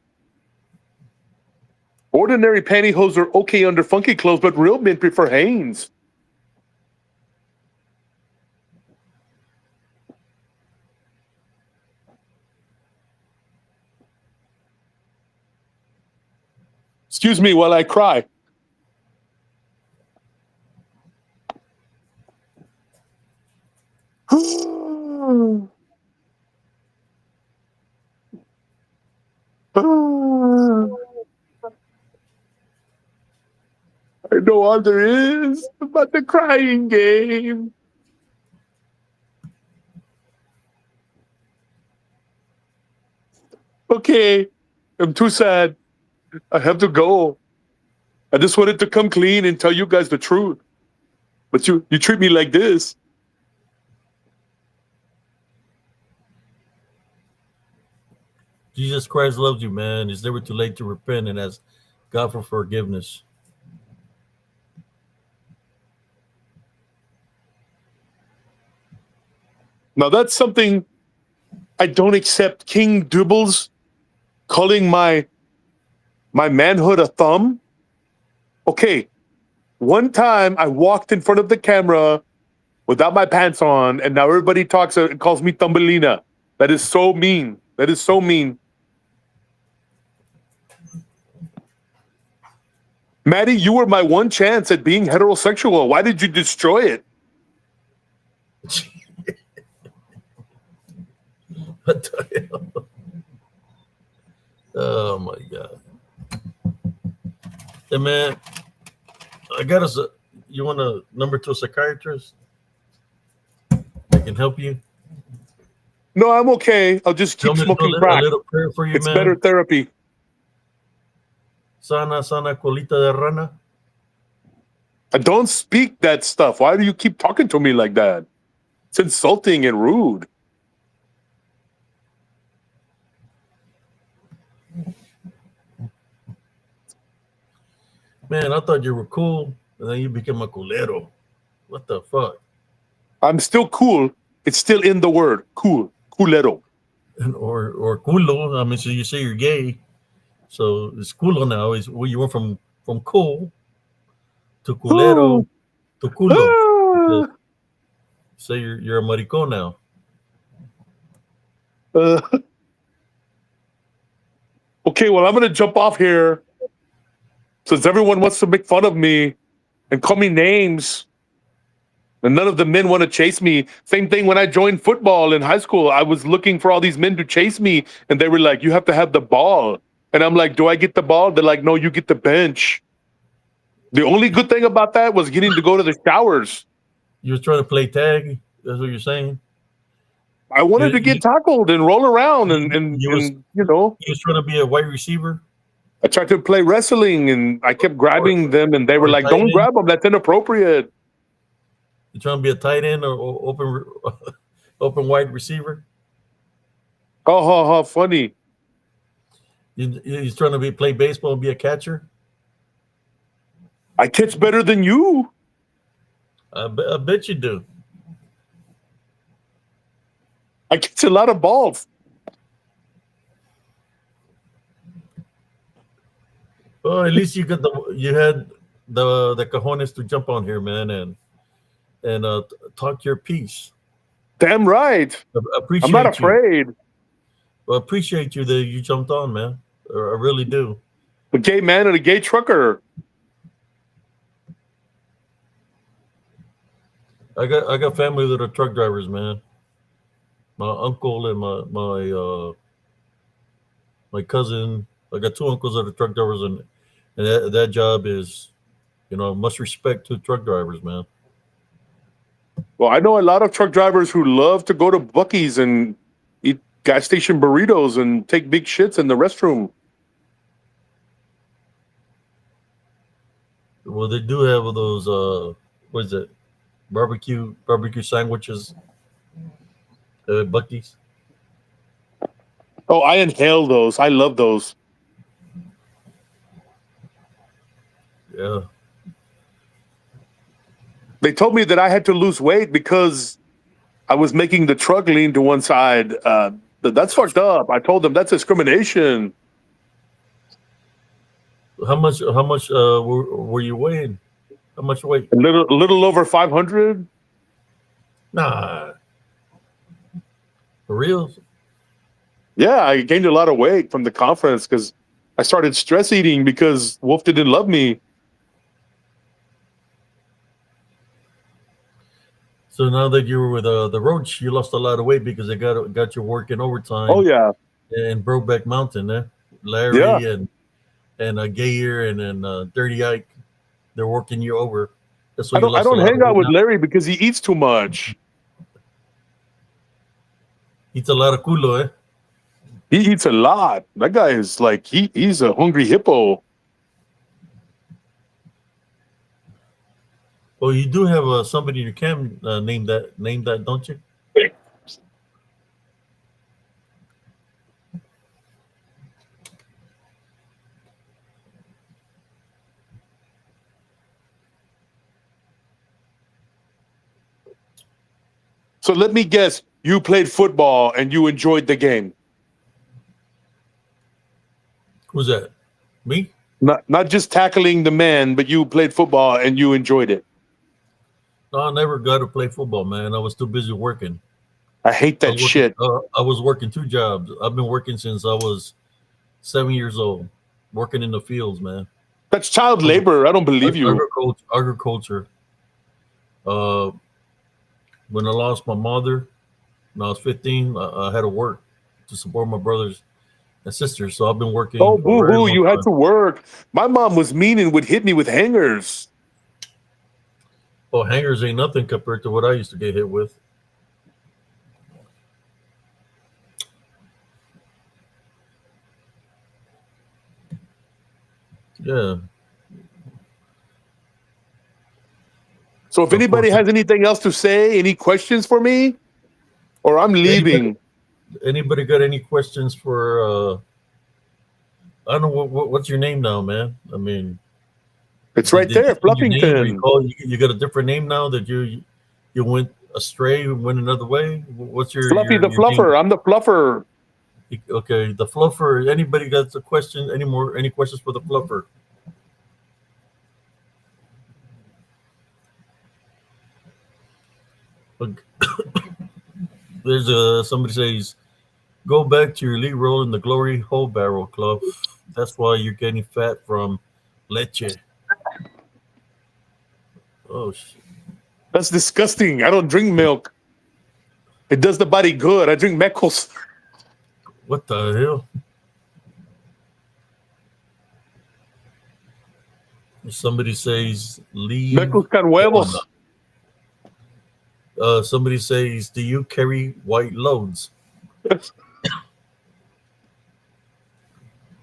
Ordinary pantyhose are okay under funky clothes, but real men prefer Hanes. Excuse me while I cry. I know all there is about the crying game. Okay, I'm too sad. I have to go. I just wanted to come clean and tell you guys the truth. But you treat me like this. Jesus Christ loves you, man. It's never too late to repent and ask God for forgiveness. Now that's something I don't accept. King Dibbles calling my manhood a thumb. Okay, one time I walked in front of the camera without my pants on, and now everybody talks and calls me Thumbelina. That is so mean. That is so mean. Maddie, you were my one chance at being heterosexual. Why did you destroy it? What the hell? Oh my God. Hey man, I got us. You want a number to a psychiatrist? I can help you. No, I'm okay. I'll just Tell keep me to do smoking a crack. little prayer for you, It's better man. therapy. Sana, sana, colita de rana. I don't speak that stuff. Why do you keep talking to me like that? It's insulting and rude. Man, I thought you were cool, and then you became a culero. What the fuck? I'm still cool. It's still in the word cool, culero. Or culo. I mean, so you say you're gay, so it's culo now. Is well, you went from cool to culero Oh, to culo. Because ah, say you're a maricón now. uh, okay, well, I'm gonna jump off here since everyone wants to make fun of me and call me names. And none of the men want to chase me. Same thing when I joined football in high school. I was looking for all these men to chase me, and they were like, "You have to have the ball." And I'm like, "Do I get the ball?" They're like, "No, you get the bench." The only good thing about that was getting to go to the showers. You was trying to play tag. That's what you're saying. I You wanted to you, get tackled and roll around, and and you was and you know, you was trying to be a wide receiver I tried to play wrestling, and I kept or grabbing them, and they were or a like, tight "Don't end. grab them. That's inappropriate." You trying to be a tight end or open open wide receiver. Ha ha ha! Funny. He's trying to be play baseball and be a catcher. I catch better than you. I bet you do. I catch a lot of balls. Well, at least you had the cojones to jump on here, man, and talk your piece. Damn right. I I'm not appreciate you. afraid. Well, appreciate you that you jumped on, man. I really do. A gay man and a gay trucker. I got family that are truck drivers, man. My uncle and my cousin. I got two uncles that are truck drivers, and that job is, much respect to truck drivers, man. Well, I know a lot of truck drivers who love to go to Buc-ee's and eat gas station burritos and take big shits in the restroom. Well, they do have those. What is it? Barbecue sandwiches. Bucky's. Oh, I inhale those. I love those. Yeah. They told me that I had to lose weight because I was making the truck lean to one side. That's fucked up. I told them that's discrimination. How much were you weighing? How much weight? A little over 500. Nah, for real. Yeah, I gained a lot of weight from the conference because I started stress eating because Wolf didn't love me. So now that you were with the Roach, you lost a lot of weight because they got you working Oh overtime yeah, in Brokeback Mountain. yeah. Larry and Gayer and then Dirty Ike, they're working you over. That's why I you don't. I lost a don't lot hang of out weight with now. Larry because he eats too much. Eats a lot of culo, eh? He eats a lot. That guy is like he's a hungry hippo. Well, you do have somebody in your camp named that, don't you? So let me guess. You played football and you enjoyed the game. Who's that? Me? Not just tackling the man, but you played football and you enjoyed it. No, I never got to play football, man. I was too busy working. I hate I that was working. shit. I was working two jobs. I've been working since I was 7 years old, working in the fields, man. That's child labor. I don't believe you. Agriculture. Uh, when I lost my mother when I was 15, I had to work to support my brothers and sisters. So I've been Oh, working for a boo very hoo. long You had time. to work. My mom was mean and would hit me with hangers. Oh, hangers ain't nothing compared to what I used to get hit with. Yeah. So if anybody Unfortunately, has anything else to say, any questions for me, or I'm anybody leaving. anybody got any questions for? I don't know what's your name now, man. I mean, It's right Did you there, change your name? Fluffington. Recall you got a different name now that you went astray, went another way. What's Fluffy the your name? Fluffer. I'm the Fluffer. Okay, the fluffer. Anybody got a question? Any questions for the fluffer? Look, there's somebody says go back to your lead role in the Glory Hole Barrel Club. That's why you're getting fat from leche. Oh shit. That's disgusting. I don't drink milk. It does the body good. I drink Meckles. What the hell? Somebody says leave. Meckles con Oh, huevos. no. Somebody says, do you carry white loads?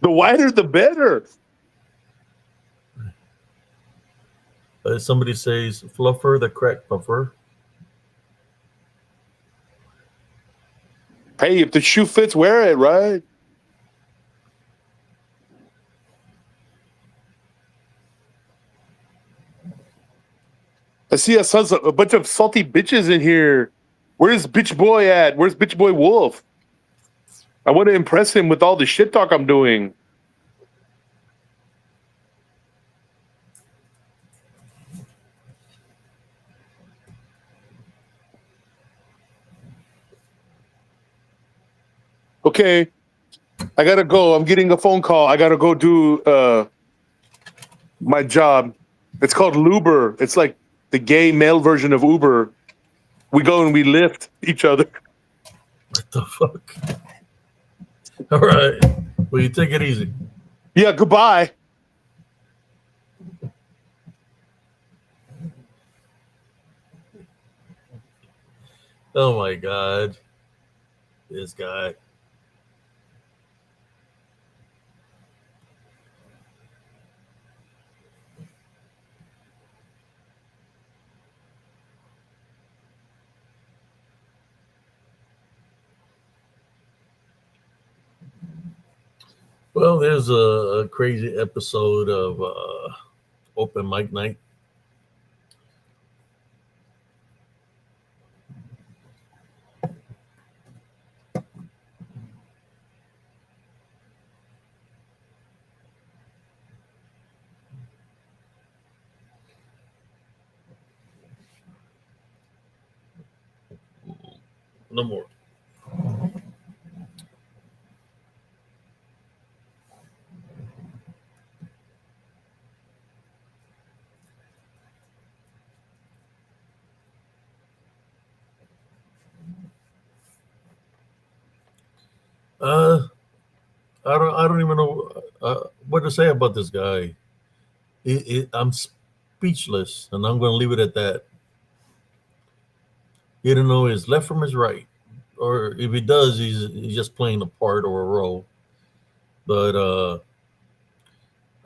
The whiter, the better. Somebody says, fluffer the crack puffer. Hey, if the shoe fits, wear it, right? I see a bunch of salty bitches in here. Where's bitch boy at? Where's bitch boy Wolf? I want to impress him with all the shit talk I'm doing. Okay, I gotta go. I'm getting a phone call. I gotta go do my job. It's called Luber. It's like the gay male version of Uber. We go and we lift each other. What the fuck? All right. Well, you take it easy. Yeah, goodbye. Oh my God. This guy. Well, there's a crazy episode of Open Mic Night. No more. Uh, I don't even know what to say about this guy. I'm speechless, and I'm going to leave it at that. He don't know his left from his right, or if he does, he's just playing a part or a role. But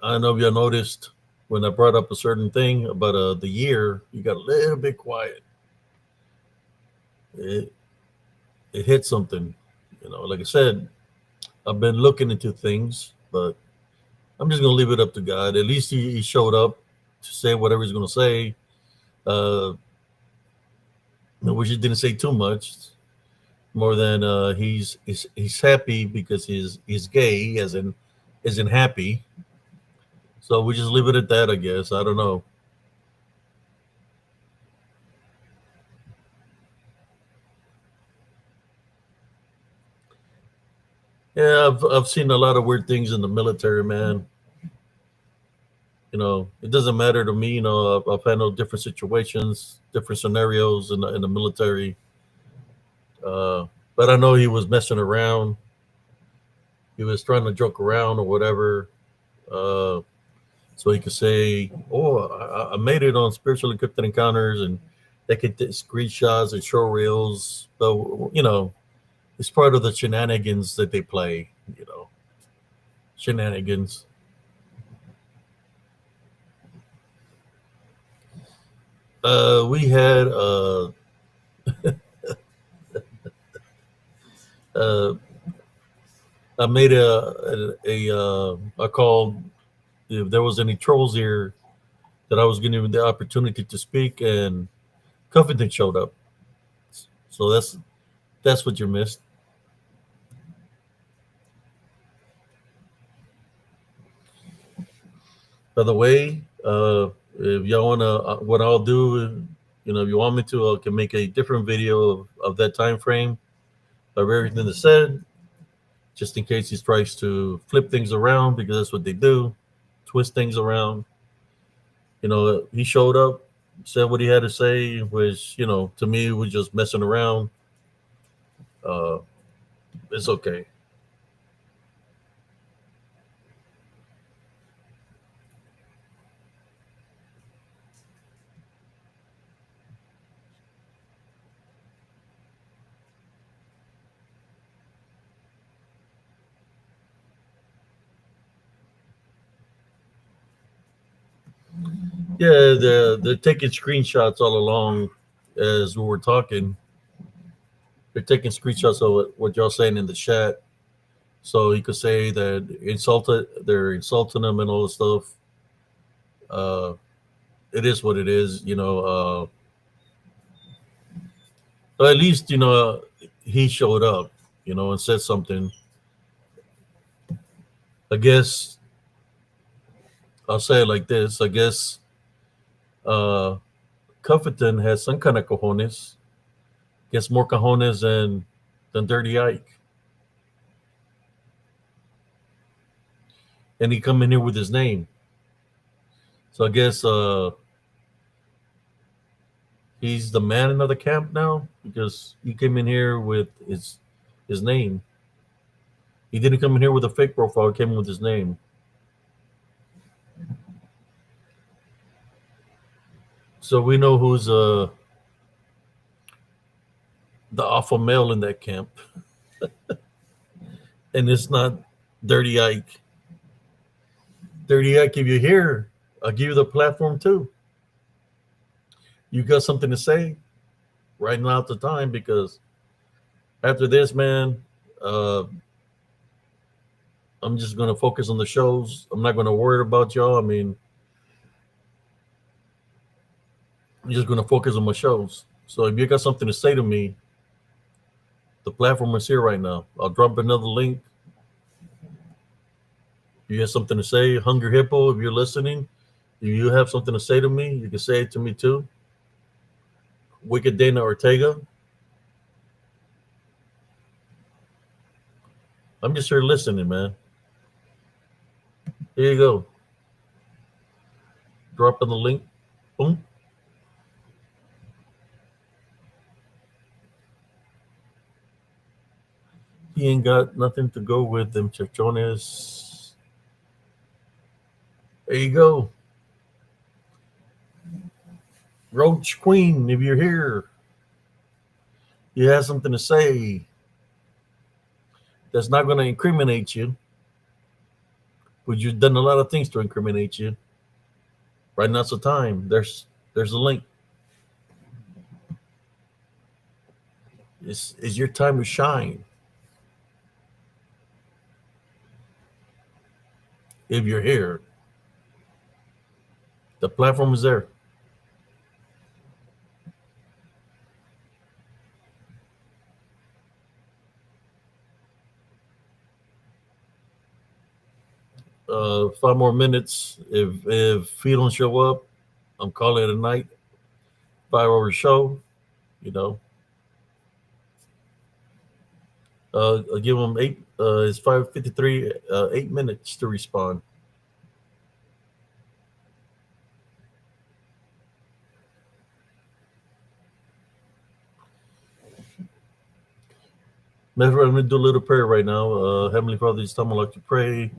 I don't know if you noticed when I brought up a certain thing about the year, you got a little bit quiet. It it hit something, Like I said, I've been looking into things, but I'm just gonna leave it up to God. At least he showed up to say whatever he's gonna say. Uh, I wish he didn't say too much, more than he's happy because he's gay, as in isn't happy. So we just leave it at that, I guess. I don't know. Yeah, I've seen a lot of weird things in the military, man. It doesn't matter to me. I've handled different situations, different scenarios in the military. But I know he was messing around. He was trying to joke around or whatever, so he could say, "Oh, I made it on Spiritual and Cryptid Encounters," and they could take screenshots and show reels. But it's part of the shenanigans that they play. Shenanigans. We had uh, I made I called if there was any trolls here that I was given the opportunity to speak, and Confronting showed up. So that's what you missed. By the way, if y'all wanna, what I'll do, if you want me to, I can make a different video of that time frame of everything that's said, just in case he tries to flip things around, because that's what they do, twist things around. He showed up, said what he had to say, which to me was just messing around. Uh, it's okay. Yeah, they're taking screenshots all along as we were talking. They're taking screenshots of what y'all saying in the chat, so you could say that they're insulting them and all this stuff. Uh, it is what it is, But at least he showed up, and said something. I guess I'll say it like this. I guess uh, Cuffington has some kind of cojones. Gets more cojones than Dirty Ike, and he come in here with his name. So I guess he's the man of the camp now because he came in here with his name. He didn't come in here with a fake profile. He came in with his name. So we know who's the alpha male in that camp, and it's not Dirty Ike. Dirty Ike, if you're here, I'll give you the platform too. You got something to say? Right now, the time, because after this, man, I'm just gonna focus on the shows. I'm not gonna worry about y'all. I mean, I'm just gonna focus on my shows. So if you got something to say to me, the platform is here right now. I'll drop another link. If you have something to say, Hunger Hippo, if you're listening, if you have something to say to me, you can say it to me too. Wicked Dana Ortega. I'm just here listening, man. Here you go. Drop in the link. Boom. He ain't got nothing to go with them chachones. There you go. Roach Queen, if you're here, you have something to say that's not going to incriminate you, but you've done a lot of things to incriminate you. Right now's the time. There's a link. It's your time to shine. If you're here, the platform is there. 5 more minutes. If he don't show up, I'm calling it a night. 5 hour show, you know. I'll give him eight. It's 5:53. 8 minutes to respond. I'm going to do a little prayer right now. Heavenly Father, this time I'd like to pray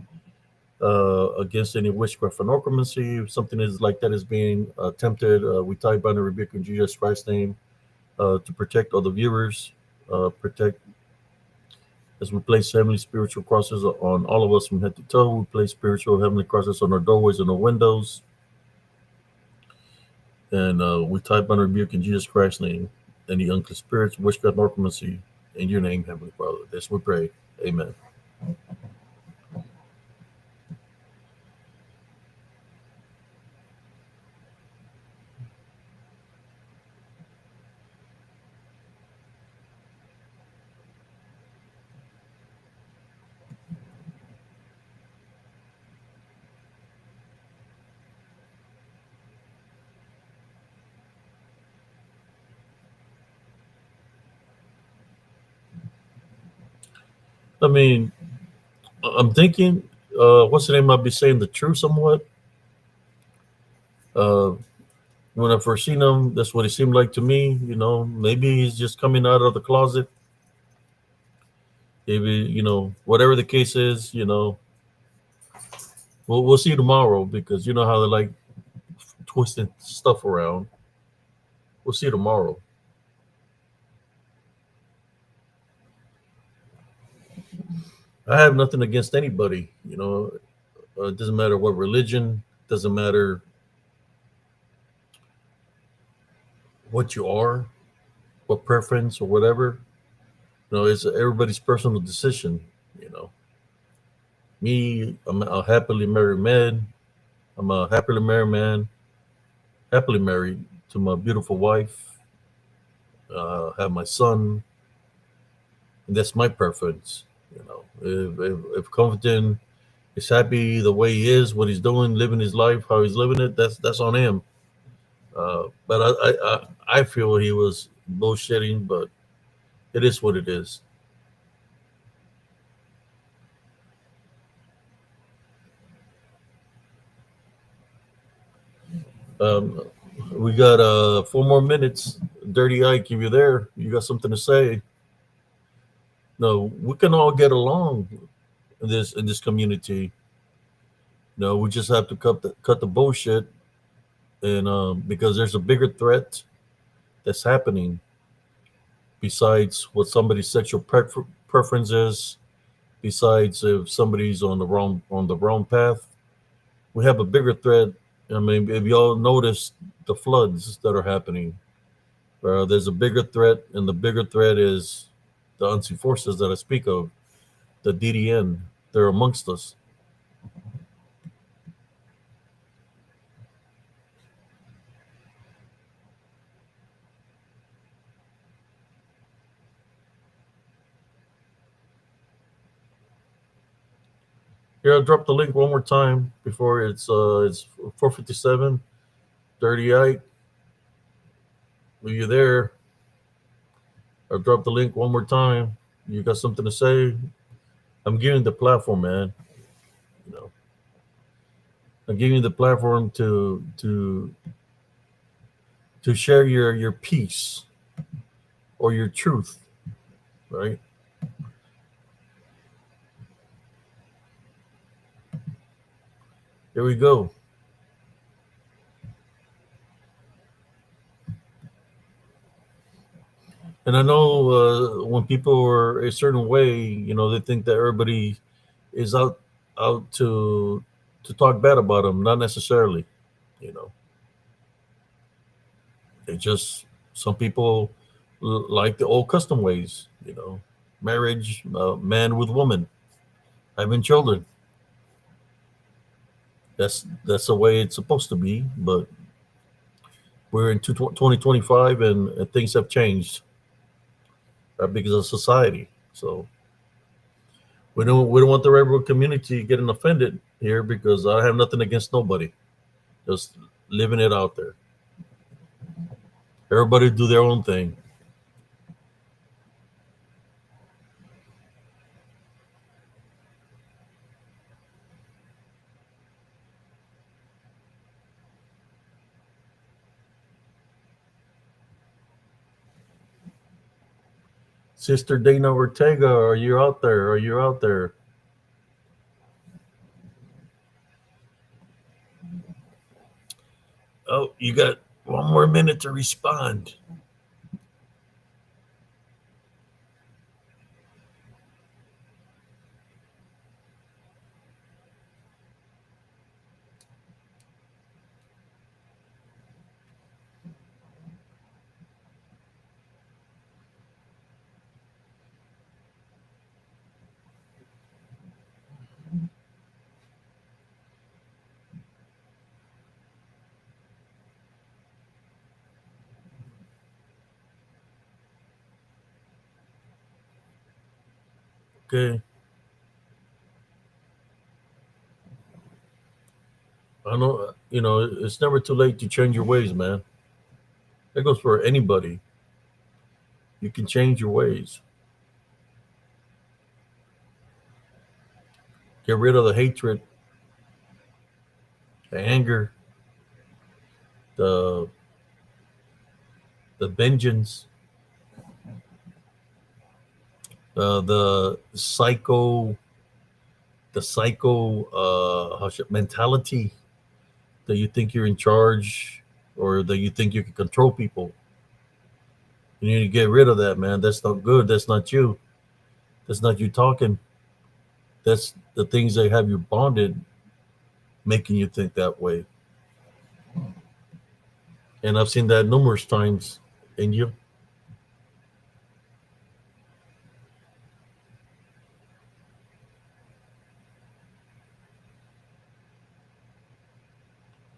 against any witchcraft or necromancy. If something is like that is being attempted, we tie bind and rebuke in Jesus Christ's name to protect all the viewers, protect as we place heavenly spiritual crosses on all of us from head to toe. We place spiritual heavenly crosses on our doorways and our windows. And we type on rebuke in Jesus Christ's name. Any unclean spirits, witchcraft, necromancy, in your name, Heavenly Father. This we pray. Amen. I mean, I'm thinking, what's the name? I'll be saying the truth somewhat. Uh, when I first seen him, that's what he seemed like to me. Maybe he's just coming out of the closet. Maybe, whatever the case is, we'll see tomorrow because you know how they like twisting stuff around. We'll see tomorrow. I have nothing against anybody. It doesn't matter what religion, doesn't matter what you are, what preference or whatever. It's everybody's personal decision. You know, me, I'm a happily married man. I'm a happily married man, happily married to my beautiful wife. Have my son, and that's my preference. If Confronting is happy the way he is, what he's doing, living his life, how he's living it, that's on him. But I feel he was bullshitting, but it is what it is. Um, we got 4 more minutes. Dirty Ike, if you're there, you got something to say. No, we can all get along in this community. No, we just have to cut the bullshit, and because there's a bigger threat that's happening besides what somebody's sexual preference is. Besides, if somebody's on the wrong path, we have a bigger threat. I mean, if y'all notice the floods that are happening, there's a bigger threat, and the bigger threat is the unseen forces that I speak of, the DDN. They're amongst us. Here, I'll drop the link one more time before it's 4:57. Dirty Ike, are you there? I'll drop the link one more time. You got something to say? I'm giving the platform, man. You know, I'm giving you the platform to share your piece or your truth, right? Here we go. And I know when people are a certain way, they think that everybody is out to talk bad about them. Not necessarily, you know. They just some people like the old custom ways, marriage, man with woman, having children. That's the way it's supposed to be. But we're in 2025, and things have changed, right, because of society. So we don't want the regular community getting offended here because I have nothing against nobody. Just living it out there. Everybody do their own thing. Sister Dana Ortega, are you out there? Are you out there? Oh, you got 1 more minute to respond. Okay. I know, it's never too late to change your ways, man. That goes for anybody. You can change your ways. Get rid of the hatred, the anger, the vengeance, the psycho mentality that you think you're in charge or that you think you can control people. You need to get rid of that, man. That's not good. That's not you. That's not you talking. That's the things that have you bonded, making you think that way. And I've seen that numerous times in you.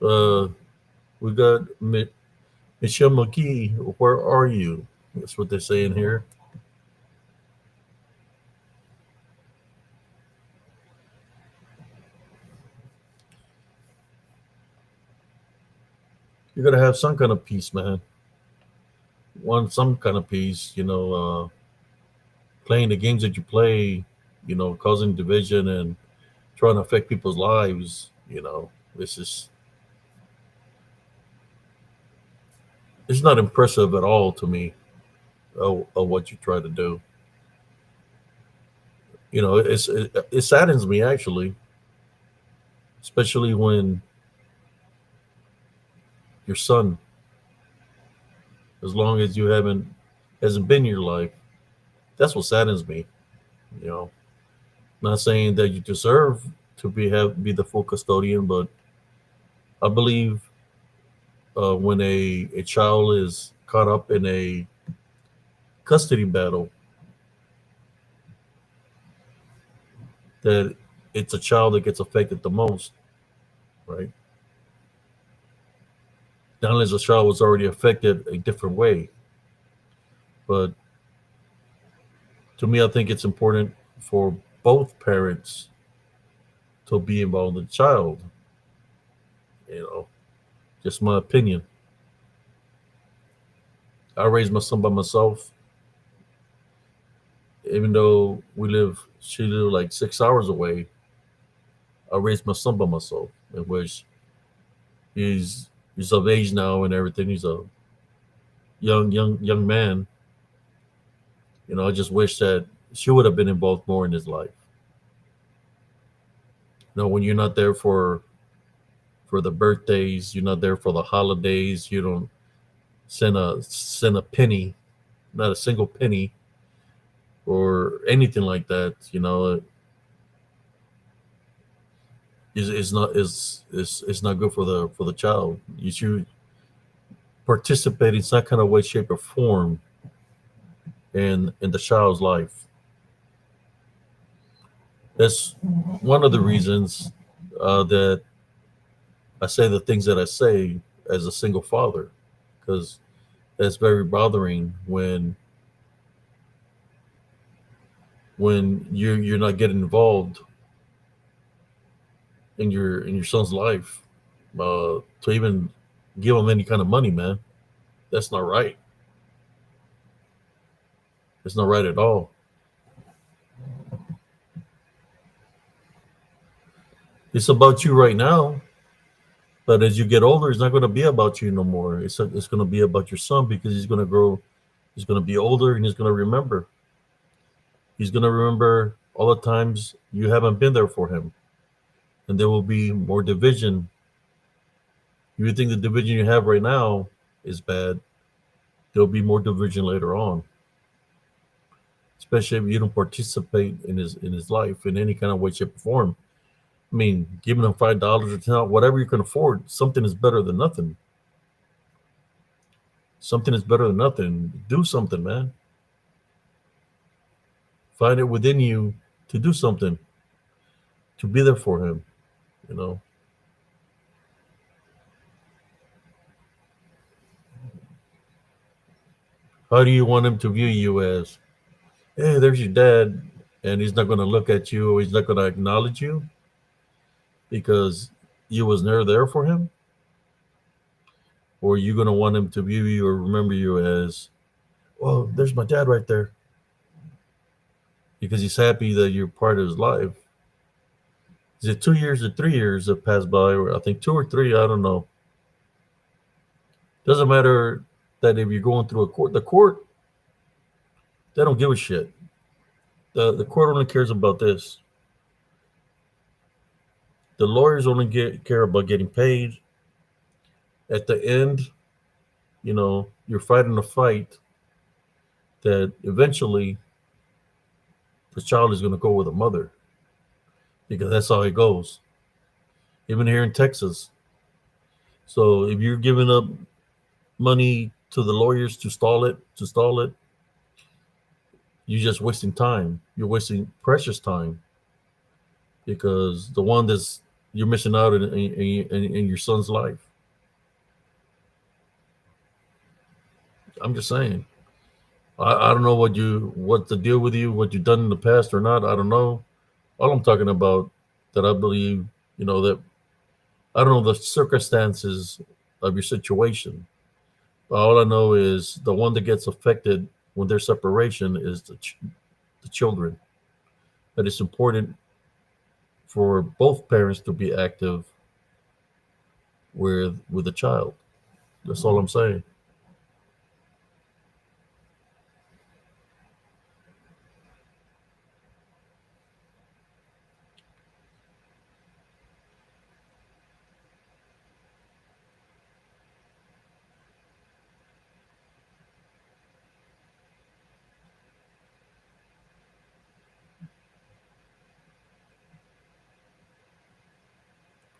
Uh, we got Michelle McGee. Where are you? That's what they're saying here. You gotta have some kind of peace, man. Want some kind of peace, playing the games that you play, causing division and trying to affect people's lives. This is it's not impressive at all to me of what you try to do. It saddens me actually, especially when your son, as long as you haven't hasn't been in your life, that's what saddens me. You know, not saying that you deserve to be the full custodian, but I believe when a child is caught up in a custody battle, that it's a child that gets affected the most, right? Not unless the child was already affected a different way. But to me, I think it's important for both parents to be involved in the child. You know, just my opinion. I raised my son by myself, even though she lived like 6 hours away. I raised my son by myself, in which he's of age now and everything. He's a young man. I just wish that she would have been involved more in his life. When you're not there for the birthdays, you're not there for the holidays. You don't send a penny, not a single penny, or anything like that. Is not good for the child. You should participate in some kind of way, shape, or form in the child's life. That's one of the reasons that I say the things that I say as a single father, because that's very bothering when you're not getting involved in your son's life to even give him any kind of money, man. That's not right. It's not right at all. It's about you right now, but as you get older, it's not going to be about you no more. It's going to be about your son because he's going to grow. He's going to be older and he's going to remember. He's going to remember all the times you haven't been there for him, and there will be more division. You think the division you have right now is bad. There'll be more division later on, especially if you don't participate in his life in any kind of way, shape, or form. I mean, giving him $5 or $10, whatever you can afford, something is better than nothing. Something is better than nothing. Do something, man. Find it within you to do something, to be there for him, you know. How do you want him to view you as, hey, there's your dad, and he's not going to look at you or he's not going to acknowledge you because you was never there for him? Or are you going to want him to view you or remember you as, well, there's my dad right there, because he's happy that you're part of his life. Is it 2 years or 3 years that passed by? Or I think 2 or 3. I don't know. Doesn't matter that if you're going through a court, the court, they don't give a shit. The court only cares about this. The lawyers only care about getting paid. At the end, you're fighting a fight that eventually the child is going to go with a mother because that's how it goes. Even here in Texas. So if you're giving up money to the lawyers to stall it, you're just wasting time. You're wasting precious time because the one that's you're missing out in your son's life. I'm just saying. I don't know what the deal with you, what you've done in the past or not. I don't know. All I'm talking about that I believe, that I don't know the circumstances of your situation. But all I know is the one that gets affected when there's separation is the children. That it's important for both parents to be active with the child. That's all I'm saying.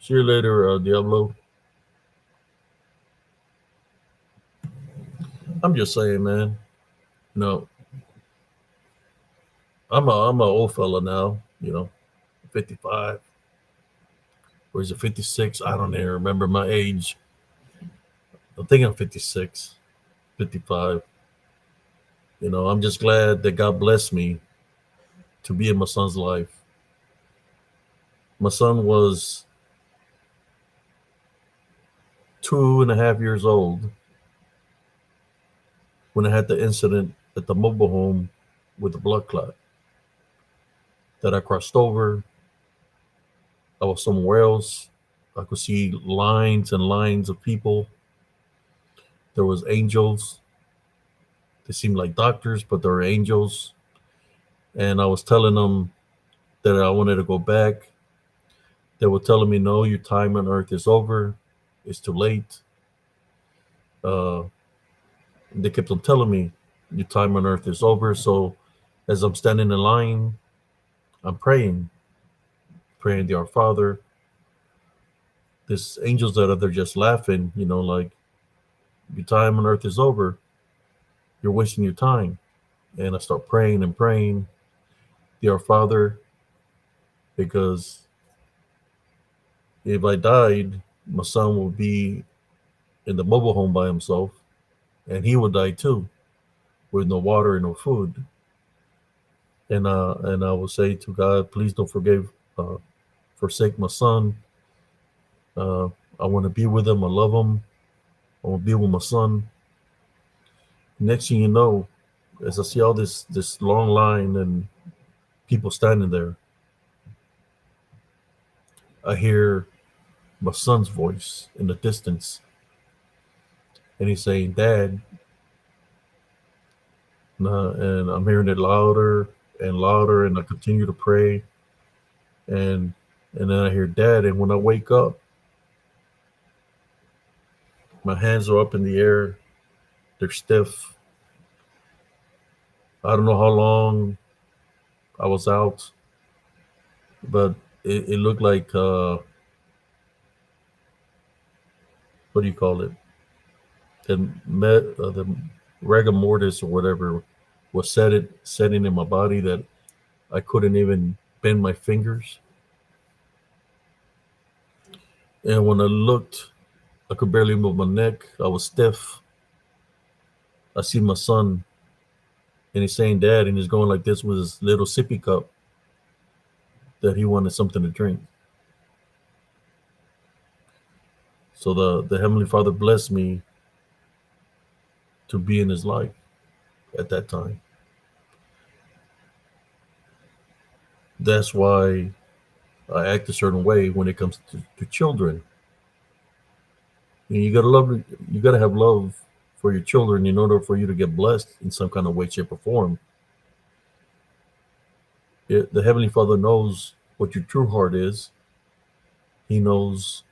See you later, Diablo. I'm just saying, man. No, I'm a old fella now. 55 or is it 56? I don't even remember my age. I think I'm 56, 55. I'm just glad that God blessed me to be in my son's life. My son was 2.5 years old when I had the incident at the mobile home with the blood clot that I crossed over. I was somewhere else. I could see lines and lines of people. There was angels. They seemed like doctors, but they were angels. And I was telling them that I wanted to go back. They were telling me, no, your time on earth is over. It's too late. Uh, they kept on telling me, your time on earth is over. So as I'm standing in line, I'm praying to our Father. These angels that are there just laughing, like, your time on earth is over. You're wasting your time. And I start praying and praying, dear Father, because if I died, my son would be in the mobile home by himself, and he would die too, with no water and no food. And I will say to God, please don't forsake my son. Uh, I want to be with him. I love him. I want to be with my son. Next thing you know, as I see all this long line and people standing there, I hear my son's voice in the distance, and he's saying, "Dad," and I'm hearing it louder and louder, and I continue to pray, and and then I hear "Dad," and when I wake up, my hands are up in the air, they're stiff. I don't know how long I was out, but it looked like what do you call it? The rigor mortis or whatever was setting in my body that I couldn't even bend my fingers. And when I looked, I could barely move my neck. I was stiff. I see my son, and he's saying "Dad," and he's going like this with his little sippy cup that he wanted something to drink. So the Heavenly Father blessed me to be in his life at that time. That's why act a certain way when it comes to children. You gotta love. You gotta have love for your children in order for you to get blessed in some kind of way, shape, or form. The Heavenly Father knows what your true heart is. He knows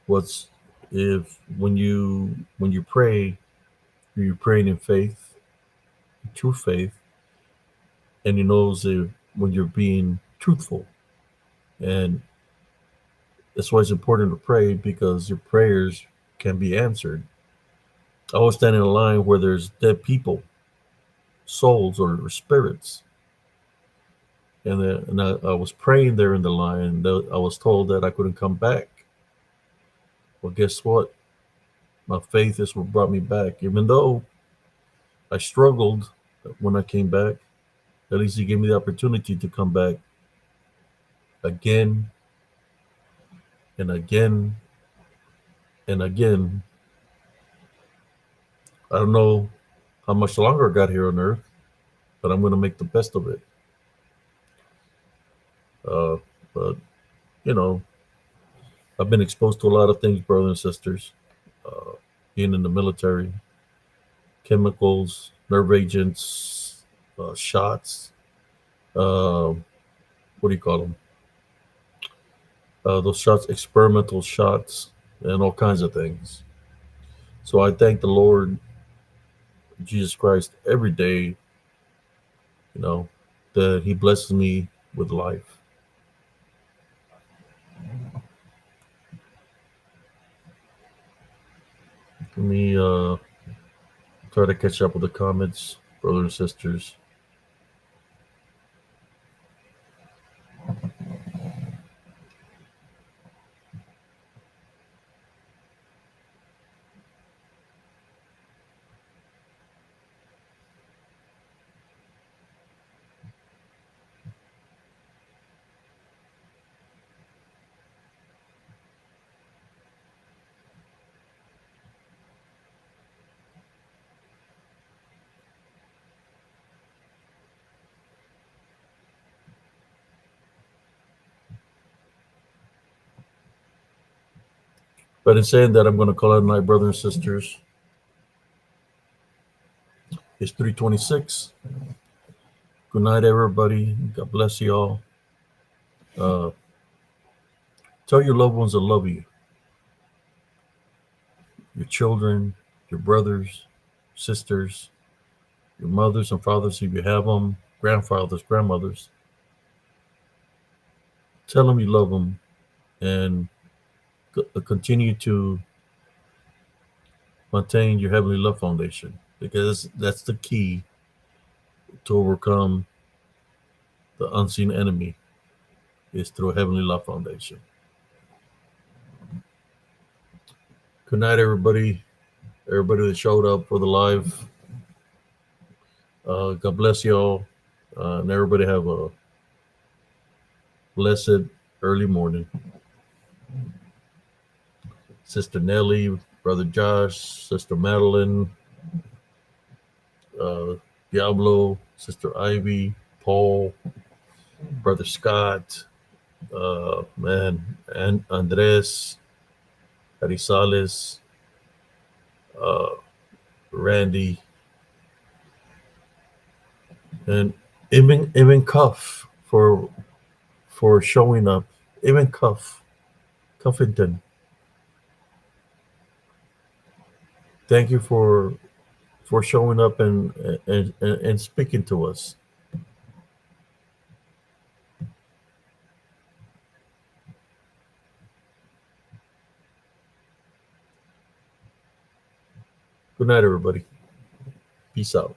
what's if when you pray, you're praying in faith, true faith, and He knows if when you're being truthful. And that's why it's important to pray, because your prayers can be answered. I was standing in a line where there's dead people, souls or spirits, and I was praying there in the line. I was told that I couldn't come back. Well, guess what? My faith is what brought me back. Even though I struggled when I came back, at least He gave me the opportunity to come back again and again and again. I don't know how much longer I got here on Earth, but I'm going to make the best of it. Uh, but, you know, I've been exposed to a lot of things, brothers and sisters. Uh, Being in the military, chemicals, nerve agents, shots. What do you call them? Those shots, experimental shots, and all kinds of things. So I thank the Lord Jesus Christ every day, you know, that He blesses me with life. Let me try to catch up with the comments, brothers and sisters. But in saying that, I'm going to call it a night, brothers and sisters. It's 3:26. Good night, everybody. God bless you all. Uh, Tell your loved ones I love you. Your children, your brothers, sisters, your mothers and fathers if you have them, grandfathers, grandmothers. Tell them you love them, and continue to maintain your heavenly love foundation, because that's the key to overcome the unseen enemy, is through a heavenly love foundation. Good night, everybody. Everybody that showed up for the live. God bless y'all, and everybody have a blessed early morning. Sister Nellie, Brother Josh, Sister Madeline, uh, Diablo, Sister Ivy, Paul, Brother Scott, and Andres, Arizales, uh, Randy, and even Cuff for showing up. Even Cuffington. Thank you for showing up and speaking to us. Good night, everybody. Peace out.